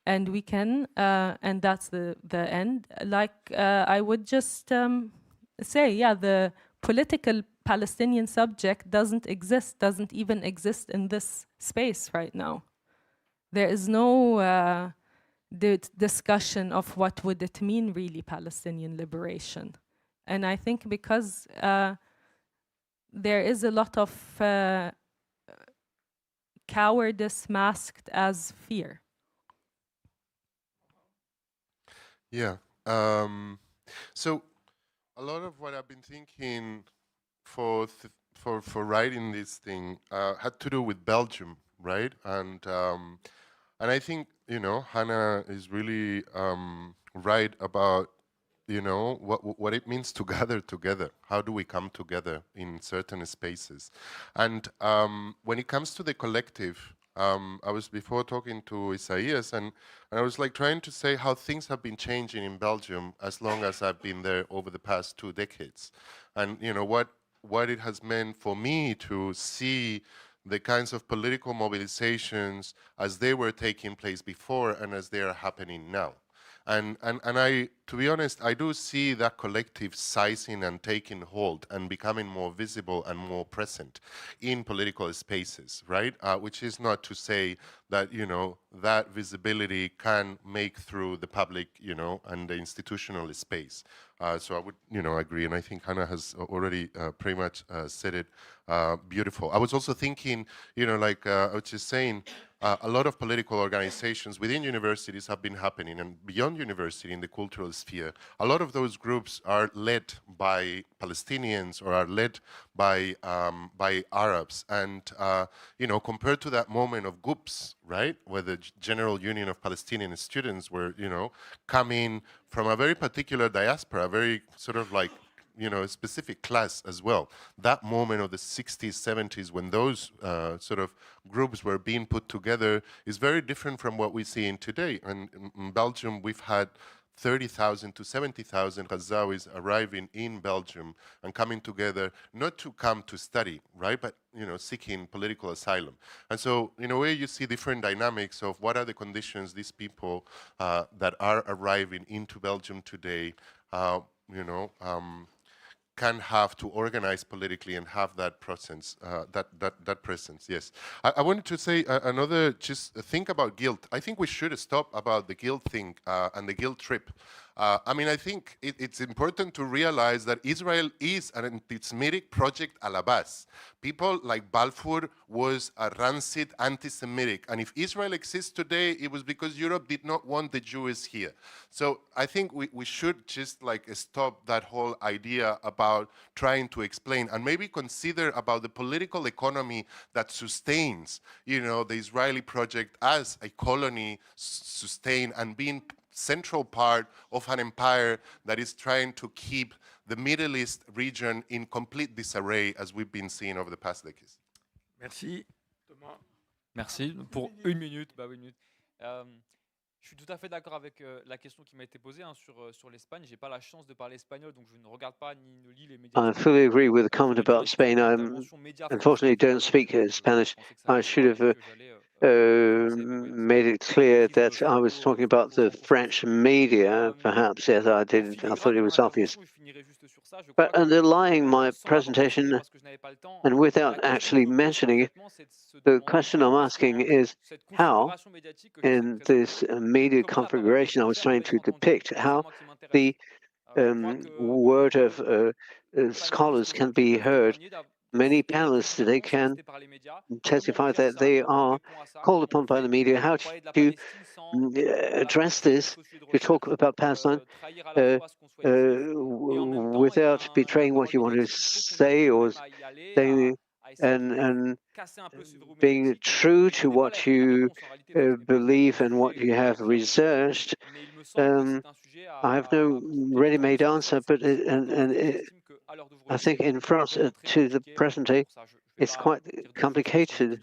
And we can, and that's the end. Like, I would just say, yeah, the political Palestinian subject doesn't even exist in this space right now. There is no discussion of what would it mean really, Palestinian liberation. And I think because there is a lot of cowardice masked as fear. Yeah. So a lot of what I've been thinking for writing this thing had to do with Belgium, right? And I think, you know, Hannah is really right about you know, what it means to gather together. How do we come together in certain spaces? And when it comes to the collective, I was before talking to Isaias, and I was like trying to say how things have been changing in Belgium as long as I've been there over the past 2 decades. And, you know, what it has meant for me to see the kinds of political mobilizations as they were taking place before and as they are happening now. And I, to be honest, I do see that collective sizing and taking hold and becoming more visible and more present in political spaces, right? Which is not to say that, you know, that visibility can make through the public, you know, and the institutional space. So I would, you know, agree, and I think Hannah has already pretty much said it beautiful. I was also thinking, you know, like I was just saying, a lot of political organizations within universities have been happening, and beyond university in the cultural sphere, a lot of those groups are led by Palestinians or are led by Arabs. And you know, compared to that moment of GUPS, right, where the General Union of Palestinian Students were, you know, coming from a very particular diaspora, a very sort of like, you know, a specific class as well. That moment of the 60s, 70s, when those sort of groups were being put together is very different from what we see in today. And in Belgium, we've had 30,000 to 70,000 Ghazawis arriving in Belgium and coming together, not to come to study, right, but, you know, seeking political asylum. And so, in a way, you see different dynamics of what are the conditions these people that are arriving into Belgium today, you know, can have to organize politically and have that presence, that presence, yes. I wanted to say another, just think about guilt. I think we should stop about the guilt thing and the guilt trip. I mean, I think it's important to realize that Israel is an anti-Semitic project a la base. People like Balfour was a rancid anti-Semitic, and if Israel exists today, it was because Europe did not want the Jews here. So I think we should just like stop that whole idea about trying to explain and maybe consider about the political economy that sustains, you know, the Israeli project as a colony sustained and being central part of an empire that is trying to keep the Middle East region in complete disarray, as we've been seeing over the past decades. Merci, Thomas. Merci. Pour une minute, bah oui, une minute. Je suis tout à fait d'accord avec la question qui m'a été posée hein, sur l'Espagne. J'ai pas la chance de parler espagnol, donc je ne regarde pas ni ne lis les médias. I fully agree with the comment about Spain. I unfortunately don't speak Spanish. I should have made it clear that I was talking about the French media, perhaps. Yes, I did. I thought it was obvious. But underlying my presentation, and without actually mentioning it, the question I'm asking is how, in this media configuration I was trying to depict, how the word of scholars can be heard. Many panelists today can testify that they are called upon by the media how to address this, to talk about Palestine without betraying what you want to say or saying, and being true to what you believe and what you have researched. I have no ready-made answer, but I think in France, to the present day, it's quite complicated.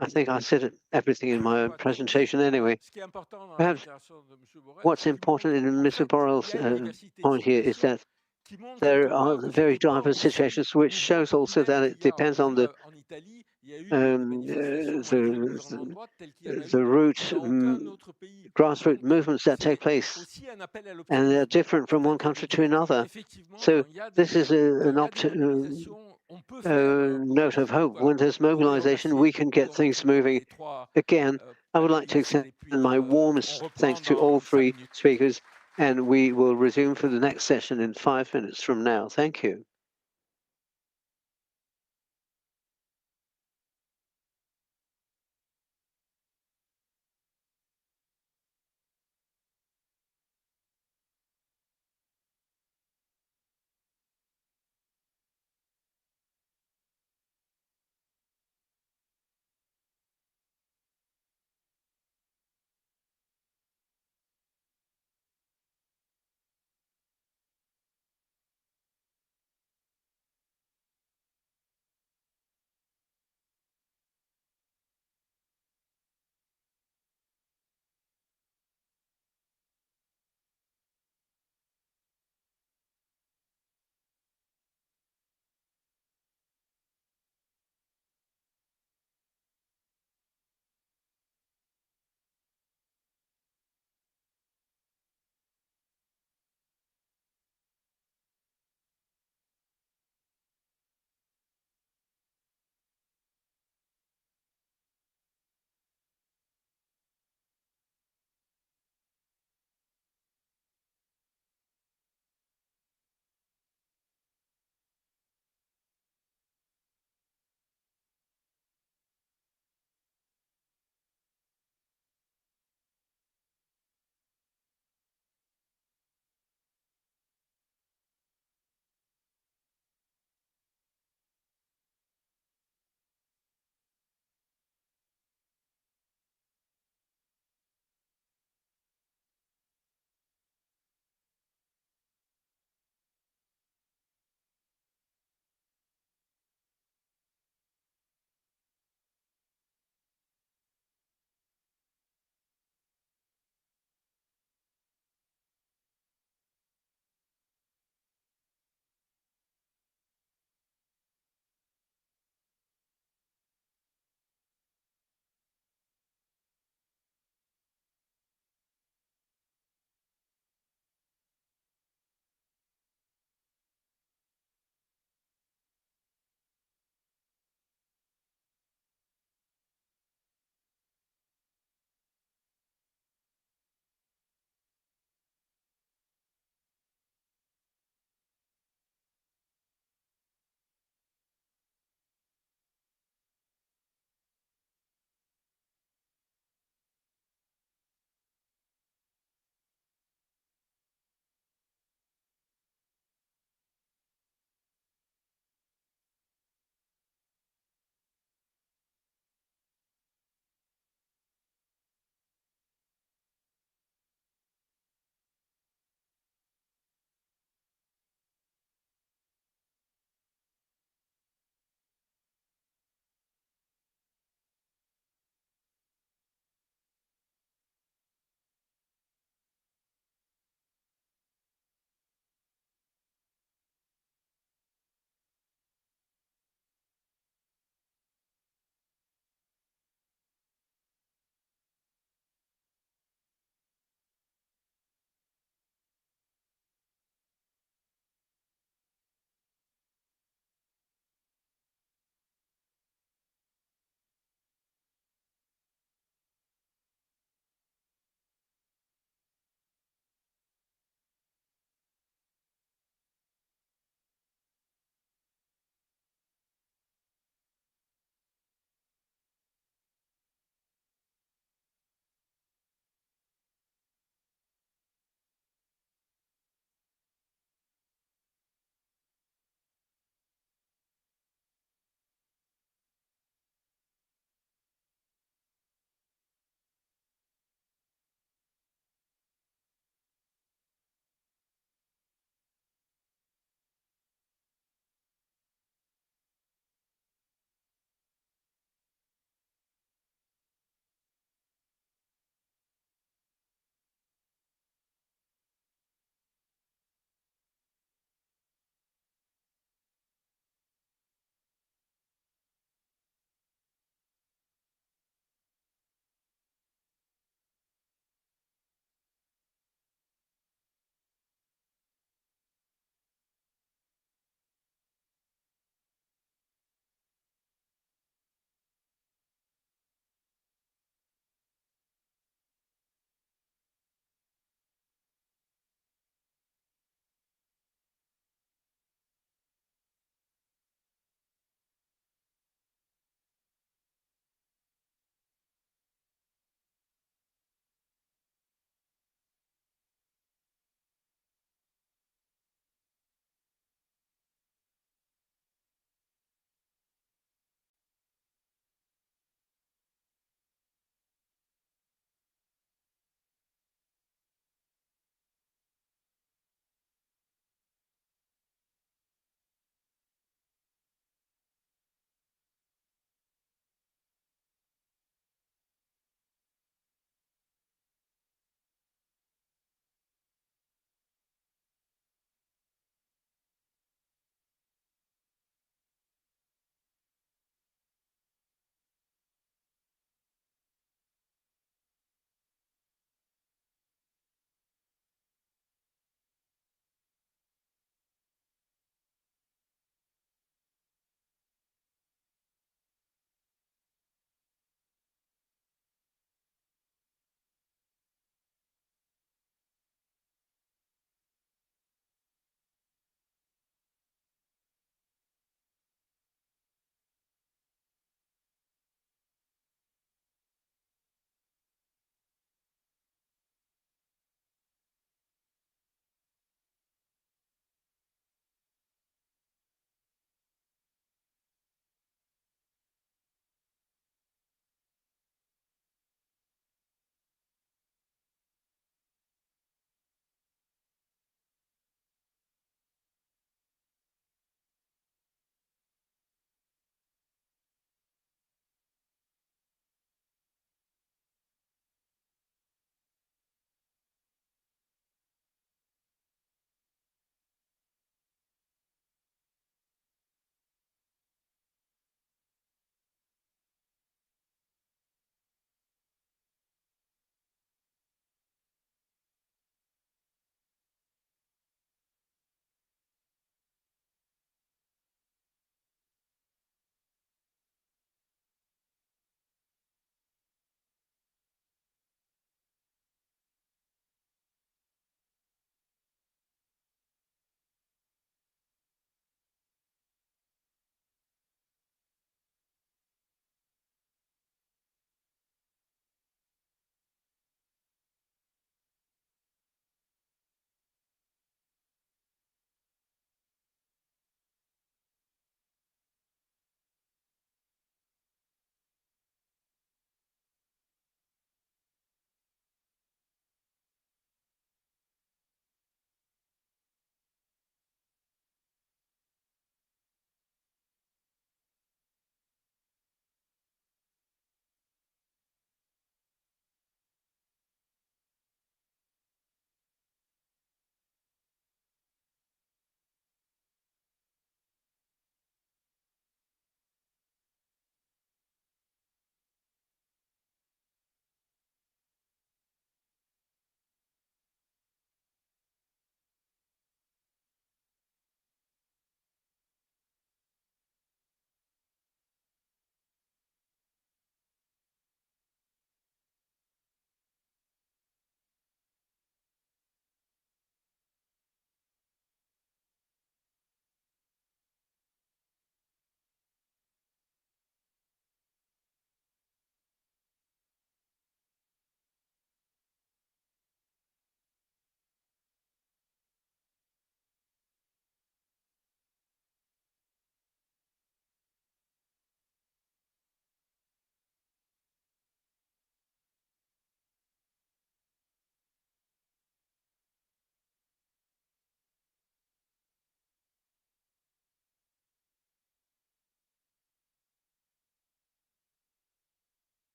I think I said everything in my presentation anyway. Perhaps what's important in Mr. Borrell's point here is that there are very diverse situations, which shows also that it depends on the grassroots movements that take place, and they're different from one country to another. So this is a note of hope. When there's mobilization, we can get things moving. Again, I would like to extend my warmest thanks to all three speakers, and we will resume for the next session in 5 minutes from now. Thank you.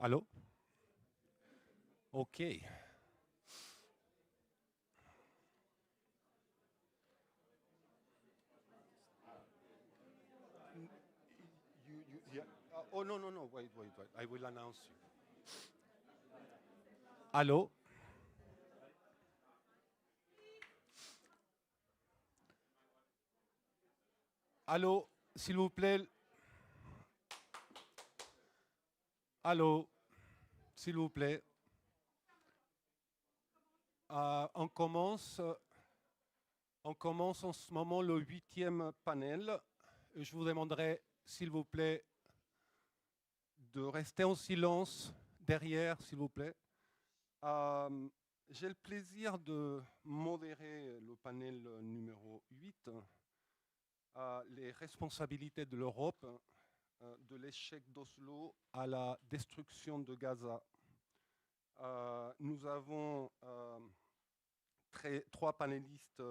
Allô? OK. Oh, no, no, no, wait. I will announce you. Allô? Allô, s'il vous plaît. Allô, s'il vous plaît. On commence en ce moment le 8e panel. Je vous demanderai, s'il vous plaît, de rester en silence derrière, s'il vous plaît. J'ai le plaisir de modérer le panel numéro 8, les responsabilités de l'Europe, de l'échec d'Oslo à la destruction de Gaza. Nous avons trois panélistes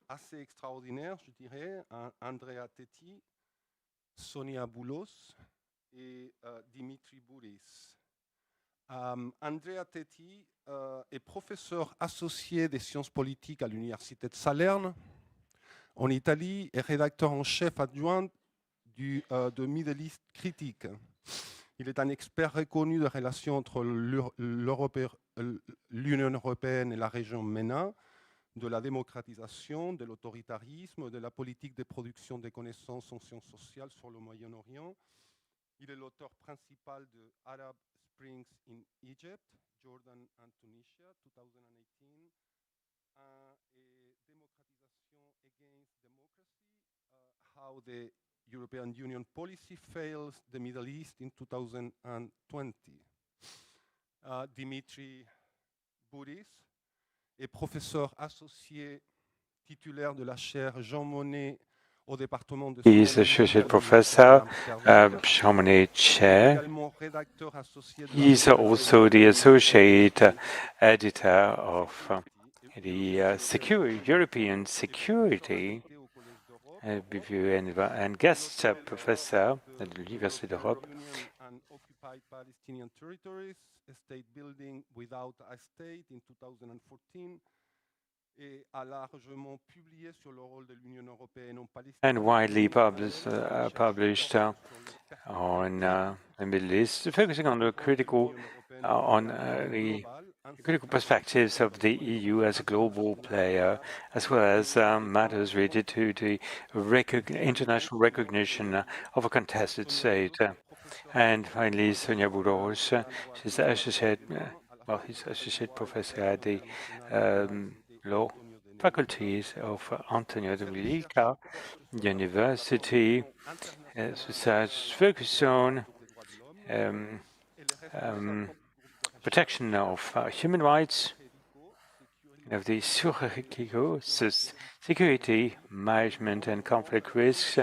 assez extraordinaires, je dirais, Andrea Tetti, Sonia Boulos et Dimitri Bouris. Andrea Tetti est professeur associé des sciences politiques à l'Université de Salerne, en Italie, et rédacteur en chef adjoint de Middle East Critique. Il est un expert reconnu des relations entre l'Union européenne et la région MENA, de la démocratisation, de l'autoritarisme, de la politique de production des connaissances en sciences sociales sur le Moyen-Orient. Il est l'auteur principal de Arab Springs in Egypt, Jordan and Tunisia, 2018, et Démocratisation Against Democracy, How the European Union Policy Fails the Middle East in 2020. Dimitri Bouris est professeur associé titulaire de la chaire Jean Monnet au département de He is associate professor, Jean Monnet Chair. He is also the associate editor of the European Security Review and guest professor at the University d'Europe. Palestinian territories, a state building without a state in 2014, et a largement publié sur le rôle de l'Union européenne en Palestine. And widely published on the Middle East, focusing on the critical perspectives of the EU as a global player, as well as matters related to the international recognition of a contested state. And finally, Sonia Bouros, she's associate professor at the law faculties of Antonio de Milica University, research focused on protection of human rights, of the security, management and conflict risks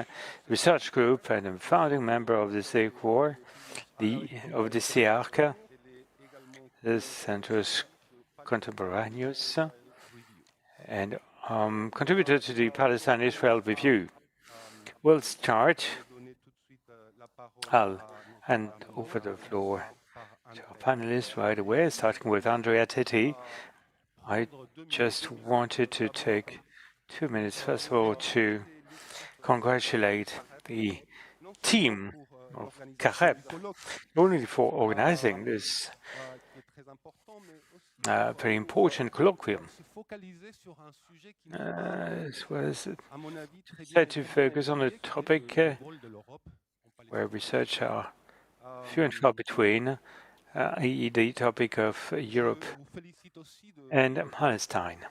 research group, and a founding member of the CECOR, of the CIARC, the Centros Contemporáneos, and contributor to the Palestine-Israel Review. We'll start. I'll hand over the floor to our panelists right away, starting with Andrea Tetti. I just wanted to take 2 minutes, first of all, to congratulate the team of CAREP, not only for organizing this very important colloquium. This was said to focus on a topic where research are few and far between, i.e. the topic of Europe and Palestine.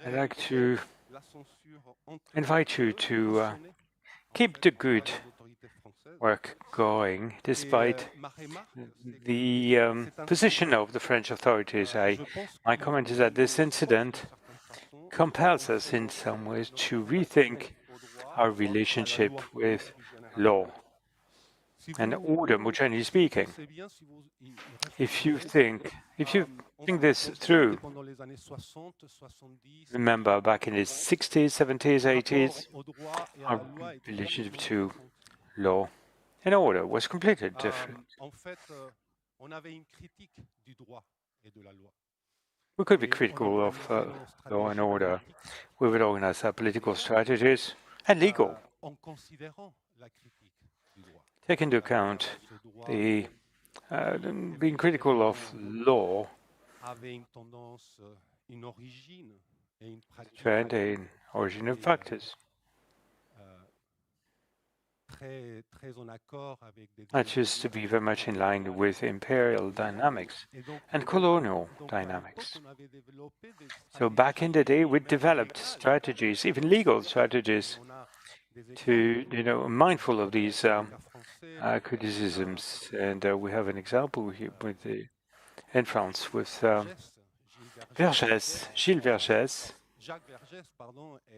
I'd like to invite you to keep the good work going despite the position of the French authorities. My comment is that this incident compels us in some ways to rethink our relationship with law and order, more generally speaking. If you think this through, remember back in the 60s, 70s, 80s, our relationship to law in order was completely different. En fait, on avait une critique du droit et de la loi. We could be critical of law and order. We would organize our political strategies and legal. En considérant la critique du droit. Take into account the being critical of law, Avait une tendance, une origine et une pratique. trend in origin of practice. That used to be very much in line with imperial dynamics and colonial dynamics. So back in the day, we developed strategies, even legal strategies, to, mindful of these criticisms. And we have an example here in France with Vergès, Gilles Vergès.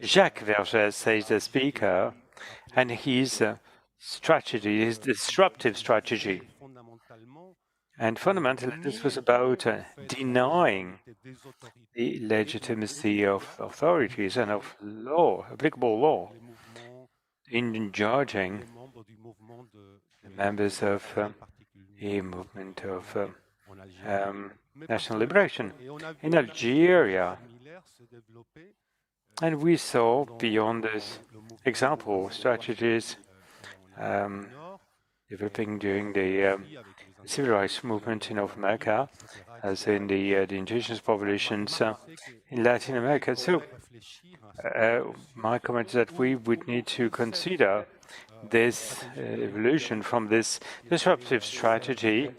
Jacques Vergès is the speaker, and his strategy, his disruptive strategy. And fundamentally, this was about denying the legitimacy of authorities and of law, applicable law, in judging the members of a movement of national liberation in Algeria. And we saw beyond this example strategies developing during the civil rights movement in North America, as in the indigenous populations in Latin America. So my comment is that we would need to consider this evolution from this disruptive strategy,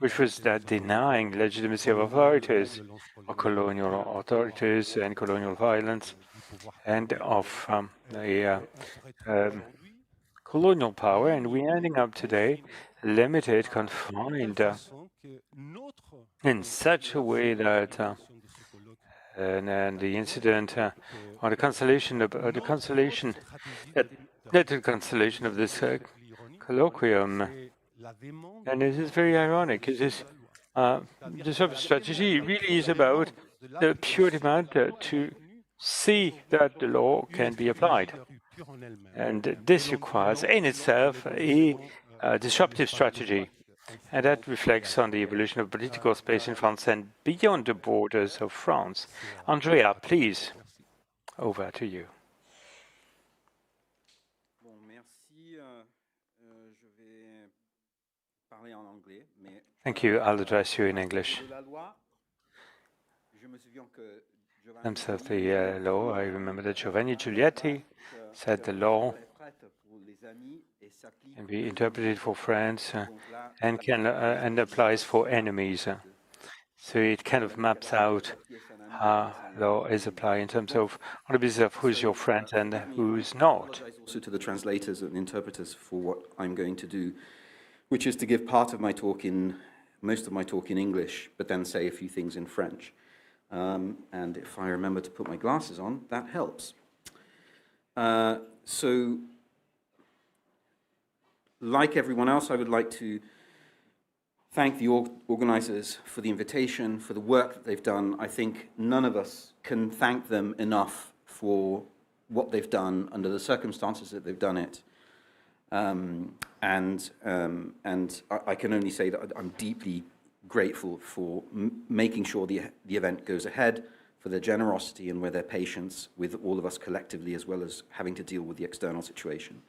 which was that denying legitimacy of authorities, or colonial authorities and colonial violence, and of the colonial power, and we're ending up today limited, confined in such a way that and the incident or the cancellation of that led to the cancellation of this colloquium. And it is very ironic. This disruptive strategy really is about the pure demand to see that the law can be applied. And this requires in itself a disruptive strategy. And that reflects on the evolution of political space in France and beyond the borders of France. Andrea, please, over to you. Thank you. I'll address you in English. In terms of the law, I remember that Giovanni Giulietti said the law can be interpreted for friends and applies for enemies. So it kind of maps out how law is applied in terms of on the basis of who's your friend and who's not. Also to the translators and interpreters for what I'm going to do, which is to give part of my talk most of my talk in English, but then say a few things in French. And if I remember to put my glasses on, that helps. So, like everyone else, I would like to thank the organizers for the invitation, for the work that they've done. I think none of us can thank them enough for what they've done under the circumstances that they've done it. And I can only say that I'm deeply grateful for making sure the event goes ahead, for their generosity and for their patience with all of us collectively, as well as having to deal with the external situation.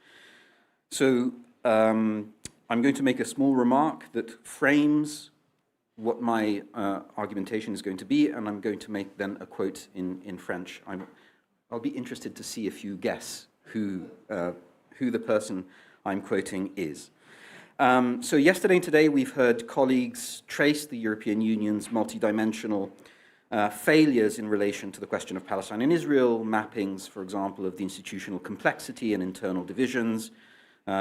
So I'm going to make a small remark that frames what my argumentation is going to be, and I'm going to make then a quote in French. I'll be interested to see if you guess who the person I'm quoting is. So yesterday and today we've heard colleagues trace the European Union's multidimensional failures in relation to the question of Palestine and Israel, mappings, for example, of the institutional complexity and internal divisions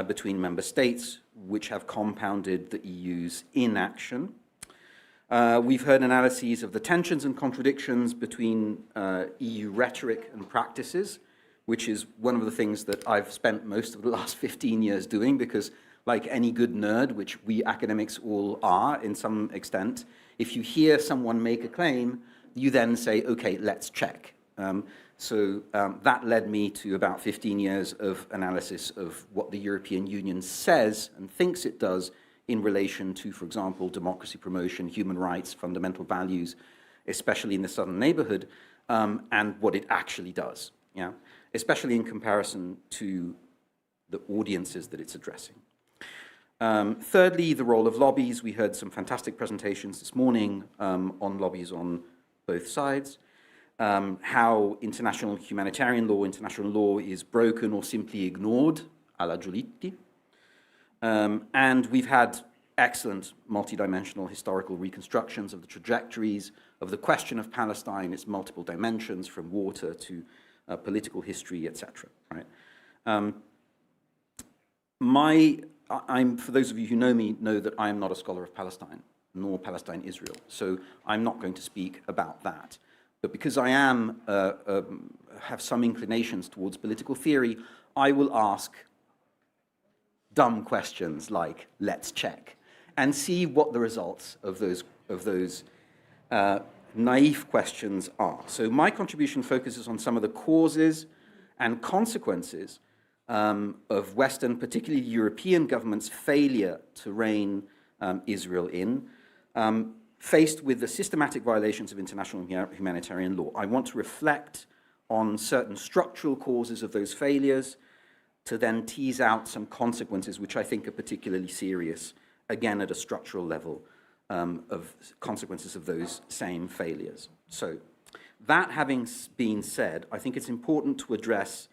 between member states, which have compounded the EU's inaction. We've heard analyses of the tensions and contradictions between EU rhetoric and practices, which is one of the things that I've spent most of the last 15 years doing, because like any good nerd, which we academics all are in some extent, if you hear someone make a claim, you then say, okay, let's check. So that led me to about 15 years of analysis of what the European Union says and thinks it does in relation to, for example, democracy promotion, human rights, fundamental values, especially in the southern neighborhood, and what it actually does, yeah? Especially in comparison to the audiences that it's addressing. Thirdly, the role of lobbies. We heard some fantastic presentations this morning on lobbies on both sides. How international humanitarian law, international law is broken or simply ignored, à la Giolitti. And we've had excellent multidimensional historical reconstructions of the trajectories of the question of Palestine, its multiple dimensions, from water to political history, etc. Right? For those of you who know me, know that I am not a scholar of Palestine, nor Palestine-Israel. So I'm not going to speak about that. But because I am have some inclinations towards political theory, I will ask dumb questions like, let's check, and see what the results of those naive questions are. So my contribution focuses on some of the causes and consequences of Western, particularly European governments' failure to rein Israel in, faced with the systematic violations of international humanitarian law. I want to reflect on certain structural causes of those failures, to then tease out some consequences which I think are particularly serious, again at a structural level, of consequences of those same failures. So that having been said, I think it's important to address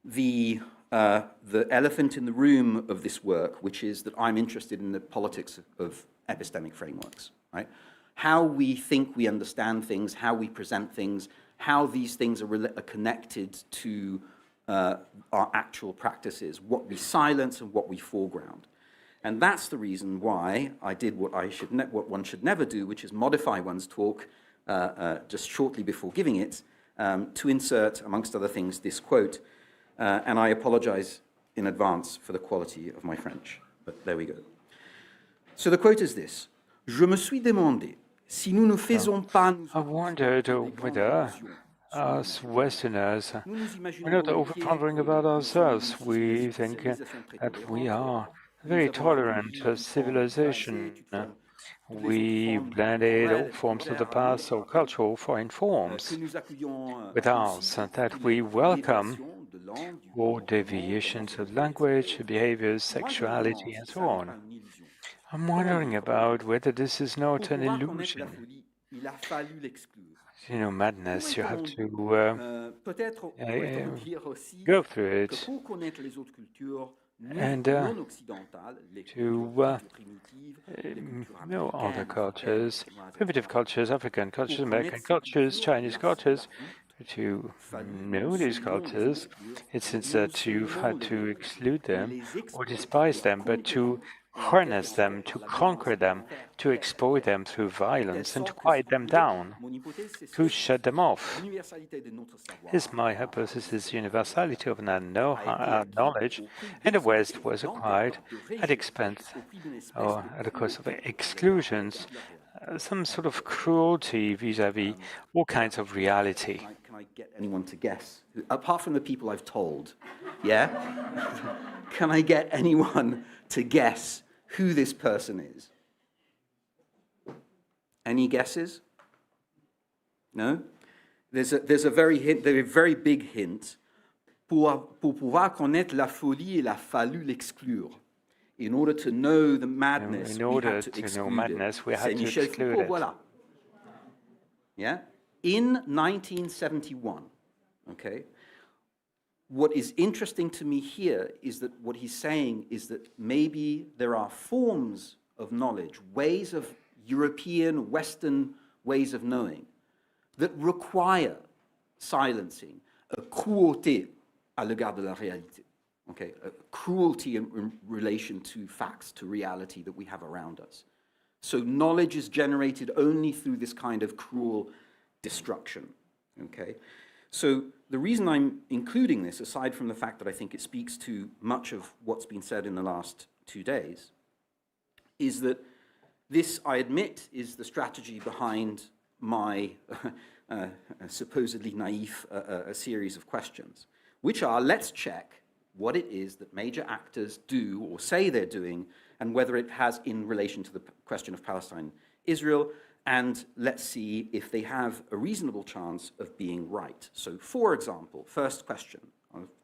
the elephant in the room of this work, which is that I'm interested in the politics of epistemic frameworks, right? How we think we understand things, how we present things, how these things are connected to our actual practices, what we silence and what we foreground. And that's the reason why I did what one should never do, which is modify one's talk just shortly before giving it, to insert, amongst other things, this quote. And I apologize in advance for the quality of my French, but there we go. So the quote is this: Je me suis demandé si nous ne faisons pas. I wondered whether us Westerners, we're not over-pondering about ourselves. We think that we are a very tolerant civilization. We blended all forms of the past or cultural foreign forms with ours, and that we welcome all deviations of language, behaviors, sexuality, and so on. I'm wondering about whether this is not an illusion. You know, madness, you have to go through it. And to know other cultures, primitive cultures, African cultures, American cultures, Chinese cultures, to know these cultures, it's not that you've had to exclude them or despise them, but to harness them, to conquer them, to exploit them through violence, and to quiet them down, to shut them off. Here's my hypothesis: universality of knowledge in the West was acquired at expense or at the cost of exclusions, some sort of cruelty vis-à-vis all kinds of reality. Can I get anyone to guess? Apart from the people I've told, yeah? Can I get anyone to guess who this person is? Any guesses? No? There's a very big hint. Pour pouvoir connaître la folie, il a fallu l'exclure. In order to know the madness, we had to exclude it. Voilà. Yeah? In 1971, okay, what is interesting to me here is that what he's saying is that maybe there are forms of knowledge, ways of European, Western ways of knowing that require silencing, a cruauté à l'égard de la réalité, okay, a cruelty in relation to facts, to reality that we have around us. So knowledge is generated only through this kind of cruel destruction, okay? So the reason I'm including this, aside from the fact that I think it speaks to much of what's been said in the last 2 days, is that this, I admit, is the strategy behind my supposedly naive a series of questions, which are, let's check what it is that major actors do or say they're doing, and whether it has in relation to the question of Palestine-Israel, and let's see if they have a reasonable chance of being right. So, for example, first question,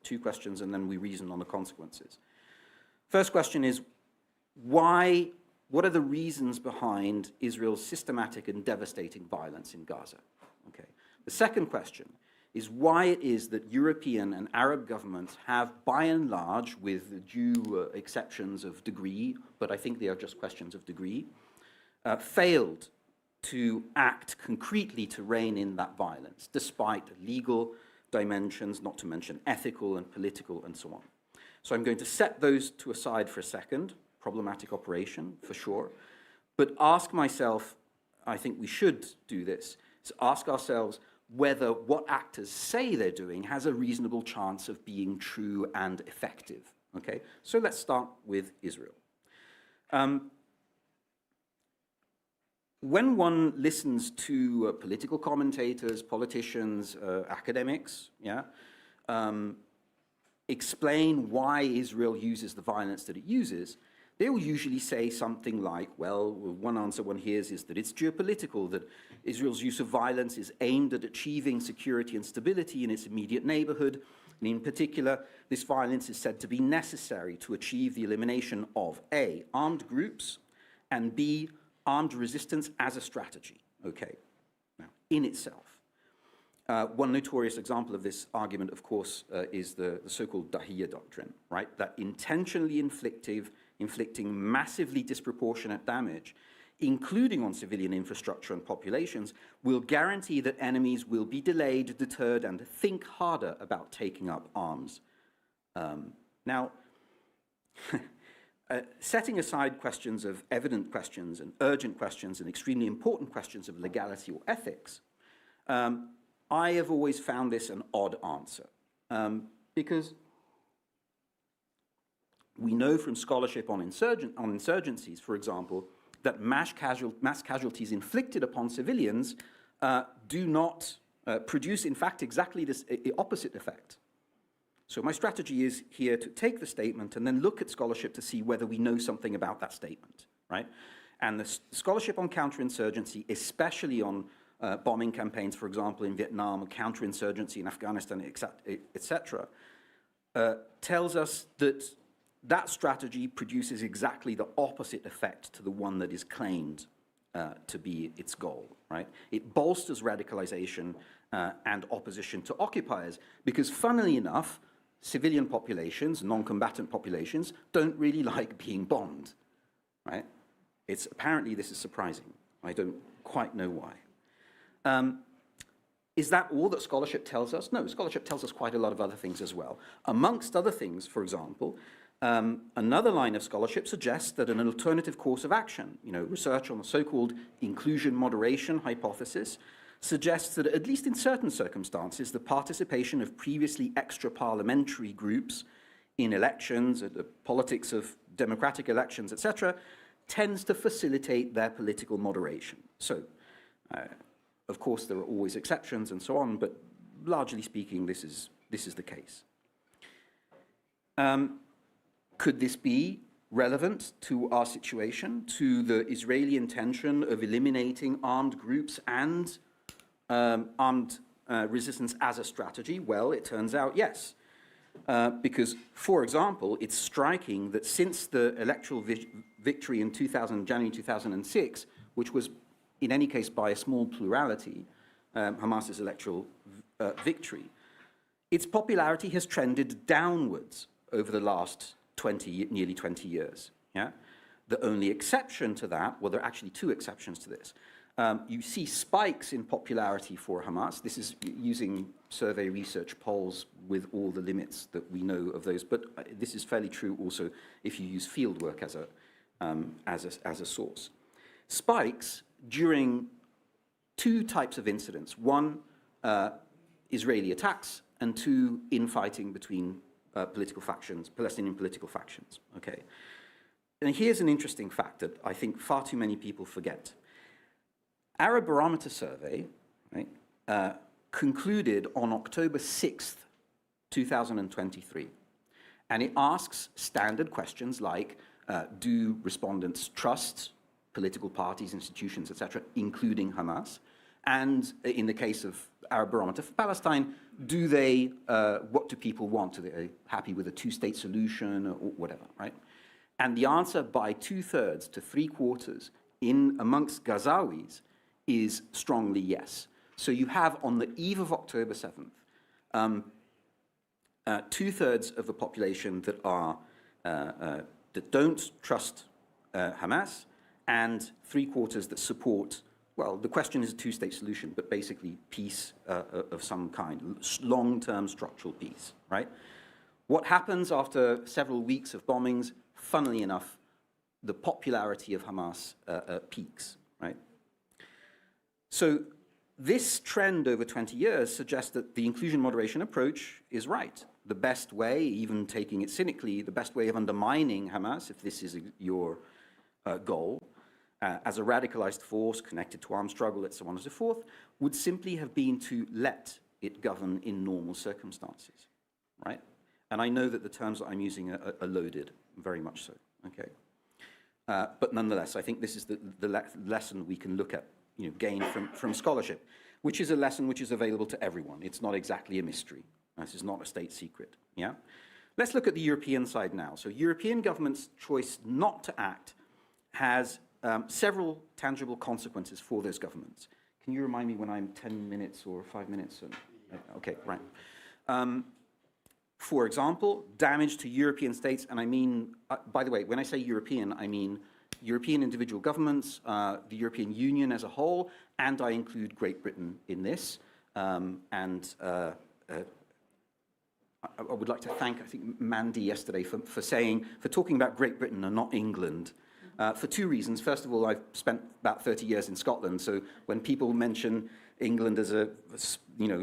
2 questions, and then we reason on the consequences. First question is, what are the reasons behind Israel's systematic and devastating violence in Gaza? Okay. The second question is why it is that European and Arab governments have, by and large, with due exceptions of degree, but I think they are just questions of degree, failed to act concretely to rein in that violence, despite legal dimensions, not to mention ethical and political and so on. So I'm going to set those to aside for a second, problematic operation, for sure, but ask myself, I think we should do this, is ask ourselves whether what actors say they're doing has a reasonable chance of being true and effective. Okay, so let's start with Israel. When one listens to political commentators, politicians, academics, explain why Israel uses the violence that it uses, they will usually say something like, well, one answer one hears is that it's geopolitical, that Israel's use of violence is aimed at achieving security and stability in its immediate neighborhood, and in particular, this violence is said to be necessary to achieve the elimination of A, armed groups, and B, armed resistance as a strategy, okay, now, in itself. One notorious example of this argument, of course, is the so-called Dahiyya doctrine, right? That intentionally inflicting massively disproportionate damage, including on civilian infrastructure and populations, will guarantee that enemies will be delayed, deterred, and think harder about taking up arms. Now, setting aside questions of evident questions and urgent questions and extremely important questions of legality or ethics, I have always found this an odd answer, because we know from scholarship on insurgencies, for example, that mass casualties inflicted upon civilians do not produce, in fact, exactly this opposite effect. So my strategy is here to take the statement and then look at scholarship to see whether we know something about that statement, right? And the scholarship on counterinsurgency, especially on bombing campaigns, for example, in Vietnam, counterinsurgency in Afghanistan, etc., tells us that that strategy produces exactly the opposite effect to the one that is claimed to be its goal, right? It bolsters radicalization and opposition to occupiers because, funnily enough, civilian populations, non-combatant populations, don't really like being bombed, right? Apparently this is surprising. I don't quite know why. Is that all that scholarship tells us? No, scholarship tells us quite a lot of other things as well. Amongst other things, for example, another line of scholarship suggests that an alternative course of action, research on the so-called inclusion moderation hypothesis, suggests that at least in certain circumstances, the participation of previously extra-parliamentary groups in elections, the politics of democratic elections, etc., tends to facilitate their political moderation. So, of course, there are always exceptions and so on, but largely speaking, this is the case. Could this be relevant to our situation, to the Israeli intention of eliminating armed groups and armed resistance as a strategy? Well, it turns out yes. Because, for example, it's striking that since the electoral victory in January 2006, which was in any case by a small plurality, Hamas's electoral victory, its popularity has trended downwards over the last nearly 20 years. Yeah? The only exception to that, well, there are actually 2 exceptions to this. You see spikes in popularity for Hamas. This is using survey research polls with all the limits that we know of those, but this is fairly true also if you use fieldwork as a source. Spikes during 2 types of incidents. 1, Israeli attacks, and 2, infighting between political factions, Palestinian political factions. Okay. And here's an interesting fact that I think far too many people forget. Arab Barometer survey, right, concluded on October 6th, 2023. And it asks standard questions like, do respondents trust political parties, institutions, etc., including Hamas? And in the case of Arab Barometer for Palestine, do they, what do people want? Are they happy with a two-state solution or whatever, right? And the answer by 2/3 to 3/4 amongst Gazawis is strongly yes. So you have, on the eve of October 7th, 2/3 of the population that are that don't trust Hamas, and 3/4 that support. Well, the question is a two-state solution, but basically peace of some kind, long-term structural peace, right? What happens after several weeks of bombings? Funnily enough, the popularity of Hamas peaks, right? So this trend over 20 years suggests that the inclusion moderation approach is right. The best way, even taking it cynically, the best way of undermining Hamas, if this is your goal, as a radicalized force connected to armed struggle, and so on and so forth, would simply have been to let it govern in normal circumstances, right? And I know that the terms that I'm using are loaded, very much so, okay? But nonetheless, I think this is the lesson we can look at, gain from scholarship, which is a lesson which is available to everyone. It's not exactly a mystery. This is not a state secret, yeah? Let's look at the European side now. So European government's choice not to act has several tangible consequences for those governments. Can you remind me when I'm 10 minutes or 5 minutes? Okay, right. For example, damage to European states, and I mean, by the way, when I say European, I mean European individual governments, the European Union as a whole, and I include Great Britain in this. I would like to thank, I think, Mandy yesterday for talking about Great Britain and not England. For two reasons. First of all, I've spent about 30 years in Scotland, so when people mention England as a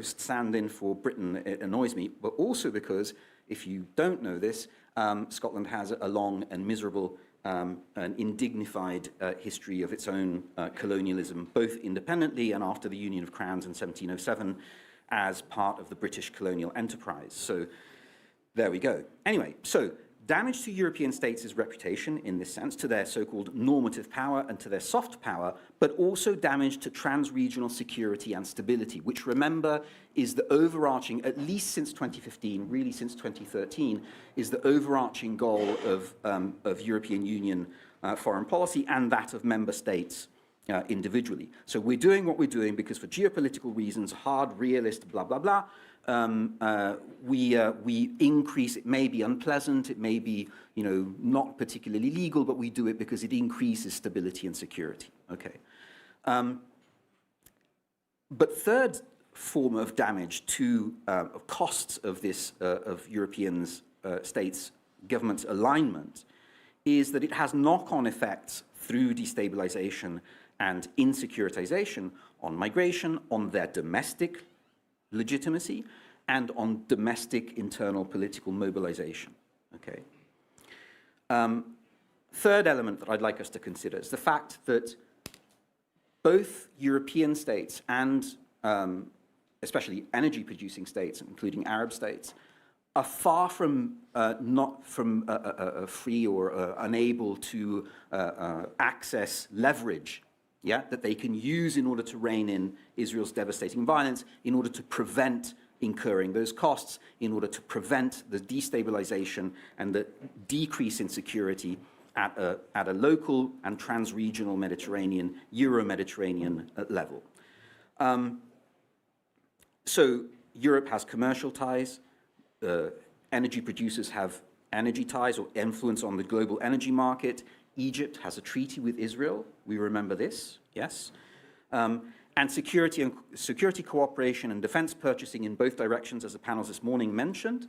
stand-in for Britain, it annoys me, but also because, if you don't know this, Scotland has a long and miserable and indignified history of its own colonialism, both independently and after the Union of Crowns in 1707 as part of the British colonial enterprise. So there we go. Anyway, so damage to European states' reputation, in this sense, to their so-called normative power and to their soft power, but also damage to trans-regional security and stability, which, remember, is the overarching, at least since 2015, really since 2013, is the overarching goal of European Union foreign policy and that of member states individually. So we're doing what we're doing because for geopolitical reasons, hard, realist, blah, blah, blah, we increase, it may be unpleasant, it may be, not particularly legal, but we do it because it increases stability and security, okay? But third form of damage to costs of this, of Europeans, states, governments' alignment is that it has knock-on effects through destabilization and insecuritization on migration, on their domestic legitimacy, and on domestic internal political mobilization, okay? Third element that I'd like us to consider is the fact that both European states and especially energy-producing states, including Arab states, are far from free or unable to access leverage, yeah, that they can use in order to rein in Israel's devastating violence, in order to prevent incurring those costs, in order to prevent the destabilization and the decrease in security at a local and trans-regional Mediterranean, Euro-Mediterranean level. So Europe has commercial ties, energy producers have energy ties or influence on the global energy market. Egypt has a treaty with Israel. We remember this, yes. And security cooperation and defense purchasing in both directions, as the panels this morning mentioned.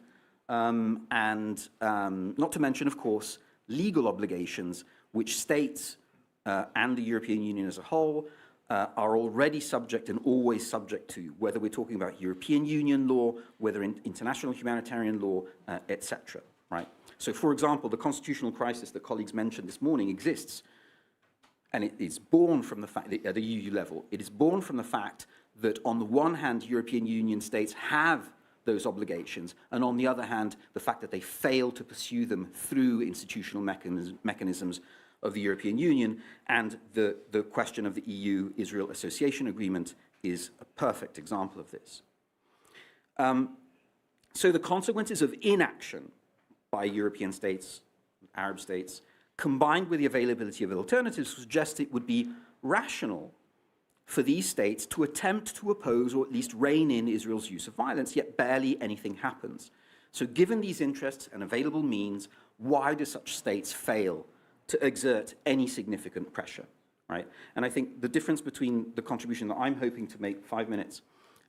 And not to mention, of course, legal obligations, which states and the European Union as a whole are already subject and always subject to, whether we're talking about European Union law, whether in international humanitarian law, etc., right? So, for example, the constitutional crisis that colleagues mentioned this morning exists, and it is born from the fact that at the EU level, it is born from the fact that on the one hand, European Union states have those obligations, and on the other hand, the fact that they fail to pursue them through institutional mechanisms of the European Union, and the question of the EU-Israel Association Agreement is a perfect example of this. So the consequences of inaction by European states, Arab states, combined with the availability of alternatives, suggest it would be rational for these states to attempt to oppose or at least rein in Israel's use of violence, yet barely anything happens. So given these interests and available means, why do such states fail to exert any significant pressure, right? And I think the difference between the contribution that I'm hoping to make, 5 minutes,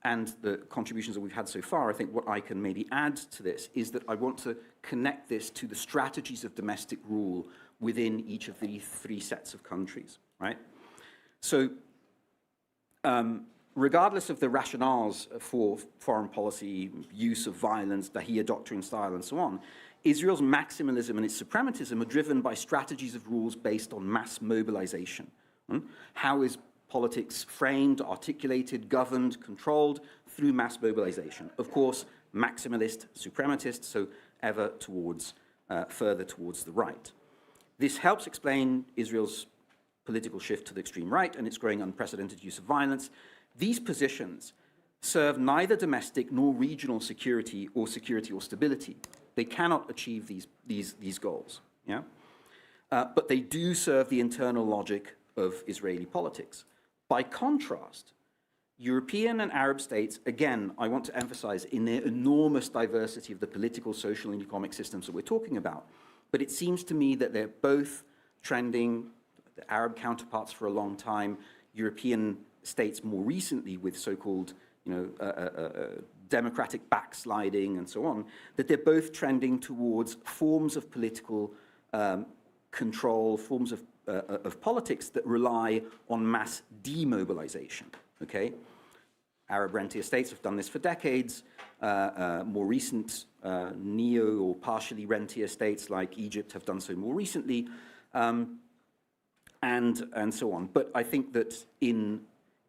and the contributions that we've had so far, I think what I can maybe add to this is that I want to connect this to the strategies of domestic rule within each of the 3 sets of countries, right? So regardless of the rationales for foreign policy, use of violence, Dahiyya doctrine style, and so on, Israel's maximalism and its suprematism are driven by strategies of rules based on mass mobilization. How is politics framed, articulated, governed, controlled? Through mass mobilization. Of course, maximalist, suprematist, so ever towards, further towards the right. This helps explain Israel's political shift to the extreme right and its growing unprecedented use of violence. These positions serve neither domestic nor regional security or stability. They cannot achieve these goals, yeah? But they do serve the internal logic of Israeli politics. By contrast, European and Arab states, again, I want to emphasize, in their enormous diversity of the political, social, and economic systems that we're talking about, but it seems to me that they're both trending, the Arab counterparts for a long time, European states more recently with so-called, democratic backsliding and so on, that they're both trending towards forms of political control, forms of politics that rely on mass demobilization, okay? Arab rentier states have done this for decades. More recent neo or partially rentier states like Egypt have done so more recently, and so on. But I think that in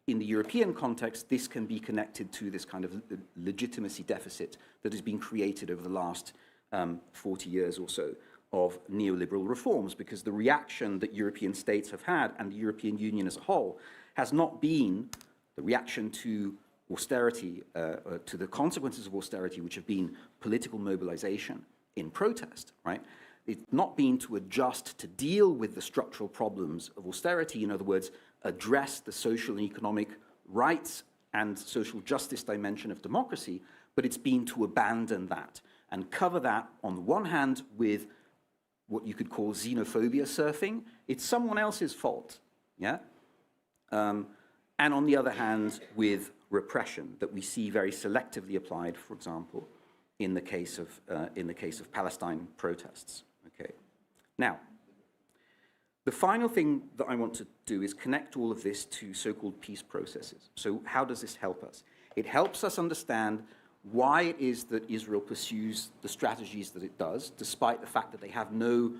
the European context, this can be connected to this kind of legitimacy deficit that has been created over the last 40 years or so of neoliberal reforms, because the reaction that European states have had, and the European Union as a whole, has not been the reaction to austerity, to the consequences of austerity, which have been political mobilization in protest, right? It's not been to adjust to deal with the structural problems of austerity, in other words, address the social and economic rights and social justice dimension of democracy, but it's been to abandon that and cover that, on the one hand, with what you could call xenophobia surfing. It's someone else's fault, yeah? And on the other hand, with repression that we see very selectively applied, for example, in the case of Palestine protests. Okay. Now, the final thing that I want to do is connect all of this to so-called peace processes. So how does this help us? It helps us understand why it is that Israel pursues the strategies that it does, despite the fact that they have no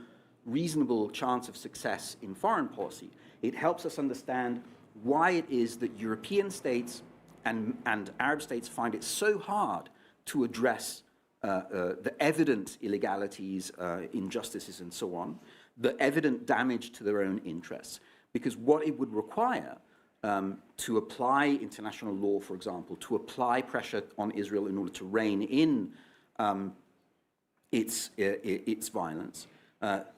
reasonable chance of success in foreign policy. It helps us understand why it is that European states and Arab states find it so hard to address the evident illegalities, injustices, and so on, the evident damage to their own interests. Because what it would require to apply international law, for example, to apply pressure on Israel in order to rein in its violence,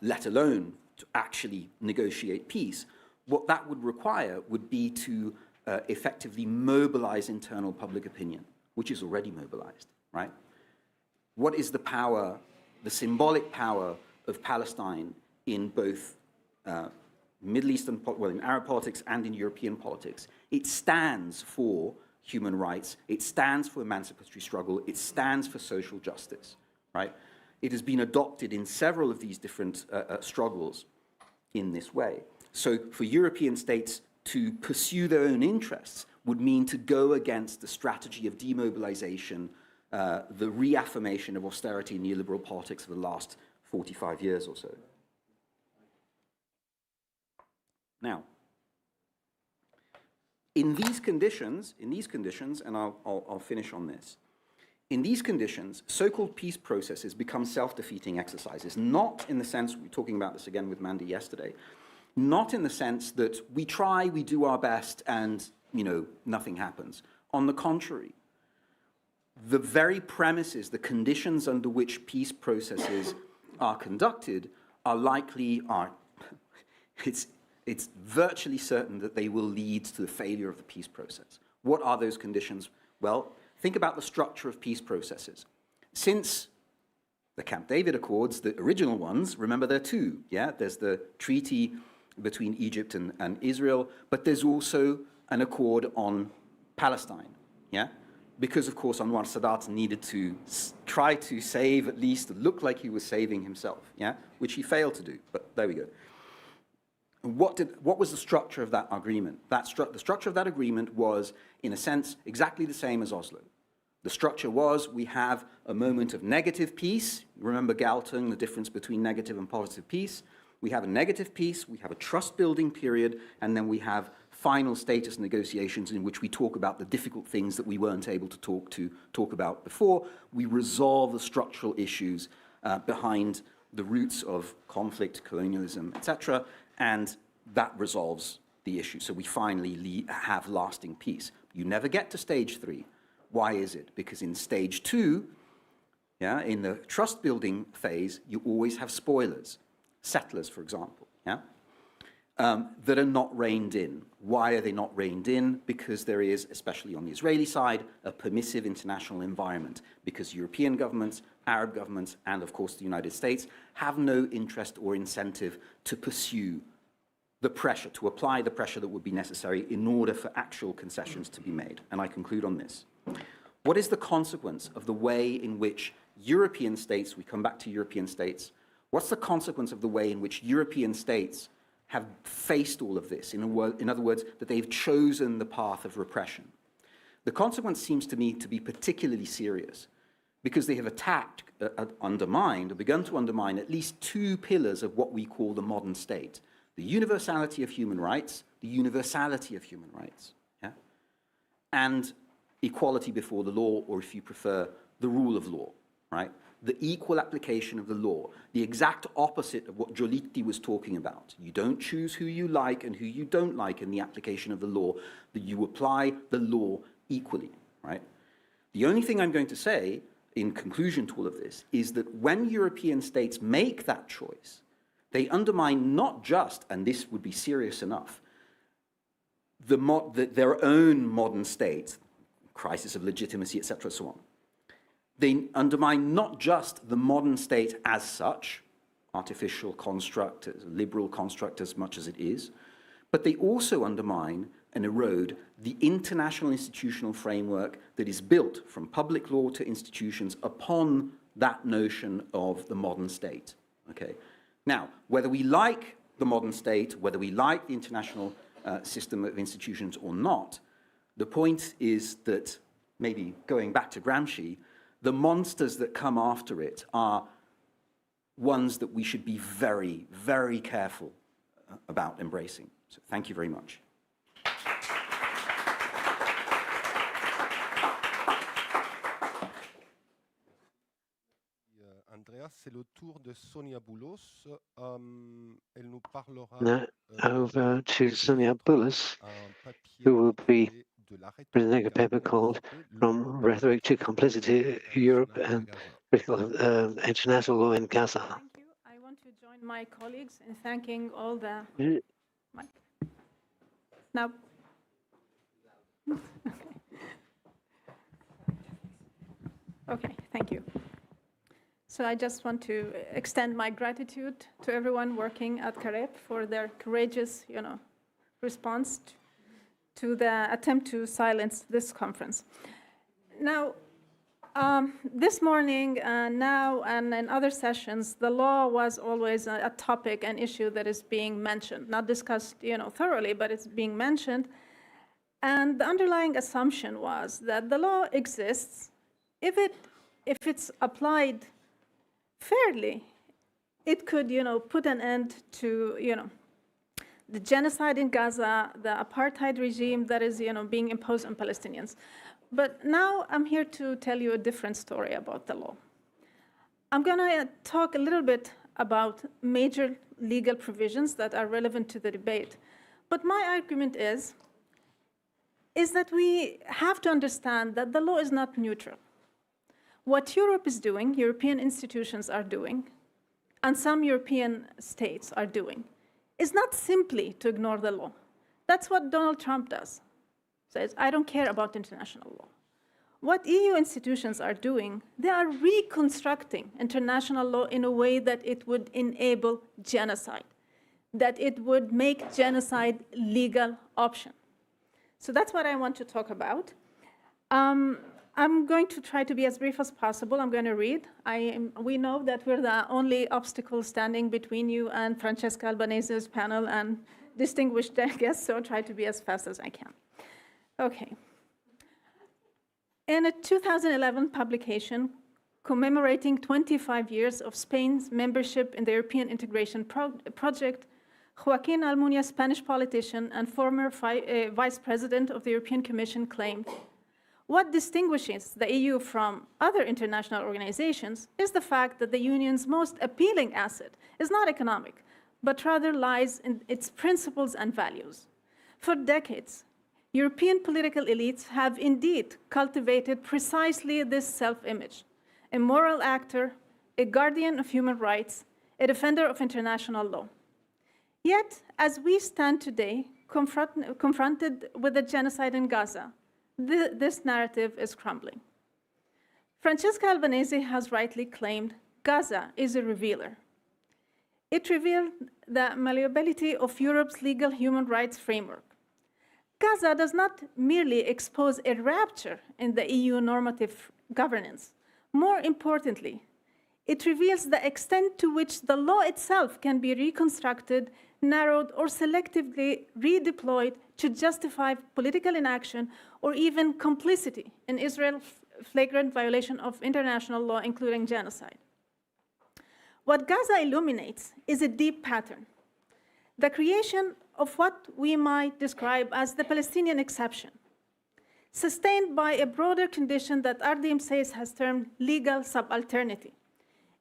let alone to actually negotiate peace, what that would require would be to effectively mobilize internal public opinion, which is already mobilized, right? What is the power, the symbolic power of Palestine in both Middle Eastern, well, in Arab politics and in European politics? It stands for human rights, it stands for emancipatory struggle, it stands for social justice, right? It has been adopted in several of these different struggles in this way. So for European states to pursue their own interests would mean to go against the strategy of demobilization, the reaffirmation of austerity and neoliberal politics for the last 45 years or so. Now, In these conditions, and I'll finish on this. In these conditions, so-called peace processes become self-defeating exercises, not in the sense, we were talking about this again with Mandy yesterday, not in the sense that we try, we do our best, and, nothing happens. On the contrary, the very premises, the conditions under which peace processes are conducted it's virtually certain that they will lead to the failure of the peace process. What are those conditions? Well, think about the structure of peace processes. Since the Camp David Accords, the original ones, remember there are two, yeah? There's the treaty between Egypt and Israel, but there's also an accord on Palestine, yeah? Because, of course, Anwar Sadat needed to try to save, at least look like he was saving himself, yeah? Which he failed to do, but there we go. What was the structure of that agreement? The structure of that agreement was, in a sense, exactly the same as Oslo. The structure was, we have a moment of negative peace. Remember Galtung, the difference between negative and positive peace. We have a negative peace, we have a trust-building period, and then we have final status negotiations in which we talk about the difficult things that we weren't able to talk about before. We resolve the structural issues behind the roots of conflict, colonialism, etc., and that resolves the issue. So we finally have lasting peace. You never get to stage 3. Why is it? Because in stage 2, yeah, in the trust-building phase, you always have spoilers, settlers, for example, yeah, that are not reined in. Why are they not reined in? Because there is, especially on the Israeli side, a permissive international environment, because European governments, Arab governments, and of course the United States have no interest or incentive to pursue the pressure, to apply the pressure that would be necessary in order for actual concessions to be made. And I conclude on this. What is the consequence of the way in which European states, we come back to European states, what's the consequence of the way in which European states have faced all of this? In other words, that they've chosen the path of repression. The consequence seems to me to be particularly serious, because they have attacked, undermined, or begun to undermine at least 2 pillars of what we call the modern state. The universality of human rights, yeah? And equality before the law, or if you prefer, the rule of law, right? The equal application of the law, the exact opposite of what Giolitti was talking about. You don't choose who you like and who you don't like in the application of the law, that you apply the law equally, right? The only thing I'm going to say in conclusion to all of this is that when European states make that choice, they undermine not just, and this would be serious enough, their own modern state, crisis of legitimacy, etc., so on. They undermine not just the modern state as such, artificial construct, liberal construct as much as it is, but they also undermine and erode the international institutional framework that is built from public law to institutions upon that notion of the modern state, okay? Now, whether we like the modern state, whether we like the international system of institutions or not, the point is that, maybe going back to Gramsci, the monsters that come after it are ones that we should be very, very careful about embracing. So thank you very much. Andreas, c'est le tour de Sonia Boulos. Elle nous parlera. Now over to Sonia Boulos, who will be presenting a paper called From Rhetoric to Complicity, Europe and Critical International Law in Gaza. Thank you. I want to join my colleagues in thanking all the... Now. Okay, thank you. So I just want to extend my gratitude to everyone working at CAREP for their courageous, response to the attempt to silence this conference. Now, this morning, now, and in other sessions, the law was always a topic, an issue that is being mentioned, not discussed, thoroughly, but it's being mentioned. And the underlying assumption was that the law exists. If it's applied fairly, it could, put an end to, the genocide in Gaza, the apartheid regime that is being imposed on Palestinians. But now I'm here to tell you a different story about the law. I'm going to talk a little bit about major legal provisions that are relevant to the debate. But my argument is that we have to understand that the law is not neutral. What Europe is doing, European institutions are doing, and some European states are doing, is not simply to ignore the law. That's what Donald Trump does. Says, I don't care about international law. What EU institutions are doing, they are reconstructing international law in a way that it would enable genocide, that it would make genocide legal option. So that's what I want to talk about. I'm going to try to be as brief as possible. I'm going to read. We know that we're the only obstacle standing between you and Francesca Albanese's panel and distinguished guests, so I'll try to be as fast as I can. Okay. In a 2011 publication commemorating 25 years of Spain's membership in the European integration project, Joaquín Almunia, Spanish politician and former vice president of the European Commission, claimed, what distinguishes the EU from other international organizations is the fact that the Union's most appealing asset is not economic, but rather lies in its principles and values. For decades, European political elites have indeed cultivated precisely this self-image: a moral actor, a guardian of human rights, a defender of international law. Yet, as we stand today, confronted with the genocide in Gaza, this narrative is crumbling. Francesca Albanese has rightly claimed Gaza is a revealer. It revealed the malleability of Europe's legal human rights framework. Gaza does not merely expose a rupture in the EU normative governance. More importantly, it reveals the extent to which the law itself can be reconstructed, narrowed, or selectively redeployed to justify political inaction or even complicity in Israel's flagrant violation of international law, including genocide. What Gaza illuminates is a deep pattern: the creation of what we might describe as the Palestinian exception, sustained by a broader condition that Ardim says has termed legal subalternity,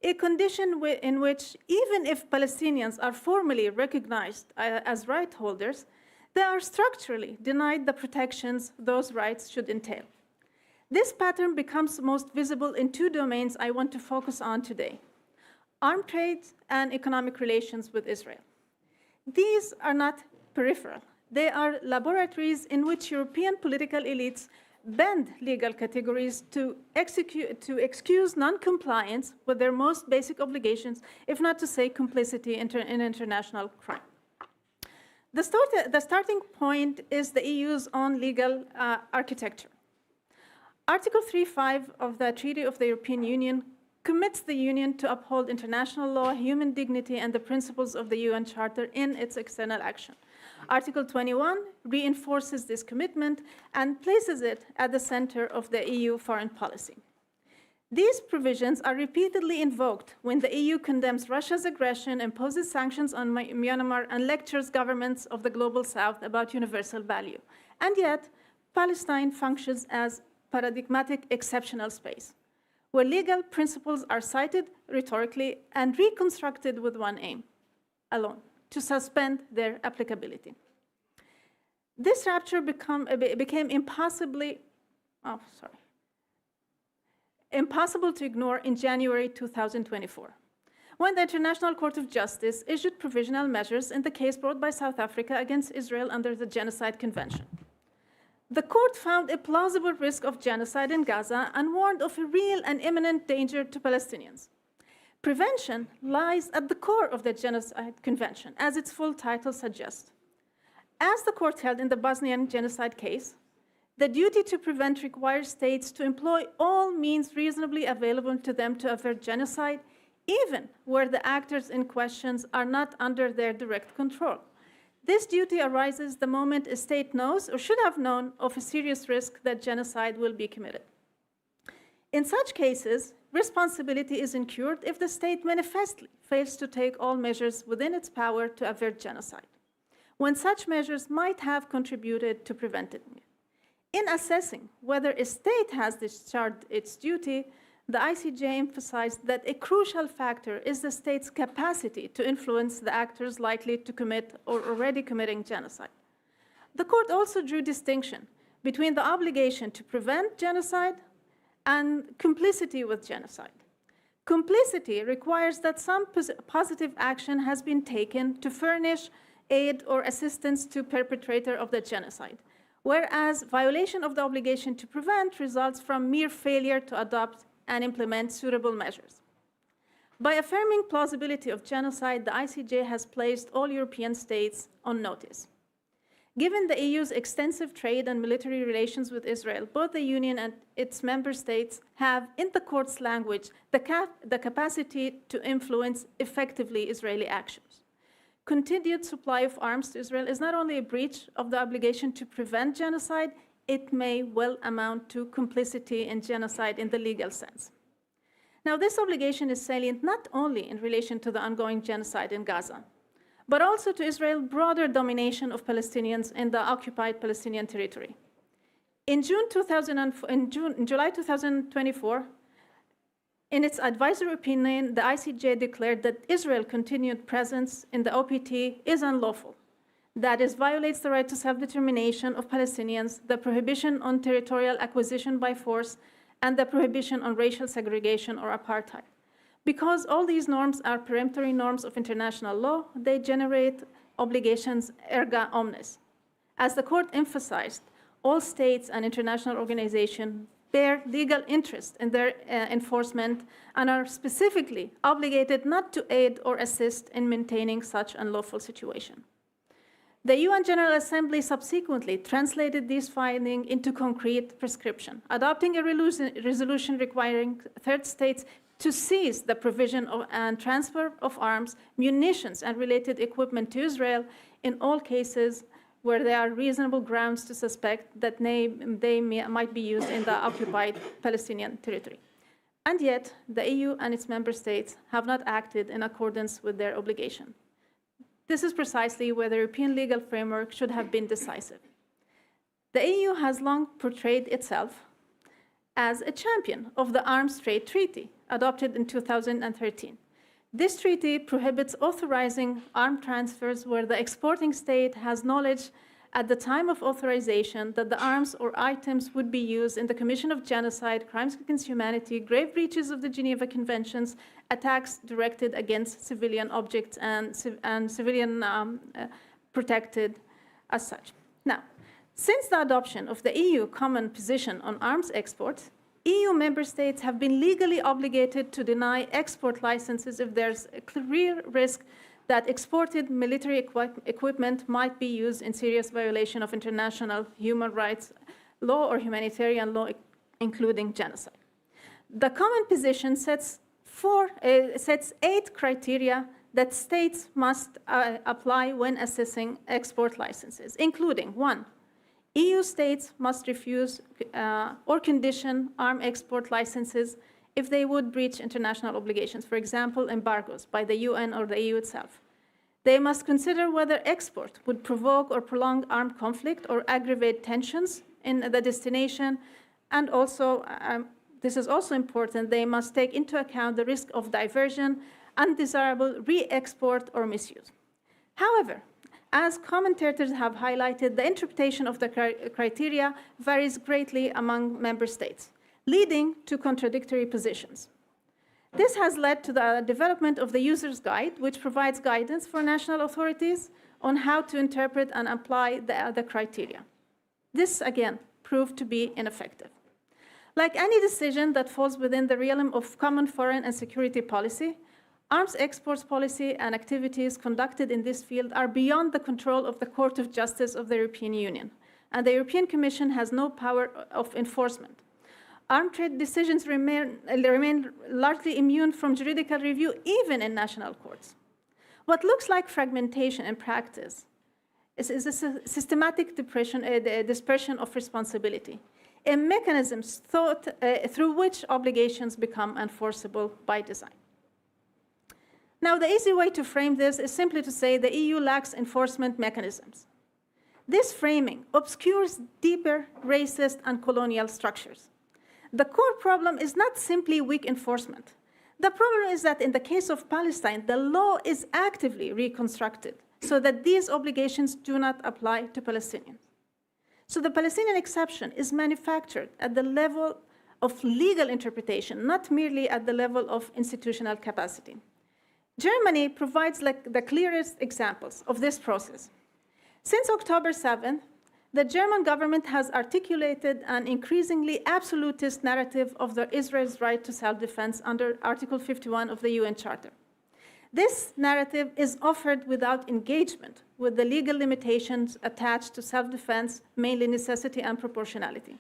a condition in which, even if Palestinians are formally recognized as right holders, they are structurally denied the protections those rights should entail. This pattern becomes most visible in two domains I want to focus on today: arms trade and economic relations with Israel. These are not peripheral. They are laboratories in which European political elites bend legal categories to excuse non-compliance with their most basic obligations, if not to say complicity in international crime. The starting point is the EU's own legal architecture. Article 3.5 of the Treaty of the European Union commits the Union to uphold international law, human dignity, and the principles of the UN Charter in its external action. Article 21 reinforces this commitment and places it at the center of the EU foreign policy. These provisions are repeatedly invoked when the EU condemns Russia's aggression, imposes sanctions on Myanmar, and lectures governments of the Global South about universal value. And yet, Palestine functions as paradigmatic exceptional space, where legal principles are cited rhetorically and reconstructed with one aim alone: to suspend their applicability. This rupture became impossible to ignore in January 2024, when the International Court of Justice issued provisional measures in the case brought by South Africa against Israel under the Genocide Convention. The court found a plausible risk of genocide in Gaza and warned of a real and imminent danger to Palestinians. Prevention lies at the core of the Genocide Convention, as its full title suggests. As the court held in the Bosnian genocide case, the duty to prevent requires states to employ all means reasonably available to them to avert genocide, even where the actors in question are not under their direct control. This duty arises the moment a state knows or should have known of a serious risk that genocide will be committed. In such cases, responsibility is incurred if the state manifestly fails to take all measures within its power to avert genocide. when such measures might have contributed to preventing it. In assessing whether a state has discharged its duty, the ICJ emphasized that a crucial factor is the state's capacity to influence the actors likely to commit or already committing genocide. The court also drew distinction between the obligation to prevent genocide and complicity with genocide. Complicity requires that some positive action has been taken to furnish aid or assistance to perpetrator of the genocide, whereas violation of the obligation to prevent results from mere failure to adopt and implement suitable measures. By affirming plausibility of genocide, the ICJ has placed all European states on notice. Given the EU's extensive trade and military relations with Israel, both the Union and its member states have, in the court's language, the capacity to influence effectively Israeli actions. Continued supply of arms to Israel is not only a breach of the obligation to prevent genocide, it may well amount to complicity in genocide in the legal sense. Now, this obligation is salient not only in relation to the ongoing genocide in Gaza, but also to Israel's broader domination of Palestinians in the occupied Palestinian territory. In July 2024, in its advisory opinion, the ICJ declared that Israel's continued presence in the OPT is unlawful. That is, violates the right to self-determination of Palestinians, the prohibition on territorial acquisition by force, and the prohibition on racial segregation or apartheid. Because all these norms are peremptory norms of international law, they generate obligations erga omnes. As the court emphasized, all states and international organizations bear legal interest in their enforcement and are specifically obligated not to aid or assist in maintaining such unlawful situation. The UN General Assembly subsequently translated these findings into concrete prescription, adopting a resolution requiring third states to cease the provision of and transfer of arms, munitions, and related equipment to Israel in all cases where there are reasonable grounds to suspect that they might be used in the occupied Palestinian territory. And yet, the EU and its member states have not acted in accordance with their obligation. This is precisely where the European legal framework should have been decisive. The EU has long portrayed itself as a champion of the Arms Trade Treaty, adopted in 2013. This treaty prohibits authorizing arm transfers where the exporting state has knowledge at the time of authorization that the arms or items would be used in the commission of genocide, crimes against humanity, grave breaches of the Geneva Conventions, attacks directed against civilian objects and civilian protected as such. Now, since the adoption of the EU common position on arms exports, EU member states have been legally obligated to deny export licenses if there's a clear risk that exported military equipment might be used in serious violation of international human rights law or humanitarian law, including genocide. The common position sets 8 criteria that states must apply when assessing export licenses, including 1, EU states must refuse or condition arm export licenses if they would breach international obligations, for example, embargoes by the UN or the EU itself. They must consider whether export would provoke or prolong armed conflict or aggravate tensions in the destination, and also, this is also important, they must take into account the risk of diversion, undesirable re-export or misuse. However, as commentators have highlighted, the interpretation of the criteria varies greatly among member states, leading to contradictory positions. This has led to the development of the user's guide, which provides guidance for national authorities on how to interpret and apply the criteria. This, again, proved to be ineffective. Like any decision that falls within the realm of common foreign and security policy, arms exports policy and activities conducted in this field are beyond the control of the Court of Justice of the European Union, and the European Commission has no power of enforcement. Armed trade decisions remain largely immune from juridical review, even in national courts. What looks like fragmentation in practice is a systematic dispersion of responsibility, a mechanism through which obligations become enforceable by design. Now, the easy way to frame this is simply to say the EU lacks enforcement mechanisms. This framing obscures deeper racist and colonial structures. The core problem is not simply weak enforcement. The problem is that in the case of Palestine, the law is actively reconstructed so that these obligations do not apply to Palestinians. So the Palestinian exception is manufactured at the level of legal interpretation, not merely at the level of institutional capacity. Germany provides the clearest examples of this process. Since October 7th, the German government has articulated an increasingly absolutist narrative of Israel's right to self-defense under Article 51 of the UN Charter. This narrative is offered without engagement with the legal limitations attached to self-defense, mainly necessity and proportionality.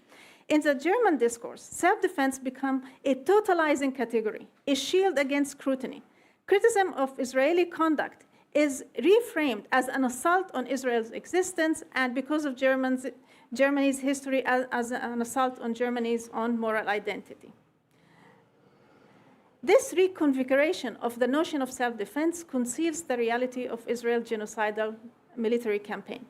In the German discourse, self-defense becomes a totalizing category, a shield against scrutiny. Criticism of Israeli conduct is reframed as an assault on Israel's existence, and because of Germany's history, as an assault on Germany's own moral identity. This reconfiguration of the notion of self-defense conceals the reality of Israel's genocidal military campaign.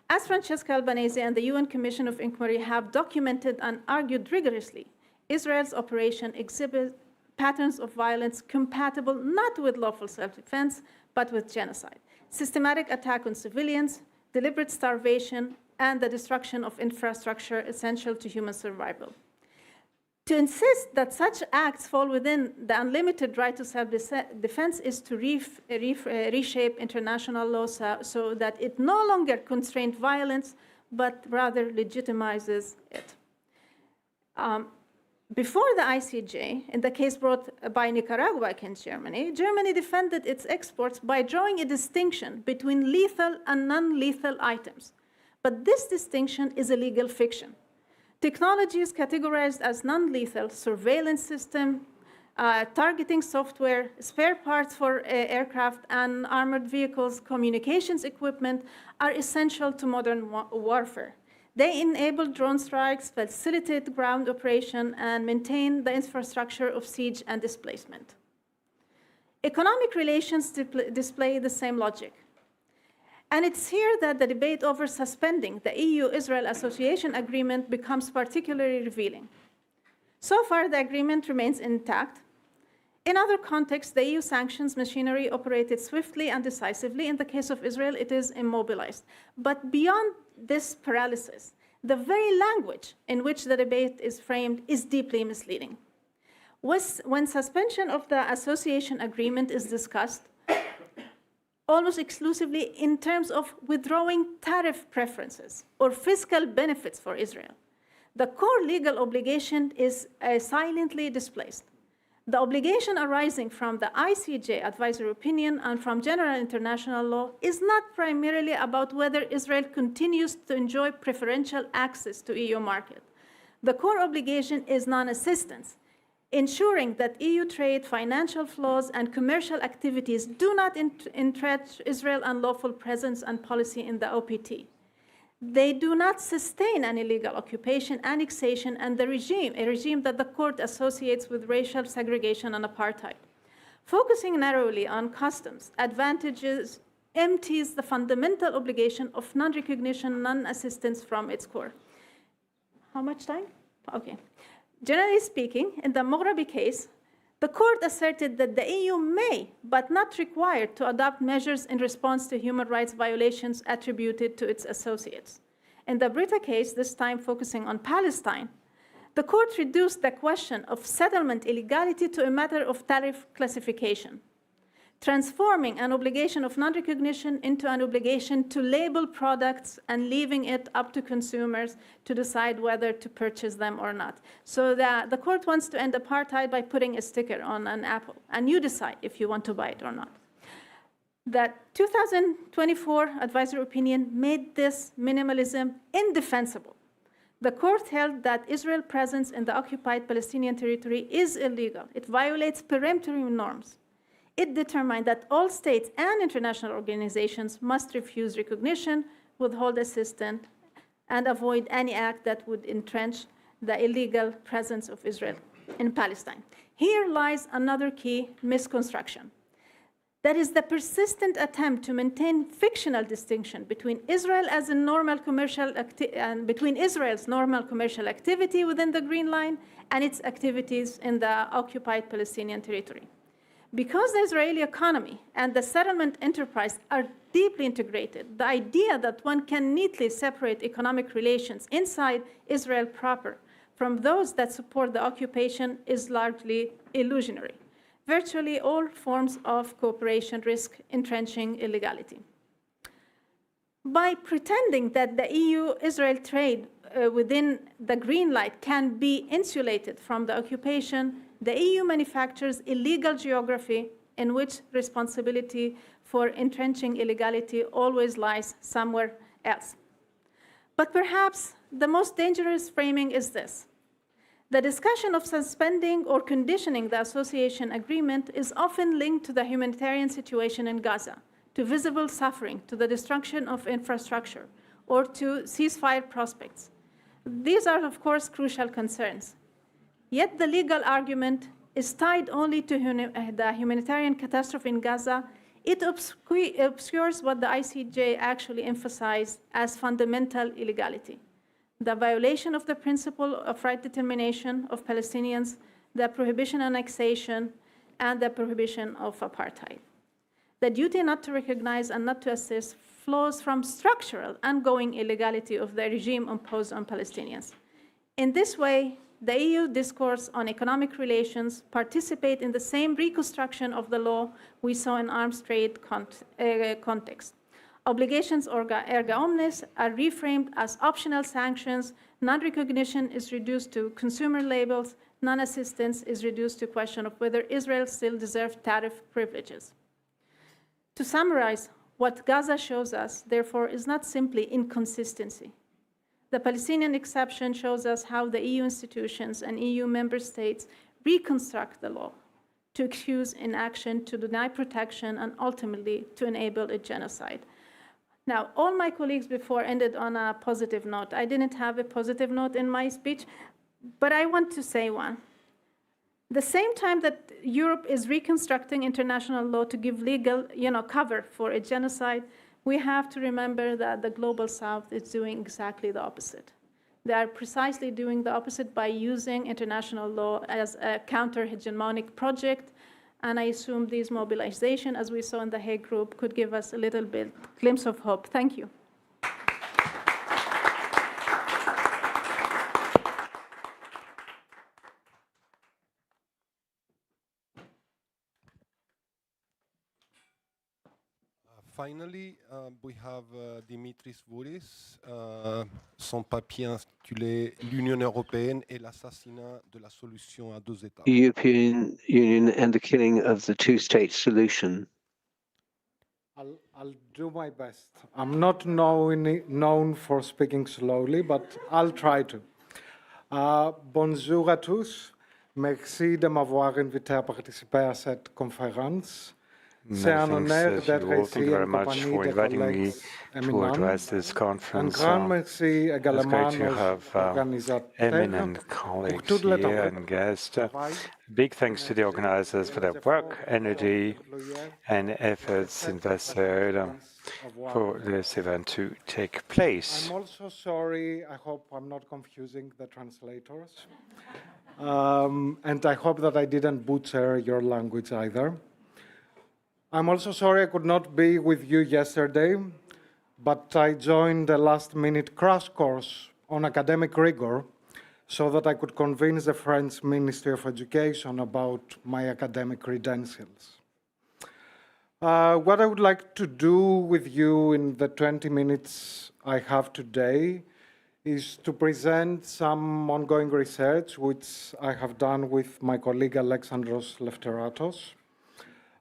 As Francesca Albanese and the UN Commission of Inquiry have documented and argued rigorously, Israel's operation exhibits patterns of violence compatible not with lawful self-defense, but with genocide, systematic attack on civilians, deliberate starvation, and the destruction of infrastructure essential to human survival. To insist that such acts fall within the unlimited right to self-defense is to reshape international law so that it no longer constrains violence, but rather legitimizes it. Before the ICJ, in the case brought by Nicaragua against Germany, Germany defended its exports by drawing a distinction between lethal and non-lethal items. But this distinction is a legal fiction. Technologies categorized as non-lethal, surveillance system, targeting software, spare parts for aircraft and armored vehicles, communications equipment are essential to modern warfare. They enable drone strikes, facilitate ground operation, and maintain the infrastructure of siege and displacement. Economic relations display the same logic. And it's here that the debate over suspending the EU-Israel Association Agreement becomes particularly revealing. So far, the agreement remains intact. In other contexts, the EU sanctions machinery operated swiftly and decisively. In the case of Israel, it is immobilized. But beyond this paralysis, the very language in which the debate is framed is deeply misleading. When suspension of the association agreement is discussed, almost exclusively in terms of withdrawing tariff preferences or fiscal benefits for Israel, the core legal obligation is silently displaced. The obligation arising from the ICJ advisory opinion and from general international law is not primarily about whether Israel continues to enjoy preferential access to EU market. The core obligation is non-assistance, ensuring that EU trade, financial flows, and commercial activities do not entrench Israel's unlawful presence and policy in the OPT. They do not sustain an illegal occupation, annexation, and a regime that the court associates with racial segregation and apartheid. Focusing narrowly on customs advantages empties the fundamental obligation of non-recognition, non-assistance from its core. How much time? Okay. Generally speaking, in the Moghrabi case, the court asserted that the EU may, but not required, to adopt measures in response to human rights violations attributed to its associates. In the Brita case, this time focusing on Palestine, the court reduced the question of settlement illegality to a matter of tariff classification, transforming an obligation of non-recognition into an obligation to label products and leaving it up to consumers to decide whether to purchase them or not. So the court wants to end apartheid by putting a sticker on an apple, and you decide if you want to buy it or not. The 2024 advisory opinion made this minimalism indefensible. The court held that Israel's presence in the occupied Palestinian territory is illegal. It violates peremptory norms. It determined that all states and international organizations must refuse recognition, withhold assistance, and avoid any act that would entrench the illegal presence of Israel in Palestine. Here lies another key misconstruction. That is the persistent attempt to maintain fictional distinction between Israel as a normal commercial and between Israel's normal commercial activity within the Green Line and its activities in the occupied Palestinian territory. Because the Israeli economy and the settlement enterprise are deeply integrated, the idea that one can neatly separate economic relations inside Israel proper from those that support the occupation is largely illusionary. Virtually all forms of cooperation risk entrenching illegality. By pretending that the EU-Israel trade within the green light can be insulated from the occupation, the EU manufactures illegal geography in which responsibility for entrenching illegality always lies somewhere else. But perhaps the most dangerous framing is this. The discussion of suspending or conditioning the association agreement is often linked to the humanitarian situation in Gaza, to visible suffering, to the destruction of infrastructure, or to ceasefire prospects. These are, of course, crucial concerns. Yet the legal argument is tied only to the humanitarian catastrophe in Gaza. It obscures what the ICJ actually emphasized as fundamental illegality. The violation of the principle of right determination of Palestinians, the prohibition of annexation, and the prohibition of apartheid. The duty not to recognize and not to assist flows from structural ongoing illegality of the regime imposed on Palestinians. In this way, the EU discourse on economic relations participate in the same reconstruction of the law we saw in arms trade context. Obligations erga omnes are reframed as optional sanctions, non-recognition is reduced to consumer labels, non-assistance is reduced to question of whether Israel still deserves tariff privileges. To summarize, what Gaza shows us, therefore, is not simply inconsistency. The Palestinian exception shows us how the EU institutions and EU member states reconstruct the law to excuse inaction, to deny protection, and ultimately to enable a genocide. Now, all my colleagues before ended on a positive note. I didn't have a positive note in my speech, but I want to say one. The same time that Europe is reconstructing international law to give legal cover for a genocide, we have to remember that the Global South is doing exactly the opposite. They are precisely doing the opposite by using international law as a counter-hegemonic project. And I assume this mobilization, as we saw in the Hague Group, could give us a little bit glimpse of hope. Thank you. Finally, we have Dimitris Vouris, son papier intitulé L'Union européenne et l'assassinat de la solution à deux États. European Union and the killing of the two-state solution. I'll do my best. I'm not known for speaking slowly, but I'll try to. Bonjour à tous. Merci de m'avoir invité à participer à cette conférence. C'est un honneur d'être ici en compagnie des collègues éminents. Un grand merci également aux organisateurs pour tout le travail. Big thanks to the organizers for their work, energy, and efforts invested for this event to take place. I'm also sorry, I hope I'm not confusing the translators. And I hope that I didn't butcher your language either. I'm also sorry I could not be with you yesterday, but I joined a last-minute crash course on academic rigor so that I could convince the French Ministry of Education about my academic credentials. What I would like to do with you in the 20 minutes I have today is to present some ongoing research which I have done with my colleague Alexandros Lefteratos,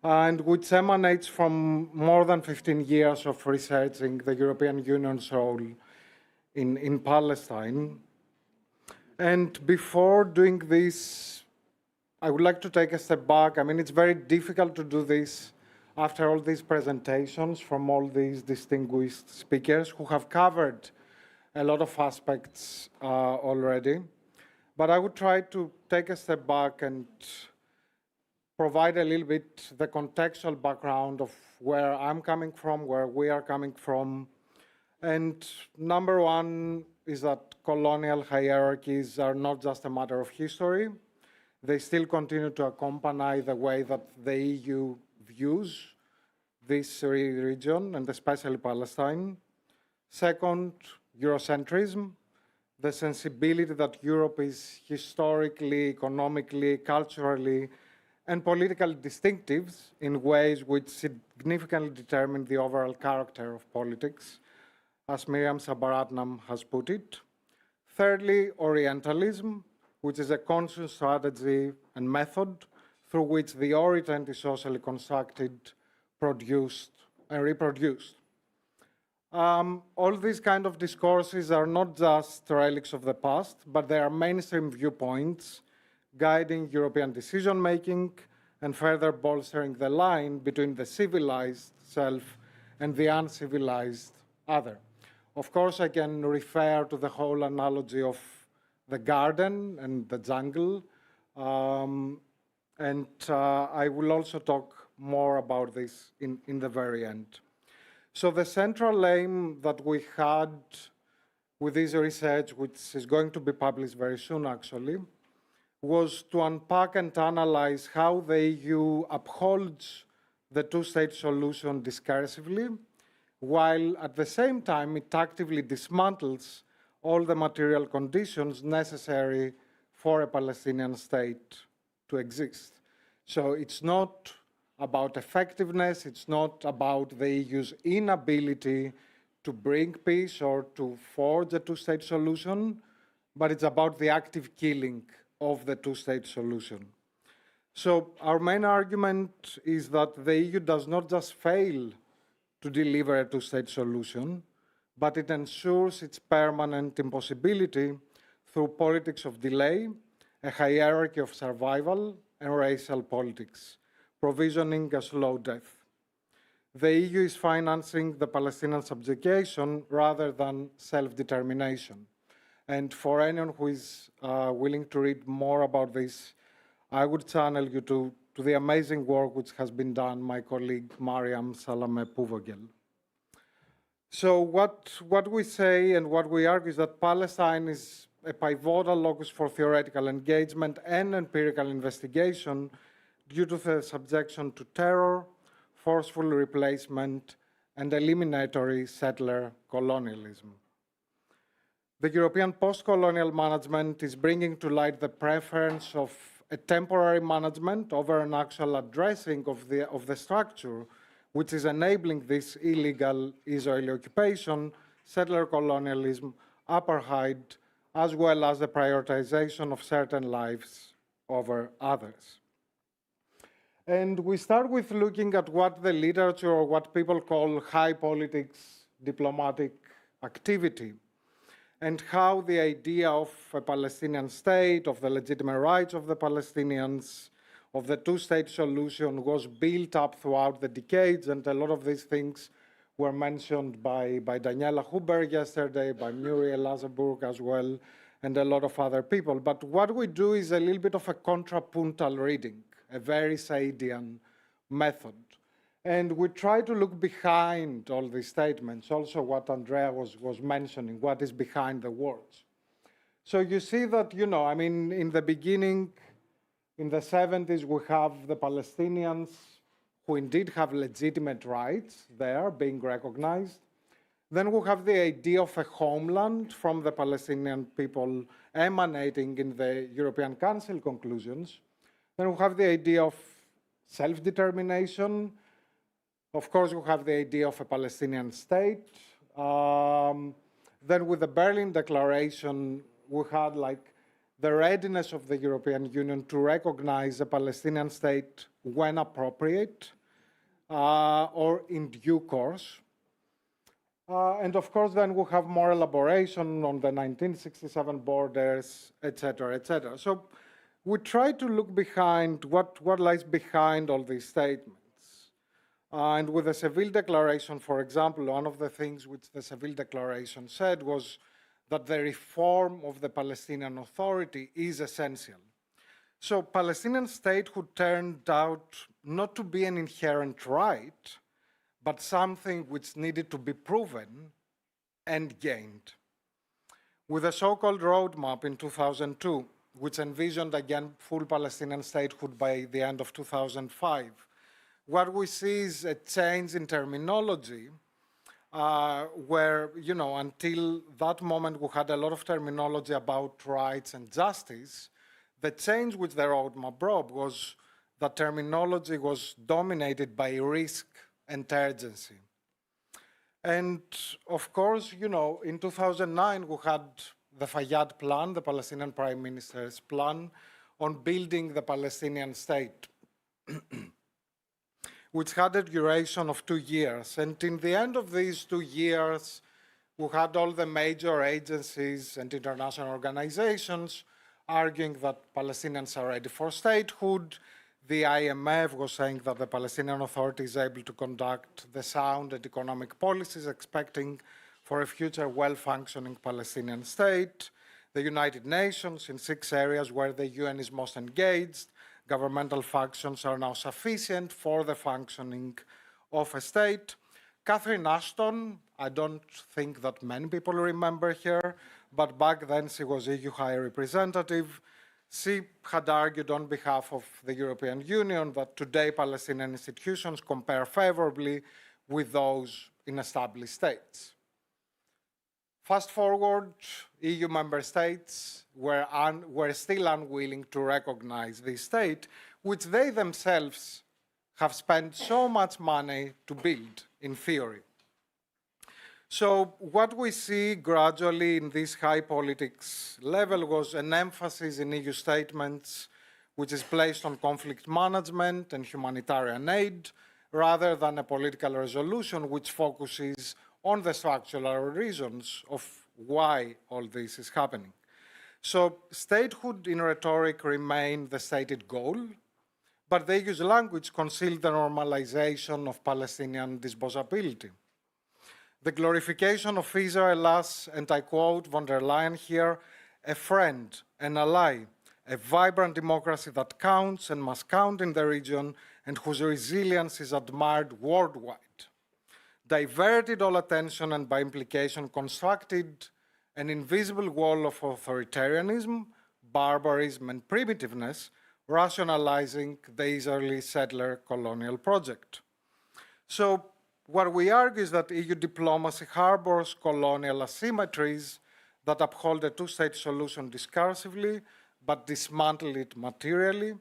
and which emanates from more than 15 years of researching the European Union's role in Palestine. And before doing this, I would like to take a step back. I mean, it's very difficult to do this after all these presentations from all these distinguished speakers who have covered a lot of aspects already. But I would try to take a step back and provide a little bit the contextual background of where I'm coming from, where we are coming from. And number one is that colonial hierarchies are not just a matter of history. They still continue to accompany the way that the EU views this region, and especially Palestine. Second, Eurocentrism, the sensibility that Europe is historically, economically, culturally, and politically distinctive in ways which significantly determine the overall character of politics, as Miriam Sabaratnam has put it. Thirdly, Orientalism, which is a conscious strategy and method through which the Orient is socially constructed, produced, and reproduced. All these kind of discourses are not just relics of the past, but they are mainstream viewpoints guiding European decision-making and further bolstering the line between the civilized self and the uncivilized other. Of course, I can refer to the whole analogy of the garden and the jungle, and I will also talk more about this in the very end. So the central aim that we had with this research, which is going to be published very soon actually, was to unpack and analyze how the EU upholds the two-state solution discursively, while at the same time it actively dismantles all the material conditions necessary for a Palestinian state to exist. So it's not about effectiveness, it's not about the EU's inability to bring peace or to forge a two-state solution, but it's about the active killing of the two-state solution. So our main argument is that the EU does not just fail to deliver a two-state solution, but it ensures its permanent impossibility through politics of delay, a hierarchy of survival, and racial politics, provisioning a slow death. The EU is financing the Palestinian subjugation rather than self-determination. And for anyone who is willing to read more about this, I would channel you to the amazing work which has been done by my colleague Mariam Salameh-Pouvogel. So what we say and what we argue is that Palestine is a pivotal locus for theoretical engagement and empirical investigation due to the subjection to terror, forceful replacement, and eliminatory settler colonialism. The European post-colonial management is bringing to light the preference of a temporary management over an actual addressing of the structure, which is enabling this illegal Israeli occupation, settler colonialism, apartheid, as well as the prioritization of certain lives over others. And we start with looking at what the literature or what people call high politics diplomatic activity, and how the idea of a Palestinian state, of the legitimate rights of the Palestinians, of the two-state solution was built up throughout the decades, and a lot of these things were mentioned by Daniela Huber yesterday, by Muriel Lazaburg as well, and a lot of other people. But what we do is a little bit of a contrapuntal reading, a very Saidian method. And we try to look behind all these statements, also what Andrea was mentioning, what is behind the words. So you see that, I mean, in the beginning, in the 70s, we have the Palestinians who indeed have legitimate rights there being recognized. Then we have the idea of a homeland from the Palestinian people emanating in the European Council conclusions. Then we have the idea of self-determination. Of course, we have the idea of a Palestinian state. Then with the Berlin Declaration, we had the readiness of the European Union to recognize a Palestinian state when appropriate or in due course. And of course, then we have more elaboration on the 1967 borders, et cetera, et cetera. So we try to look behind what lies behind all these statements. And with the Seville Declaration, for example, one of the things which the Seville Declaration said was that the reform of the Palestinian Authority is essential. So Palestinian statehood turned out not to be an inherent right, but something which needed to be proven and gained. With a so-called roadmap in 2002, which envisioned again full Palestinian statehood by the end of 2005, what we see is a change in terminology where, you know, until that moment we had a lot of terminology about rights and justice. The change which the roadmap brought was that terminology was dominated by risk and urgency. And of course, you know, in 2009 we had the Fayyad plan, the Palestinian Prime Minister's plan on building the Palestinian state, which had a duration of 2 years. And in the end of these 2 years, we had all the major agencies and international organizations arguing that Palestinians are ready for statehood. The IMF was saying that the Palestinian Authority is able to conduct the sound and economic policies, expecting for a future well-functioning Palestinian state. The United Nations in 6 areas where the UN is most engaged. Governmental functions are now sufficient for the functioning of a state. Catherine Ashton, I don't think that many people remember her, but back then she was EU High Representative. She had argued on behalf of the European Union that today Palestinian institutions compare favorably with those in established states. Fast forward, EU member states were still unwilling to recognize this state, which they themselves have spent so much money to build, in theory. So what we see gradually in this high politics level was an emphasis in EU statements which is placed on conflict management and humanitarian aid, rather than a political resolution which focuses on the structural reasons of why all this is happening. So statehood in rhetoric remained the stated goal, but they use language concealed the normalization of Palestinian disposability. The glorification of Israel as, and I quote von der Leyen here, a friend, an ally, a vibrant democracy that counts and must count in the region and whose resilience is admired worldwide, diverted all attention and by implication constructed an invisible wall of authoritarianism, barbarism and primitiveness, rationalizing the Israeli settler colonial project. So what we argue is that EU diplomacy harbors colonial asymmetries that uphold a two-state solution discursively, but dismantle it materially,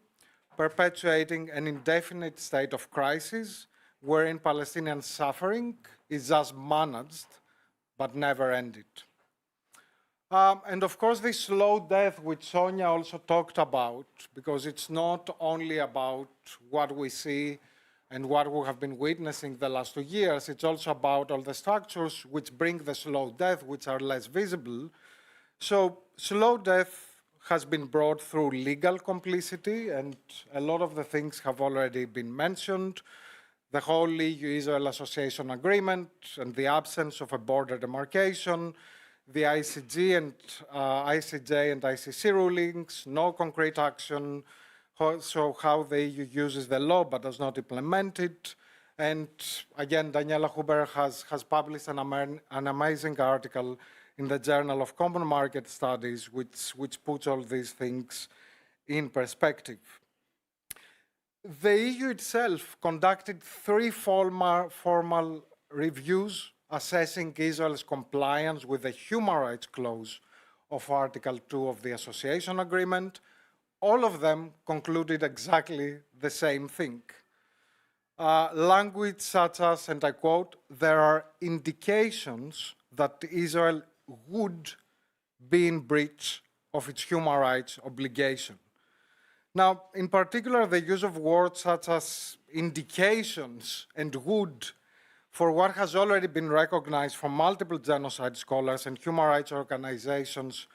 perpetuating an indefinite state of crisis wherein Palestinian suffering is just managed, but never ended. And of course, this slow death, which Sonia also talked about, because it's not only about what we see and what we have been witnessing the last 2 years, it's also about all the structures which bring the slow death, which are less visible. So slow death has been brought through legal complicity, and a lot of the things have already been mentioned. The whole EU-Israel Association Agreement and the absence of a border demarcation, the ICJ and ICC rulings, no concrete action, so how the EU uses the law but does not implement it. And again, Daniela Huber has published an amazing article in the Journal of Common Market Studies, which puts all these things in perspective. The EU itself conducted 3 formal reviews assessing Israel's compliance with the human rights clause of Article 2 of the Association Agreement. All of them concluded exactly the same thing. Language such as, and I quote, "there are indications that Israel would be in breach of its human rights obligation." Now, in particular, the use of words such as indications and would for what has already been recognized from multiple genocide scholars and human rights organizations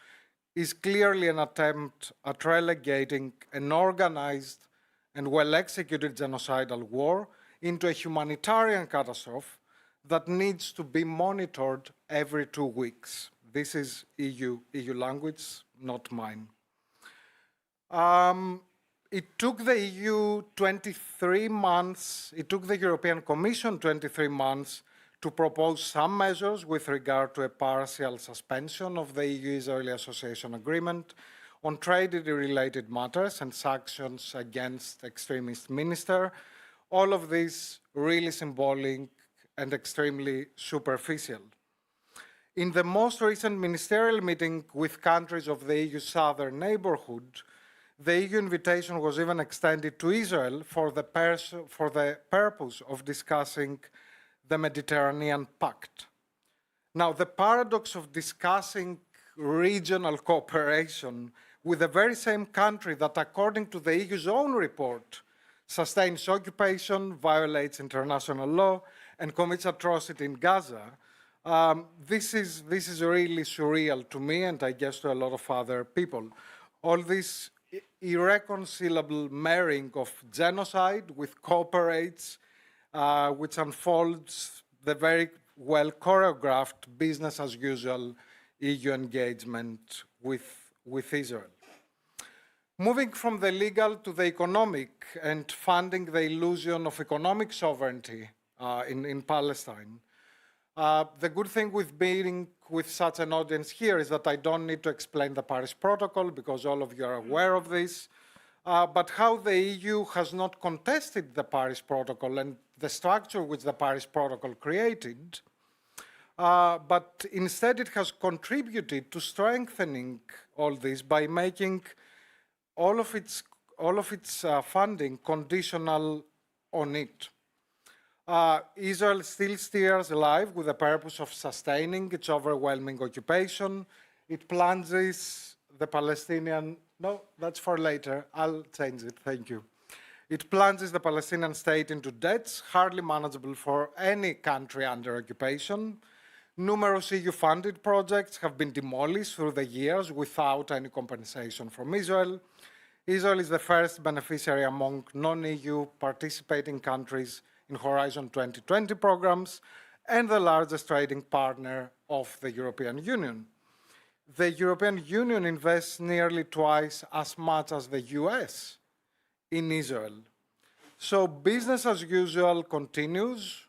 is clearly an attempt at relegating an organized and well-executed genocidal war into a humanitarian catastrophe that needs to be monitored every 2 weeks. This is EU language, not mine. It took the EU 23 months, it took the European Commission 23 months to propose some measures with regard to a partial suspension of the EU-Israeli Association Agreement on trade-related matters and sanctions against extremist minister. All of this really symbolic and extremely superficial. In the most recent ministerial meeting with countries of the EU southern neighborhood, the EU invitation was even extended to Israel for the purpose of discussing the Mediterranean Pact. Now, the paradox of discussing regional cooperation with the very same country that, according to the EU's own report, sustains occupation, violates international law, and commits atrocity in Gaza, this is really surreal to me, and I guess to a lot of other people. All this irreconcilable marrying of genocide with cooperates, which unfolds the very well choreographed business as usual EU engagement with Israel. Moving from the legal to the economic and funding the illusion of economic sovereignty in Palestine, the good thing with being with such an audience here is that I don't need to explain the Paris Protocol because all of you are aware of this, but how the EU has not contested the Paris Protocol and the structure which the Paris Protocol created, but instead it has contributed to strengthening all this by making all of its funding conditional on it. Israel still steers alive with the purpose of sustaining its overwhelming occupation. It plunges the Palestinian, no, that's for later, I'll change it, thank you. It plunges the Palestinian state into debts hardly manageable for any country under occupation. Numerous EU-funded projects have been demolished through the years without any compensation from Israel. Israel is the first beneficiary among non-EU participating countries in Horizon 2020 programs and the largest trading partner of the European Union. The European Union invests nearly twice as much as the US in Israel. So business as usual continues,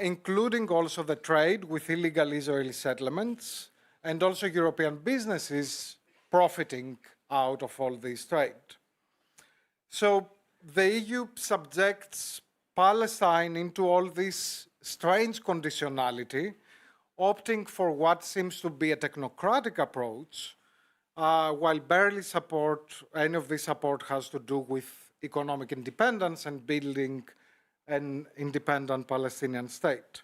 including also the trade with illegal Israeli settlements and also European businesses profiting out of all this trade. So the EU subjects Palestine into all this strange conditionality, opting for what seems to be a technocratic approach, while barely any of this support has to do with economic independence and building an independent Palestinian state.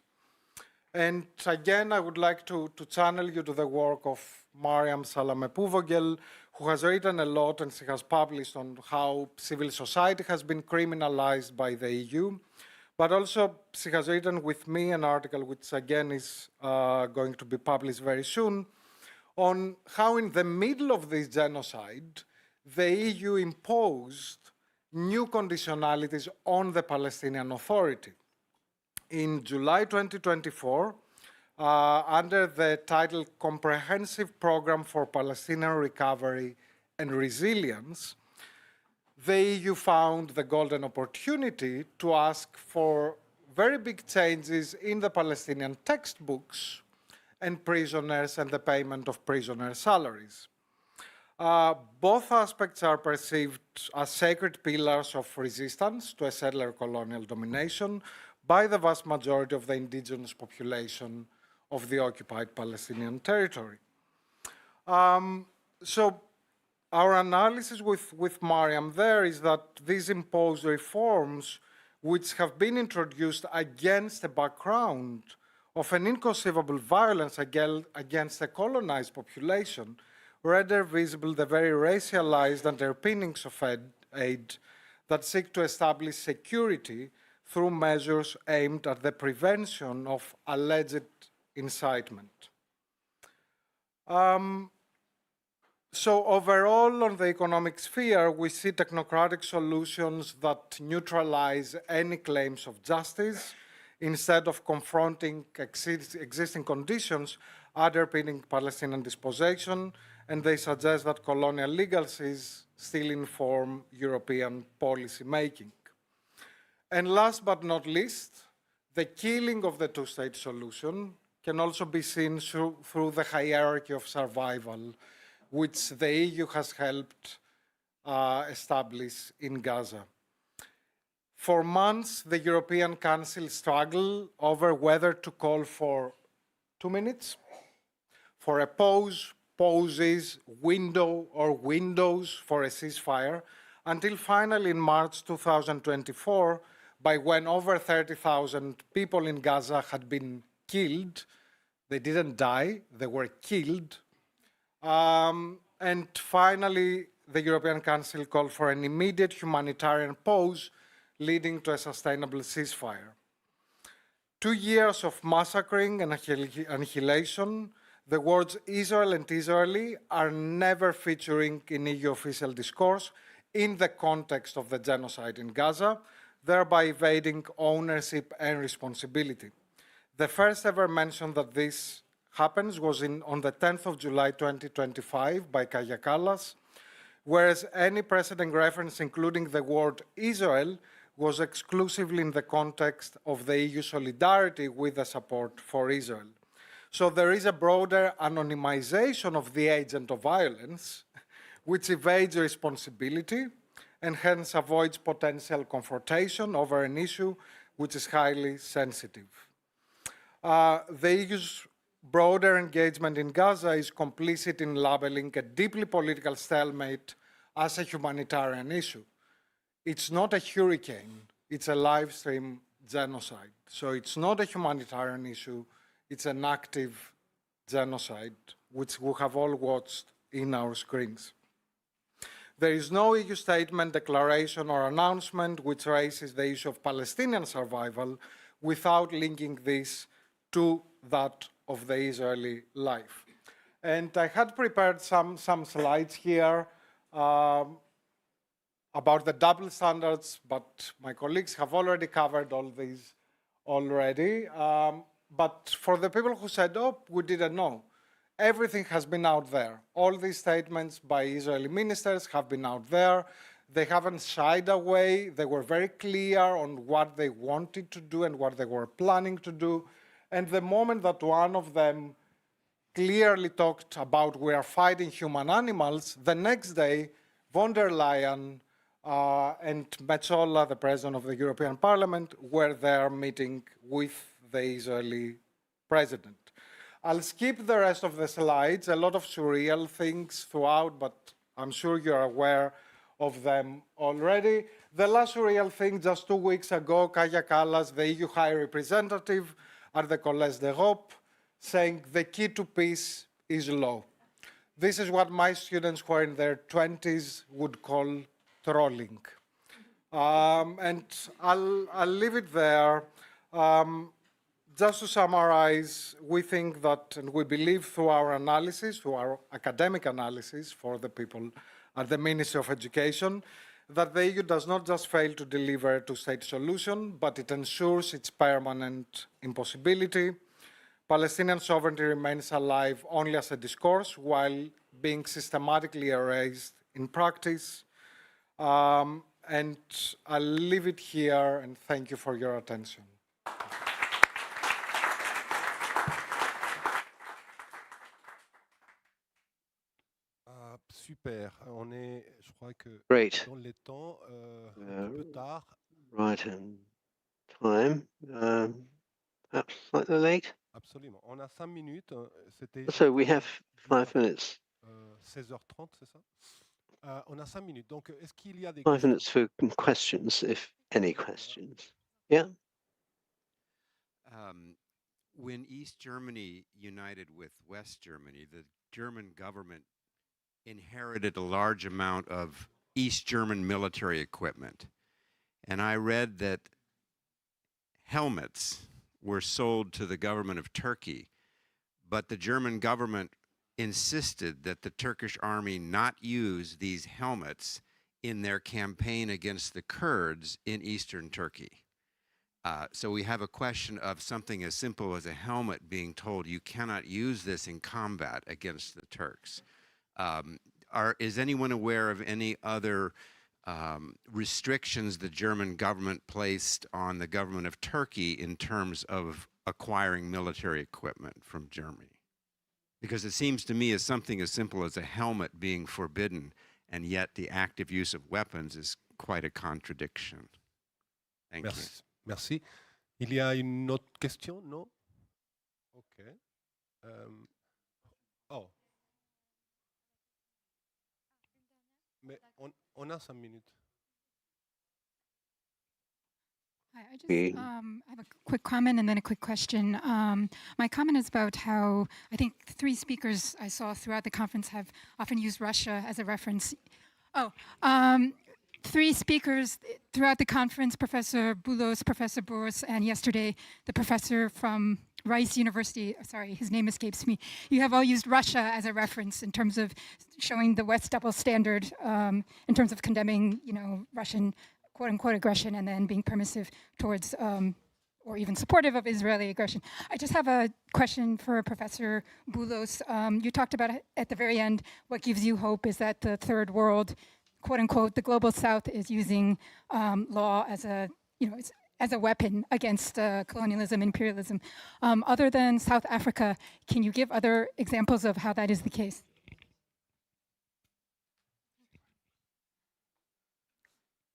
And again, I would like to channel you to the work of Mariam Salameh-Pouvogel, who has written a lot and she has published on how civil society has been criminalized by the EU. But also, she has written with me an article which again is going to be published very soon, on how in the middle of this genocide, the EU imposed new conditionalities on the Palestinian Authority. In July 2024, under the title Comprehensive Program for Palestinian Recovery and Resilience, the EU found the golden opportunity to ask for very big changes in the Palestinian textbooks and prisoners and the payment of prisoner salaries. Both aspects are perceived as sacred pillars of resistance to a settler colonial domination by the vast majority of the indigenous population of the occupied Palestinian territory. So our analysis with Mariam there is that these imposed reforms, which have been introduced against a background of an inconceivable violence against a colonized population, render visible the very racialized underpinnings of aid that seek to establish security through measures aimed at the prevention of alleged incitement. So overall, on the economic sphere, we see technocratic solutions that neutralize any claims of justice instead of confronting existing conditions underpinning Palestinian dispossession and they suggest that colonial legacies still inform European policy making. And last but not least, the killing of the two-state solution can also be seen through the hierarchy of survival, which the EU has helped establish in Gaza. For months, the European Council struggled over whether to call for 2 minutes, for a pause, pauses, window, or windows for a ceasefire, until finally in March 2024, by when over 30,000 people in Gaza had been killed. They didn't die, they were killed. And finally, the European Council called for an immediate humanitarian pause, leading to a sustainable ceasefire. 2 years of massacring and annihilation, the words Israel and Israeli are never featuring in EU official discourse in the context of the genocide in Gaza, thereby evading ownership and responsibility. The first ever mention that this happens was on the 10th of July 2025 by Kaja Kallas, whereas any precedent reference including the word Israel was exclusively in the context of the EU solidarity with the support for Israel. So there is a broader anonymization of the agent of violence, which evades responsibility and hence avoids potential confrontation over an issue which is highly sensitive. The EU's broader engagement in Gaza is complicit in labeling a deeply political stalemate as a humanitarian issue. It's not a hurricane, it's a live stream genocide. So it's not a humanitarian issue, it's an active genocide, which we have all watched in our screens. There is no EU statement, declaration, or announcement which raises the issue of Palestinian survival without linking this to that of the Israeli life. And I had prepared some slides here about the double standards, but my colleagues have already covered all these already. But for the people who said, oh, we didn't know, everything has been out there. All these statements by Israeli ministers have been out there. They haven't shied away. They were very clear on what they wanted to do and what they were planning to do. And the moment that one of them clearly talked about we are fighting human animals, the next day, von der Leyen and Metsola, the president of the European Parliament, were there meeting with the Israeli president. I'll skip the rest of the slides, a lot of surreal things throughout, but I'm sure you're aware of them already. The last surreal thing, just 2 weeks ago, Kaja Kallas, the EU High Representative at the Collège d'Europe, saying the key to peace is law. This is what my students who are in their 20s would call trolling. And I'll leave it there. Just to summarize, we think that, and we believe through our analysis, through our academic analysis for the people at the Ministry of Education, that the EU does not just fail to deliver a two-state solution, but it ensures its permanent impossibility. Palestinian sovereignty remains alive only as a discourse while being systematically erased in practice. And I'll leave it here, and thank you for your attention. Super. On est, je crois que Great. dans le temps, un peu tard. Right in time. Perhaps slightly late. Absolument. On a 5 minutes. So we have 5 minutes. 16h30, c'est ça? On a 5 minutes. Donc, est-ce qu'il y a des 5 minutes for questions, if any questions. Yeah. When East Germany united with West Germany, the German government inherited a large amount of East German military equipment. And I read that helmets were sold to the government of Turkey, but the German government insisted that the Turkish army not use these helmets in their campaign against the Kurds in eastern Turkey. So we have a question of something as simple as a helmet being told you cannot use this in combat against the Turks. Is anyone aware of any other restrictions the German government placed on the government of Turkey in terms of acquiring military equipment from Germany? Because it seems to me as something as simple as a helmet being forbidden, and yet the active use of weapons is quite a contradiction. Thank you. Merci. Il y a une autre question, non? OK. Oh. Mais on a 5 minutes. Hi, I just have a quick comment and then a quick question. My comment is about how I think 3 speakers I saw throughout the conference have often used Russia as a reference. 3 speakers throughout the conference, Professor Boulos, Professor Boris, and yesterday the professor from Rice University, sorry, his name escapes me. You have all used Russia as a reference in terms of showing the West double standard in terms of condemning, Russian quote-unquote aggression and then being permissive towards or even supportive of Israeli aggression. I just have a question for Professor Boulos. You talked about at the very end, what gives you hope is that the third world, quote-unquote, the global south is using law as a, as a weapon against colonialism, imperialism. Other than South Africa, can you give other examples of how that is the case?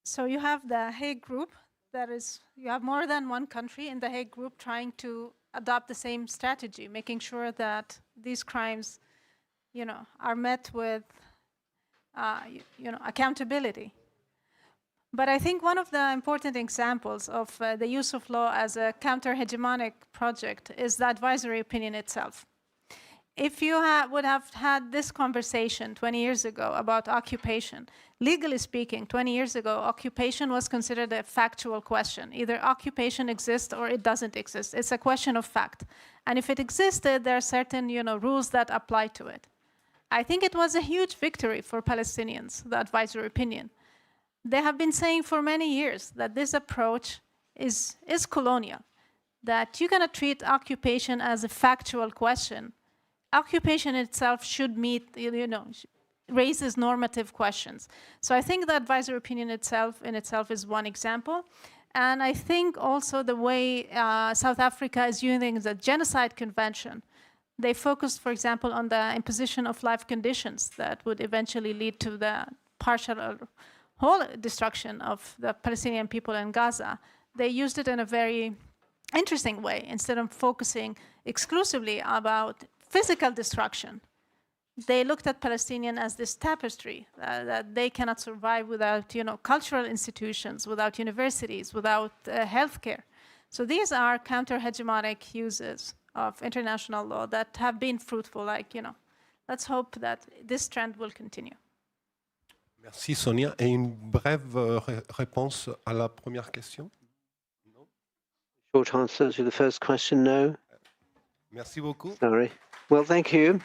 So you have the Hague Group. You have more than one country in the Hague Group trying to adopt the same strategy, making sure that these crimes, are met with, accountability. But I think one of the important examples of the use of law as a counter-hegemonic project is the advisory opinion itself. If you would have had this conversation 20 years ago about occupation, legally speaking, 20 years ago, occupation was considered a factual question. Either occupation exists or it doesn't exist. It's a question of fact. And if it existed, there are certain, rules that apply to it. I think it was a huge victory for Palestinians, the advisory opinion. They have been saying for many years that this approach is colonial, that you're going to treat occupation as a factual question. Occupation itself should meet, raises normative questions. So I think the advisory opinion in itself is one example. And I think also the way South Africa is using the Genocide Convention. They focused, for example, on the imposition of life conditions that would eventually lead to the partial or whole destruction of the Palestinian people in Gaza. They used it in a very interesting way. Instead of focusing exclusively about physical destruction, they looked at Palestinian as this tapestry that they cannot survive without, cultural institutions, without universities, without healthcare. So these are counter-hegemonic uses of international law that have been fruitful. Let's hope that this trend will continue. Merci Sonia. Et une brève réponse à la première question? No? Short answer to the first question, no. Merci beaucoup. Sorry. Well, thank you.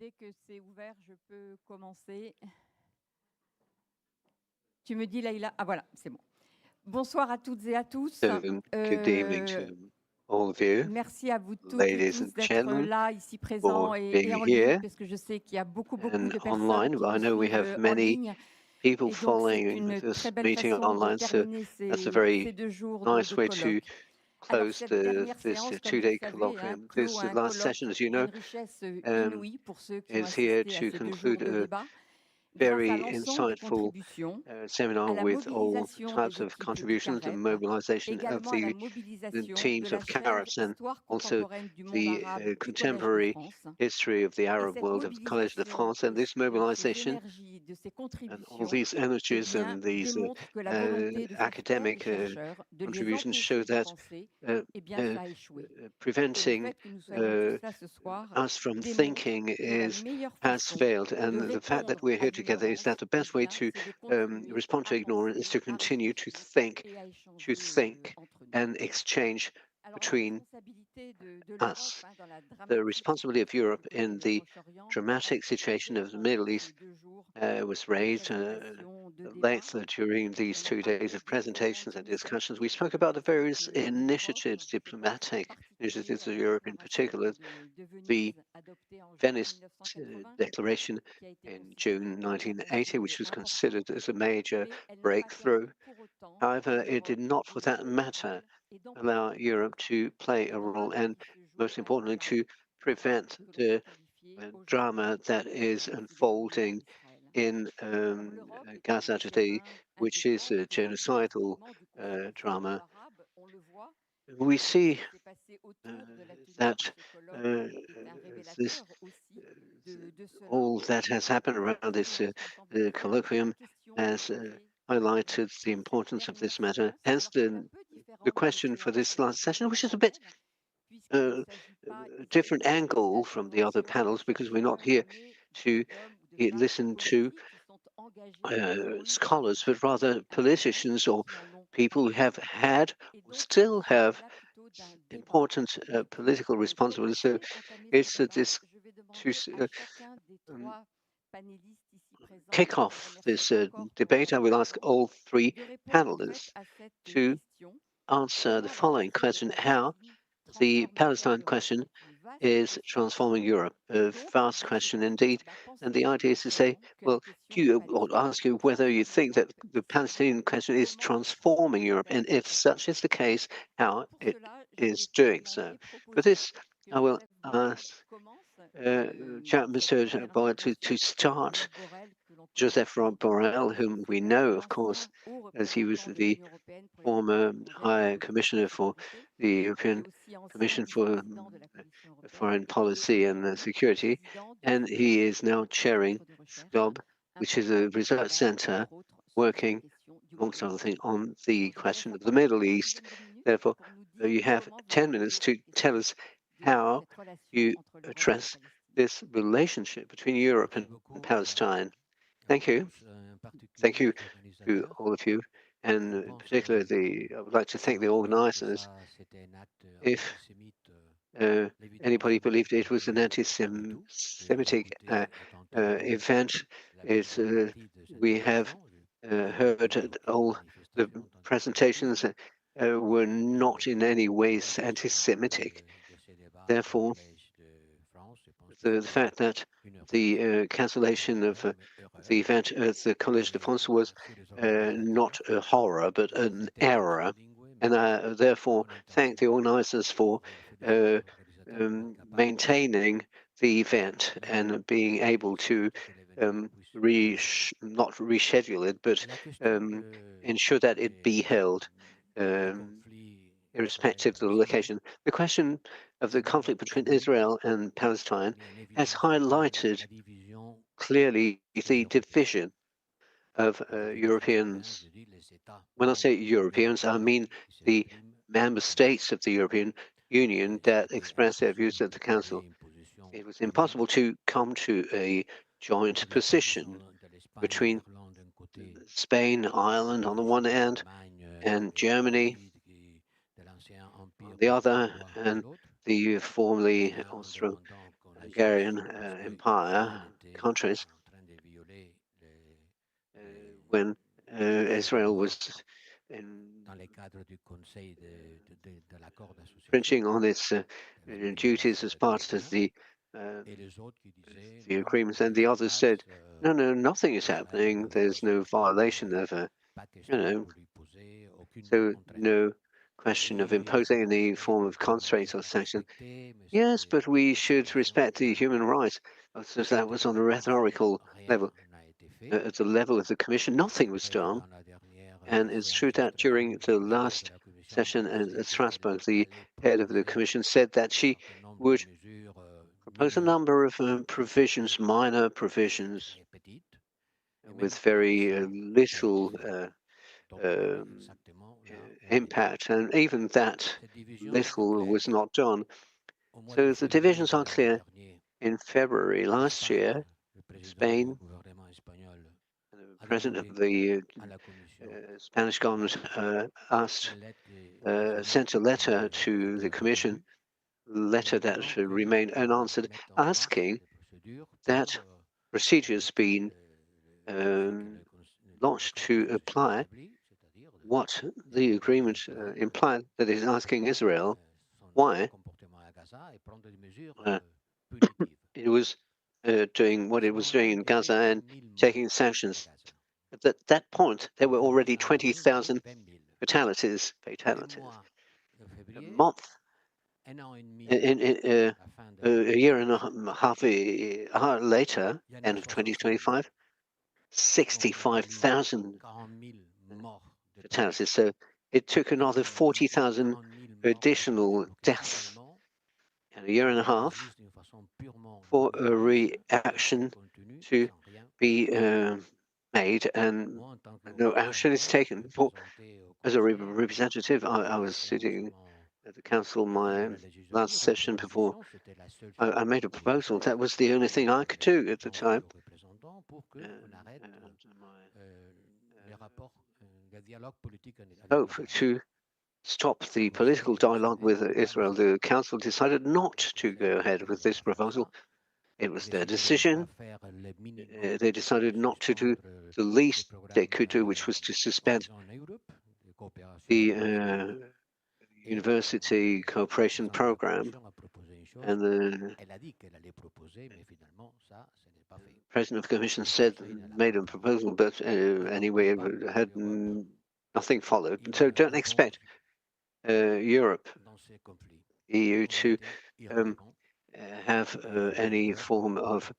Dès que c'est ouvert, je peux commencer. Tu me dis, Leïla? Ah voilà, c'est bon. Bonsoir à toutes et à tous. Good evening to all of you, Merci à vous toutes et ladies tous and d'être gentlemen, là, ici présents for et being en ligne, here parce que je sais qu'il y a beaucoup de and personnes online. qui I nous know we suivent have en many ligne. people Et donc, c'est following une this très belle meeting façon de online, so terminer that's a ces very 2 jours nice de way to colloque. Alors, close cette dernière this séance, comme vous le two-day savez, colloquium. clôt This un last session, colloque as you know, d'une richesse inouïe pour ceux qui ont is here assisté à to ces 2 jours conclude de a débat, grâce à very l'ensemble des insightful contributions, seminar à la with all mobilisation types des of équipes du contributions and CAREP, mobilization of également à la the mobilisation de teams la of chaire CAREPS and Histoire also contemporaine du monde the arabe du Collège de contemporary France. history of the Et Arab cette world of the Collège de mobilisation France. And this de ces mobilization énergies, de ces and all contributions, these eh energies bien, and these démontre que la volonté de faire taire les academic chercheurs, de les contributions show empêcher de that penser, uh, eh bien, uh, ça a échoué. Et le preventing fait que nous soyons tous là ce soir us from démontre thinking que la is meilleure has façon failed, de and the fact that répondre we're à here together is that l'ignorance, the eh best way bien, to c'est de continuer respond to à ignorance is penser, to à continue to réfléchir think, et à échanger entre nous. and exchange Alors, la between responsabilité de l'Europe us. dans la The dramatique responsibility of situation Europe du in Proche-Orient the a dramatic été situation posée of the pendant Middle ces East 2 jours was de raised présentation, de late débat. during these 2 days of presentations and discussions. We spoke about the various initiatives, diplomatic initiatives of Europe, in particular the Venice Declaration in June 1980, which was considered as a major breakthrough. However, it did not, for that matter, allow Europe to play a role, and most importantly, to prevent the drama that is unfolding in Gaza today, which is a genocidal drama. We see that this, all that has happened around this colloquium has highlighted the importance of this matter. Hence, the question for this last session, which is a bit different angle from the other panels, because we're not here to listen to scholars, but rather politicians or people who have had, or still have, important political responsibilities. So it's this to kick off this debate. I will ask all 3 panelists to answer the following question: how the Palestine question is transforming Europe. A vast question indeed. And the idea is to say, well, or ask you whether you think that the Palestinian question is transforming Europe, and if such is the case, how it is doing so. For this, I will ask Mr. Borrell to start. Joseph Borrell, whom we know, of course, as he was the former High Commissioner for the European Commission for Foreign Policy and Security, and he is now chairing SCOB, which is a research center working, amongst other things, on the question of the Middle East. Therefore, you have 10 minutes to tell us how you address this relationship between Europe and Palestine. Thank you. Thank you to all of you, and in particular, I would like to thank the organizers. If anybody believed it was an anti-Semitic event, we have heard all the presentations were not in any ways anti-Semitic. Therefore, the fact that the cancellation of the event at the Collège de France was not a horror, but an error. And I therefore thank the organizers for maintaining the event and being able to not reschedule it, but ensure that it be held. Irrespective of the location. The question of the conflict between Israel and Palestine has highlighted clearly the division of Europeans. When I say Europeans, I mean the member states of the European Union that express their views at the Council. It was impossible to come to a joint position between Spain, Ireland on the one hand, and Germany on the other, and the formerly Hungarian Empire countries when Israel was infringing on its duties as part of the agreements, and the others said, no, nothing is happening. There's no violation of, so no question of imposing any form of constraint or sanction. Yes, but we should respect the human rights. So that was on a rhetorical level. At the level of the Commission, nothing was done. And it's true that during the last session at Strasbourg, the head of the Commission said that she would propose a number of provisions, minor provisions, with very little impact, and even that little was not done. So the divisions are clear. In February last year, Spain, the president of the Spanish government sent a letter to the Commission, letter that remained unanswered, asking that procedures being launched to apply what the agreement implied, that is asking Israel why it was doing what it was doing in Gaza and taking sanctions. At that point, there were already 20,000 fatalities. A month, a year and a half later, end of 2025, 65,000 fatalities. So it took another 40,000 additional deaths in a year and a half for a reaction to be made, and no action is taken. As a representative, I was sitting at the council my last session before I made a proposal. That was the only thing I could do at the time. Hope to stop the political dialogue with Israel. The council decided not to go ahead with this proposal. It was their decision. They decided not to do the least they could do, which was to suspend the university cooperation program. And the president of the commission made a proposal, but anyway, it had nothing followed. So don't expect Europe, EU, to have any form of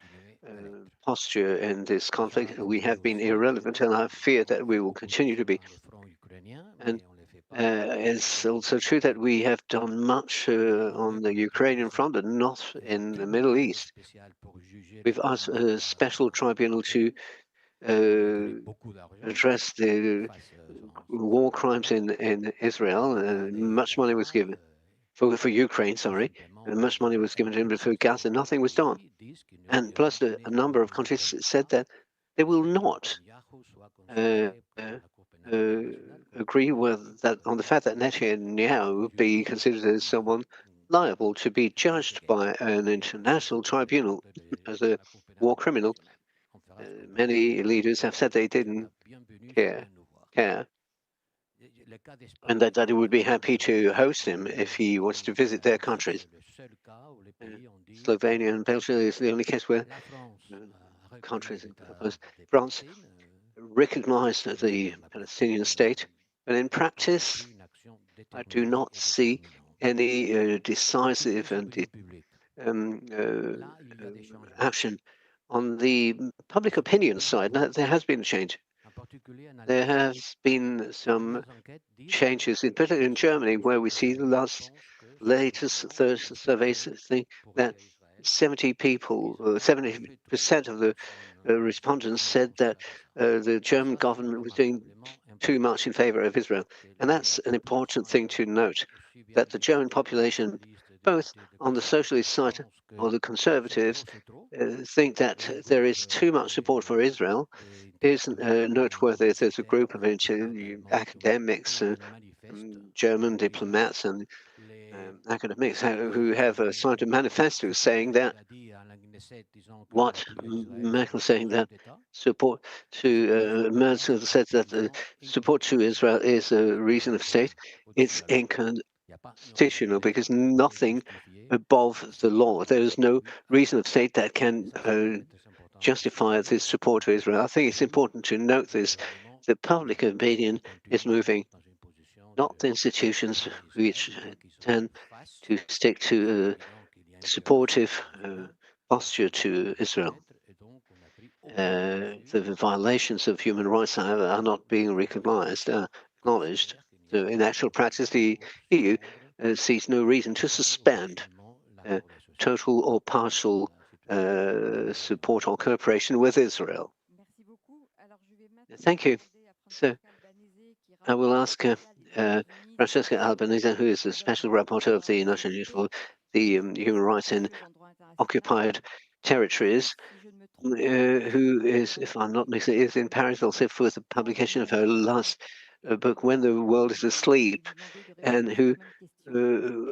posture in this conflict. We have been irrelevant, and I fear that we will continue to be. And it's also true that we have done much on the Ukrainian front, but not in the Middle East. We've asked a special tribunal to address the war crimes in Israel. Much money was given for Ukraine, sorry, and much money was given to him, but for Gaza, nothing was done. And plus, a number of countries said that they will not agree with that on the fact that Netanyahu be considered as someone liable to be judged by an international tribunal as a war criminal. Many leaders have said they didn't care, and that they would be happy to host him if he wants to visit their countries. Slovenia and Belgium is the only case where countries, France, recognized the Palestinian state, but in practice, I do not see any decisive and action. On the public opinion side, there has been a change. There has been some changes, particularly in Germany, where we see the latest surveys think that 70% of the respondents said that the German government was doing too much in favor of Israel. And that's an important thing to note, that the German population, both on the socialist side or the conservatives, think that there is too much support for Israel. Is noteworthy. There's a group of academics, German diplomats, and academics who have signed a manifesto saying that what Merkel saying that support to Merkel said that support to Israel is a reason of state. It's inconstitutional because nothing above the law. There is no reason of state that can justify this support to Israel. I think it's important to note this. The public opinion is moving, not the institutions which tend to stick to a supportive posture to Israel. The violations of human rights are not being recognized, acknowledged. So in actual practice, the EU sees no reason to suspend total or partial support or cooperation with Israel. Thank you. So I will ask Francesca Albanese, who is the Special Rapporteur of the United Nations for the human rights in occupied territories, who is, if I'm not mistaken, is in Paris also for the publication of her last book, When the World is Asleep, and who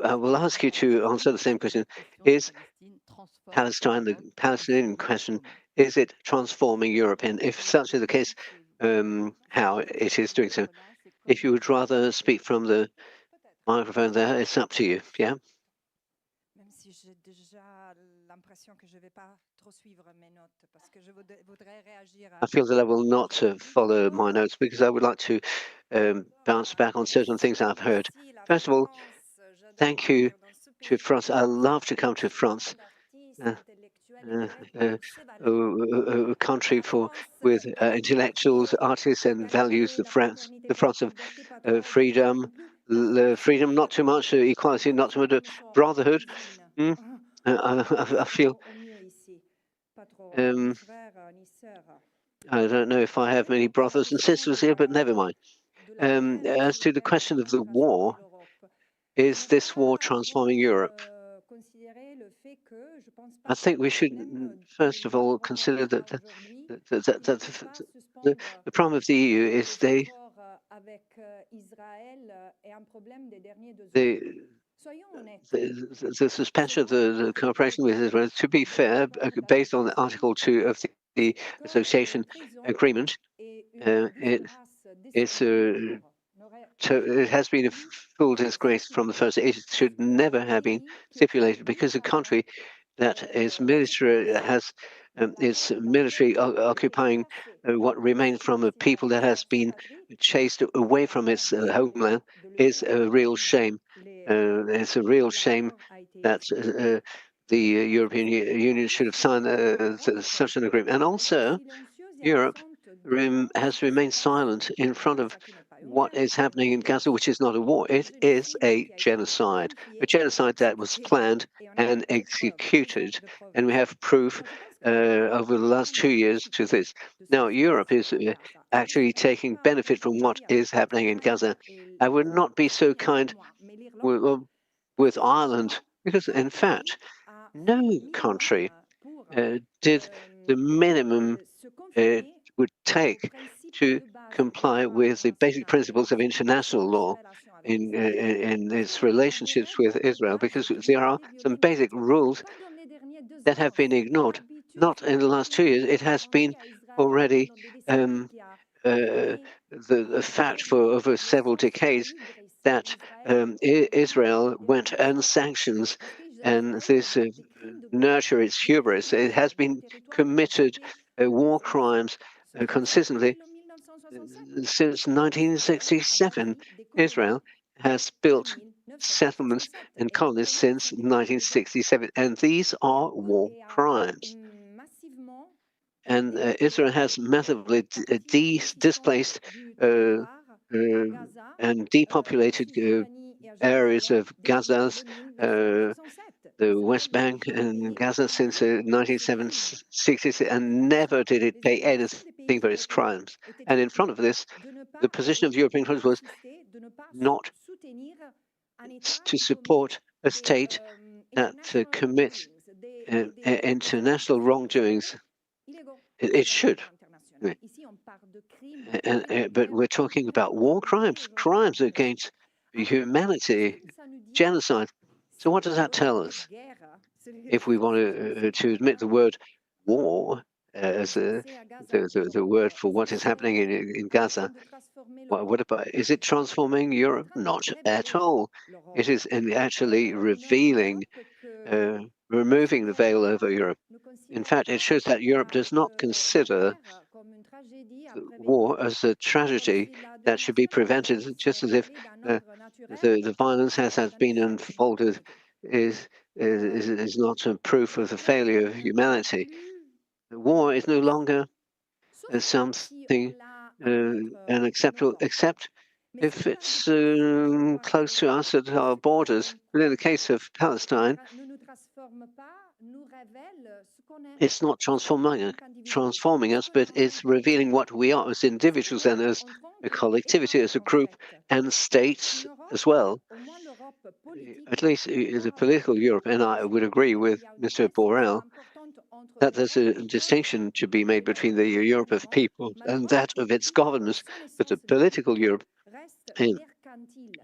I will ask you to answer the same question. Is Palestine, the Palestinian question, is it transforming Europe? And if such is the case, how it is doing so? If you would rather speak from the microphone there, it's up to you. Yeah? I feel that I will not follow my notes because I would like to bounce back on certain things I've heard. First of all, thank you to France. I love to come to France. A country with intellectuals, artists, and values. The France of freedom, freedom, not too much equality, not too much brotherhood. I feel. I don't know if I have many brothers and sisters here, but never mind. As to the question of the war, is this war transforming Europe? I think we should, first of all, consider that the problem of the EU is the suspension of the cooperation with Israel. To be fair, based on Article 2 of the Association Agreement, it has been a full disgrace from the first. It should never have been stipulated because a country that is military has its military occupying what remains from a people that has been chased away from its homeland is a real shame. It's a real shame that the European Union should have signed such an agreement. And also, Europe has remained silent in front of what is happening in Gaza, which is not a war. It is a genocide that was planned and executed. And we have proof over the last 2 years to this. Now, Europe is actually taking benefit from what is happening in Gaza. I would not be so kind with Ireland, because in fact, no country did the minimum it would take to comply with the basic principles of international law in its relationships with Israel, because there are some basic rules that have been ignored. Not in the last 2 years, it has been already the fact for over several decades that Israel went unsanctioned, and this nurture its hubris. It has been committed war crimes consistently since 1967. Israel has built settlements and colonies since 1967, and these are war crimes. And Israel has massively displaced and depopulated areas of Gaza's, the West Bank and Gaza since 1967, and never did it pay anything for its crimes. And in front of this, the position of European countries was not to support a state that commits international wrongdoings. It should. But we're talking about war crimes, crimes against humanity, genocide. So what does that tell us? If we want to admit the word war as the word for what is happening in Gaza, what about, is it transforming Europe? Not at all. It is actually revealing, removing the veil over Europe. In fact, it shows that Europe does not consider war as a tragedy that should be prevented, just as if the violence has been unfolded is not a proof of the failure of humanity. War is no longer something unacceptable, except if it's close to us at our borders. But in the case of Palestine, it's not transforming us, but it's revealing what we are as individuals and as a collectivity, as a group, and states as well. At least the political Europe, and I would agree with Mr. Borrell, that there's a distinction to be made between the Europe of people and that of its governments, but the political Europe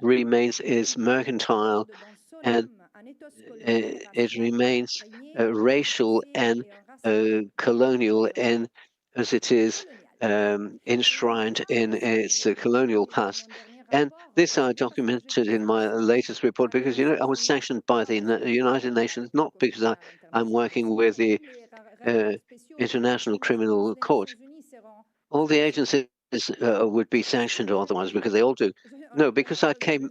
remains is mercantile, and it remains racial and colonial, and as it is enshrined in its colonial past. And this I documented in my latest report because, you know, I was sanctioned by the United Nations, not because I'm working with the International Criminal Court. All the agencies would be sanctioned otherwise because they all do. No, because I came.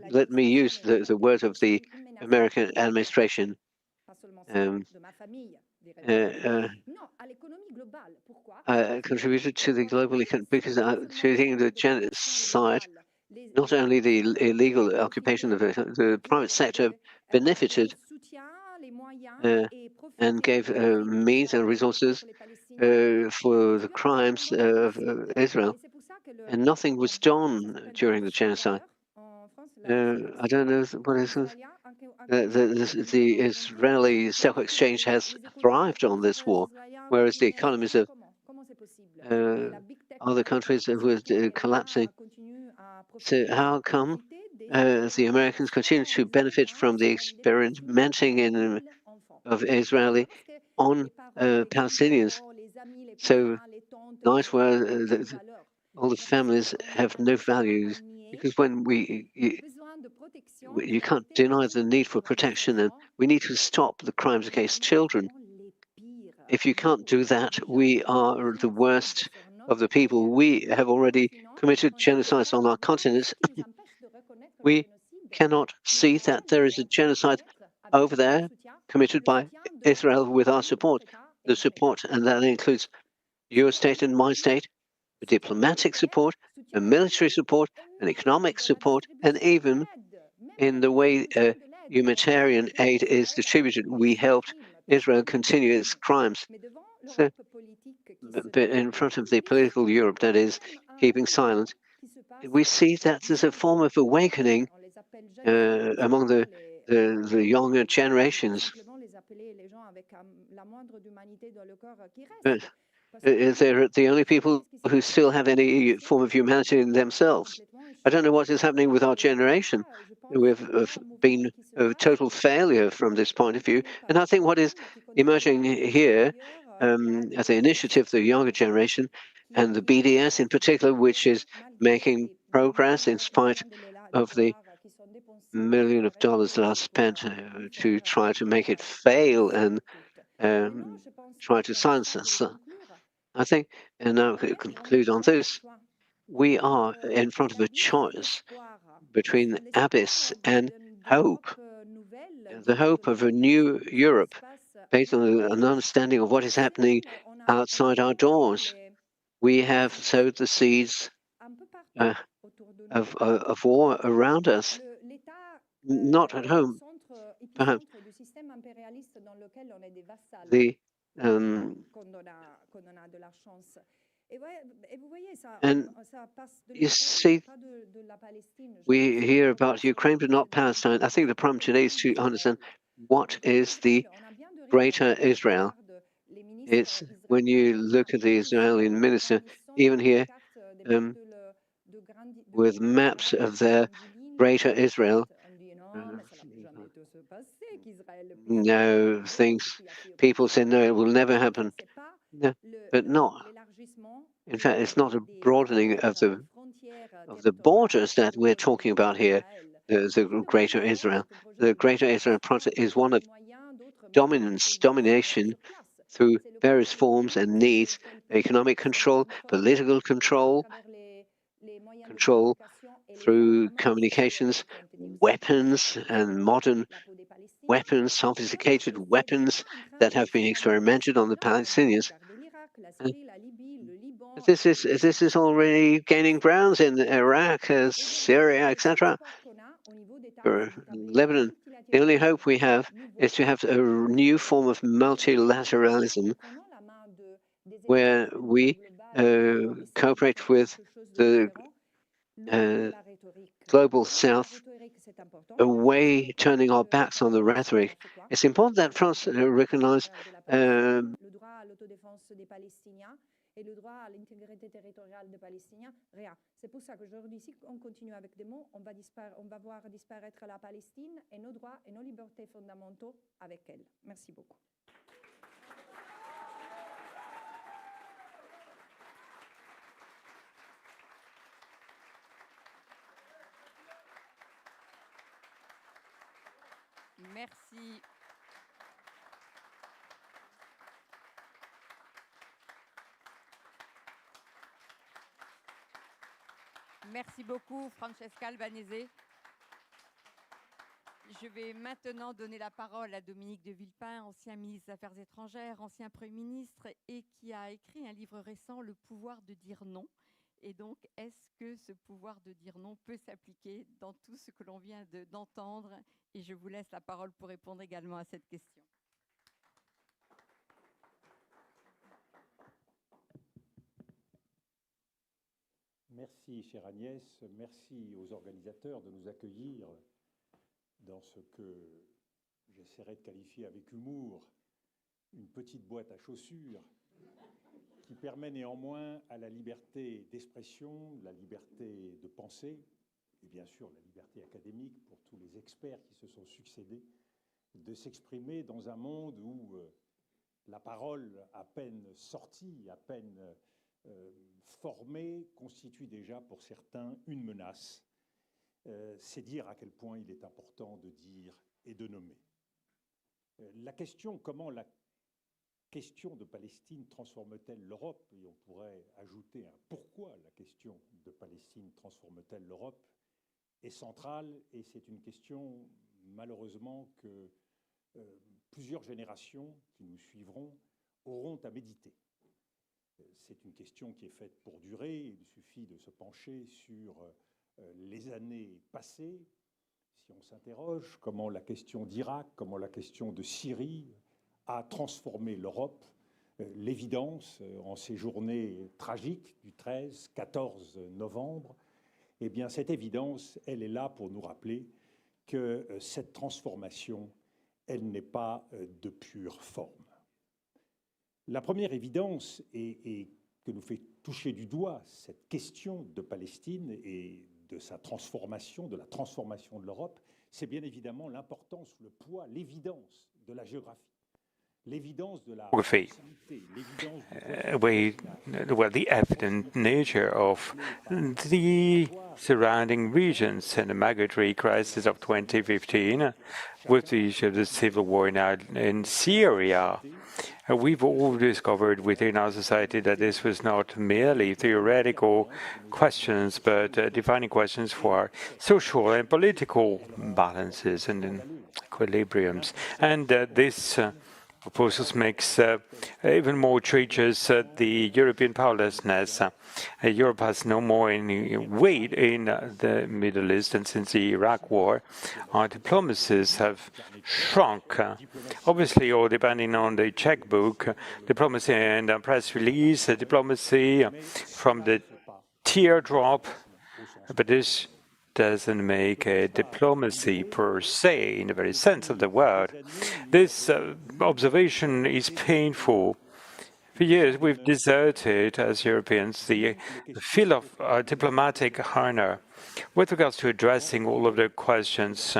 Let me use the word of the American administration. I contributed to the global economy because treating the genocide, not only the illegal occupation of the private sector benefited and gave means and resources for the crimes of Israel, and nothing was done during the genocide. I don't know what is this. The Israeli stock exchange has thrived on this war, whereas the economies of other countries were collapsing. So how come the Americans continue to benefit from the experimenting of Israeli on Palestinians? So nice where all the families have no values, because when you can't deny the need for protection, and we need to stop the crimes against children. If you can't do that, we are the worst of the people. We have already committed genocides on our continent. We cannot see that there is a genocide over there committed by Israel with our support. The support, and that includes your state and my state, diplomatic support, and military support, and economic support, and even in the way humanitarian aid is distributed, we helped Israel continue its crimes. So, but in front of the political Europe that is keeping silent, we see that there's a form of awakening among the younger generations. But they're the only people who still have any form of humanity in themselves. I don't know what is happening with our generation. We've been a total failure from this point of view. And I think what is emerging here as an initiative, the younger generation, and the BDS in particular, which is making progress in spite of the millions of dollars that are spent to try to make it fail and try to silence us. I think, and I'll conclude on this, we are in front of a choice between abyss and hope. The hope of a new Europe based on an understanding of what is happening outside our doors. We have sowed the seeds of war around us, not at home. Perhaps the and you see, we hear about Ukraine, but not Palestine. I think the problem today is to understand what is the greater Israel. It's when you look at the Israeli minister, even here, with maps of their Greater Israel. No, things, people say, no, it will never happen. No, but not. In fact, it's not a broadening of the borders that we're talking about here, the Greater Israel. The Greater Israel project is one of domination through various forms and needs, economic control, political control, control through communications, weapons and modern weapons, sophisticated weapons that have been experimented on the Palestinians. This is already gaining grounds in Iraq, Syria, etc. Or Lebanon. The only hope we have is to have a new form of multilateralism where we cooperate with the global South, away turning our backs on the rhetoric. It's important that France recognize et le droit à l'intégrité territoriale des Palestiniens, rien. C'est pour ça qu'aujourd'hui, si on continue avec des mots, on va voir disparaître la Palestine et nos droits et nos libertés fondamentaux avec elle. Merci beaucoup. Merci. Merci beaucoup, Francesca Albanese. Je vais maintenant donner la parole à Dominique de Villepin, ancien ministre des Affaires étrangères, ancien Premier ministre, et qui a écrit un livre récent, Le pouvoir de dire non. Et donc, est-ce que ce pouvoir de dire non peut s'appliquer dans tout ce que l'on vient d'entendre? Et je vous laisse la parole pour répondre également à cette question. Merci, chère Agnès. Merci aux organisateurs de nous accueillir dans ce que j'essaierai de qualifier avec humour une petite boîte à chaussures qui permet néanmoins à la liberté d'expression, la liberté de penser et bien sûr la liberté académique pour tous les experts qui se sont succédés de s'exprimer dans un monde où la parole, à peine sortie, à peine formée, constitue déjà pour certains une menace. C'est dire à quel point il est important de dire et de nommer. La question, comment la question de Palestine transforme-t-elle l'Europe? Et on pourrait ajouter un pourquoi la question de Palestine transforme-t-elle l'Europe? Est centrale, et c'est une question malheureusement que plusieurs générations qui nous suivront auront à méditer. C'est une question qui est faite pour durer. Il suffit de se pencher sur les années passées. Si on s'interroge comment la question d'Irak, comment la question de Syrie a transformé l'Europe, l'évidence en ces journées tragiques du 13-14 novembre, eh bien cette évidence, elle est là pour nous rappeler que cette transformation, elle n'est pas de pure forme. La première évidence, et que nous fait toucher du doigt cette question de Palestine et de sa transformation, de la transformation de l'Europe, c'est bien évidemment l'importance, le poids, l'évidence de la géographie. L'évidence de la proximité, the evident nature of the surrounding regions and the migratory crisis of 2015 with the issue of the civil war now in Syria. We've all discovered within our society that this was not merely theoretical questions, but defining questions for social and political balances and equilibriums. And this proposals makes even more treacherous the European powerlessness. Europe has no more any weight in the Middle East, and since the Iraq war, our diplomacies have shrunk. Obviously, all depending on the checkbook, diplomacy and press release, diplomacy from the teardrop, but this doesn't make a diplomacy per se, in the very sense of the word. This observation is painful For years, we've deserted, as Europeans, the field of diplomatic honor with regards to addressing all of the questions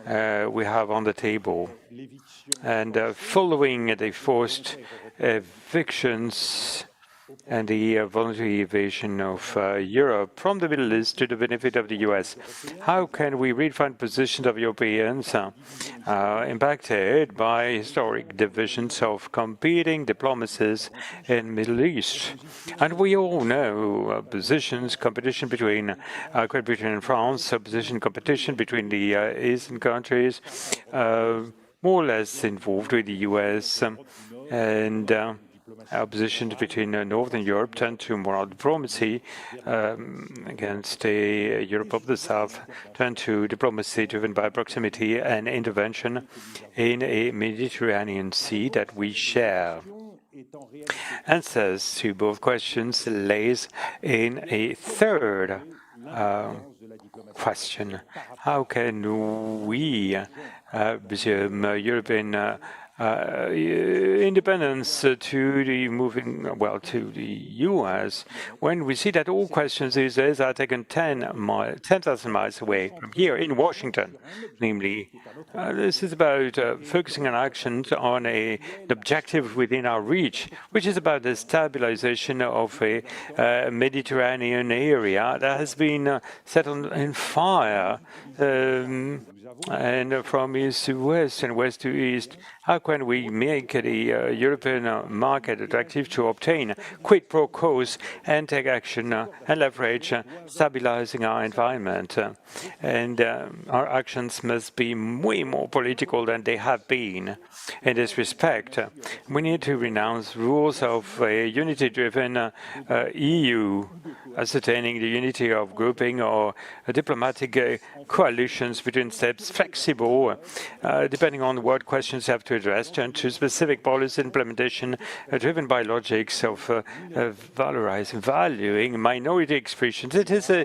we have on the table. And following the forced evictions and the voluntary evasion of Europe from the Middle East to the benefit of the US. How can we redefine positions of Europeans impacted by historic divisions of competing diplomacies in the Middle East? And we all know positions, competition between Great Britain and France, competition between the eastern countries, more or less involved with the US, and opposition between Northern Europe turned to moral diplomacy against the Europe of the South, turned to diplomacy driven by proximity and intervention in a Mediterranean Sea that we share. Answers to both questions lays in a third question. How can we resume European independence to the US, when we see that all questions these days are taken 10,000 miles away from here in Washington, namely. This is about focusing on actions on an objective within our reach, which is about the stabilization of a Mediterranean area that has been set on fire, and from east to west and west to east. How can we make the European market attractive to obtain quid pro quos and take action and leverage stabilizing our environment? And our actions must be way more political than they have been. In this respect, we need to renounce rules of a unity-driven EU, ascertaining the unity of grouping or diplomatic coalitions between steps, flexible, depending on what questions have to address, turn to specific policy implementation driven by logics of valuing minority expressions. It is a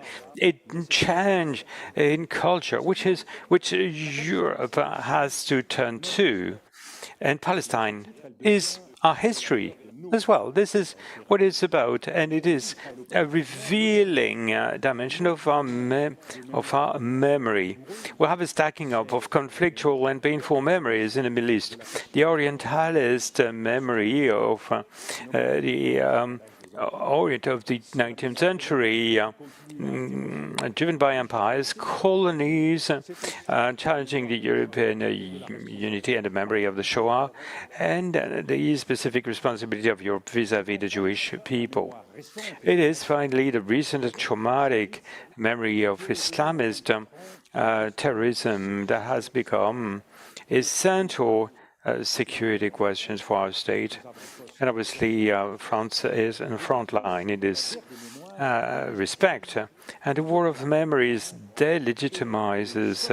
change in culture, which Europe has to turn to. And Palestine is our history as well. This is what it's about, and it is a revealing dimension of our memory. We have a stacking up of conflictual and painful memories in the Middle East. The Orientalist memory of the Orient of the 19th century, driven by empires, colonies, challenging the European unity and the memory of the Shoah, and the specific responsibility of Europe vis-à-vis the Jewish people. It is finally the recent traumatic memory of Islamist terrorism that has become essential security questions for our state. And obviously, France is in the front line in this respect. And the war of memories delegitimizes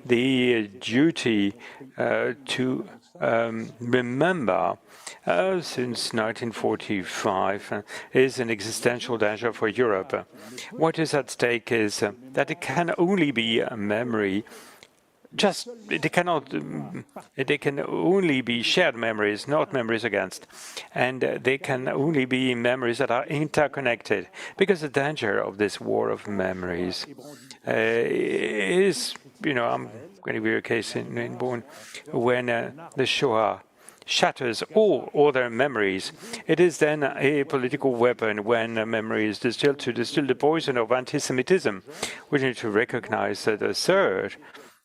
the duty to remember. Since 1945 is an existential danger for Europe. What is at stake is that it can only be a memory. They can only be shared memories, not memories against. And they can only be memories that are interconnected. Because the danger of this war of memories is, I'm going to be a case in Bonn, when the Shoah shatters all other memories. It is then a political weapon when memory is distilled to distill the poison of anti-Semitism. We need to recognize the surge.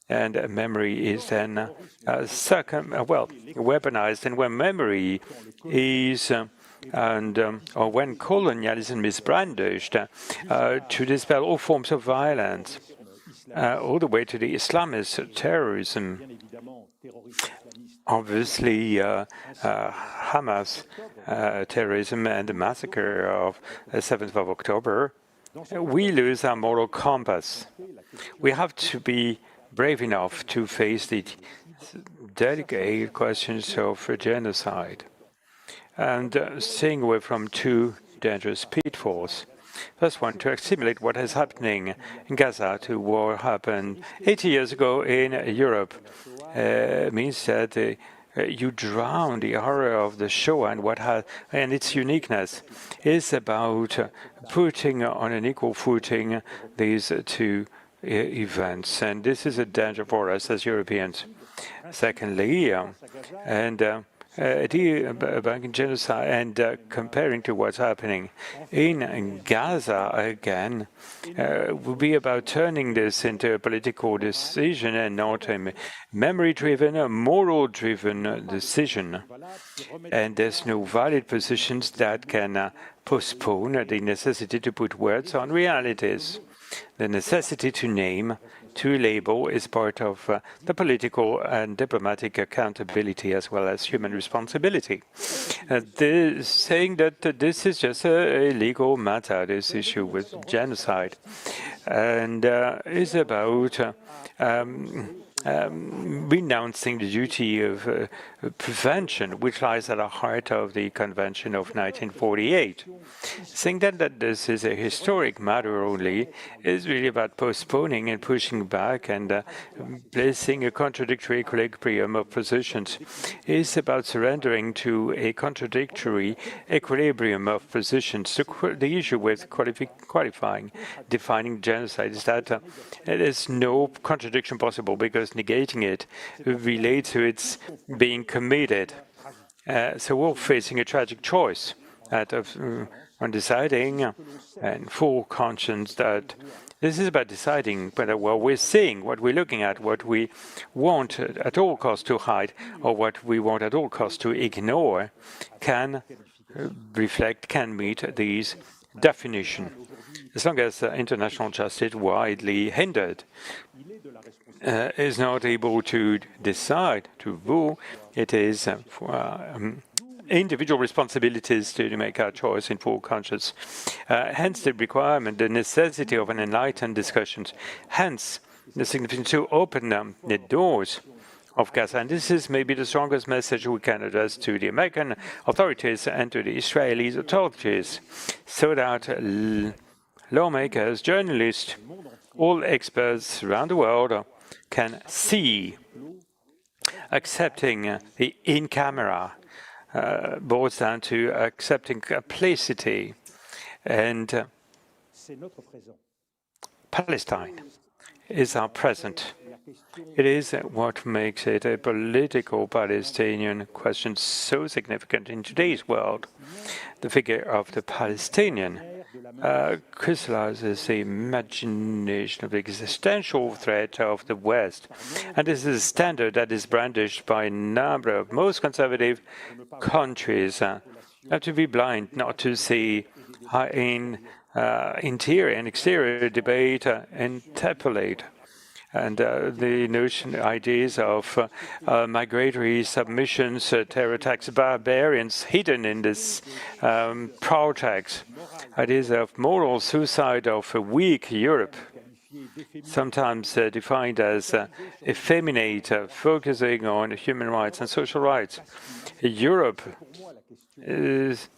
And memory is then weaponized. And when memory is, or when colonialism is brandished to dispel all forms of violence, all the way to the Islamist terrorism. Obviously, Hamas terrorism and the massacre of 7th of October, we lose our moral compass. We have to be brave enough to face the delicate questions of genocide and staying away from two dangerous pitfalls. First one, to assimilate what is happening in Gaza to what happened 80 years ago in Europe means that you drown the horror of the Shoah and its uniqueness is about putting on an equal footing these two events. And this is a danger for us as Europeans. Secondly, about genocide and comparing to what's happening in Gaza again will be about turning this into a political decision and not a memory-driven, a moral-driven decision. And there's no valid positions that can postpone the necessity to put words on realities. The necessity to name, to label is part of the political and diplomatic accountability as well as human responsibility. Saying that this is just a legal matter, this issue with genocide, and is about renouncing the duty of prevention, which lies at the heart of the Convention of 1948. Saying that this is a historic matter only is really about postponing and pushing back and placing a contradictory equilibrium of positions. It's about surrendering to a contradictory equilibrium of positions. The issue with defining genocide is that there's no contradiction possible because negating it relates to its being committed. So we're facing a tragic choice on deciding and full conscience that this is about deciding whether what we're seeing, what we're looking at, what we want at all costs to hide, or what we want at all costs to ignore, can meet these definitions. As long as international justice, widely hindered, is not able to decide, to rule, it is for individual responsibilities to make our choice in full conscience. Hence the requirement, the necessity of an enlightened discussion. Hence the significance to open the doors of Gaza. And this is maybe the strongest message we can address to the American authorities and to the Israeli authorities, so that lawmakers, journalists, all experts around the world can see accepting the in-camera boils down to accepting complicity. And Palestine is our present. It is what makes it a political Palestinian question so significant in today's world. The figure of the Palestinian crystallizes the imagination of the existential threat of the West. And this is a standard that is brandished by a number of most conservative countries. You have to be blind not to see in interior and exterior debate interpolate. And the ideas of migratory submissions, terror attacks, barbarians hidden in this project. Ideas of moral suicide of a weak Europe, sometimes defined as effeminate, focusing on human rights and social rights. Europe is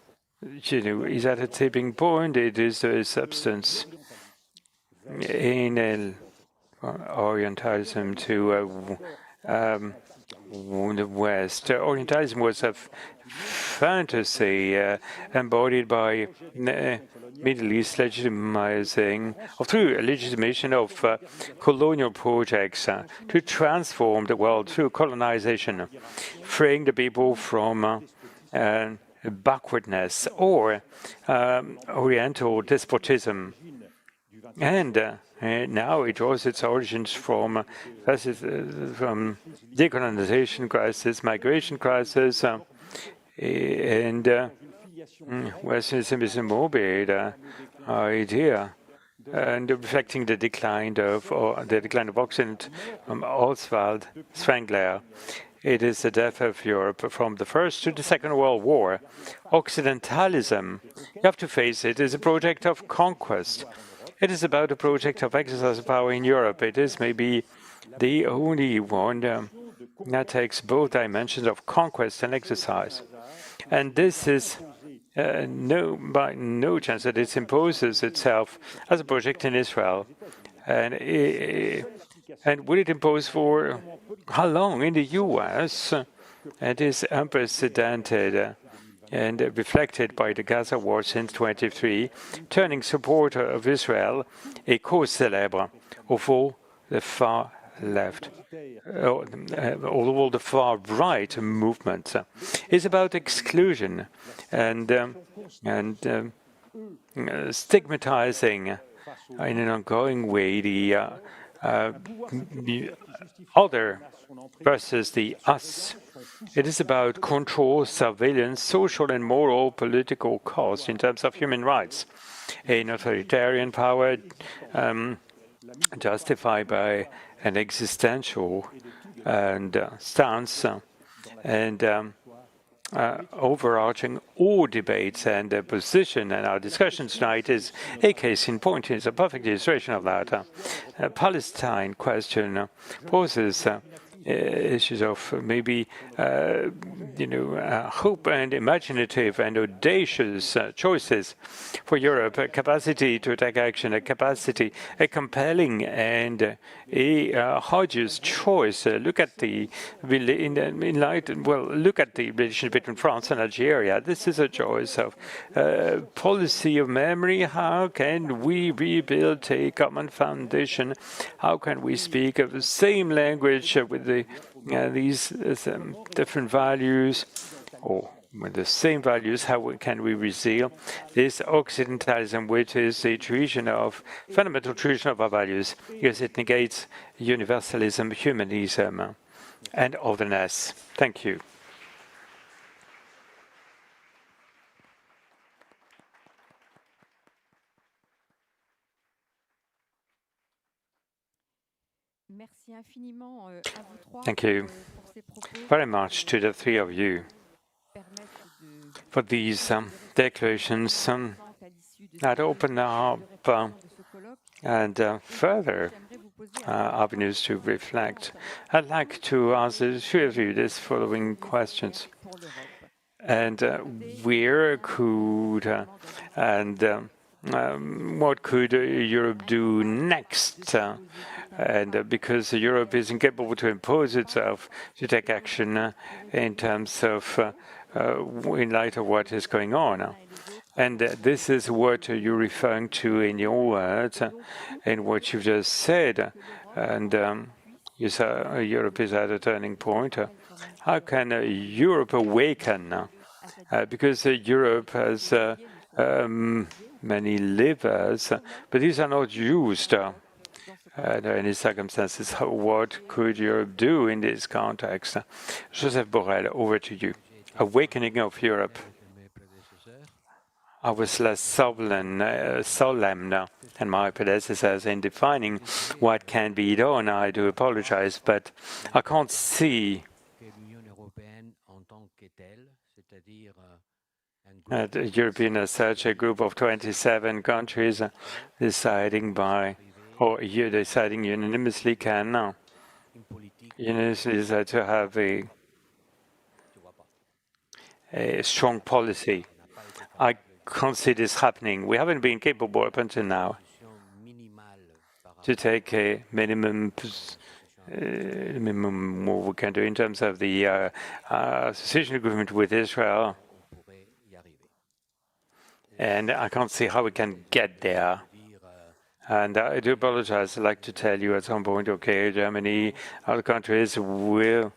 at a tipping point. It is a substance in Orientalism to the West. Orientalism was a fantasy embodied by Middle East legitimizing, or through a legitimation of colonial projects to transform the world through colonization, freeing the people from backwardness or Oriental despotism. And now it draws its origins from decolonization crisis, migration crisis, and Westernism is a morbid idea, and reflecting the decline of Occident from Oswald Spengler. It is the death of Europe from the First to the Second World War. Occidentalism, you have to face it, is a project of conquest. It is about a project of exercise of power in Europe. It is maybe the only one that takes both dimensions of conquest and exercise. And this is by no chance that it imposes itself as a project in Israel. And will it impose for how long? In the U.S., and is unprecedented and reflected by the Gaza war since 2023, turning supporter of Israel a cause célèbre of all the far left, all the far right movements. It's about exclusion and stigmatizing in an ongoing way the other versus the us. It is about control, surveillance, social and moral political cost in terms of human rights. An authoritarian power justified by an existential and stance and overarching all debates and position, and our discussion tonight is a case in point. It's a perfect illustration of that. Palestine question poses issues of maybe, hope and imaginative and audacious choices for Europe, a capacity to take action, a capacity, a compelling and a arduous choice. Look at the look at the relationship between France and Algeria. This is a choice of policy of memory. How can we rebuild a common foundation? How can we speak of the same language with these different values, or with the same values? How can we reveal this Occidentalism, which is a fundamental treason of our values, because it negates universalism, humanism, and otherness? Thank you. Thank you very much to the three of you for these declarations that open up and further avenues to reflect. I'd like to ask the three of you these following questions. And where could what could Europe do next? And because Europe is incapable to impose itself to take action in terms of in light of what is going on. And this is what you're referring to in your words and what you've just said. And you say Europe is at a turning point. How can Europe awaken? Because Europe has many levers, but these are not used under any circumstances. What could Europe do in this context? Joseph Borrell, over to you. Awakening of Europe. I was less solemn than my predecessors in defining what can be done. I do apologize, but I can't see the European as such, a group of 27 countries deciding deciding unanimously can unanimously to have a strong policy. I can't see this happening. We haven't been capable up until now to take a minimum what we can do in terms of the association agreement with Israel. And I can't see how we can get there. And I do apologize. I'd like to tell you at some point, okay, Germany, other countries will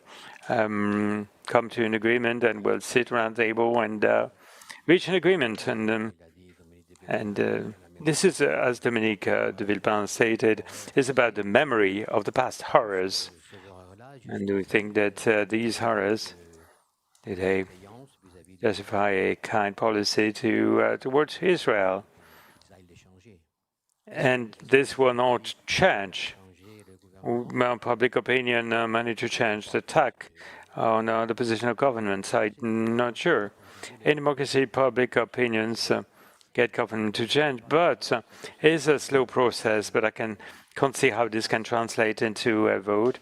come to an agreement and we'll sit around the table and reach an agreement. And this is, as Dominique de Villepin stated, is about the memory of the past horrors. And we think that these horrors, they justify a kind policy towards Israel. And this will not change. Public opinion managed to change the tack on the position of governments. I'm not sure. In democracy, public opinions get government to change, but it's a slow process. But I can't see how this can translate into a vote.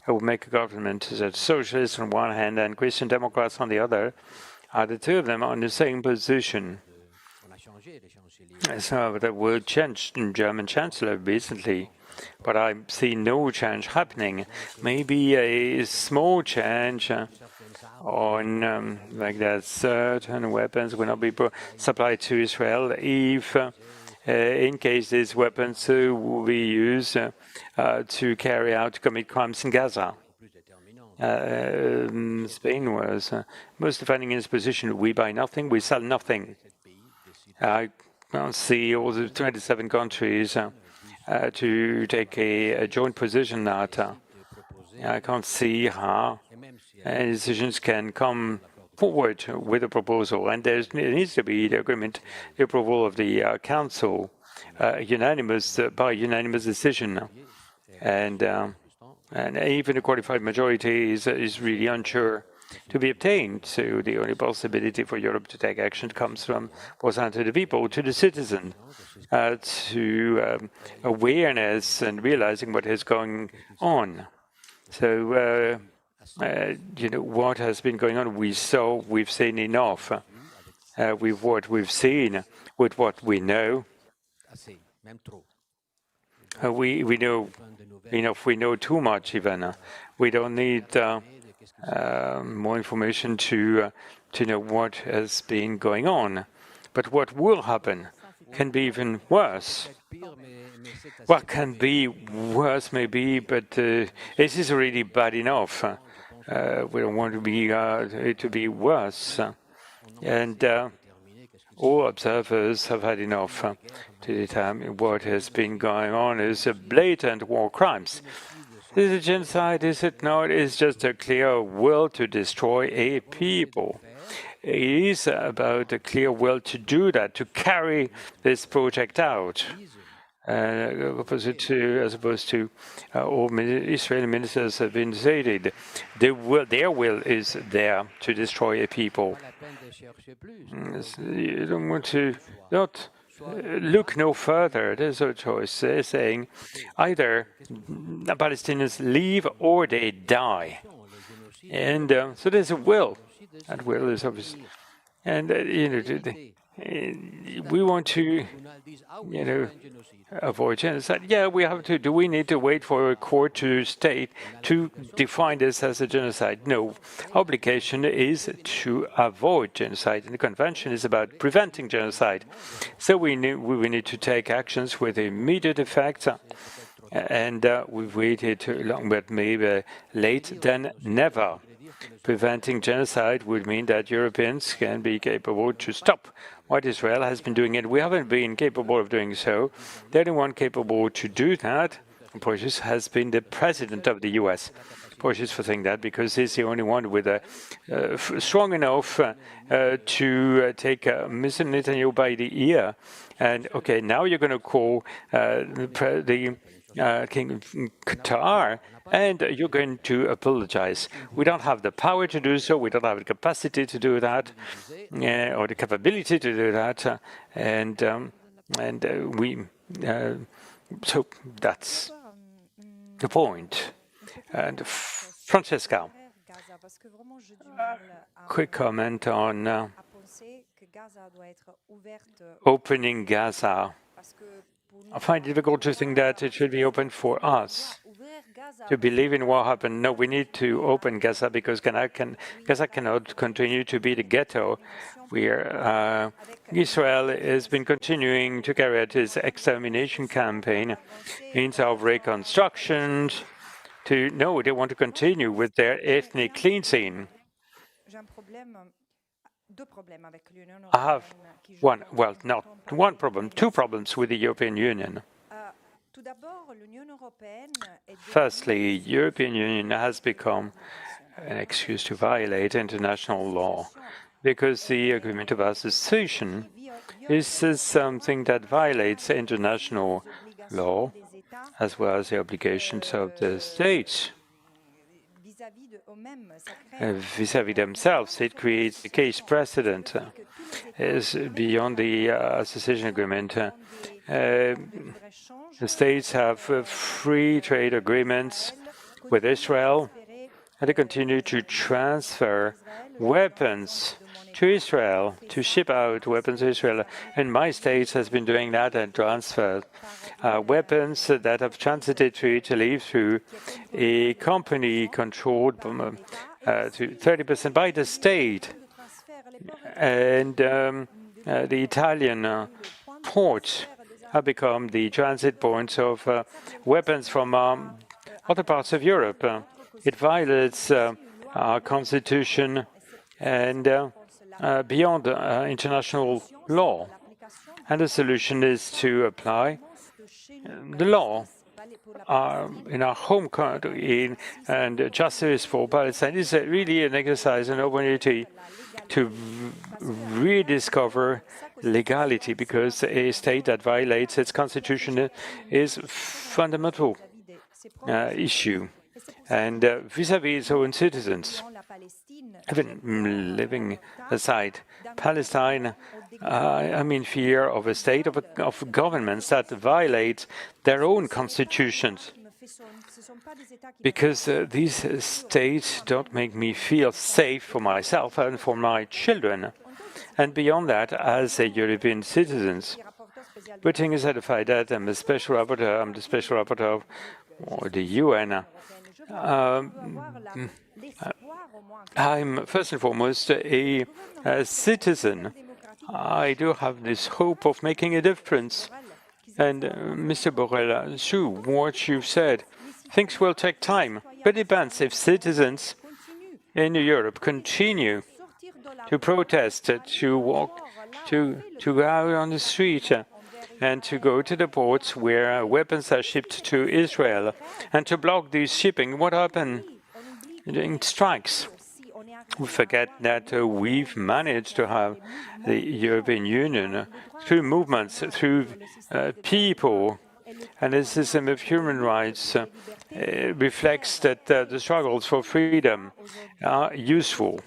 I will make a government that socialists on one hand and Christian Democrats on the other. Are the two of them on the same position? So the word changed in German Chancellor recently, but I see no change happening. Maybe a small change on like that certain weapons will not be supplied to Israel if in case these weapons will be used to commit crimes in Gaza. Spain was most defining in its position. We buy nothing, we sell nothing. I can't see all the 27 countries to take a joint position that I can't see how any decisions can come forward with a proposal. And there needs to be the agreement, the approval of the Council, by unanimous decision. And even a qualified majority is really unsure to be obtained. So the only possibility for Europe to take action comes from what's to the people, to the citizen, to awareness and realizing what is going on. So, what has been going on, we've seen enough with what we've seen, with what we know. We know enough, we know too much even. We don't need more information to know what has been going on. But what will happen can be even worse. What can be worse maybe, but this is already bad enough. We don't want it to be worse. And all observers have had enough to determine what has been going on is a blatant war crimes. Is it genocide? Is it not? It's just a clear will to destroy a people. It is about a clear will to do that, to carry this project out. As opposed to all Israeli ministers have been stated, their will is there to destroy a people. You don't want to look no further. There's no choice. They're saying either the Palestinians leave or they die. And so there's a will. That will is obvious. And, we want to, avoid genocide. Yeah, we have to. Do we need to wait for a court to state to define this as a genocide? No. Obligation is to avoid genocide, and the convention is about preventing genocide. So we need to take actions with immediate effect, and we've waited too long, but maybe late than never. Preventing genocide would mean that Europeans can be capable to stop what Israel has been doing, and we haven't been capable of doing so. The only one capable to do that, Porsche, has been the president of the U.S. Porsche is for saying that because he's the only one with a strong enough to take Mr. Netanyahu by the ear. And okay, now you're going to call the King of Qatar, and you're going to apologize. We don't have the power to do so. We don't have the capacity to do that, or the capability to do that. So that's the point. And Francesca, quick comment on opening Gaza. I find it difficult to think that it should be open for us to believe in what happened. No, we need to open Gaza because Gaza cannot continue to be the ghetto where Israel has been continuing to carry out its extermination campaign means of reconstruction. They want to continue with their ethnic cleansing. I have two problems with the European Union. Firstly, the European Union has become an excuse to violate international law because the agreement of association is something that violates international law as well as the obligations of the states. Vis-à-vis themselves, it creates a case precedent. Is beyond the association agreement. The states have free trade agreements with Israel, and they continue to transfer weapons to Israel, to ship out weapons to Israel. And my state has been doing that and transferred weapons that have transited to Italy through a company controlled to 30% by the state. And the Italian ports have become the transit points of weapons from other parts of Europe. It violates our constitution and beyond international law. And the solution is to apply the law in our home country, and justice for Palestine is really an exercise, an opportunity to rediscover legality, because a state that violates its constitution is a fundamental issue. And vis-à-vis its own citizens, even living aside Palestine, I'm in fear of a state of governments that violate their own constitutions, because these states don't make me feel safe for myself and for my children. And beyond that, as a European citizens, putting aside the fact that I'm the special rapporteur or the UN, I'm first and foremost a citizen. I do have this hope of making a difference. And Mr. Borrell, Sue, what you've said, things will take time. But it depends if citizens in Europe continue to protest, to walk, to go out on the street, and to go to the ports where weapons are shipped to Israel, and to block these shipping. What happened during strikes? We forget that we've managed to have the European Union through movements, through people, and the system of human rights reflects that the struggles for freedom are useful.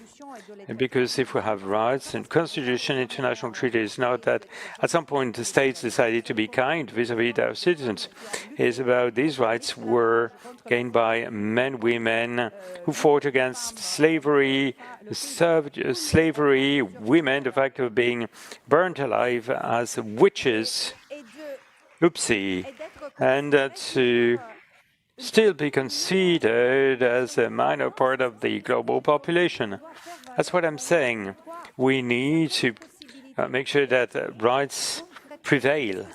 Because if we have rights and constitution, international treaties, now that at some point the states decided to be kind vis-à-vis their citizens, is about these rights were gained by men, women who fought against slavery, served slavery, women, the fact of being burnt alive as witches, oopsie, and to still be considered as a minor part of the global population. That's what I'm saying. We need to make sure that rights prevail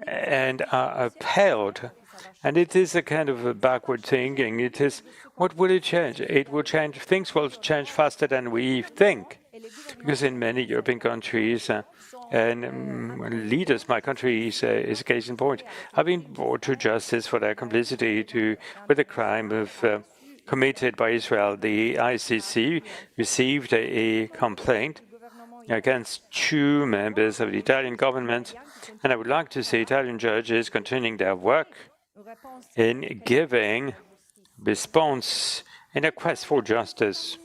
and are upheld. And it is a kind of a backward thinking. It is, what will it change? It will change, things will change faster than we think. Because in many European countries, and leaders, my country is a case in point, have been brought to justice for their complicity with the crime of committed by Israel. The ICC received a complaint against 2 members of the Italian government, and I would like to see Italian judges continuing their work in giving response in a quest for justice.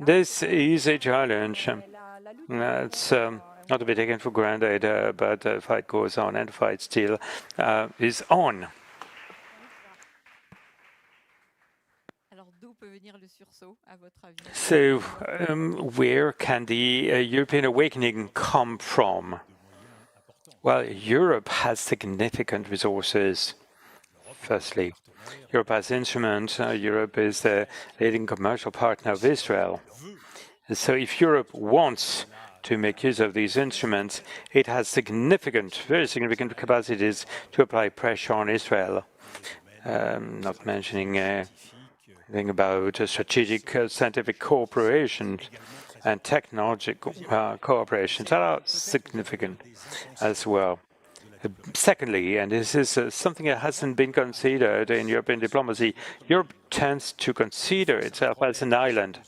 This is a challenge. That's not to be taken for granted, but the fight goes on, and the fight still is on. So, where can the European awakening come from? Well, Europe has significant resources. Firstly, Europe has instruments. Europe is the leading commercial partner of Israel. So if Europe wants to make use of these instruments, it has very significant capacities to apply pressure on Israel. Not mentioning anything about strategic scientific cooperation and technological cooperation that are significant as well. Secondly, and this is something that hasn't been considered in European diplomacy, Europe tends to consider itself as an island.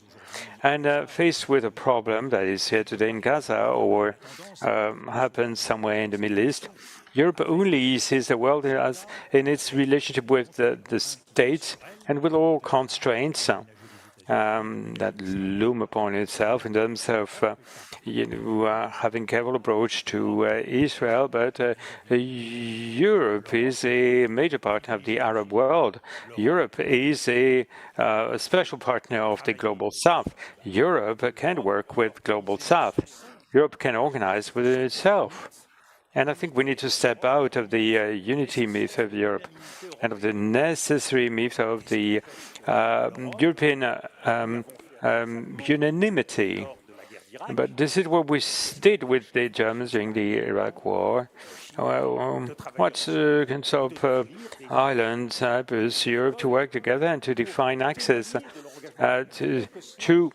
And faced with a problem that is here today in Gaza or happens somewhere in the Middle East, Europe only sees the world as in its relationship with the states and with all constraints that loom upon itself in terms of having careful approach to Israel. But Europe is a major partner of the Arab world. Europe is a special partner of the Global South. Europe can work with Global South. Europe can organize within itself. And I think we need to step out of the unity myth of Europe and of the necessary myth of the European unanimity. But this is what we did with the Germans during the Iraq War. What can stop Ireland, Cyprus, Europe to work together and to define access to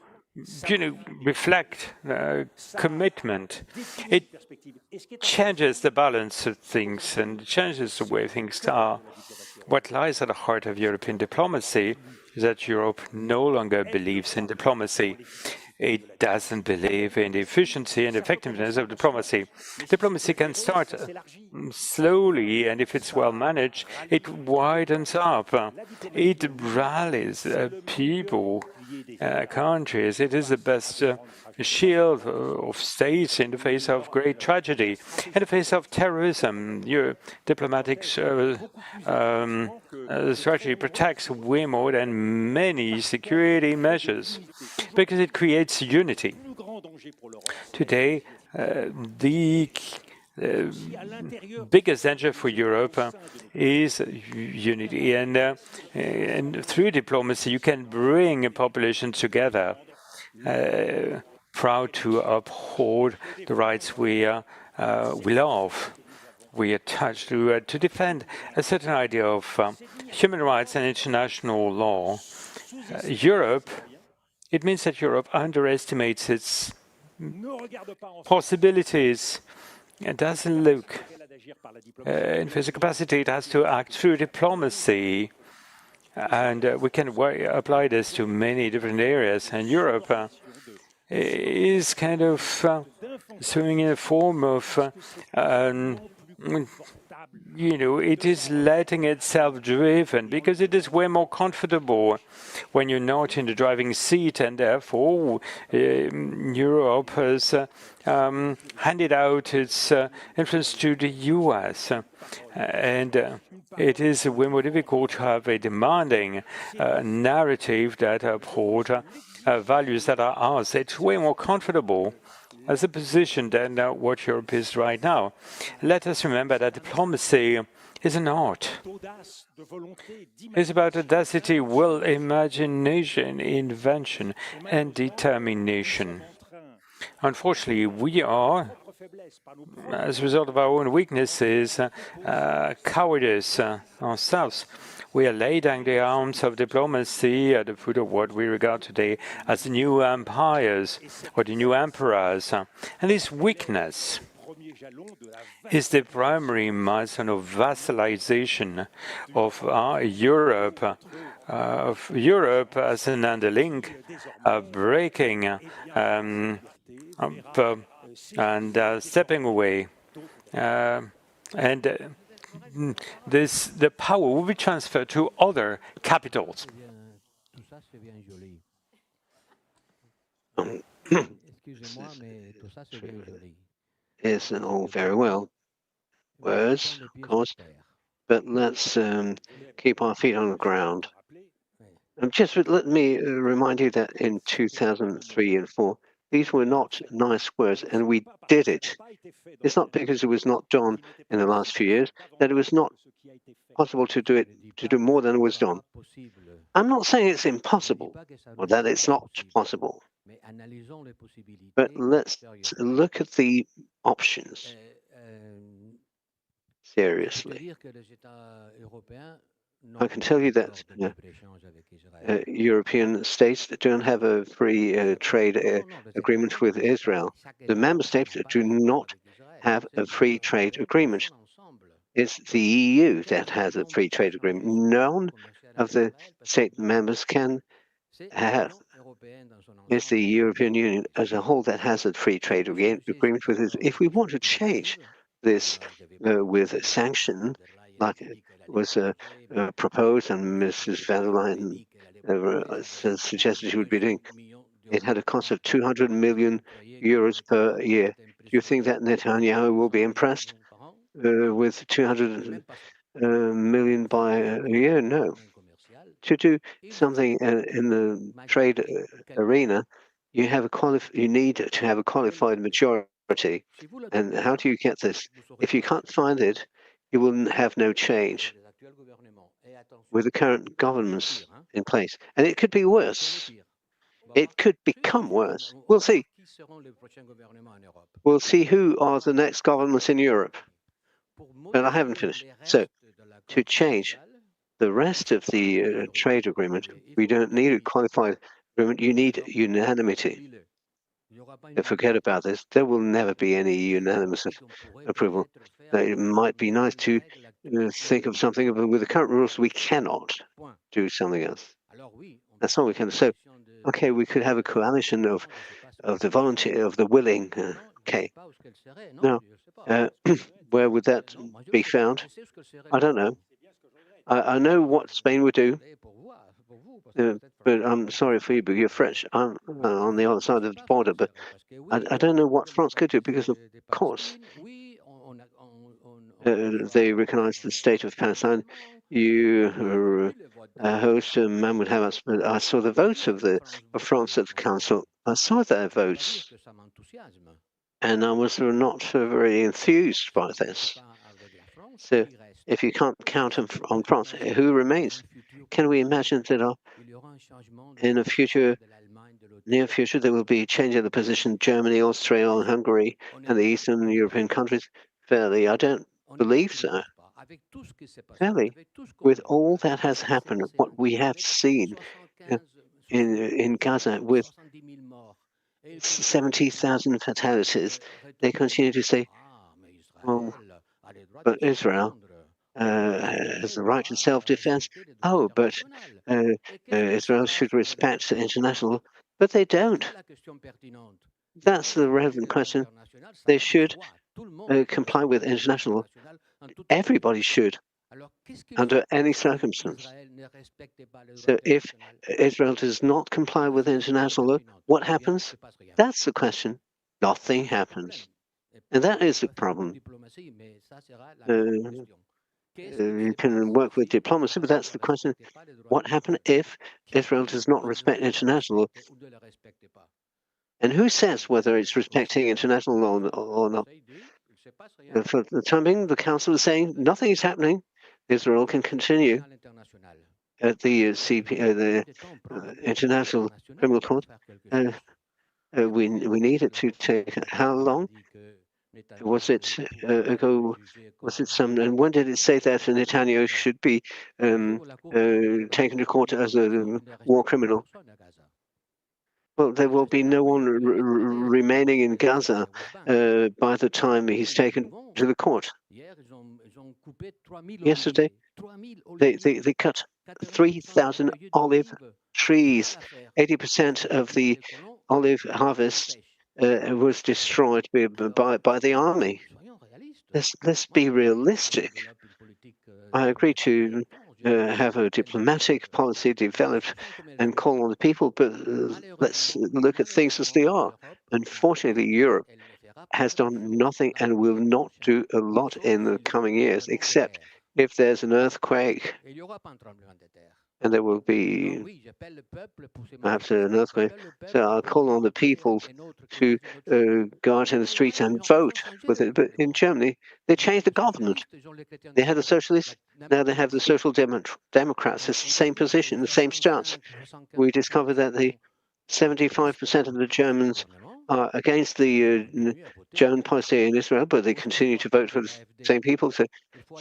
reflect commitment. It changes the balance of things and changes the way things are. What lies at the heart of European diplomacy is that Europe no longer believes in diplomacy. It doesn't believe in the efficiency and effectiveness of diplomacy. Diplomacy can start slowly, and if it's well managed, it widens up. It rallies people, countries. It is the best shield of states in the face of great tragedy, in the face of terrorism. Your diplomatic strategy protects way more than many security measures because it creates unity. Today, the biggest danger for Europe is unity, and through diplomacy you can bring a population together, proud to uphold the rights we love. We are attached to defend a certain idea of human rights and international law. Europe, it means that Europe underestimates its possibilities. It doesn't look in physical capacity. It has to act through diplomacy. And we can apply this to many different areas. And Europe is kind of swimming in a form of, it is letting itself driven because it is way more comfortable when you're not in the driving seat, and therefore Europe has handed out its influence to the US. And it is way more difficult to have a demanding narrative that uphold values that are ours. It's way more comfortable as a position than what Europe is right now. Let us remember that diplomacy is an art. It's about audacity, will, imagination, invention, and determination. Unfortunately, we are, as a result of our own weaknesses, cowardice ourselves. We are laying the arms of diplomacy at the foot of what we regard today as the new empires or the new emperors. And this weakness is the primary milestone of vassalization of Europe as an underling, breaking up and stepping away. The power will be transferred to other capitals. It's all very well. Words, of course, but let's keep our feet on the ground. And just let me remind you that in 2003 and 4, these were not nice words, and we did it. It's not because it was not done in the last few years that it was not possible to do more than it was done. I'm not saying it's impossible or that it's not possible, but let's look at the options seriously. I can tell you that European states don't have a free trade agreement with Israel. The member states do not have a free trade agreement. It's the EU that has a free trade agreement. None of the state members can have. It's the European Union as a whole that has a free trade agreement with Israel. If we want to change this with sanction, like was proposed and Mrs. van der Leyen suggested she would be doing, it had a cost of 200 million euros per year. Do you think that Netanyahu will be impressed with 200 million by a year? No. To do something in the trade arena, you need to have a qualified majority. And how do you get this? If you can't find it, you will have no change with the current governments in place. And it could be worse. It could become worse. We'll see. We'll see who are the next governments in Europe. But I haven't finished. So, to change the rest of the trade agreement, we don't need a qualified agreement. You need unanimity. Forget about this. There will never be any unanimous approval. It might be nice to think of something, but with the current rules, we cannot do something else. That's all we can. So, okay, we could have a coalition of the volunteer, of the willing. Okay. Now, where would that be found? I don't know. I know what Spain would do, but I'm sorry for you, but you're French. I'm on the other side of the border, but I don't know what France could do because, of course, they recognize the state of Palestine. You host Mahmoud Hamas, but I saw the votes of France at the council. I saw their votes, and I was not very enthused by this. So, if you can't count on France, who remains? Can we imagine that in a near future, there will be a change in the position Germany, Austria, and Hungary, and the Eastern European countries? Fairly, I don't believe so. Fairly, with all that has happened, what we have seen in Gaza with 70,000 fatalities, they continue to say, well, but Israel has the right to self-defense. Oh, but Israel should respect the international, but they don't. That's the relevant question. They should comply with international. Everybody should, under any circumstance. So if Israel does not comply with international law, what happens? That's the question. Nothing happens. And that is the problem. You can work with diplomacy, but that's the question. What happens if Israel does not respect international law? And who says whether it's respecting international law or not? For the time being, the Council is saying nothing is happening. Israel can continue at the International Criminal Court. We need it to take how long? Was it ago? Was it some? And when did it say that Netanyahu should be taken to court as a war criminal? Well, there will be no one remaining in Gaza by the time he's taken to the court. Yesterday, they cut 3,000 olive trees. 80% of the olive harvest was destroyed by the army. Let's be realistic. I agree to have a diplomatic policy developed and call on the people, but let's look at things as they are. Unfortunately, Europe has done nothing and will not do a lot in the coming years, except if there's an earthquake, and there will be perhaps an earthquake. So I'll call on the people to go out in the streets and vote with it. But in Germany, they changed the government. They had the socialists, now they have the social democrats. It's the same position, the same stance. We discovered that the 75% of the Germans are against the German policy in Israel, but they continue to vote for the same people. So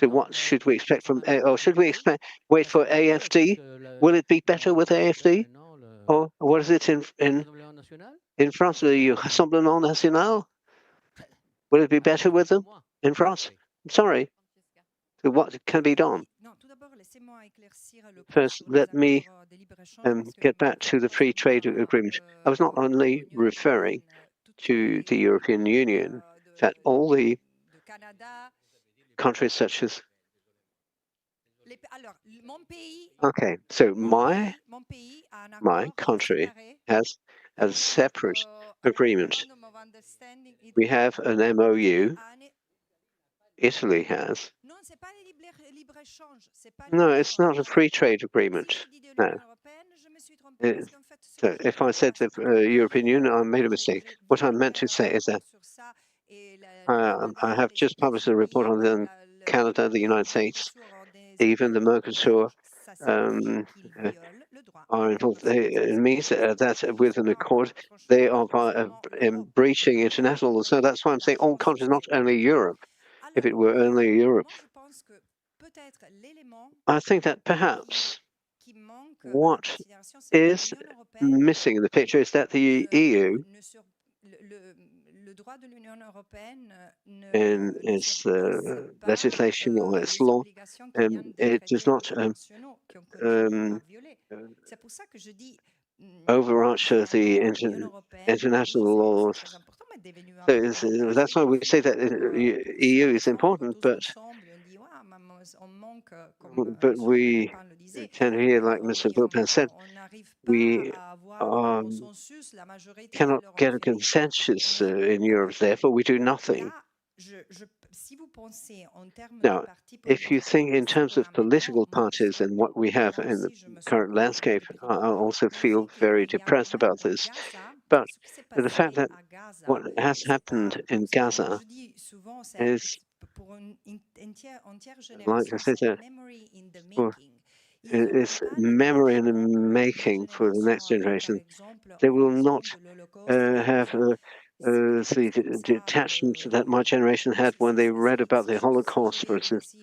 what should we expect from, or should we wait for AFD? Will it be better with AFD? Or what is it in France, the Rassemblement National? Will it be better with them in France? I'm sorry. So what can be done? First, let me get back to the free trade agreement. I was not only referring to the European Union, in fact, all the countries such as... Okay, so my country has a separate agreement. We have an MOU. Italy has. No, it's not a free trade agreement. No. So if I said the European Union, I made a mistake. What I meant to say is that I have just published a report on Canada, the United States, even the Mercosur are involved. It means that with an accord, they are breaching international law. So that's why I'm saying all countries, not only Europe. If it were only Europe, I think that perhaps what is missing in the picture is that the EU, in its legislation or its law, it does not overarch the international laws. So that's why we say that EU is important, but we tend to hear, like Mr. Villepin said, we cannot get a consensus in Europe, therefore we do nothing. Now, if you think in terms of political parties and what we have in the current landscape, I also feel very depressed about this. But the fact that what has happened in Gaza is, like I said, it's memory in the making for the next generation. They will not have the detachment that my generation had when they read about the Holocaust, for instance.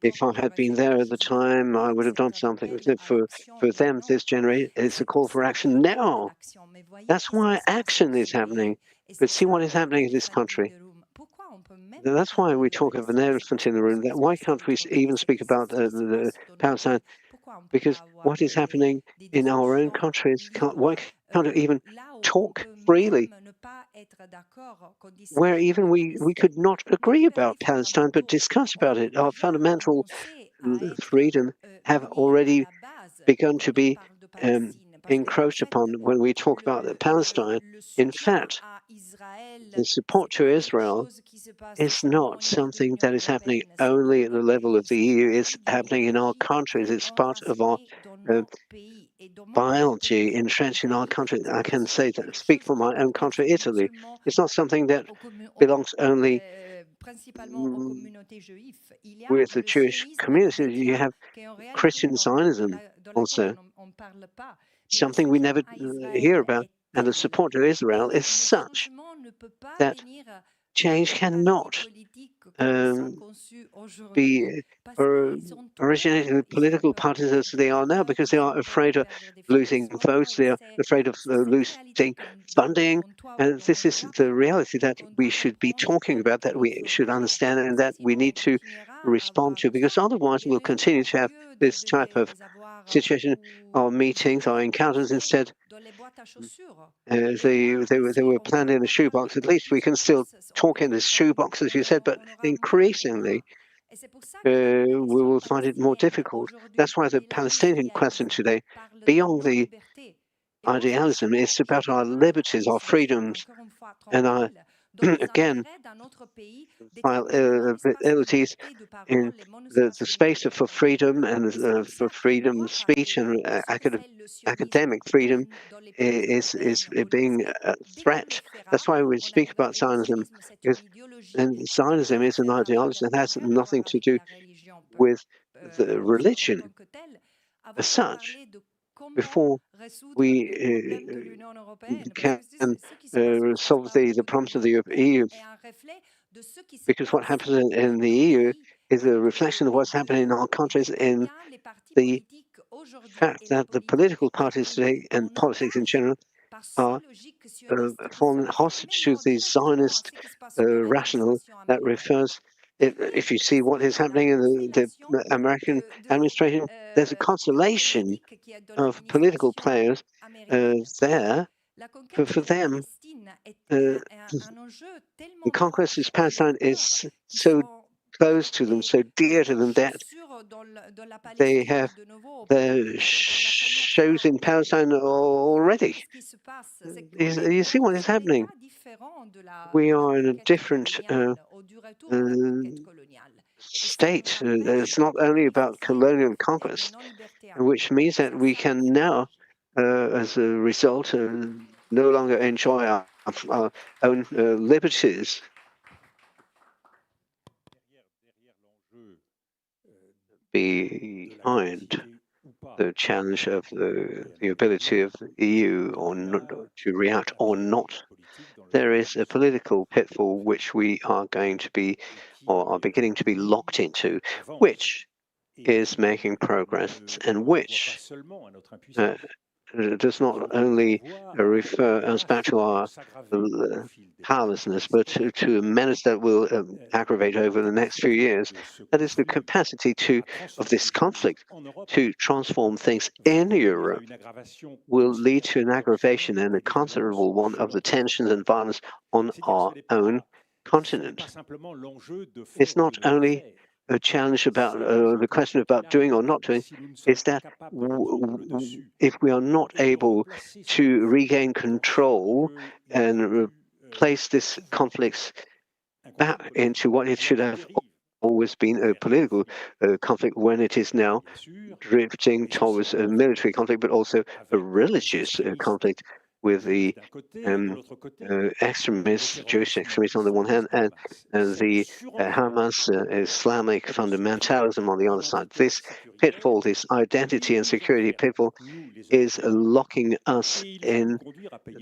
If I had been there at the time, I would have done something. For them, this generation, it's a call for action now. That's why action is happening. But see what is happening in this country. That's why we talk of an elephant in the room. Why can't we even speak about the Palestine? Because what is happening in our own countries, why can't we even talk freely? Where even we could not agree about Palestine, but discuss about it. Our fundamental freedom have already begun to be encroached upon when we talk about Palestine. In fact, the support to Israel is not something that is happening only at the level of the EU. It's happening in our countries. It's part of our biology entrenched in our country. I can say that, speak for my own country, Italy. It's not something that belongs only with the Jewish community. You have Christian Zionism also, something we never hear about. And the support to Israel is such that change cannot be originating with political parties as they are now, because they are afraid of losing votes, they are afraid of losing funding. And this is the reality that we should be talking about, that we should understand, and that we need to respond to, because otherwise we'll continue to have this type of situation. Our meetings, our encounters, instead, they were planned in a shoebox. At least we can still talk in this shoebox, as you said, but increasingly we will find it more difficult. That's why the Palestinian question today, beyond the idealism, is about our liberties, our freedoms, and our, again, abilities in the space for freedom and for freedom of speech and academic freedom is being a threat. That's why we speak about Zionism, because Zionism is an ideology that has nothing to do with the religion as such. Before we can solve the problems of the EU, because what happens in the EU is a reflection of what's happening in our countries, in the fact that the political parties today and politics in general are fallen hostage to the Zionist rationale that refers, if you see what is happening in the American administration, there's a constellation of political players there. For them, the conquest of Palestine is so close to them, so dear to them, that they have their shows in Palestine already. You see what is happening? We are in a different state. It's not only about colonial conquest, which means that we can now, as a result, no longer enjoy our own liberties. Behind the challenge of the ability of the EU or not, to react or not, there is a political pitfall which we are going to be, or are beginning to be locked into, which is making progress and which does not only refer us back to our powerlessness, but to a menace that will aggravate over the next few years. That is the capacity of this conflict to transform things in Europe will lead to an aggravation and a considerable one of the tensions and violence on our own continent. It's not only a challenge about the question about doing or not doing, is that if we are not able to regain control and place this conflict back into what it should have always been a political conflict, when it is now drifting towards a military conflict, but also a religious conflict with the extremists, Jewish extremists on the one hand, and the Hamas Islamic fundamentalism on the other side. This pitfall, this identity and security pitfall, is locking us in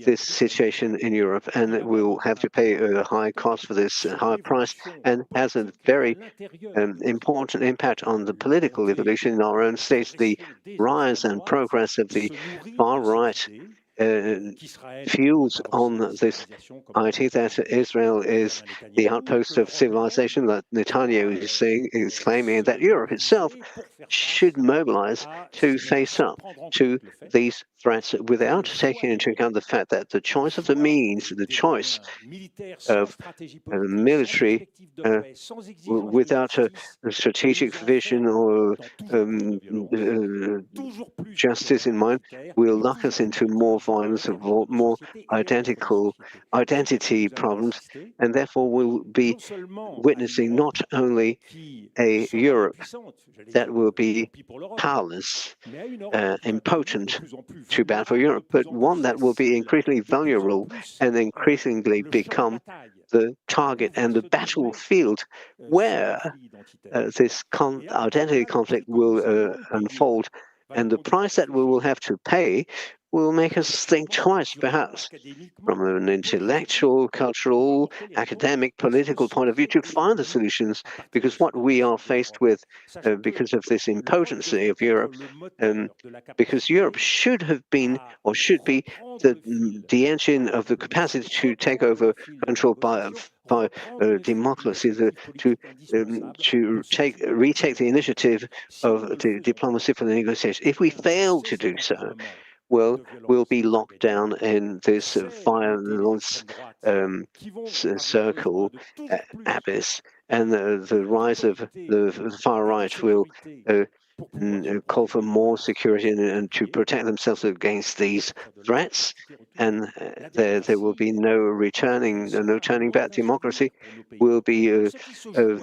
this situation in Europe, and we will have to pay a high cost for this, high price, and has a very important impact on the political evolution in our own states. The rise and progress of the far right fuels on this idea that Israel is the outpost of civilization, that Netanyahu is claiming, that Europe itself should mobilize to face up to these threats without taking into account the fact that the choice of the means, the choice of military without a strategic vision or justice in mind will lock us into more violence, more identity problems, and therefore we'll be witnessing not only a Europe that will be powerless, impotent, too bad for Europe, but one that will be increasingly vulnerable and increasingly become the target and the battlefield where this identity conflict will unfold. And the price that we will have to pay will make us think twice, perhaps, from an intellectual, cultural, academic, political point of view, to find the solutions, because what we are faced with, because of this impotency of Europe, because Europe should have been, or should be, the engine of the capacity to take over control by democracy, to retake the initiative of the diplomacy for the negotiation. If we fail to do so, well, we'll be locked down in this violence circle, abyss, and the rise of the far right will call for more security and to protect themselves against these threats, and there will be no turning back. Democracy will be a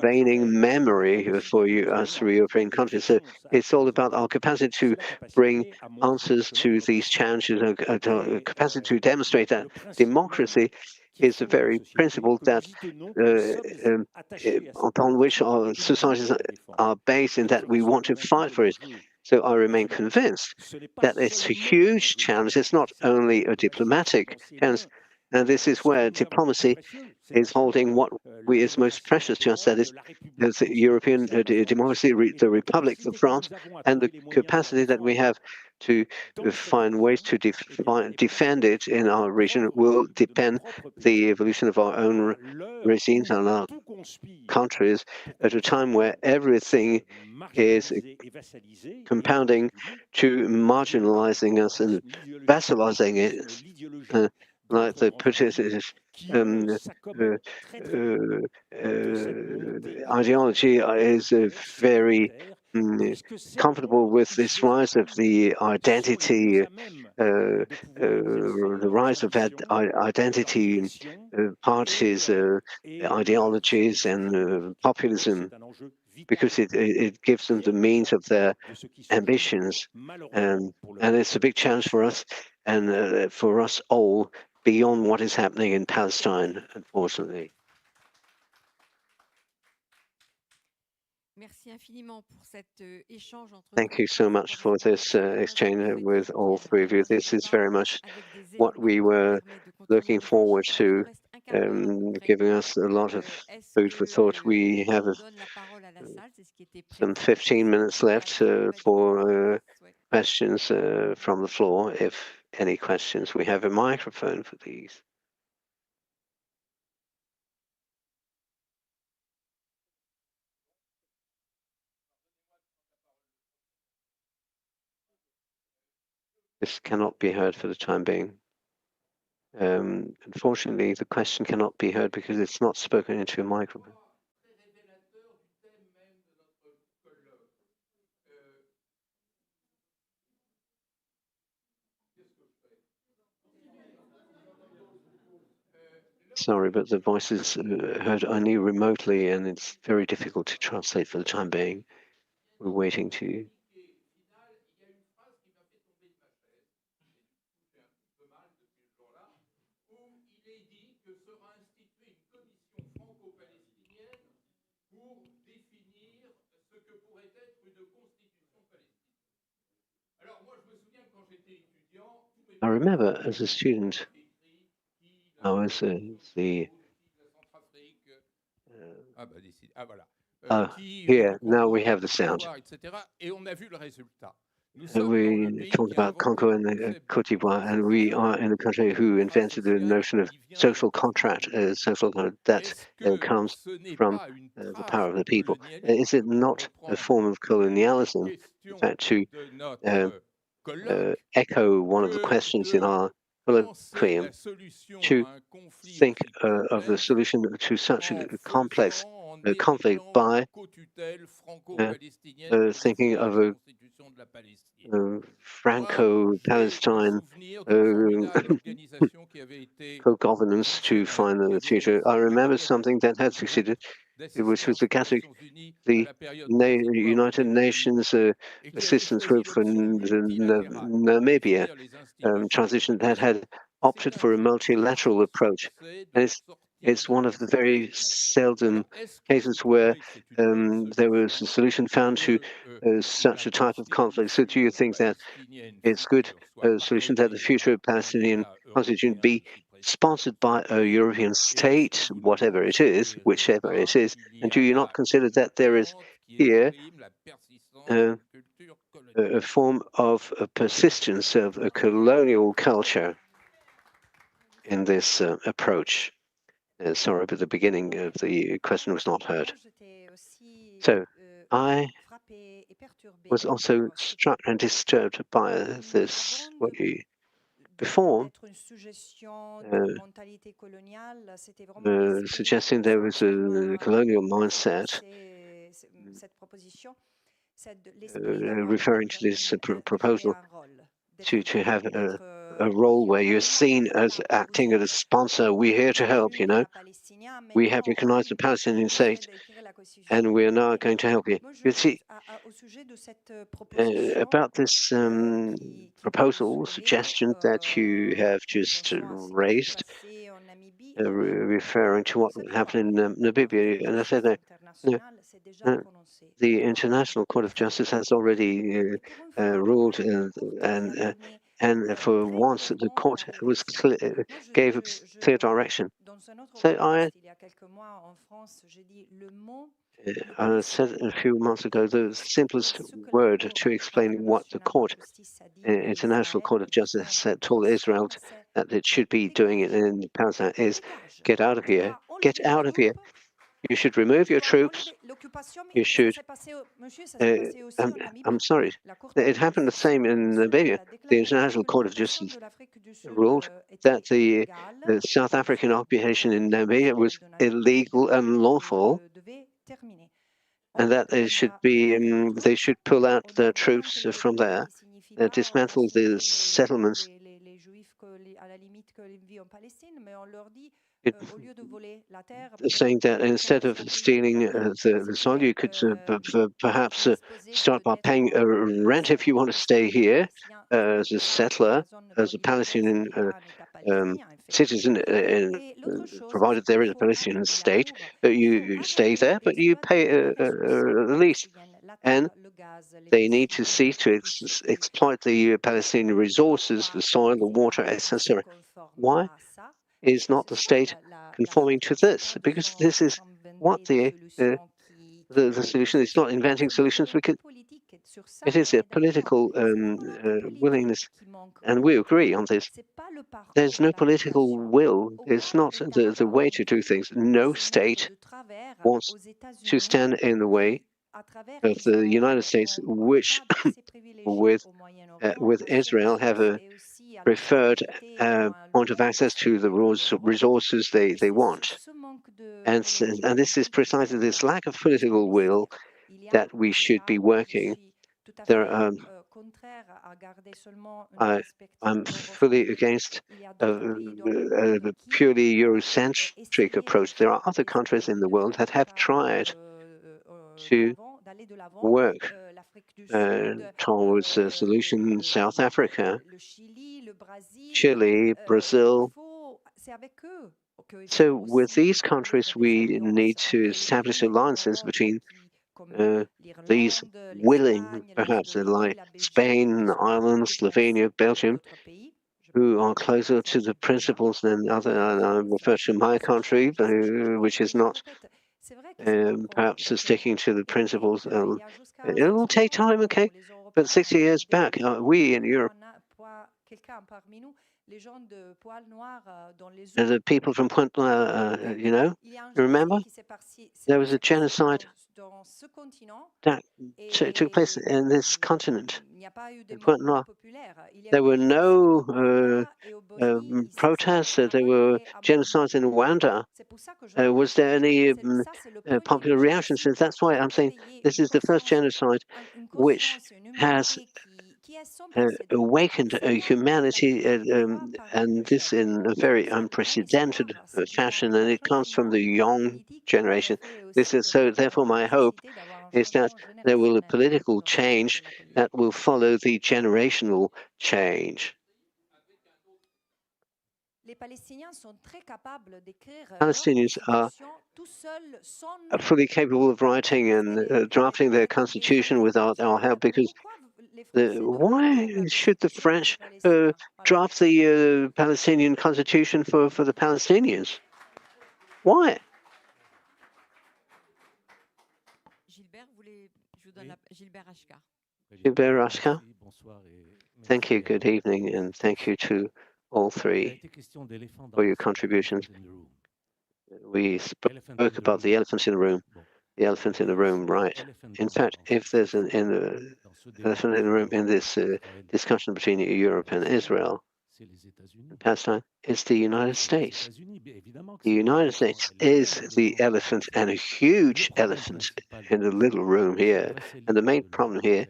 waning memory for us European countries. So it's all about our capacity to bring answers to these challenges, a capacity to demonstrate that democracy is the very principle that upon which our societies are based, and that we want to fight for it. So I remain convinced that it's a huge challenge. It's not only a diplomatic challenge, and this is where diplomacy is holding what is most precious to us, that is the European democracy, the Republic of France, and the capacity that we have to find ways to defend it in our region will depend the evolution of our own regimes and our countries at a time where everything is compounding to marginalizing us and vassalizing it. Like the ideology is very comfortable with this rise of the identity, the rise of identity parties, ideologies, and populism, because it gives them the means of their ambitions, and it's a big challenge for us. and for us all beyond what is happening in Palestine, unfortunately. Thank you so much for this exchange with all three of you. This is very much what we were looking forward to, giving us a lot of food for thought. We have some 15 minutes left for questions from the floor, if any questions. We have a microphone for these. This cannot be heard for the time being. Unfortunately, the question cannot be heard because it's not spoken into a microphone. Sorry, but the voice is heard only remotely, and it's very difficult to translate for the time being. We're waiting to... I remember as a student, I was here, now we have the sound. We talked about Congo and Côte d'Ivoire, and we are in a country who invented the notion of social contract, social contract that comes from the power of the people. Is it not a form of colonialism, in fact, to echo one of the questions in our colloquium, to think of the solution to such a complex conflict by thinking of a Franco-Palestine co-governance to find the future. I remember something that had succeeded, which was the United Nations Assistance Group for Namibia transition that had opted for a multilateral approach. And it's one of the very seldom cases where there was a solution found to such a type of conflict. So do you think that it's good solution that the future Palestinian constitution be sponsored by a European state, whatever it is, whichever it is? And do you not consider that there is here a form of a persistence of a colonial culture in this approach? Sorry, but the beginning of the question was not heard. So I was also struck and disturbed by this, what you before, suggesting there was a colonial mindset, referring to this proposal to have a role where you're seen as acting as a sponsor. We're here to help, you know. We have recognized the Palestinian state, and we are now going to help you. You see, about this proposal, suggestion that you have just raised, referring to what happened in Namibia, and I said that the International Court of Justice has already ruled, and for once the court was gave a clear direction. So I said a few months ago the simplest word to explain what the court, International Court of Justice, told Israel that it should be doing it in Palestine is get out of here, get out of here. You should remove your troops. You should. I'm sorry. It happened the same in Namibia. The International Court of Justice ruled that the South African occupation in Namibia was illegal and unlawful, and that they should pull out the troops from there, dismantle the settlements. Saying that instead of stealing the soil, you could perhaps start by paying a rent if you want to stay here, as a settler, as a Palestinian citizen, provided there is a Palestinian state, you stay there, but you pay a lease. And they need to cease to exploit the Palestinian resources, the soil, the water, etc. Why is not the state conforming to this? Because this is what the solution is. Not inventing solutions, because it is a political willingness, and we agree on this. There's no political will. It's not the way to do things. No state wants to stand in the way of the United States, which with Israel have a preferred point of access to the resources they want. And this is precisely this lack of political will that we should be working. I'm fully against a purely Eurocentric approach. There are other countries in the world that have tried to work towards a solution. South Africa, Chile, Brazil. So with these countries, we need to establish alliances between these willing, perhaps like Spain, Ireland, Slovenia, Belgium, who are closer to the principles than other. I refer to my country, which is not perhaps sticking to the principles. It will take time, okay? But 60 years back, we in Europe, the people from Pointe Noire, you remember? There was a genocide that took place in this continent, in Pointe Noire. There were no protests. There were genocides in Rwanda. Was there any popular reaction? So that's why I'm saying this is the first genocide which has awakened humanity, and this in a very unprecedented fashion, and it comes from the young generation. This is so. Therefore, my hope is that there will be a political change that will follow the generational change. Palestinians are fully capable of writing and drafting their constitution without our help, because why should the French draft the Palestinian constitution for the Palestinians? Why? Gilbert Ashka. Thank you, good evening, and thank you to all three for your contributions. We spoke about the elephant in the room. The elephant in the room, right. In fact, if there's an elephant in the room in this discussion between Europe and Israel, Palestine, it's the United States. The United States is the elephant, and a huge elephant in the little room here. And the main problem here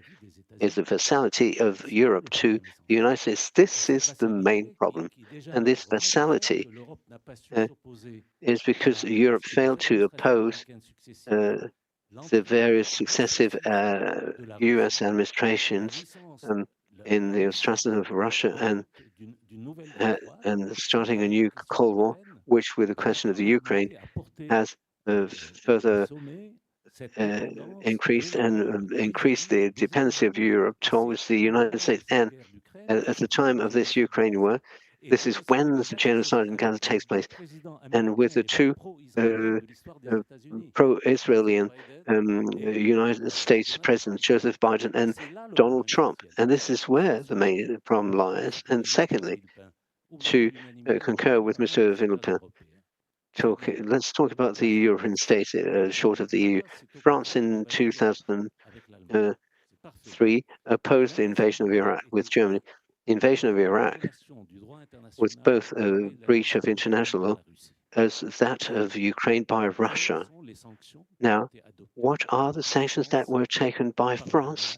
is the vassality of Europe to the United States. This is the main problem. And this vassality is because Europe failed to oppose the various successive U.S. administrations in the ostracism of Russia and starting a new Cold War, which, with the question of the Ukraine, has further increased the dependency of Europe towards the United States. And at the time of this Ukraine war, this is when the genocide in Gaza takes place, and with the two pro-Israeli United States Presidents, Joseph Biden and Donald Trump. And this is where the main problem lies. And secondly, to concur with Mr. Villepin, let's talk about the European states short of the EU. France in 2003 opposed the invasion of Iraq with Germany. The invasion of Iraq was both a breach of international law as that of Ukraine by Russia. Now, what are the sanctions that were taken by France,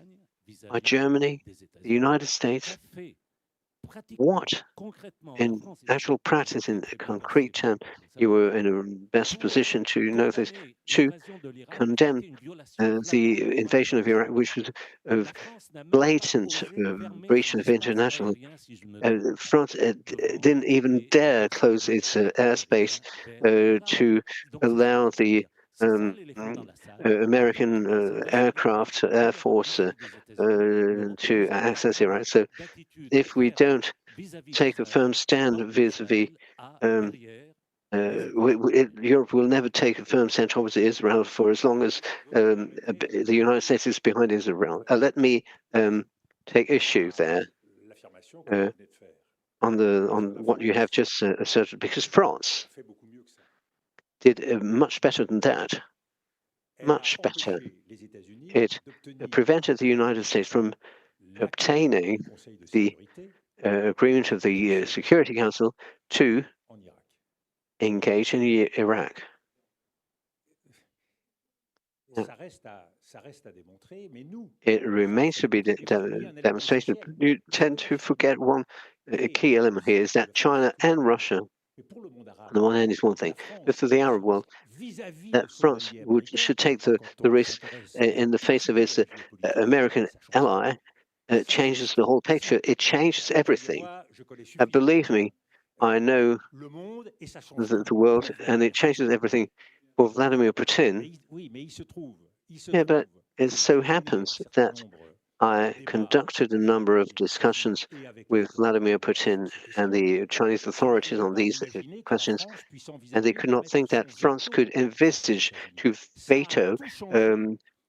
by Germany, the United States what, in actual practice, in concrete terms, you were in a best position to know this, to condemn the invasion of Iraq, which was a blatant breach of international. France didn't even dare close its airspace to allow the American aircraft, Air Force to access Iraq. So if we don't take a firm stand vis-a-vis Europe will never take a firm stand towards Israel for as long as the United States is behind Israel. Let me take issue there on what you have just asserted, because France did much better than that. Much better. It prevented the United States from obtaining the agreement of the Security Council to engage in Iraq. It remains to be demonstrated. You tend to forget one key element here, is that China and Russia, on the one hand, is one thing, but for the Arab world, that France should take the risk in the face of its American ally. It changes the whole picture. It changes everything. Believe me, I know the world, and it changes everything. For Vladimir Putin, yeah, but it so happens that I conducted a number of discussions with Vladimir Putin and the Chinese authorities on these questions, and they could not think that France could envisage to veto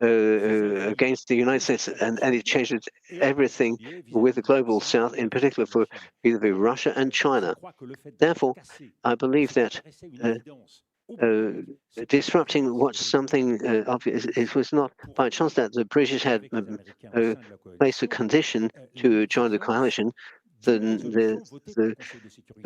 against the United States, and it changes everything with the global South, in particular for vis-a-vis Russia and China. Therefore, I believe that disrupting what's something obvious, it was not by chance that the British had placed a condition to join the coalition. The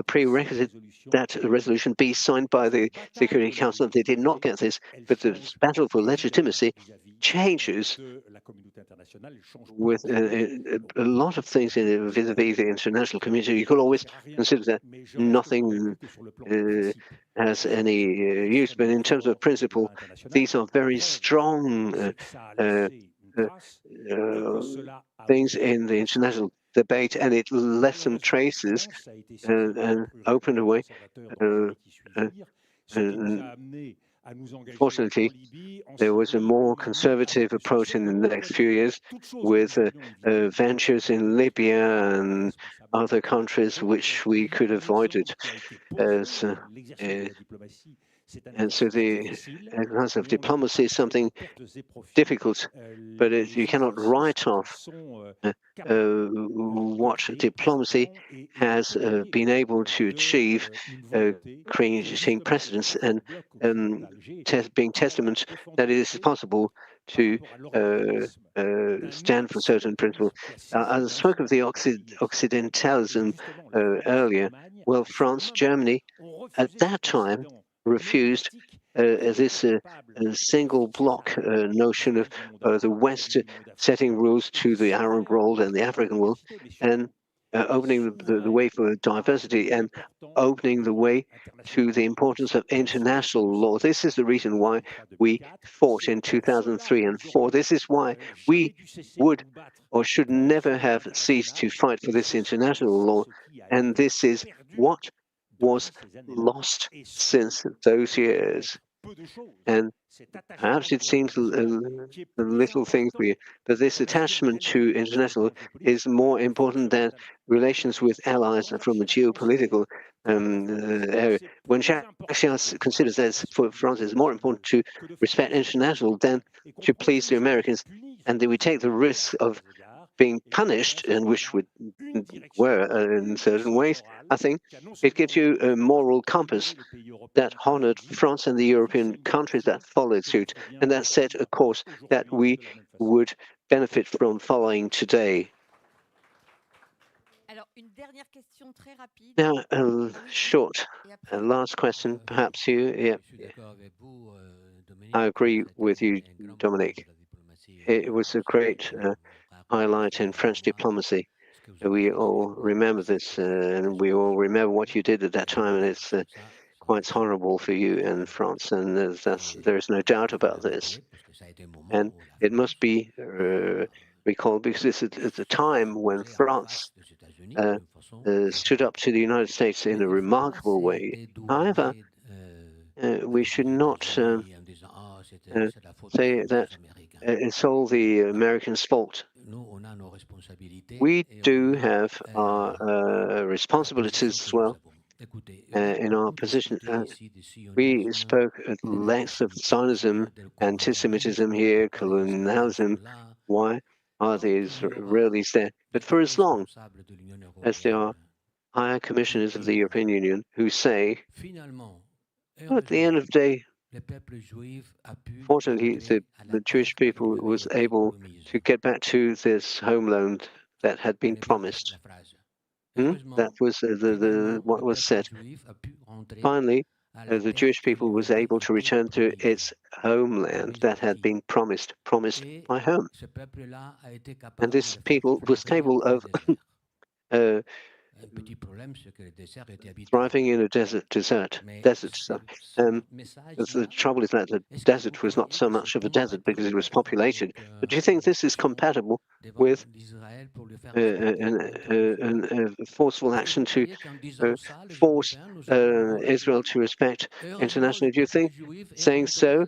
prerequisite that a resolution be signed by the Security Council. They did not get this, but the battle for legitimacy changes with a lot of things in vis-a-vis the international community. You could always consider that nothing has any use, but in terms of principle, these are very strong things in the international debate, and it left some traces and opened a way. Fortunately, there was a more conservative approach in the next few years with ventures in Libya and other countries which we could have avoided. And so the exercise of diplomacy is something difficult, but you cannot write off what diplomacy has been able to achieve, creating precedents and being testament that it is possible to stand for certain principles. I spoke of the Occidentalism earlier. Well, France, Germany, at that time refused this single block notion of the West setting rules to the Arab world and the African world, and opening the way for diversity and opening the way to the importance of international law. This is the reason why we fought in 2003 and 2004. This is why we would or should never have ceased to fight for this international law. And this is what was lost since those years. And perhaps it seems a little thing for you, but this attachment to international is more important than relations with allies from a geopolitical area. When Jacques Chirac considers that for France it's more important to respect international than to please the Americans, and then we take the risk of being punished, and which we were in certain ways, I think it gives you a moral compass that honored France and the European countries that followed suit, and that set a course that we would benefit from following today. Now, a short last question, perhaps you. Yeah. I agree with you, Dominique. It was a great highlight in French diplomacy. We all remember this, and we all remember what you did at that time, and it's quite horrible for you and France, and there is no doubt about this. And it must be recalled because this is the time when France stood up to the United States in a remarkable way. However, we should not say that it's all the Americans' fault. We do have our responsibilities as well in our position. We spoke at length of Zionism, anti-Semitism here, colonialism. Why are the Israelis there? But for as long as there are higher commissioners of the European Union who say, well, at the end of the day, fortunately, the Jewish people was able to get back to this homeland that had been promised. That was what was said. Finally, the Jewish people was able to return to its homeland that had been promised by whom? And this people was capable of thriving in a desert. The trouble is that the desert was not so much of a desert because it was populated. But do you think this is compatible with a forceful action to force Israel to respect internationally? Do you think, saying so,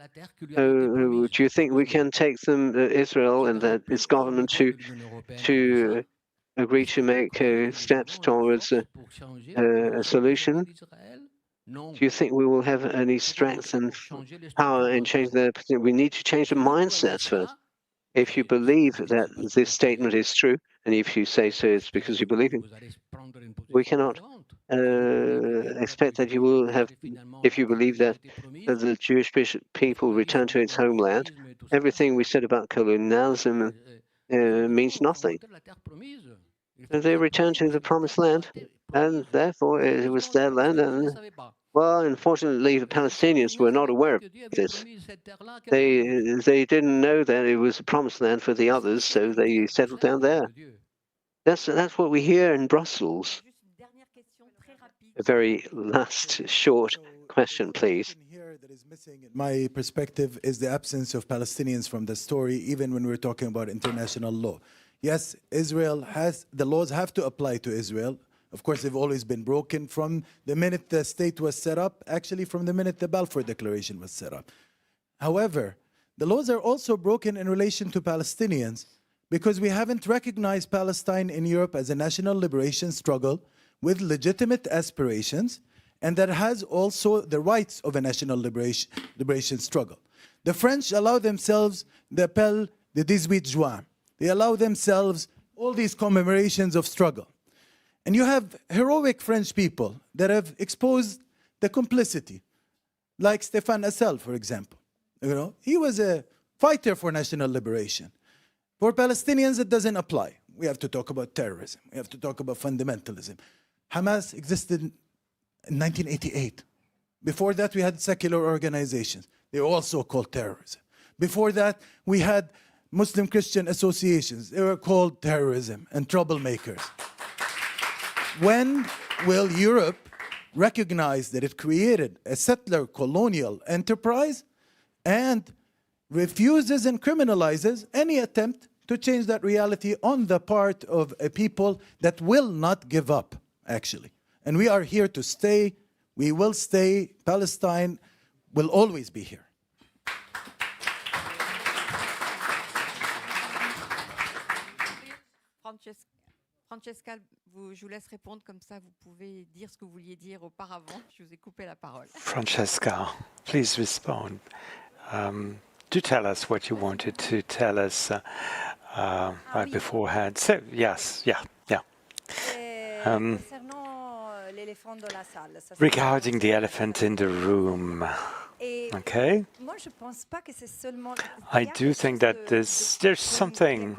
do you think we can take them, Israel and its government, to agree to make steps towards a solution? Do you think we will have any strength and power in changing the? We need to change the mindsets first. If you believe that this statement is true, and if you say so, it's because you believe it. We cannot expect that you will have, if you believe that the Jewish people return to its homeland, everything we said about colonialism means nothing. And they returned to the promised land, and therefore it was their land. And well, unfortunately, the Palestinians were not aware of this. They didn't know that it was a promised land for the others, so they settled down there. That's what we hear in Brussels. A very last short question, please. My perspective is the absence of Palestinians from the story, even when we're talking about international law. Yes, Israel the laws have to apply to Israel. Of course, they've always been broken from the minute the state was set up, actually from the minute the Balfour Declaration was set up. However, the laws are also broken in relation to Palestinians because we haven't recognized Palestine in Europe as a national liberation struggle with legitimate aspirations, and that has also the rights of a national liberation struggle. The French allow themselves the appel de 18 juin. They allow themselves all these commemorations of struggle. And you have heroic French people that have exposed the complicity, like Stéphane Assel, for example. You know, he was a fighter for national liberation. For Palestinians, it doesn't apply. We have to talk about terrorism. We have to talk about fundamentalism. Hamas existed in 1988. Before that, we had secular organizations. They were also called terrorism. Before that, we had Muslim Christian associations. They were called terrorism and troublemakers. When will Europe recognize that it created a settler colonial enterprise and refuses and criminalizes any attempt to change that reality on the part of a people that will not give up, actually? And we are here to stay. We will stay. Palestine will always be here. Francesca, je vous laisse répondre, comme ça vous pouvez dire ce que vous vouliez dire auparavant. Je vous ai coupé la parole. Francesca, please respond. Do tell us what you wanted to tell us right beforehand. So, yes, yeah. Concernant regarding the elephant in the room. Okay? I do think that there's something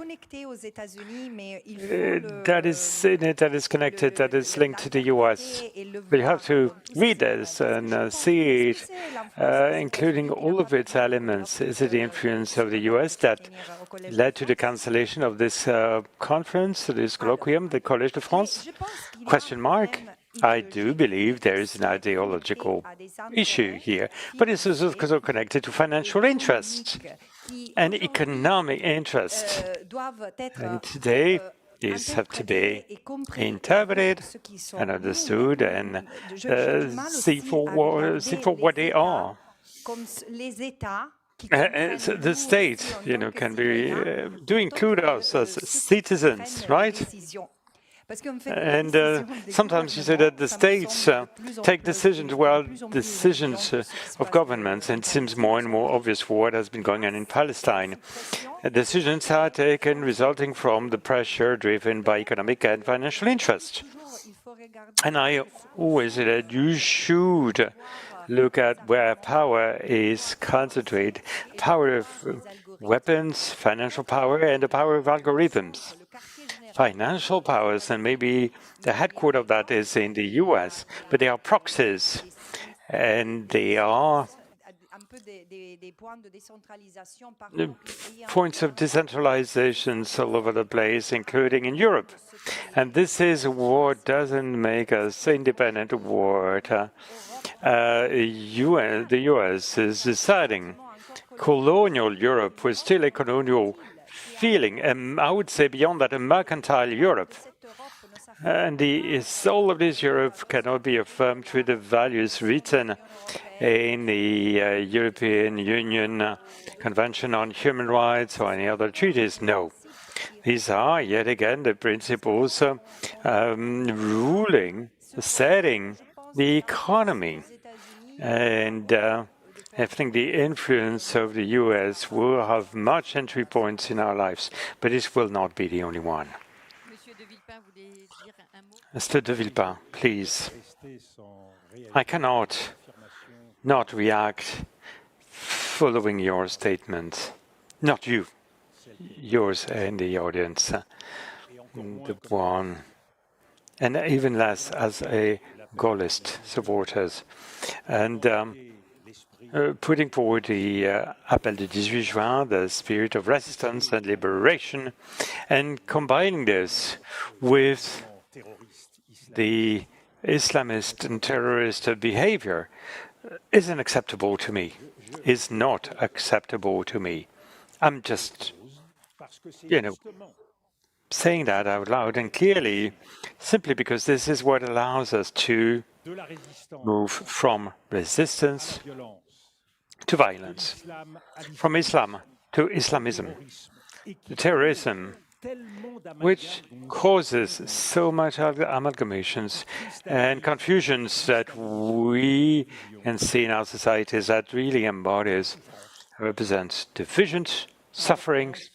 that is in it, that is connected, that is linked to the US. But you have to read this and see it, including all of its elements. Is it the influence of the US that led to the cancellation of this conference, this colloquium, the Collège de France? Question mark. I do believe there is an ideological issue here, but it's also connected to financial interest and economic interest. And today, these have to be interpreted and understood and see for what they are. The state, can be doing kudos as citizens, right? And sometimes you say that the states take decisions, decisions of governments, and it seems more and more obvious for what has been going on in Palestine. Decisions are taken resulting from the pressure driven by economic and financial interest. And I always say that you should look at where power is concentrated, power of weapons, financial power, and the power of algorithms. Financial powers, and maybe the headquarters of that is in the US, but they are proxies, and they are points of decentralization all over the place, including in Europe. And this is what doesn't make us independent of what the US is deciding. Colonial Europe was still a colonial feeling, and I would say beyond that, a mercantile Europe. And all of this Europe cannot be affirmed through the values written in the European Union Convention on Human Rights or any other treaties. No. These are, yet again, the principles ruling, setting the economy. And I think the influence of the US will have much entry points in our lives, but this will not be the only one. Mr. de Villepin, please. I cannot not react following your statement. Not you, yours and the audience, the one, and even less as a Gaullist supporters. And putting forward the Appel du 18 Juin, the spirit of resistance and liberation, and combining this with the Islamist and terrorist behavior isn't acceptable to me, is not acceptable to me. I'm just, saying that out loud and clearly, simply because this is what allows us to move from resistance to violence, from Islam to Islamism, to terrorism, which causes so much amalgamations and confusions that we can see in our societies, that really embodies, represents divisions, sufferings,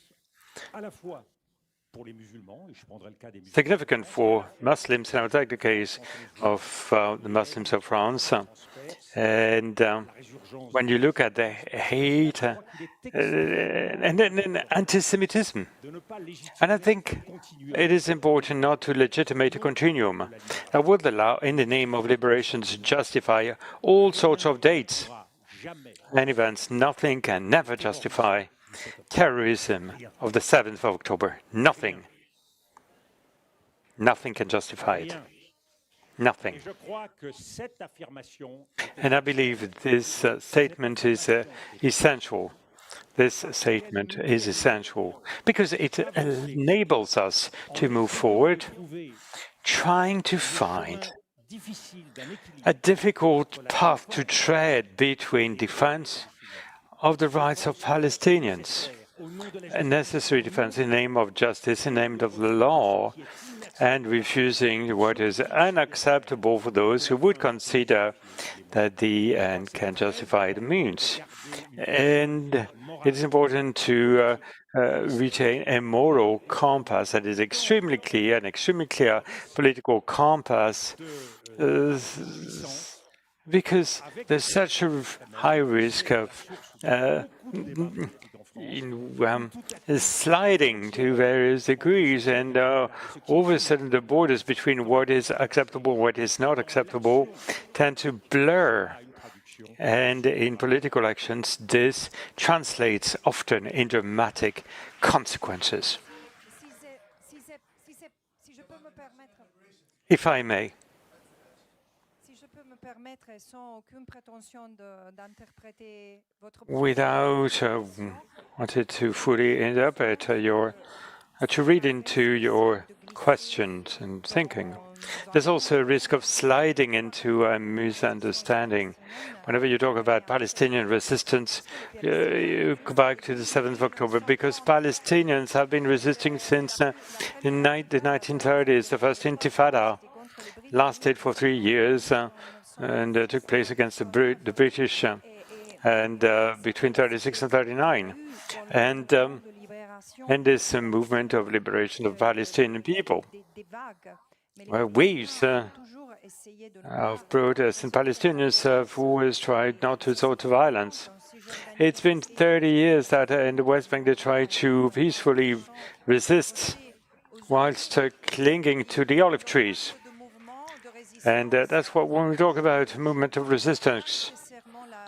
significant for Muslims, and I would take the case of the Muslims of France. And when you look at the hate and then anti-Semitism, and I think it is important not to legitimate a continuum that would allow, in the name of liberation, to justify all sorts of dates and events. Nothing can never justify terrorism of the 7th of October. Nothing. Nothing can justify it. Nothing. And I believe this statement is essential. This statement is essential because it enables us to move forward, trying to find a difficult path to tread between defense of the rights of Palestinians, a necessary defense in the name of justice, in the name of the law, and refusing what is unacceptable for those who would consider that the end can justify the means. And it is important to retain a moral compass that is extremely clear, an extremely clear political compass, because there's such a high risk of sliding to various degrees, and all of a sudden the borders between what is acceptable and what is not acceptable tend to blur. And in political actions, this translates often in dramatic consequences. If I may. Without wanting to fully interpret to read into your questions and thinking, there's also a risk of sliding into a misunderstanding. Whenever you talk about Palestinian resistance, you go back to the 7th of October, because Palestinians have been resisting since the 1930s. The first Intifada lasted for 3 years and took place against the British and between 36 and 39. And this movement of liberation of Palestinian people. Waves of protests, and Palestinians have always tried not to resort to violence. It's been 30 years that in the West Bank they try to peacefully resist whilst clinging to the olive trees. And that's what, when we talk about movement of resistance,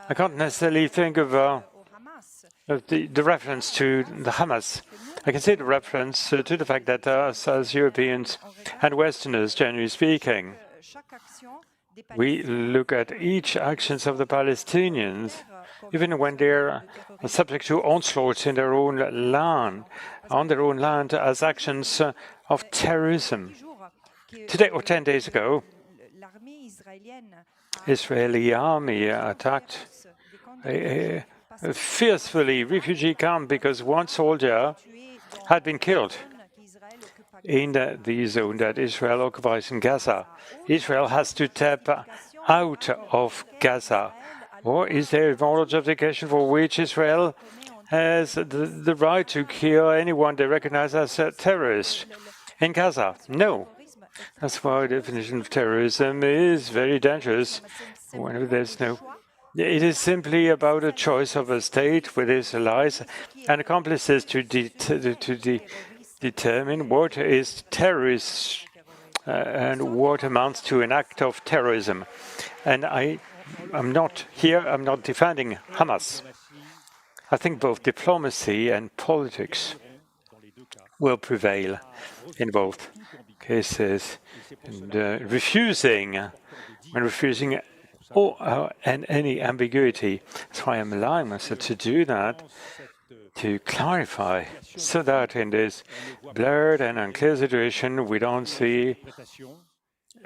I can't necessarily think of the reference to the Hamas. I can see the reference to the fact that us as Europeans and Westerners, generally speaking, we look at each actions of the Palestinians, even when they're subject to onslaughts in their own land, on their own land, as actions of terrorism. Today, or 10 days ago, Israeli army attacked a fiercely refugee camp because one soldier had been killed in the zone that Israel occupies in Gaza. Israel has to tap out of Gaza. Or is there a moral justification for which Israel has the right to kill anyone they recognize as a terrorist in Gaza? No. That's why the definition of terrorism is very dangerous whenever there's no. It is simply about a choice of a state with its allies and accomplices to determine what is terrorist and what amounts to an act of terrorism. And I'm not defending Hamas. I think both diplomacy and politics will prevail in both cases. And refusing any ambiguity. That's why I'm allowing myself to do that, to clarify, so that in this blurred and unclear situation, we don't see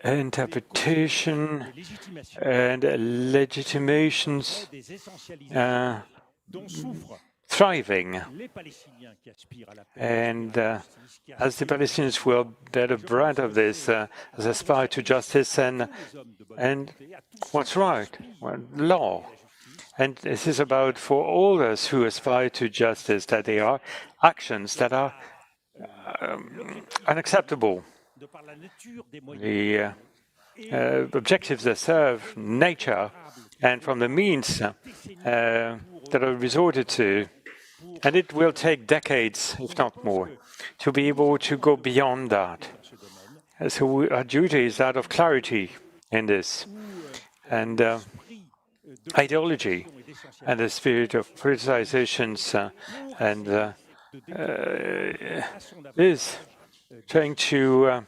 interpretation and legitimations thriving. And as the Palestinians will bear the brunt of this, as aspire to justice and what's right, law. And this is about, for all those who aspire to justice, that they are actions that are unacceptable. The objectives that serve nature, and from the means that are resorted to. And it will take decades, if not more, to be able to go beyond that. So our duty is that of clarity in this. And ideology and the spirit of politicizations is trying to,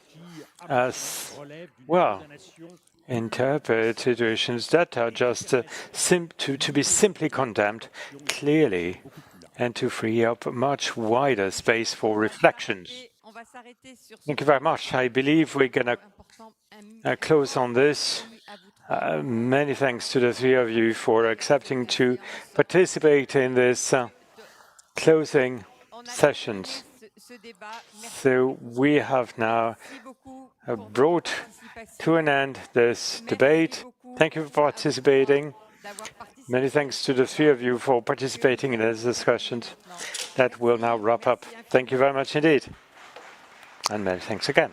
interpret situations that are just to be simply condemned clearly and to free up much wider space for reflections. Thank you very much. I believe we're going to close on this. Many thanks to the three of you for accepting to participate in this closing sessions. So we have now brought to an end this debate. Thank you for participating. Many thanks to the three of you for participating in this discussion. That will now wrap up. Thank you very much indeed. And many thanks again.